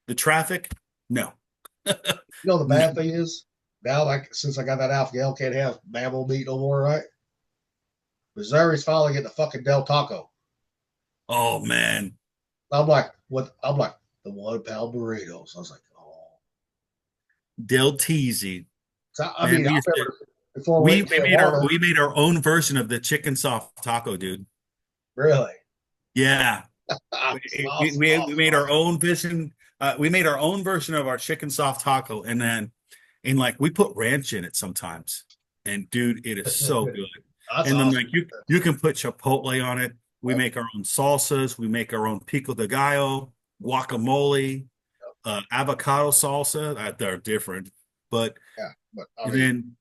The traffic, no. The bad thing is, now, like, since I got that Alpha Gal, can't have mammal meat no more, right? Missouri's finally getting the fucking Del Taco. Oh, man. I'm like, what? I'm like, the 1 pound burritos. I was like, oh. Del Teasy. So, I mean, before we made our own version of the chicken soft taco, dude. Really? Yeah. We made our own version. We made our own version of our chicken soft taco, and like we put ranch in it sometimes. And dude, it is so good. That's and then awesome. like you can put chipotle on it. We make our own salsas. We make our own pico de gallo, guacamole, avocado salsa. They're different, but I mean,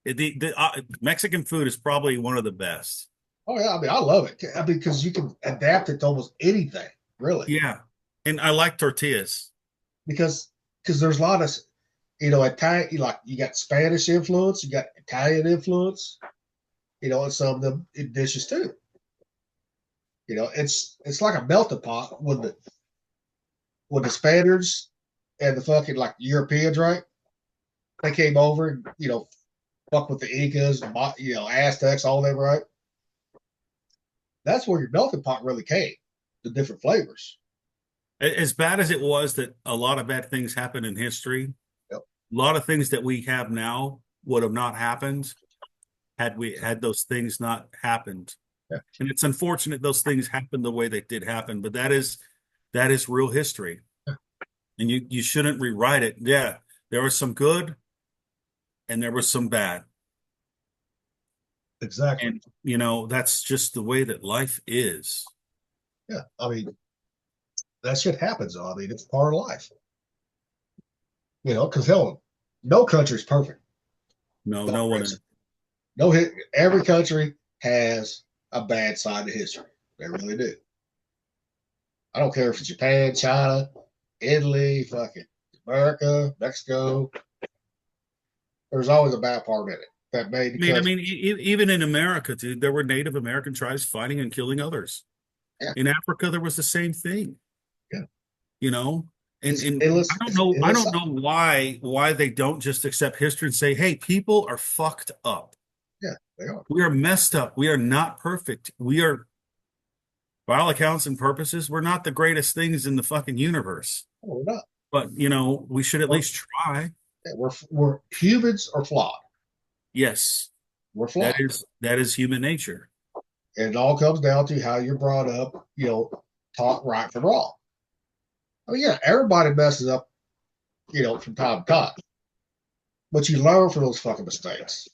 the Mexican food is probably one of the best. Oh yeah, I mean, I love it. I mean, because you can adapt it to almost anything, really. Yeah, and I like tortillas because there's a lot of Italian, like you got Spanish influence, you got Italian influence, and some of them dishes too. It's like a melting pot when the Spaniards and the fucking like Europeans, right? They came over and fuck with the Incas, Aztecs, all them, right? That's where your melting pot really came, the different flavors. As bad as it was that a lot of bad things happened in history, a lot of things that we have now would have not happened had those things not happened. Yeah. And it's unfortunate those things happened the way they did happen, but that is real history. Yeah. And you shouldn't rewrite it. Yeah, there was some good and there was some bad. Exactly. And that's just the way that life is. Yeah. I mean, that shit happens though. I mean, it's part of life. Because hell, no country's perfect. No one is. No, every country has a bad side of history. They really do. I don't care if it's Japan, China, Italy, fucking America, Mexico. There's always a bad part in it that made. I mean, even in America, dude, there were Native American tribes fighting and killing others. Yeah. In Africa, there was the same thing. Yeah. And endless. I don't It's know. I endless. don't know why they don't just accept history and say, "Hey, people are fucked up. Yeah, they are. We are messed up. We are not perfect. We are, by all accounts and purposes, we're not the greatest things in the fucking universe. No, we're not. But we should at least try." We're humans are flawed. Yes, We're flawed. that is human nature. And it all comes down to how you're brought up, taught right from wrong. I mean, yeah, everybody messes up, from time to time. But you learn from those fucking mistakes.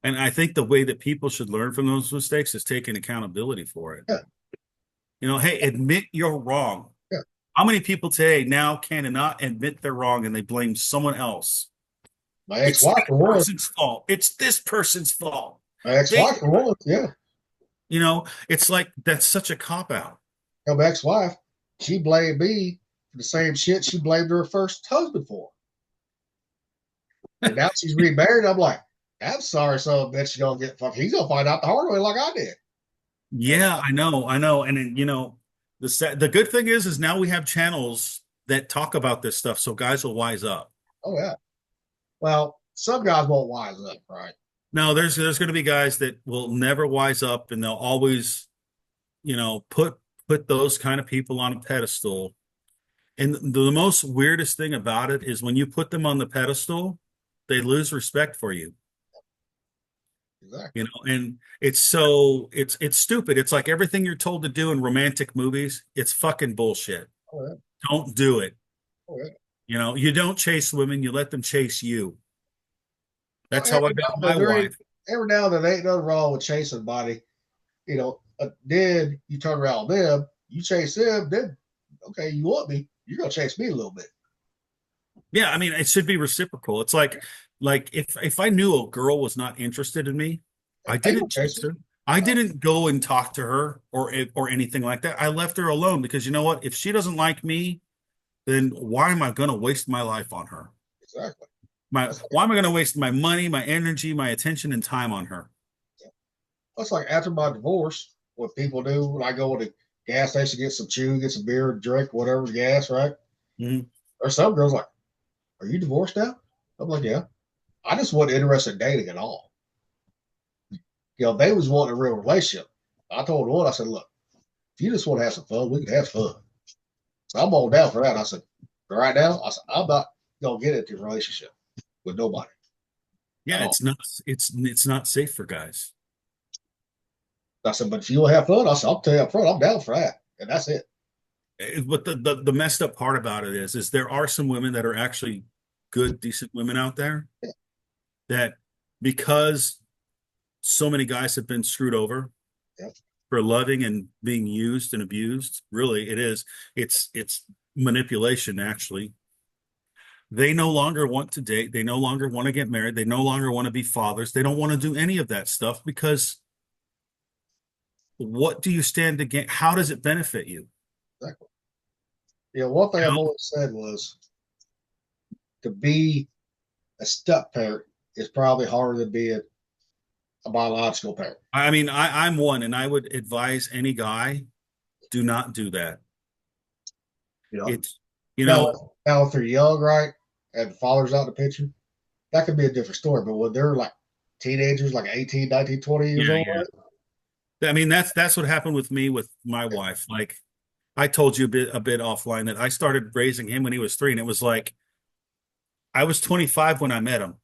And I think the way that people should learn from those mistakes is taking accountability for it. Yeah. Hey, admit you're wrong. Yeah. How many people today now cannot admit they're wrong and they blame someone else? My ex-wife, for one. Person's fault. It's this person's fault. My ex-wife, for one. Yeah. It's like that's such a cop out. My ex-wife, she blamed me for the same shit she blamed her first husband for. And now she's remarried. I'm like, I'm sorry, son of a bitch, you're gonna get fucked. He's gonna find out the hard way like I did. Yeah, I know. And then, the good thing is now we have channels that talk about this stuff, so guys will wise up. Oh yeah. Well, some guys won't wise up, right? No, there's going to be guys that will never wise up, and they'll always, put those kind of people on a pedestal. And the most weirdest thing about it is when you put them on the pedestal, they lose respect for you. Exactly. And it's stupid. It's like everything you're told to do in romantic movies. It's fucking bullshit. Oh, yeah. Don't do it. Oh, yeah. You don't chase women, you let them chase you. That's how I got my wife. Every now and then, ain't nothing wrong with chasing somebody. Then you turn around them, you chase them, then, okay, you want me, you're going to chase me a little bit. Yeah, I mean, it should be reciprocal. It's like if I knew a girl was not interested in me, I didn't chase her. I didn't go and talk to her or anything like that. I left her alone because you know what? If she doesn't like me, then why am I going to waste my life on her? Exactly. Why am I going to waste my money, my energy, my attention, and time on her? That's like after my divorce, what people do when I go to the gas station, get some chew, get some beer, drink, whatever, gas, right? Mm-hmm. There's some girls like, are you divorced now? I'm like, yeah. I just wasn't interested in dating at all. They was wanting a real relationship. I told one, I said, look, if you just want to have some fun, we can have fun. So I'm all down for that. I said, but right now, I'm not going to get into a relationship with nobody. Yeah, it's not safe for guys. I said, but if you want to have fun, I said, I'll tell you up front, I'm down for that. And that's it. But the messed up part about it is there are some women that are actually good, decent women out there that because so many guys have been screwed over for loving and being used and abused, really it's manipulation actually. They no longer want to date. They no longer want to get married. They no longer want to be fathers. They don't want to do any of that stuff because what do you stand to gain? How does it benefit you? Exactly. One thing I've always said was to be a step parent is probably harder than being a biological parent. I mean, I'm one, and I would advise any guy, do not do that. Now if they're young, right, and the father's out in the picture, that could be a different story. But when they're like teenagers, like 18, 19, 20 years old, right? I mean, that's what happened with me with my wife. Like I told you a bit offline that I started raising him when he was 3, and it was like I was 25 when I met him.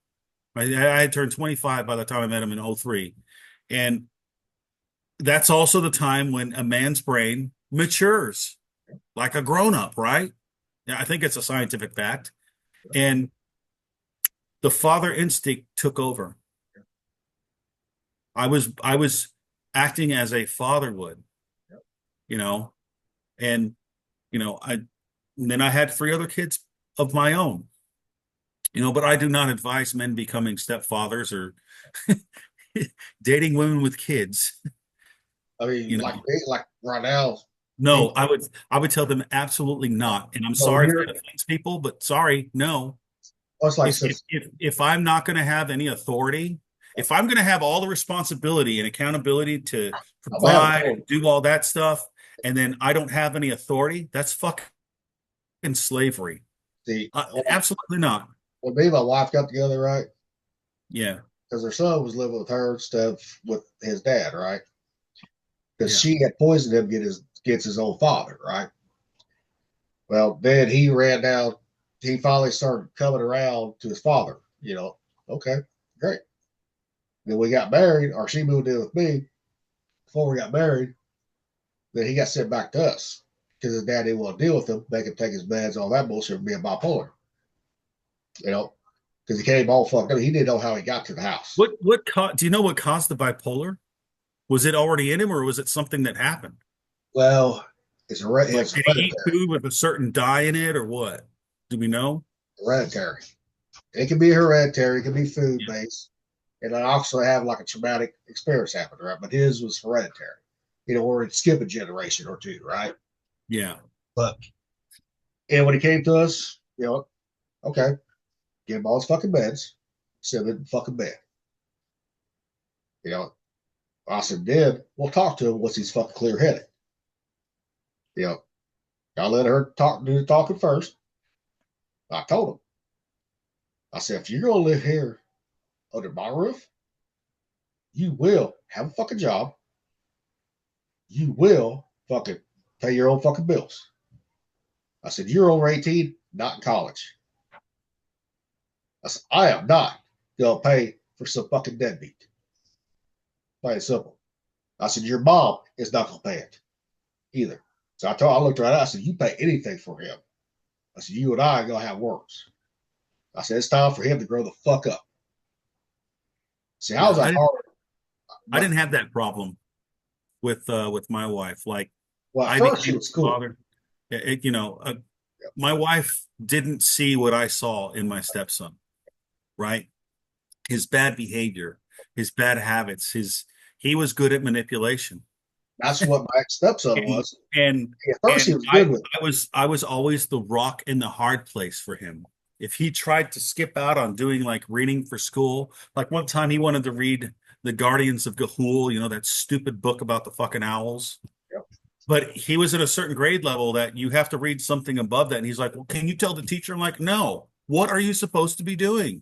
I had turned 25 by the time I met him in 2003. And that's also the time when a man's brain matures like a grown-up, right? Yeah, I think it's a scientific fact. And the father instinct took over. I was acting as a father would, and then I had 3 other kids of my own, but I do not advise men becoming stepfathers or dating women with kids. I mean, like right now. No, I would tell them absolutely not. And I'm sorry if that offends people, but sorry, no. It's like if I'm not going to have any authority, if I'm going to have all the responsibility and accountability to provide and do all that stuff, and then I don't have any authority, that's fucking in slavery. See, Absolutely not. when me and my wife got together, right? Yeah. Because her son was living with her instead of with his dad, right? Because Yeah. she had poisoned him gets his own father, right? Well, then he ran down. He finally started coming around to his father. Okay, great. Then we got married, or she moved in with me before we got married. Then he got sent back to us because his dad didn't want to deal with him, make him take his meds, all that bullshit, being bipolar. Because he came all fucked up. He didn't know how he got to the house. Do you know what caused the bipolar? Was it already in him, or was it something that happened? Well, Like, it's did he eat hereditary. food with a certain dye in it, or what? Do we know? Hereditary. It can be hereditary. It can be food Yeah. based, and I also have like a traumatic experience happen, right? But his was hereditary. Or it'd skip a generation or two, right? Yeah. But and when he came to us, okay, give him all his fucking meds, sit him in the fucking bed. You know, I said, then we'll talk to him once he's fucking clear headed. You know, I let her do the talking first. I told him, I said, if you're gonna live here under my roof, you will have a fucking job. You will fucking pay your own fucking bills. I said, you're over 18, not in college. I said, I am not gonna pay for some fucking deadbeat. Plain and simple. I said, your mom is not gonna pay it either. So I looked right at. I said, you pay anything for him. I said, you and I are gonna have words. I said, it's time for him to grow the fuck up. See, Yeah. how's that hard? I didn't have that problem with my wife. Like, Well, at I first she became was a cool. father. My wife didn't see what I saw in my stepson, right? His bad behavior, his bad habits, he was good at manipulation. That's what my ex stepson And was. and At first he and was good with it. I was always the rock in the hard place for him. If he tried to skip out on doing like reading for school, like one time he wanted to read The Guardians of Gahul, that stupid book about the fucking owls. Yep. But he was at a certain grade level that you have to read something above that. And he's like, well, can you tell the teacher? I'm like, no. What are you supposed to be doing?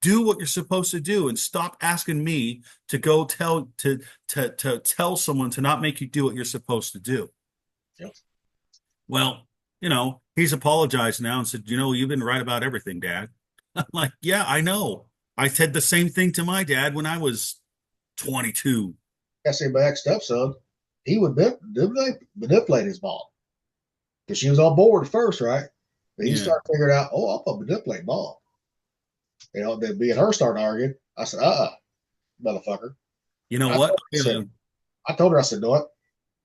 Do what you're supposed to do and stop asking me to go tell someone to not make you do what you're supposed to do. Yep. Well, he's apologized now and said, you've been right about everything, Dad. I'm like, yeah, I know. I said the same thing to my dad when I was 22. I say my ex stepson, he would manipulate his mom because she was on board at first, right? But he Yeah. started figuring out, oh, I'm gonna manipulate mom. Then me and her started arguing. I said, motherfucker. You know I what? told her, I said, no, what?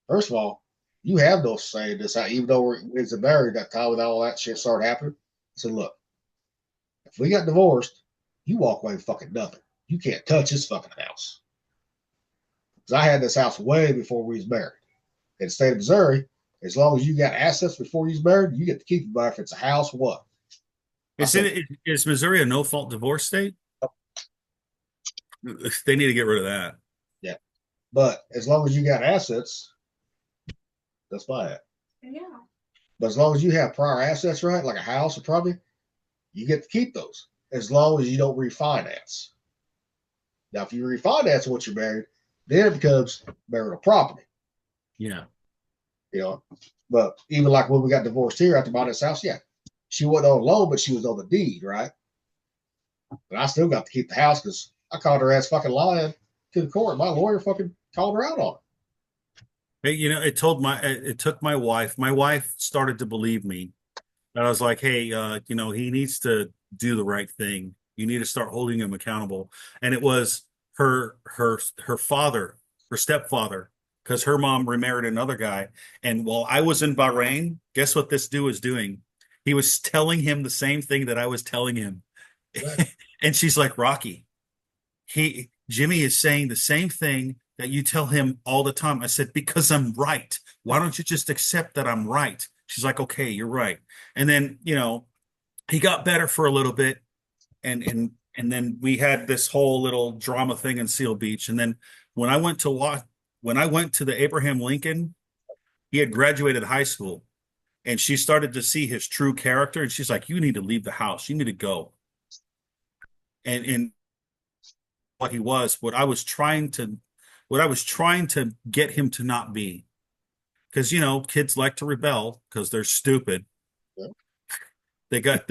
First of all, you have no say in this. Even though we was married that time when all that shit started happening. I said, look, if we got divorced, you walk away with fucking nothing. You can't touch this fucking house. Because I had this house way before we was married. In the state of Missouri, as long as you got assets before you was married, you get to keep it. If it's a house, what? Is Missouri a no-fault divorce state? They need to get rid of that. Yeah. But as long as you got assets, that's fine. Yeah. But as long as you have prior assets, right, like a house or property, you get to keep those as long as you don't refinance. Now, if you refinance once you're married, then it becomes marital property. Yeah. But even like when we got divorced here after buying this house, yeah, she wasn't on loan, but she was on the deed, right? But I still got to keep the house because I called her ass fucking lying to the court. My lawyer fucking called her out on it. Hey, it took my wife. My wife started to believe me. And I was like, hey, he needs to do the right thing. You need to start holding him accountable. And it was her father, her stepfather, because her mom remarried another guy. And while I was in Bahrain, guess what this dude was doing? He was telling him the same thing that I was telling him. Right. And she's like, Rocky, Jimmy is saying the same thing that you tell him all the time. I said, because I'm right. Why don't you just accept that I'm right? She's like, okay, you're right. And then, he got better for a little bit. And then we had this whole little drama thing in Seal Beach. And then when I went to the Abraham Lincoln, he had graduated high school. And she started to see his true character, and she's like, "You need to leave the house. You need to go." And what he was, what I was trying to get him to not be, because kids like to rebel because they're stupid. Yeah. They got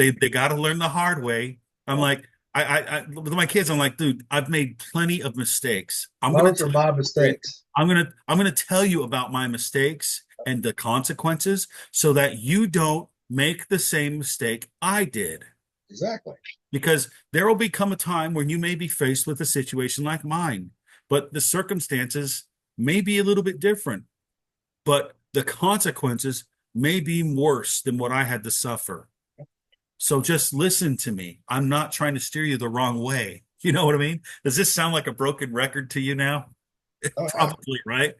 to learn the hard way. I'm like, with my kids, I'm like, dude, I've made plenty of mistakes. Those are my mistakes. I'm gonna tell you about my mistakes and the consequences so that you don't make the same mistake I did. Exactly. Because there will become a time when you may be faced with a situation like mine, but the circumstances may be a little bit different, but the consequences may be worse than what I had to suffer. So just listen to me. I'm not trying to steer you the wrong way. You know what I mean? Does this sound like a broken record to you now? Probably, right?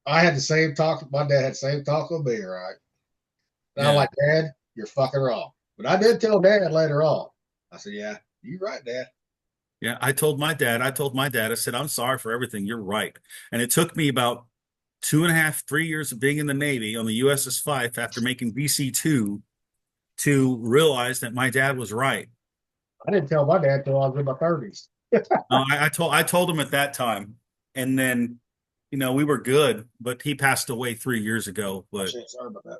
I had the same talk. My dad had the same talk with me, right? And I'm like, Dad, you're fucking wrong. But I did tell Dad later on. I said, yeah, you're right, Dad. Yeah, I told my dad, I said, I'm sorry for everything. You're right. And it took me about 2.5, 3 years of being in the Navy on the USS Fife after making BC2 to realize that my dad was right. I didn't tell my dad until I was in my 30s. I told him at that time. And then, we were good, but he passed away 3 years ago. But Sorry about that.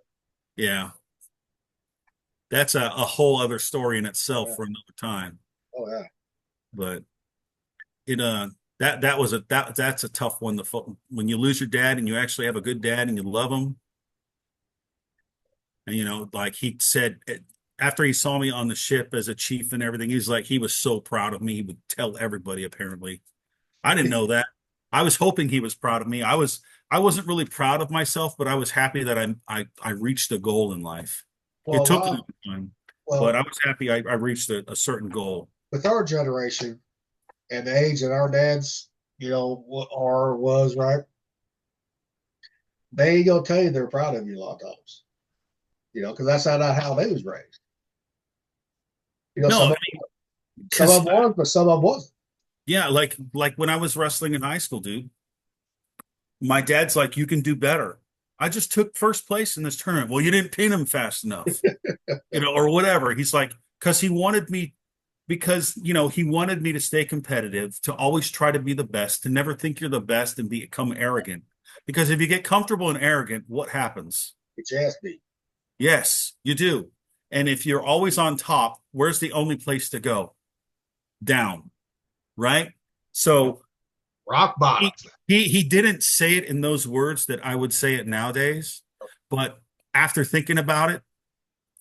yeah, that's a whole other story in itself for another time. Oh yeah. But that's a tough one when you lose your dad and you actually have a good dad and you love him. And like he said after he saw me on the ship as a chief and everything, he's like, he was so proud of me. He would tell everybody, apparently. I didn't know that. I was hoping he was proud of me. I wasn't really proud of myself, but I was happy that I reached a goal in life. It took a long time, but I was happy I reached a certain goal. With our generation and the age that our dads, was, right? They ain't gonna tell you they're proud of you a lot of times. Because that's not how they was raised. Some of them was, but some of them wasn't. Yeah, like when I was wrestling in high school, dude, my dad's like, you can do better. I just took first place in this tournament. Well, you didn't pin him fast enough, or whatever. He's like, because he wanted me to stay competitive, to always try to be the best, to never think you're the best and become arrogant. Because if you get comfortable and arrogant, what happens? Get your ass beat. Yes, you do. And if you're always on top, where's the only place to go? Down, right? So rock bottom. He didn't say it in those words that I would say it nowadays, but after thinking about it,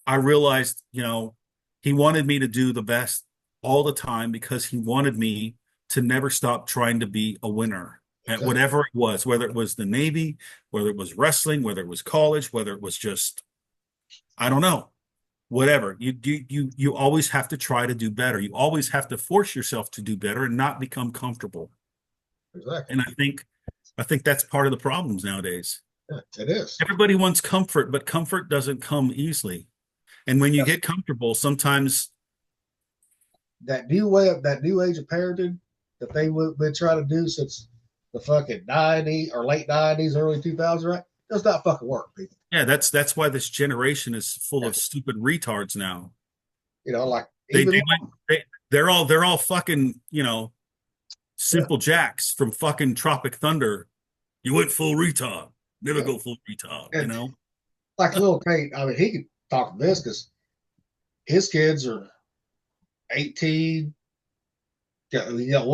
I realized, he wanted me to do the best all the time because he wanted me to never stop trying to be a winner at whatever it was, whether it was the Navy, whether it was wrestling, whether it was college, whether it was just, I don't know, whatever. You always have to try to do better. You always have to force yourself to do better and not become comfortable. Exactly. And I think that's part of the problems nowadays. Yeah, it is. Everybody wants comfort, but comfort doesn't come easily. And when you get comfortable, sometimes that new age of parenting that they've been trying to do since the fucking 90s or late 90s, early 2000s, right? Does not fucking work, people. Yeah, that's why this generation is full of stupid retards now. Like they're all fucking, simple jacks from fucking Tropic Thunder. You went full retard. Never go full retard, Like little Tate, I mean, he could talk to this because his kids are 18. You got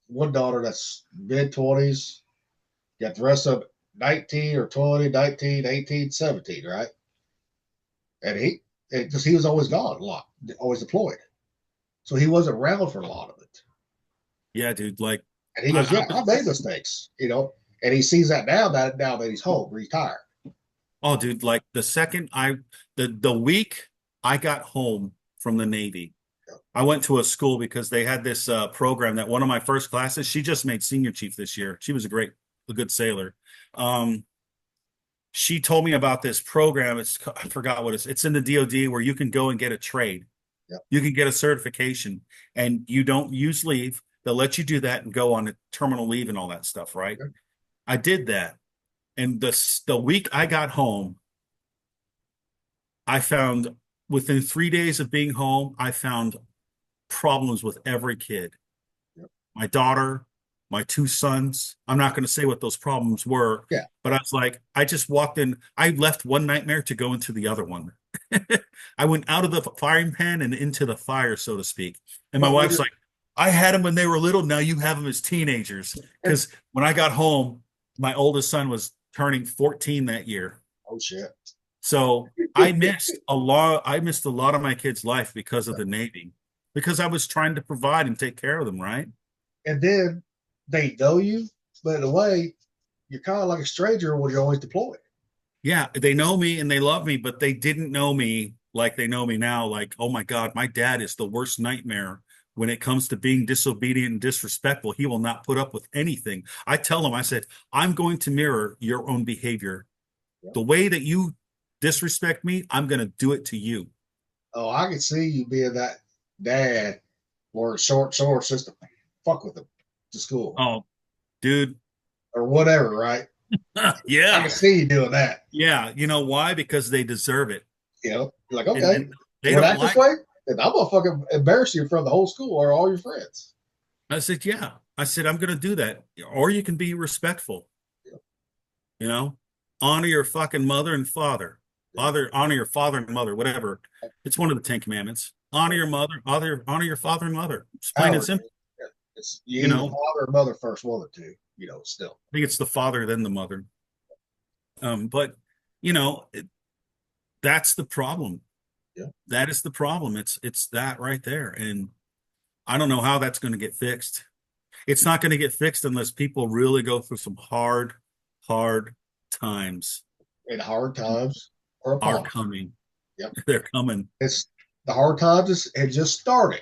one daughter that's mid-20s. Got the rest of 19 or 20, 19, 18, 17, right? And because he was always gone a lot, always deployed. So he wasn't around for a lot of it. Yeah, dude. Like, and he goes, I made mistakes, and he sees that now that he's home, retired. Oh, dude, like the week I got home from the Navy, I went to a school because they had this program that one of my first classes, she just made senior chief this year. She was a good sailor. She told me about this program. I forgot what it's in the DOD where you can go and get a trade. Yep. You can get a certification and you don't use leave. They'll let you do that and go on a terminal leave and all that stuff, right? Yep. I did that. And the week I got home, I found within 3 days of being home, I found problems with every kid. Yep. My daughter, my two sons. I'm not going to say what those problems were, Yeah. but I was like, I just walked in. I left one nightmare to go into the other one. I went out of the firing pan and into the fire, so to speak. And my But wife's like, I had them when they were little. Now you have them as teenagers. Because when I got home, my oldest son was turning 14 that year. oh shit. So I missed a lot. I missed a lot of my kids' life because of the Navy, because I was trying to provide and take care of them, right? And then they know you, but in a way, you're kind of like a stranger when you're always deployed. Yeah, they know me and they love me, but they didn't know me like they know me now. Like, oh my God, my dad is the worst nightmare when it comes to being disobedient and disrespectful. He will not put up with anything. I tell him, I said, I'm going to mirror your own behavior. Yeah. The way that you disrespect me, I'm going to do it to you. Oh, I could see you being that dad or short shorts just to fuck with them to school Oh, dude. or whatever, right? I Yeah. can see you doing that. Yeah. You know why? Because they deserve it. You know, you're like, And, okay, and they you want to don't act this like way? Then I'm gonna fucking embarrass you in front of the whole school or all your friends. I said, yeah. I said, I'm going to do that. Or you can be respectful. Yeah. You know, honor your fucking mother and father. Honor your father and mother, whatever. It's one of the 10 commandments. Honor your mother, honor your father and mother. It's plain and Howard, simple. yeah. It's you You either know, father or mother first, one or two. You know, still. I think it's the father, then the mother. But you know, that's the problem. Yeah. That is the problem. It's that right there. And I don't know how that's going to get fixed. It's not going to get fixed unless people really go through some hard times. And hard times are Are upon us. coming. Yep. They're coming. It's the hard times had just started.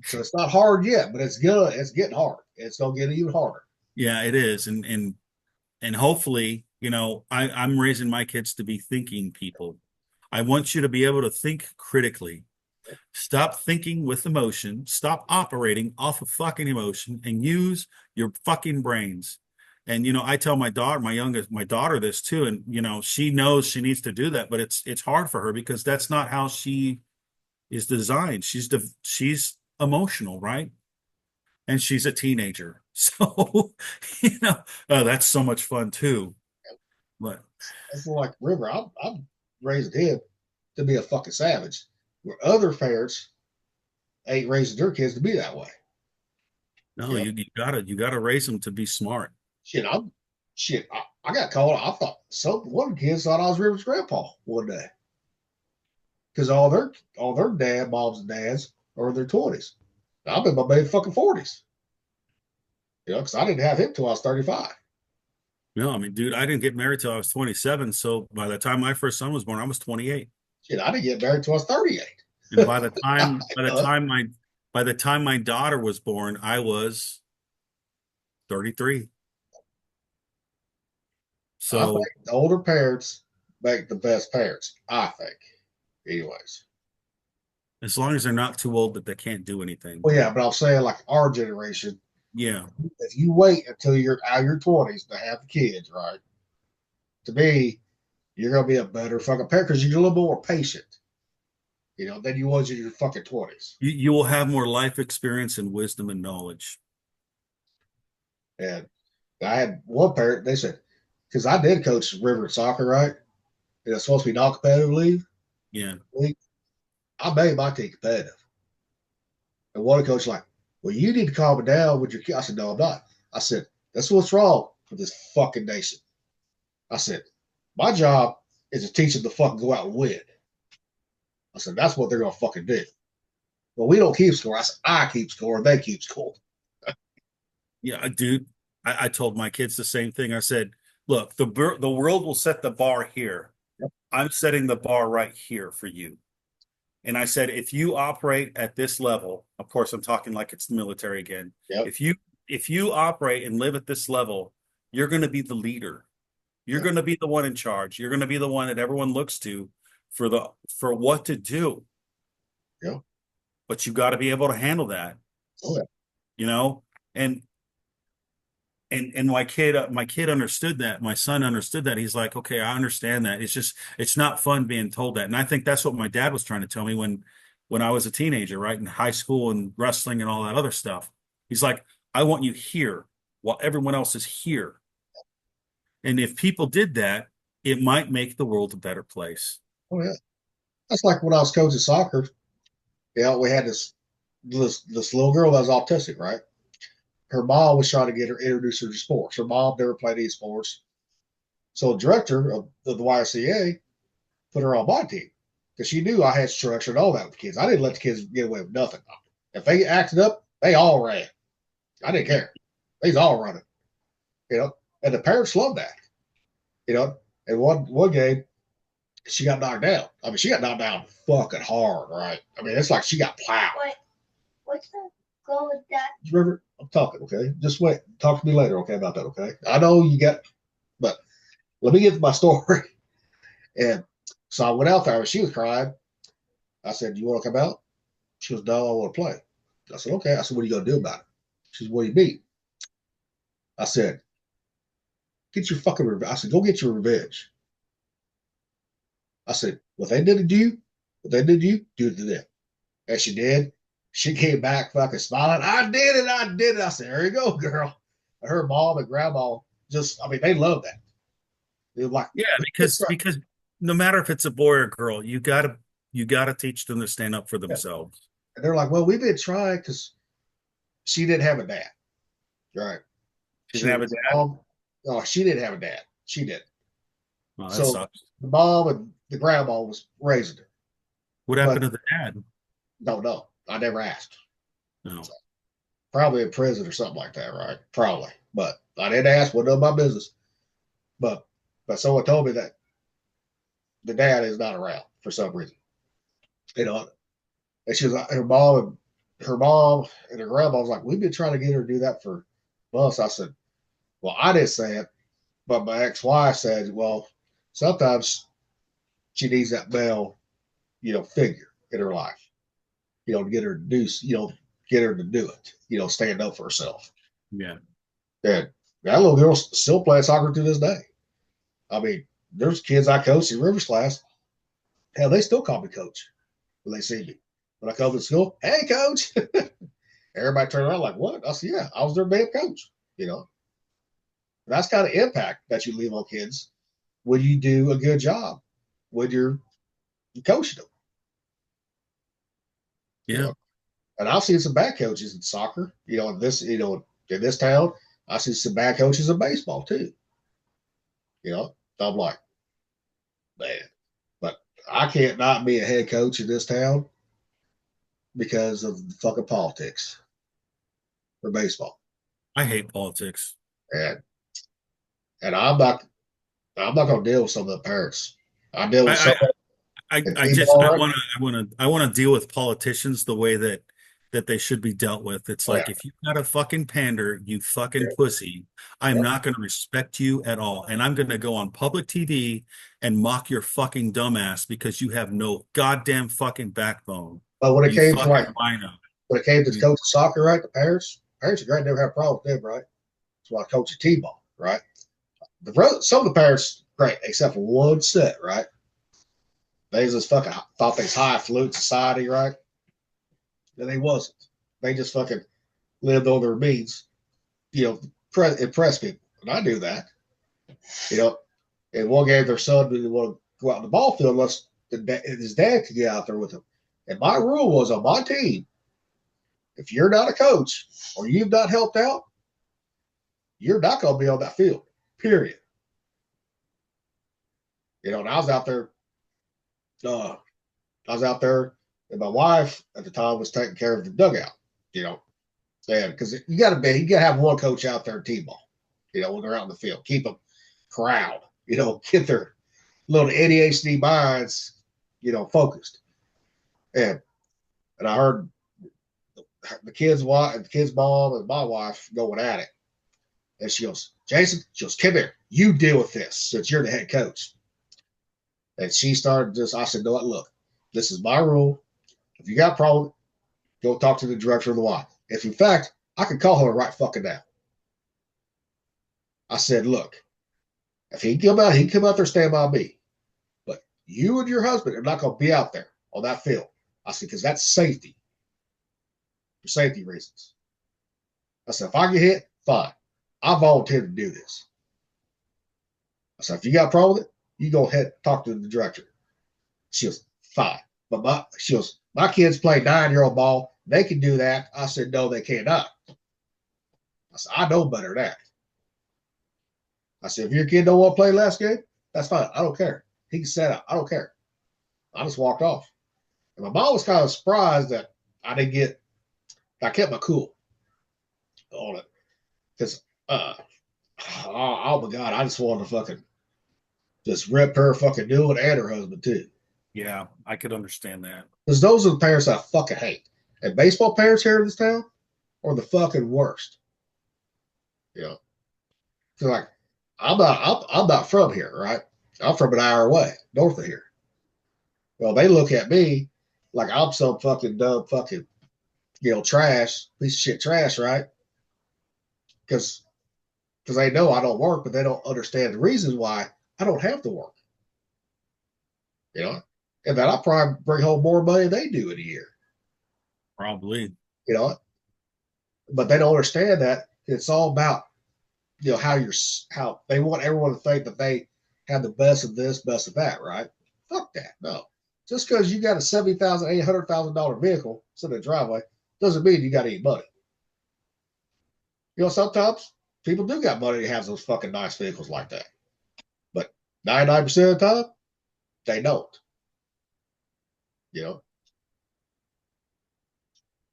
So it's not hard yet, but it's getting hard. It's gonna get even harder. Yeah, it is. And hopefully, you know, I'm raising my kids to be thinking people. I want you to be able to think critically. Stop thinking with emotion. Stop operating off of fucking emotion and use your fucking brains. And you know, I tell my daughter, my daughter this too, and you know, she knows she needs to do that, but it's hard for her because that's not how she is designed. She's emotional, right? And she's a teenager. So, you know, that's so much fun too. But It's like River. I'm raising him to be a fucking savage, where other parents ain't raising their kids to be that way. no, Yeah. you gotta raise them to be smart. Shit, I got called. I thought one of the kids thought I was River's grandpa one day because all their moms and dads are in their 20s. I'm in my mid fucking 40s. You know, because I didn't have him till I was 35. No, I mean, dude, I didn't get married till I was 27. So by the time my first son was born, I was 28. Shit, I didn't get married till I was 38. And by the time my daughter was born, I was 33. I So think the older parents make the best parents. I think, anyways. as long as they're not too old that they can't do anything. Well, yeah, but I'm saying like our generation. Yeah. If you wait until you're out of your 20s to have kids, right? To me, you're gonna be a better fucking parent because you're a little more patient, you know, than you was in your fucking 20s. You will have more life experience and wisdom and knowledge. And I had one parent. They said because I did coach River at soccer, right? And it's supposed to be non-competitive league. Yeah. I made my team competitive. And one coach like, well, you need to calm it down with your kid. I said, no, I'm not. I said, that's what's wrong with this fucking nation. I said, my job is to teach them to fucking go out and win. I said, that's what they're going to fucking do. Well, we don't keep score. I said, I keep score. They keep score. Yeah, dude, I told my kids the same thing. I said, look, the world will set the bar here. Yep. I'm setting the bar right here for you. And I said, if you operate at this level, of course, I'm talking like it's the military again. Yep. If you operate and live at this level, you're going to be the leader. You're going to be the one in charge. You're going to be the one that everyone looks to for what to do. Yeah. But you got to be able to handle that. Oh, yeah. You know, and and my kid understood that. My son understood that. He's like, okay, I understand that. It's not fun being told that. And I think that's what my dad was trying to tell me when I was a teenager, right? In high school and wrestling and all that other stuff. He's like, I want you here while everyone else is here. And if people did that, it might make the world a better place. Oh yeah, that's like when I was coaching soccer. We had this little girl that was autistic, right? Her mom was trying to get her introduced her to sports. Her mom never played any sports, so the director of the YMCA put her on my team because she knew I had structure and all that with the kids. I didn't let the kids get away with nothing. If they acted up, they all ran. I didn't care. They was all running, and the parents loved that, And one game, she got knocked down. I mean, she got knocked down fucking hard, right? I mean, it's like she got plowed. What's the goal with that? River, I'm talking, okay? Just wait. Talk to me later, okay, about that, okay? I know you got, but let me get to my story. And so I went out there. She was crying. I said, "You want to come out?" She was, "No, I want to play." I said, "Okay." I said, "What are you going to do about it?" She said, "What do you mean?" I said, "Get your fucking revenge." I said, "Go get your revenge." I said, what they did to you, do it to them. And she did. She came back fucking smiling. I did it. I said, there you go, girl. And her mom and grandma they love that. They were like, Yeah, because no matter if it's a boy or girl, you gotta teach them to stand up for themselves. And they're like, well, we've been trying because she didn't have a dad. Right. She didn't have a dad? No, she didn't have a dad. She did. Well, that So sucks. the mom and the grandma was raising her. What happened to the dad? Don't know. I never asked. No. So, probably in prison or something like that, right? Probably. But I didn't ask. Wasn't none of my business. But someone told me that the dad is not around for some reason. And she was like, her mom and her grandma was like, we've been trying to get her to do that for months. I said, well, I didn't say it, but my ex-wife said, well, sometimes she needs that male, figure in her life, to get her to do, get her to do it, stand up for herself. Yeah. And that little girl still playing soccer to this day. I mean, there's kids I coach in Rivers class. Hell, they still call me coach when they see me. When I come to school, hey, coach. Everybody turn around like, what? I said, yeah, I was their damn coach. That's kind of impact that you leave on kids when you do a good job, when you're coaching them. Yeah. And I've seen some bad coaches in soccer. In this town, I see some bad coaches in baseball too. I'm like, man, but I can't not be a head coach in this town because of the fucking politics for baseball. I hate politics. And I'm not gonna deal with some of the parents. I deal with some I want to deal with politicians the way that they should be dealt with. It's like, if you got a fucking pander, you fucking pussy, I'm not going to respect you at all. And I'm going to go on public TV and mock your fucking dumbass because you have no goddamn fucking backbone. But when it came to rhino. coaching soccer, right? The parents are great. Never have a problem with them, right? That's why I coach a T-ball, right? Some of the parents, great, except for one set, right? They just fucking thought they was high fluid society, right? And they wasn't. They just fucking lived on their means, impress people. And I knew that. And one game their son didn't want to go out in the ball field unless his dad could get out there with him. And my rule was on my team, if you're not a coach or you've not helped out, you're not going to be on that field, period. And I was out there. And my wife at the time was taking care of the dugout, and because you got to have one coach out there in T-ball, when they're out in the field, keep them corralled, get their little ADHD minds, focused. And I heard the kid's mom and my wife going at it. And she goes, Jason, come here. You deal with this since you're the head coach. And she started I said, no, look, this is my rule. If you got a problem, go talk to the director of the Y. If in fact, I can call her right fucking now. I said, look, if he can come out, he can come out there stand by me. But you and your husband are not going to be out there on that field. I said, because that's safety, for safety reasons. I said, if I get hit, fine. I volunteered to do this. I said, if you got a problem with it, you go ahead and talk to the director. She was fine. But my kids play 9-year-old ball. They can do that. I said, no, they cannot. I said, I know better than that. I said, if your kid don't want to play last game, that's fine. I don't care. He can set out. I don't care. I just walked off. And my mom was kind of surprised that I kept my cool on it. Because, oh my God, I just wanted to fucking just rip her fucking new one and her husband too. Yeah, I could understand that. Because those are the parents I fucking hate. And baseball parents here in this town are the fucking worst. You know? So like, I'm not from here, right? I'm from an hour away, north of here. Well, they look at me like I'm some fucking dumb fucking, trash, piece of shit trash, right? Because they know I don't work, but they don't understand the reasons why I don't have to work. You know? And that I probably bring home more money than they do in a year. Probably. You know? But they don't understand that it's all about, how they want everyone to think that they have the best of this, best of that, right? Fuck that. No. Just because you got a $70,000, $800,000 vehicle sitting in the driveway doesn't mean you got to eat money. Sometimes people do got money to have those fucking nice vehicles like that. But 99% of the time, they don't.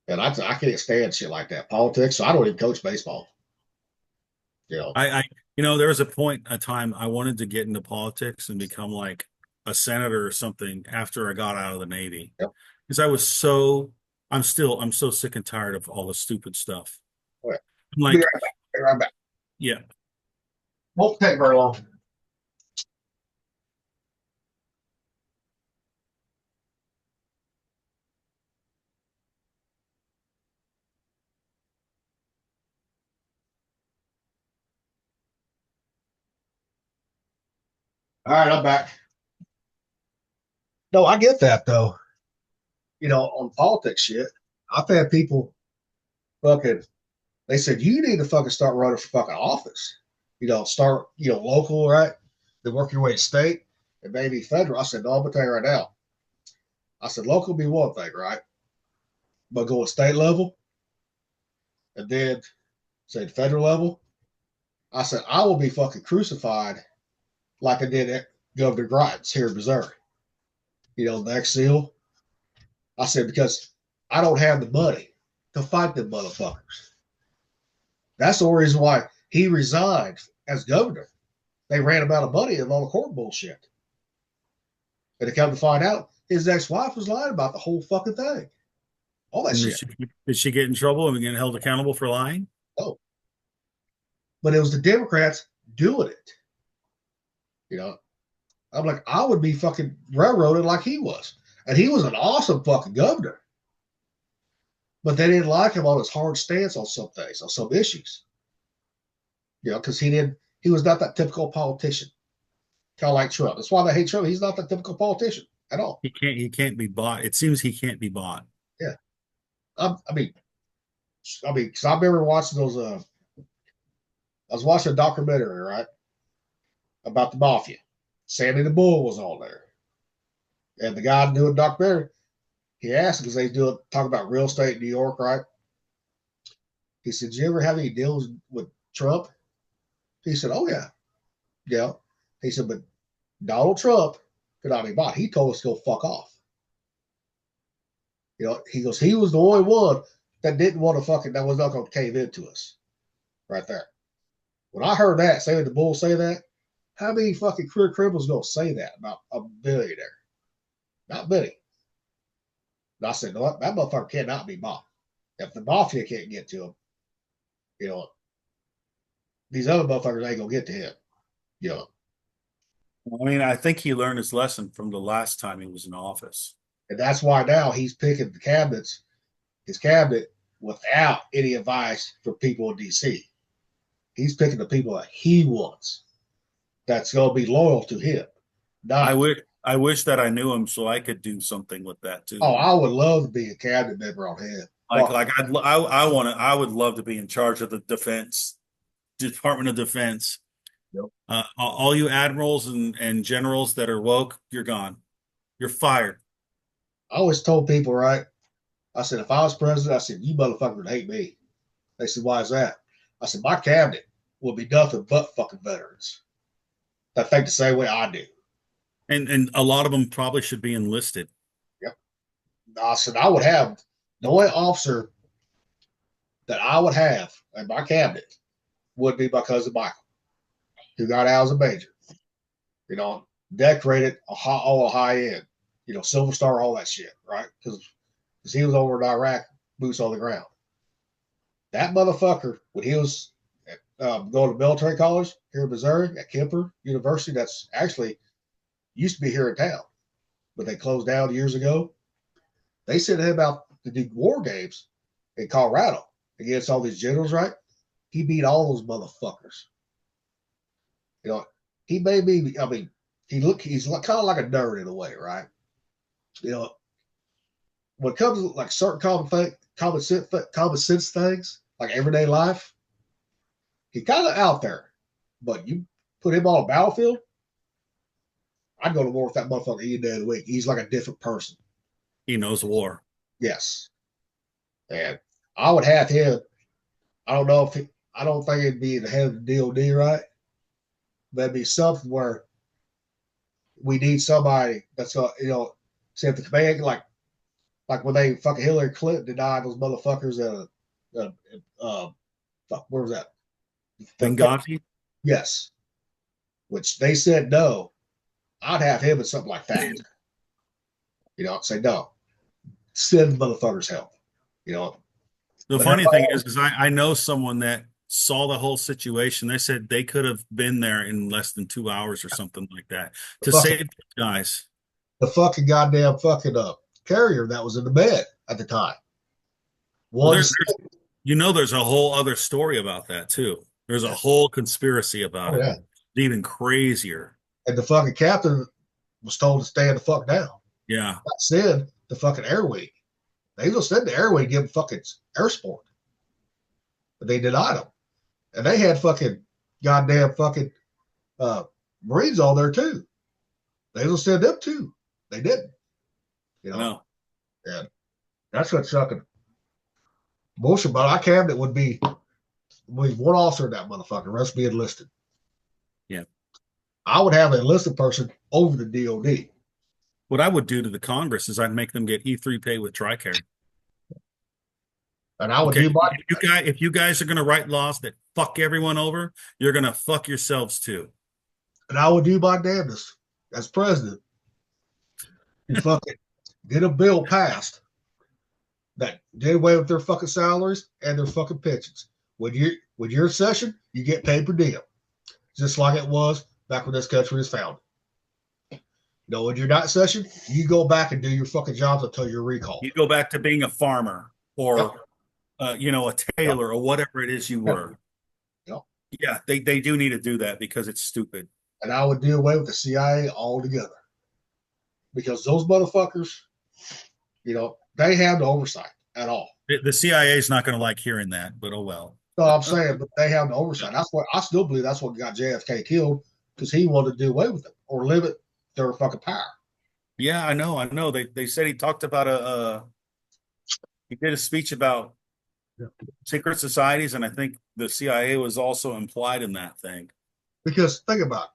And I can't stand shit like that. Politics, so I don't even coach baseball. I there was a time I wanted to get into politics and become like a senator or something after I got out of the Navy. Yep. Because I'm so sick and tired of all the stupid stuff. Okay. I'm like, be right back. Yeah. Won't take very long. All right, I'm back. No, I get that though. On politics shit, I've had people fucking. They said you need to fucking start running for fucking office. Start local, right? Then work your way to state and maybe federal. I said, no, I'm gonna tell you right now. I said local be one thing, right? But go state level, and then say federal level. I said I will be fucking crucified like I did at Governor Grimes here in Missouri. The next seal. I said, because I don't have the money to fight them motherfuckers. That's the reason why he resigned as governor. They ran him out of money and all the court bullshit. And to come to find out, his ex-wife was lying about the whole fucking thing. All that shit. Did she get in trouble and get held accountable for lying? No. But it was the Democrats doing it. I'm like, I would be fucking railroaded like he was. And he was an awesome fucking governor. But they didn't like him on his hard stance on some things, on some issues. Because he was not that typical politician. Kind of like Trump. That's why they hate Trump. He's not that typical politician at all. He can't be bought. It seems he can't be bought. Yeah. I mean, because I remember watching those, I was watching a documentary, right? About the mafia. Sammy the Bull was on there. And the guy doing the documentary, he asked, because they talk about real estate in New York, right? He said, did you ever have any deals with Trump? He said, oh, yeah. Yeah. He said, but Donald Trump could not be bought. He told us to go fuck off. He goes, he was the only one that didn't want to that was not going to cave into us. Right there. When I heard that, Sammy the Bull say that, how many fucking career criminals going to say that about a billionaire? Not many. And I said, no, that motherfucker cannot be bought. If the mafia can't get to him, these other motherfuckers ain't going to get to him. I mean, I think he learned his lesson from the last time he was in office. And that's why now he's picking his cabinet, without any advice from people in D.C. He's picking the people that he wants. That's going to be loyal to him. Not, I wish that I knew him so I could do something with that too. oh, I would love to be a cabinet member on him. I would love to be in charge of the Department of Defense. Yep. All you admirals and generals that are woke, you're gone. You're fired. I always told people, right? I said, if I was president, I said, you motherfuckers would hate me. They said, why is that? I said, my cabinet will be nothing but fucking veterans that think the same way I do. And a lot of them probably should be enlisted. Yep. I said, I would have the only officer that I would have in my cabinet would be my cousin Michael, who got out as a major. You know, decorated all a high end, you know, Silver Star, all that shit, right? Because he was over in Iraq, boots on the ground. That motherfucker, when he was going to military college here in Missouri at Kemper University, that's actually used to be here in town, but they closed down years ago. They sent him out to do war games in Colorado against all these generals, right? He beat all those motherfuckers. You know, he made me, I mean, he's kind of like a nerd in a way, right? You know, when it comes to like certain common sense things, like everyday life, he's kind of out there. But you put him on a battlefield, I'd go to war with that motherfucker any day of the week. He's like a different person. He knows war. Yes. And I would have him. I don't know if I don't think it'd be the head of the DOD, right? But it'd be something where we need somebody that's going to, you know, say if the command, like when they fucking Hillary Clinton denied those motherfuckers where was that? Benghazi? Yes. Which they said no. I'd have him in something like that. You know, say no. Send motherfuckers help. You know. The funny thing is I know someone that saw the whole situation. They said they could have been there in less than 2 hours or something like that to save the guys. The fucking goddamn fucking carrier that was in the bed at the time. Well, there's a whole other story about that too. There's a whole conspiracy about it. Yeah. Even crazier. And the fucking captain was told to stand the fuck down. Yeah. That said, the fucking air wing. They just said the air wing give them fucking air support. But they denied them. And they had fucking goddamn fucking Marines all there too. They just said them too. They didn't. You know? No. And that's what's fucking bullshit. But our cabinet would be one officer in that motherfucker, rest be enlisted. Yeah. I would have an enlisted person over the DOD. What I would do to the Congress is I'd make them get E3 pay with TRICARE. And I would do my if you guys are going to write laws that fuck everyone over, you're going to fuck yourselves too. And I would do my damnedest as president to fucking get a bill passed that did away with their fucking salaries and their fucking pensions. When you're in session, you get paid per diem, just like it was back when this country was founded. You know, when you're not in session, you go back and do your fucking jobs until you're recalled. You go back to being a farmer or, you know, a tailor or whatever it is you were. Yep. Yeah, they do need to do that because it's stupid. And I would do away with the CIA altogether. Because those motherfuckers, you know, they have no oversight at all. The CIA is not going to like hearing that, but oh well. No, I'm saying, but they have no oversight. That's what I still believe. That's what got JFK killed because he wanted to do away with them or limit their fucking power. Yeah, I know. They said he talked about he did a speech about secret societies, and I think the CIA was also implied in that thing. Because think about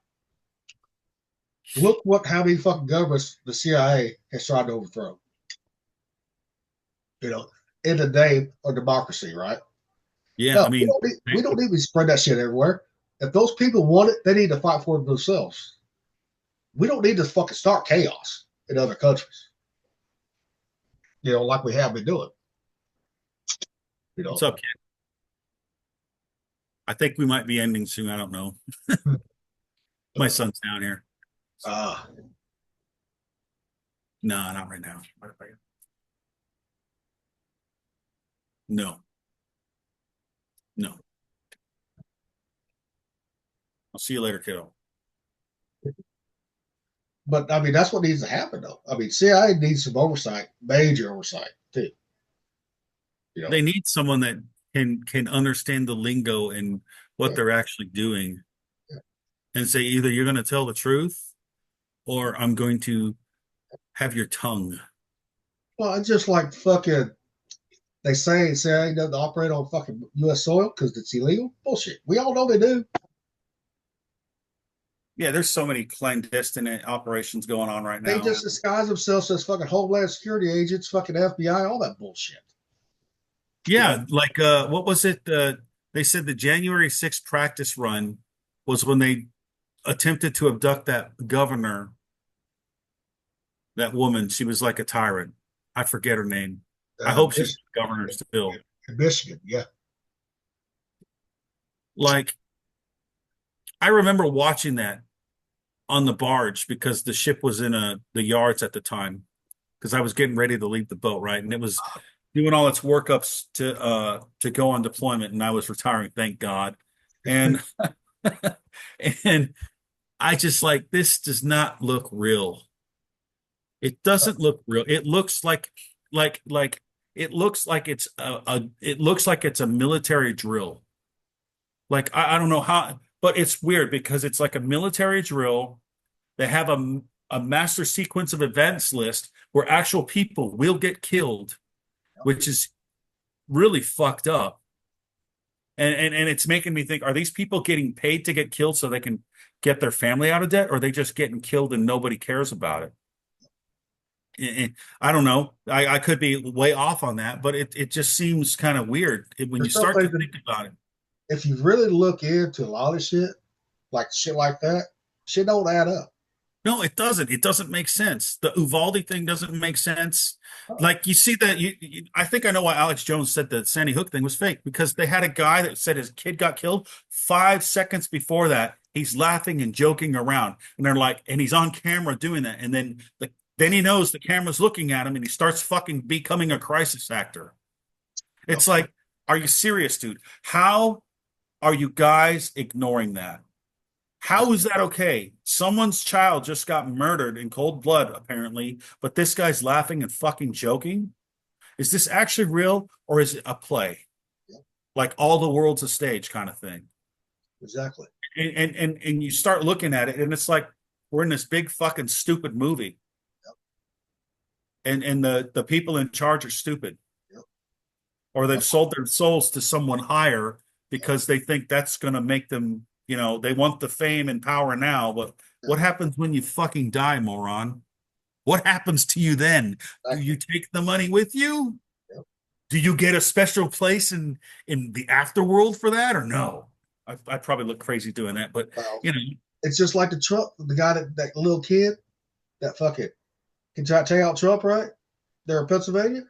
it. Look how many fucking governments the CIA has tried to overthrow. You know, in the name of democracy, right? Yeah, no, I mean, we don't need to spread that shit everywhere. If those people want it, they need to fight for it themselves. We don't need to fucking start chaos in other countries. You know, like we have been doing. You know, what's up, kid? I think we might be ending soon. I don't know. My son's down here. No, not right now. No. I'll see you later, kiddo. But I mean, that's what needs to happen, though. I mean, CIA needs some oversight, major oversight, too. You know, They need someone that can understand the lingo and what yeah, they're actually doing, yeah. and say either you're going to tell the truth or I'm going to have your tongue. Well, it's just like fucking. They say CIA doesn't operate on fucking U.S. soil because it's illegal. Bullshit. We all know they do. Yeah, there's so many clandestine operations going on right They now. just disguise themselves as fucking Homeland Security agents, fucking FBI, all that bullshit. Yeah, like what was it? They said the January 6th practice run was when they attempted to abduct that governor, that woman. She was like a tyrant. I forget her name. I hope she's Michigan, governor still. Michigan, yeah. Like, I remember watching that on the barge because the ship was in the yards at the time because I was getting ready to leave the boat, right? And it was doing all its workups to go on deployment, and I was retiring, thank God. And and I just like, this does not look real. It doesn't look real. It looks like it looks like it looks like it's a military drill. Like I don't know how, but it's weird because it's like a military drill. They have a master sequence of events list where actual people will get killed, which is really fucked up. And it's making me think, are these people getting paid to get killed so they can get their family out of debt, or are they just getting killed and nobody cares about it? I don't know. I could be way off on that, but it just seems kind of weird when you There's start to something think about it. if you really look into a lot of shit like that, shit don't add up. No, it doesn't. It doesn't make sense. The Uvalde thing doesn't make sense. Like you see that I think I know why Alex Jones said the Sandy Hook thing was fake, because they had a guy that said his kid got killed 5 seconds before that. He's laughing and joking around, and they're like, and he's on camera doing that, and then he knows the camera's looking at him, and he starts fucking becoming a crisis actor. It's like, are you serious, dude? How are you guys ignoring that? How is that okay? Someone's child just got murdered in cold blood, apparently, but this guy's laughing and fucking joking. Is this actually real, or is it a play? Like all the world's a stage kind of thing. Exactly. And you start looking at it, and it's like we're in this big fucking stupid movie. And the people in charge are stupid. Or they've sold their souls to someone higher because they think that's going to make them, they want the fame and power now, but what happens when you fucking die, moron? What happens to you then? Do you take the money with you? Do you get a special place in the afterworld for that, or no? I probably look crazy doing that, but it's just like the guy that little kid that fucking can try to take out Trump, right? There in Pennsylvania.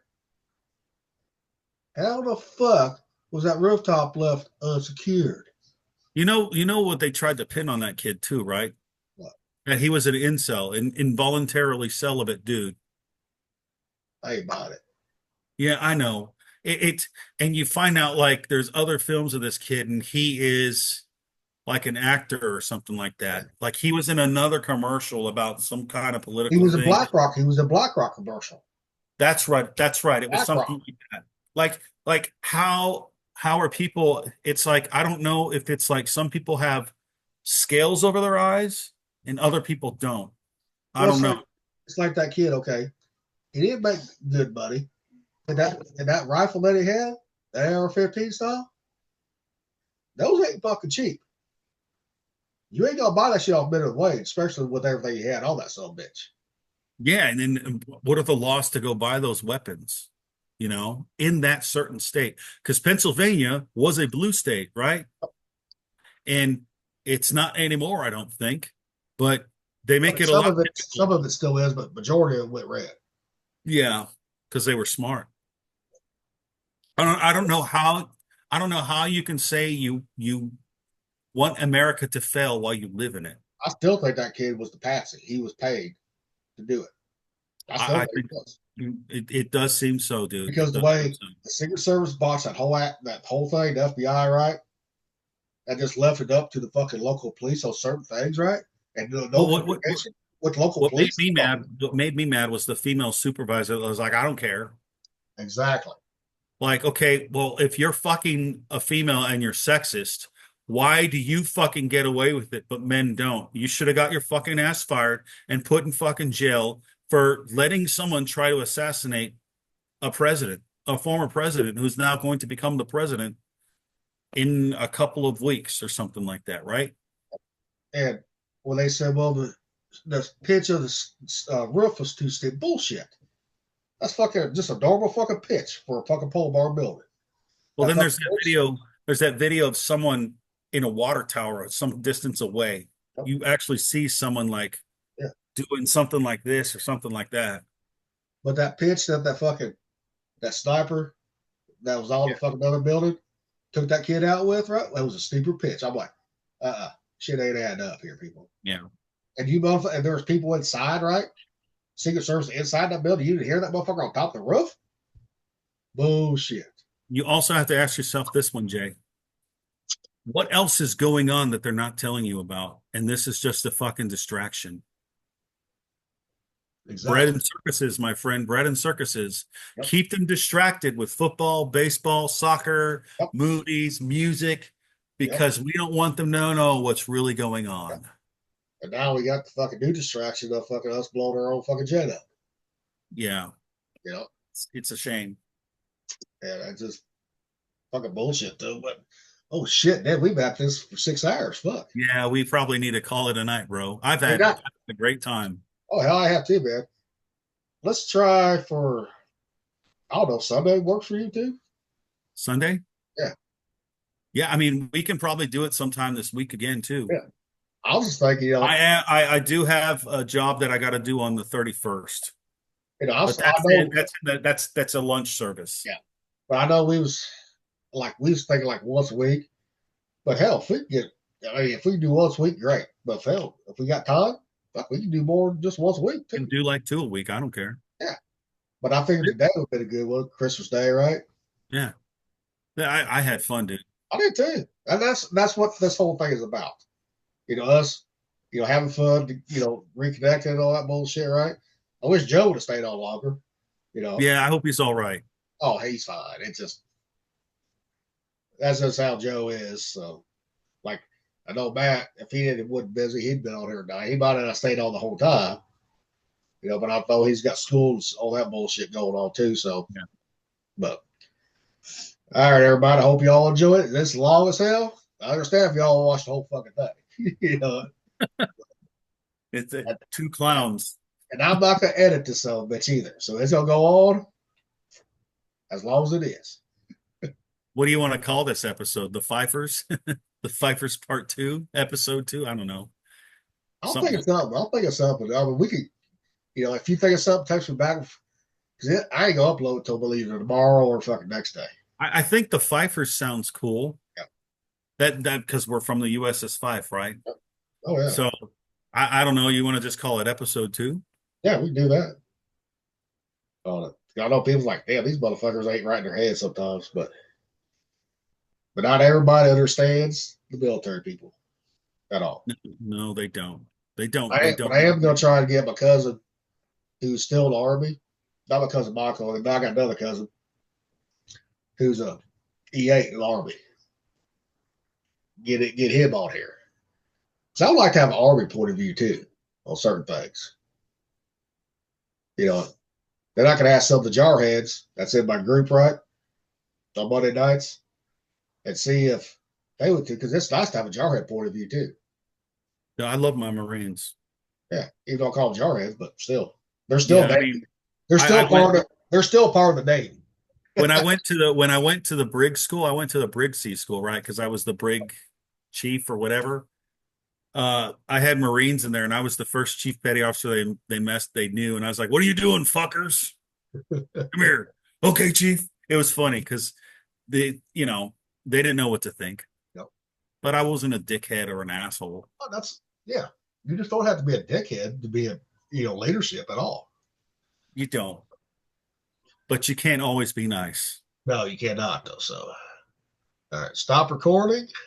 How the fuck was that rooftop left unsecured? You know what they tried to pin on that kid too, right? What? That he was an incel, an involuntarily celibate dude. I ain't about it. Yeah, I know. And you find out like there's other films of this kid, and he is like an actor or something like that. Like he was in another commercial about some kind of political He was thing. a BlackRock. He was a BlackRock commercial. That's right. That's right. It was BlackRock. something like that. Like how are people? It's like, I don't know if it's like some people have scales over their eyes and other people don't. I don't know. It's like that kid. Okay, he didn't make good money. And that rifle that he had, that AR-15 style, those ain't fucking cheap. You ain't gonna buy that shit off minimum wage, especially with everything he had on that son of a bitch. Yeah, and then what are the laws to go buy those weapons? In that certain state, because Pennsylvania was a blue state, right? And it's not anymore, I don't think. But they make it a lot. Some of it still is, but majority of it went red. Yeah, because they were smart. I don't know how you can say you want America to fail while you live in it. I still think that kid was the patsy. He was paid to do it. I think it was. It does seem so, dude. Because the way the Secret Service botched that whole thing, the FBI, right? and just left it up to the fucking local police on certain things, right? And no Well, communication with local what made police. me mad? What made me mad was the female supervisor that was like, "I don't care." Exactly. Like, okay, well, if you're fucking a female and you're sexist, why do you fucking get away with it, but men don't? You should have got your fucking ass fired and put in fucking jail for letting someone try to assassinate a president, a former president who's now going to become the president in a couple of weeks or something like that, right? And when they said, well, the pitch of the roof was too steep, bullshit. That's fucking just a normal fucking pitch for a fucking pole barn building. Well, then That's there's that video. There's that video of someone in a water tower some distance away. You actually see someone like doing something like this or something like that. But that pitch that sniper that was on the fucking other building took that kid out with, right? That was a steeper pitch. I'm like, shit ain't adding up here, people. Yeah. And and there was people inside, right? Secret Service inside that building. You didn't hear that motherfucker on top of the roof? Bullshit. You also have to ask yourself this one, Jay. What else is going on that they're not telling you about? And this is just a fucking distraction. Exactly. Bread and circuses, my friend. Bread and circuses. Yep. Keep them distracted with football, baseball, soccer, movies, music, because we don't want them to know what's really going on. Yep. And now we got the fucking new distraction of fucking us blowing our own fucking jet up. Yeah. You know? It's a shame. And I just fucking bullshit though. But oh shit, man, we've been at this for 6 hours. Fuck. Yeah, we probably need to call it a night, bro. I've had a great time. Oh hell, I have too, man. Let's try for I don't know, Sunday works for you too? Sunday? Yeah. Yeah, I mean, we can probably do it sometime this week again too. Yeah. I was just thinking, you know, I do have a job that I got to do on the 31st. You know, That's a lunch service. Yeah, but I know we was thinking like once a week. But hell, if we do once a week, great. But hell, if we got time, we can do more than just once a week too. We can do like 2 a week. I don't care. Yeah, but I figured today would be a good one, Christmas Day, right? Yeah, I had fun, dude. I did too, and that's what this whole thing is about. You know, us, having fun, reconnecting and all that bullshit, right? I wish Joe would have stayed on longer, Yeah, I hope he's all right. Oh, he's fine. It's just, that's just how Joe is. So, like, I know Matt, if he wasn't busy, he'd been on here tonight. He might have stayed on the whole time, but I know he's got schools, all that bullshit going on too. So, yeah. But, all right, everybody. I hope y'all enjoy it. This is long as hell. I understand if y'all watch the whole fucking thing. It's 2 clowns. And I'm not going to edit this son of a bitch either. So it's going to go on as long as it is. What do you want to call this episode? The Pfeiffers? The Pfeiffers Part 2? Episode 2? I don't know. I'll think of something. I mean, we could, if you think of something, text me back. Because I ain't going to upload it till believe it tomorrow or fucking next day. I think the Pfeiffers sounds cool. Yeah. That because we're from the USS Fife, right? Oh, yeah. So, I don't know. You want to just call it episode 2? Yeah, we can do that. I know people's like, damn, these motherfuckers ain't right in their heads sometimes, but not everybody understands the military people at all. No, they don't. They don't. I am going to try to get my cousin who's still in the Army. Not my cousin Michael, but I got another cousin who's a E8 in the Army. Get him on here. So I would like to have an Army point of view too on certain things. Then I can ask some of the jarheads that's in my group, right, on Monday nights, and see if they would too, because it's nice to have a jarhead point of view too. Yeah, I love my Marines. Yeah, even though I call them jarheads, but still, they're still they're still part of the Navy. When I went to the brig school, I went to the brig C school, right? Because I was the brig chief or whatever. I had Marines in there, and I was the first chief petty officer they knew, and I was like, "What are you doing, fuckers? Come here." Okay, chief. It was funny because they didn't know what to think. Yep. But I wasn't a dickhead or an asshole. Oh, you just don't have to be a dickhead to be a leadership at all. You don't. But you can't always be nice. No, you cannot though. So, all right, stop recording.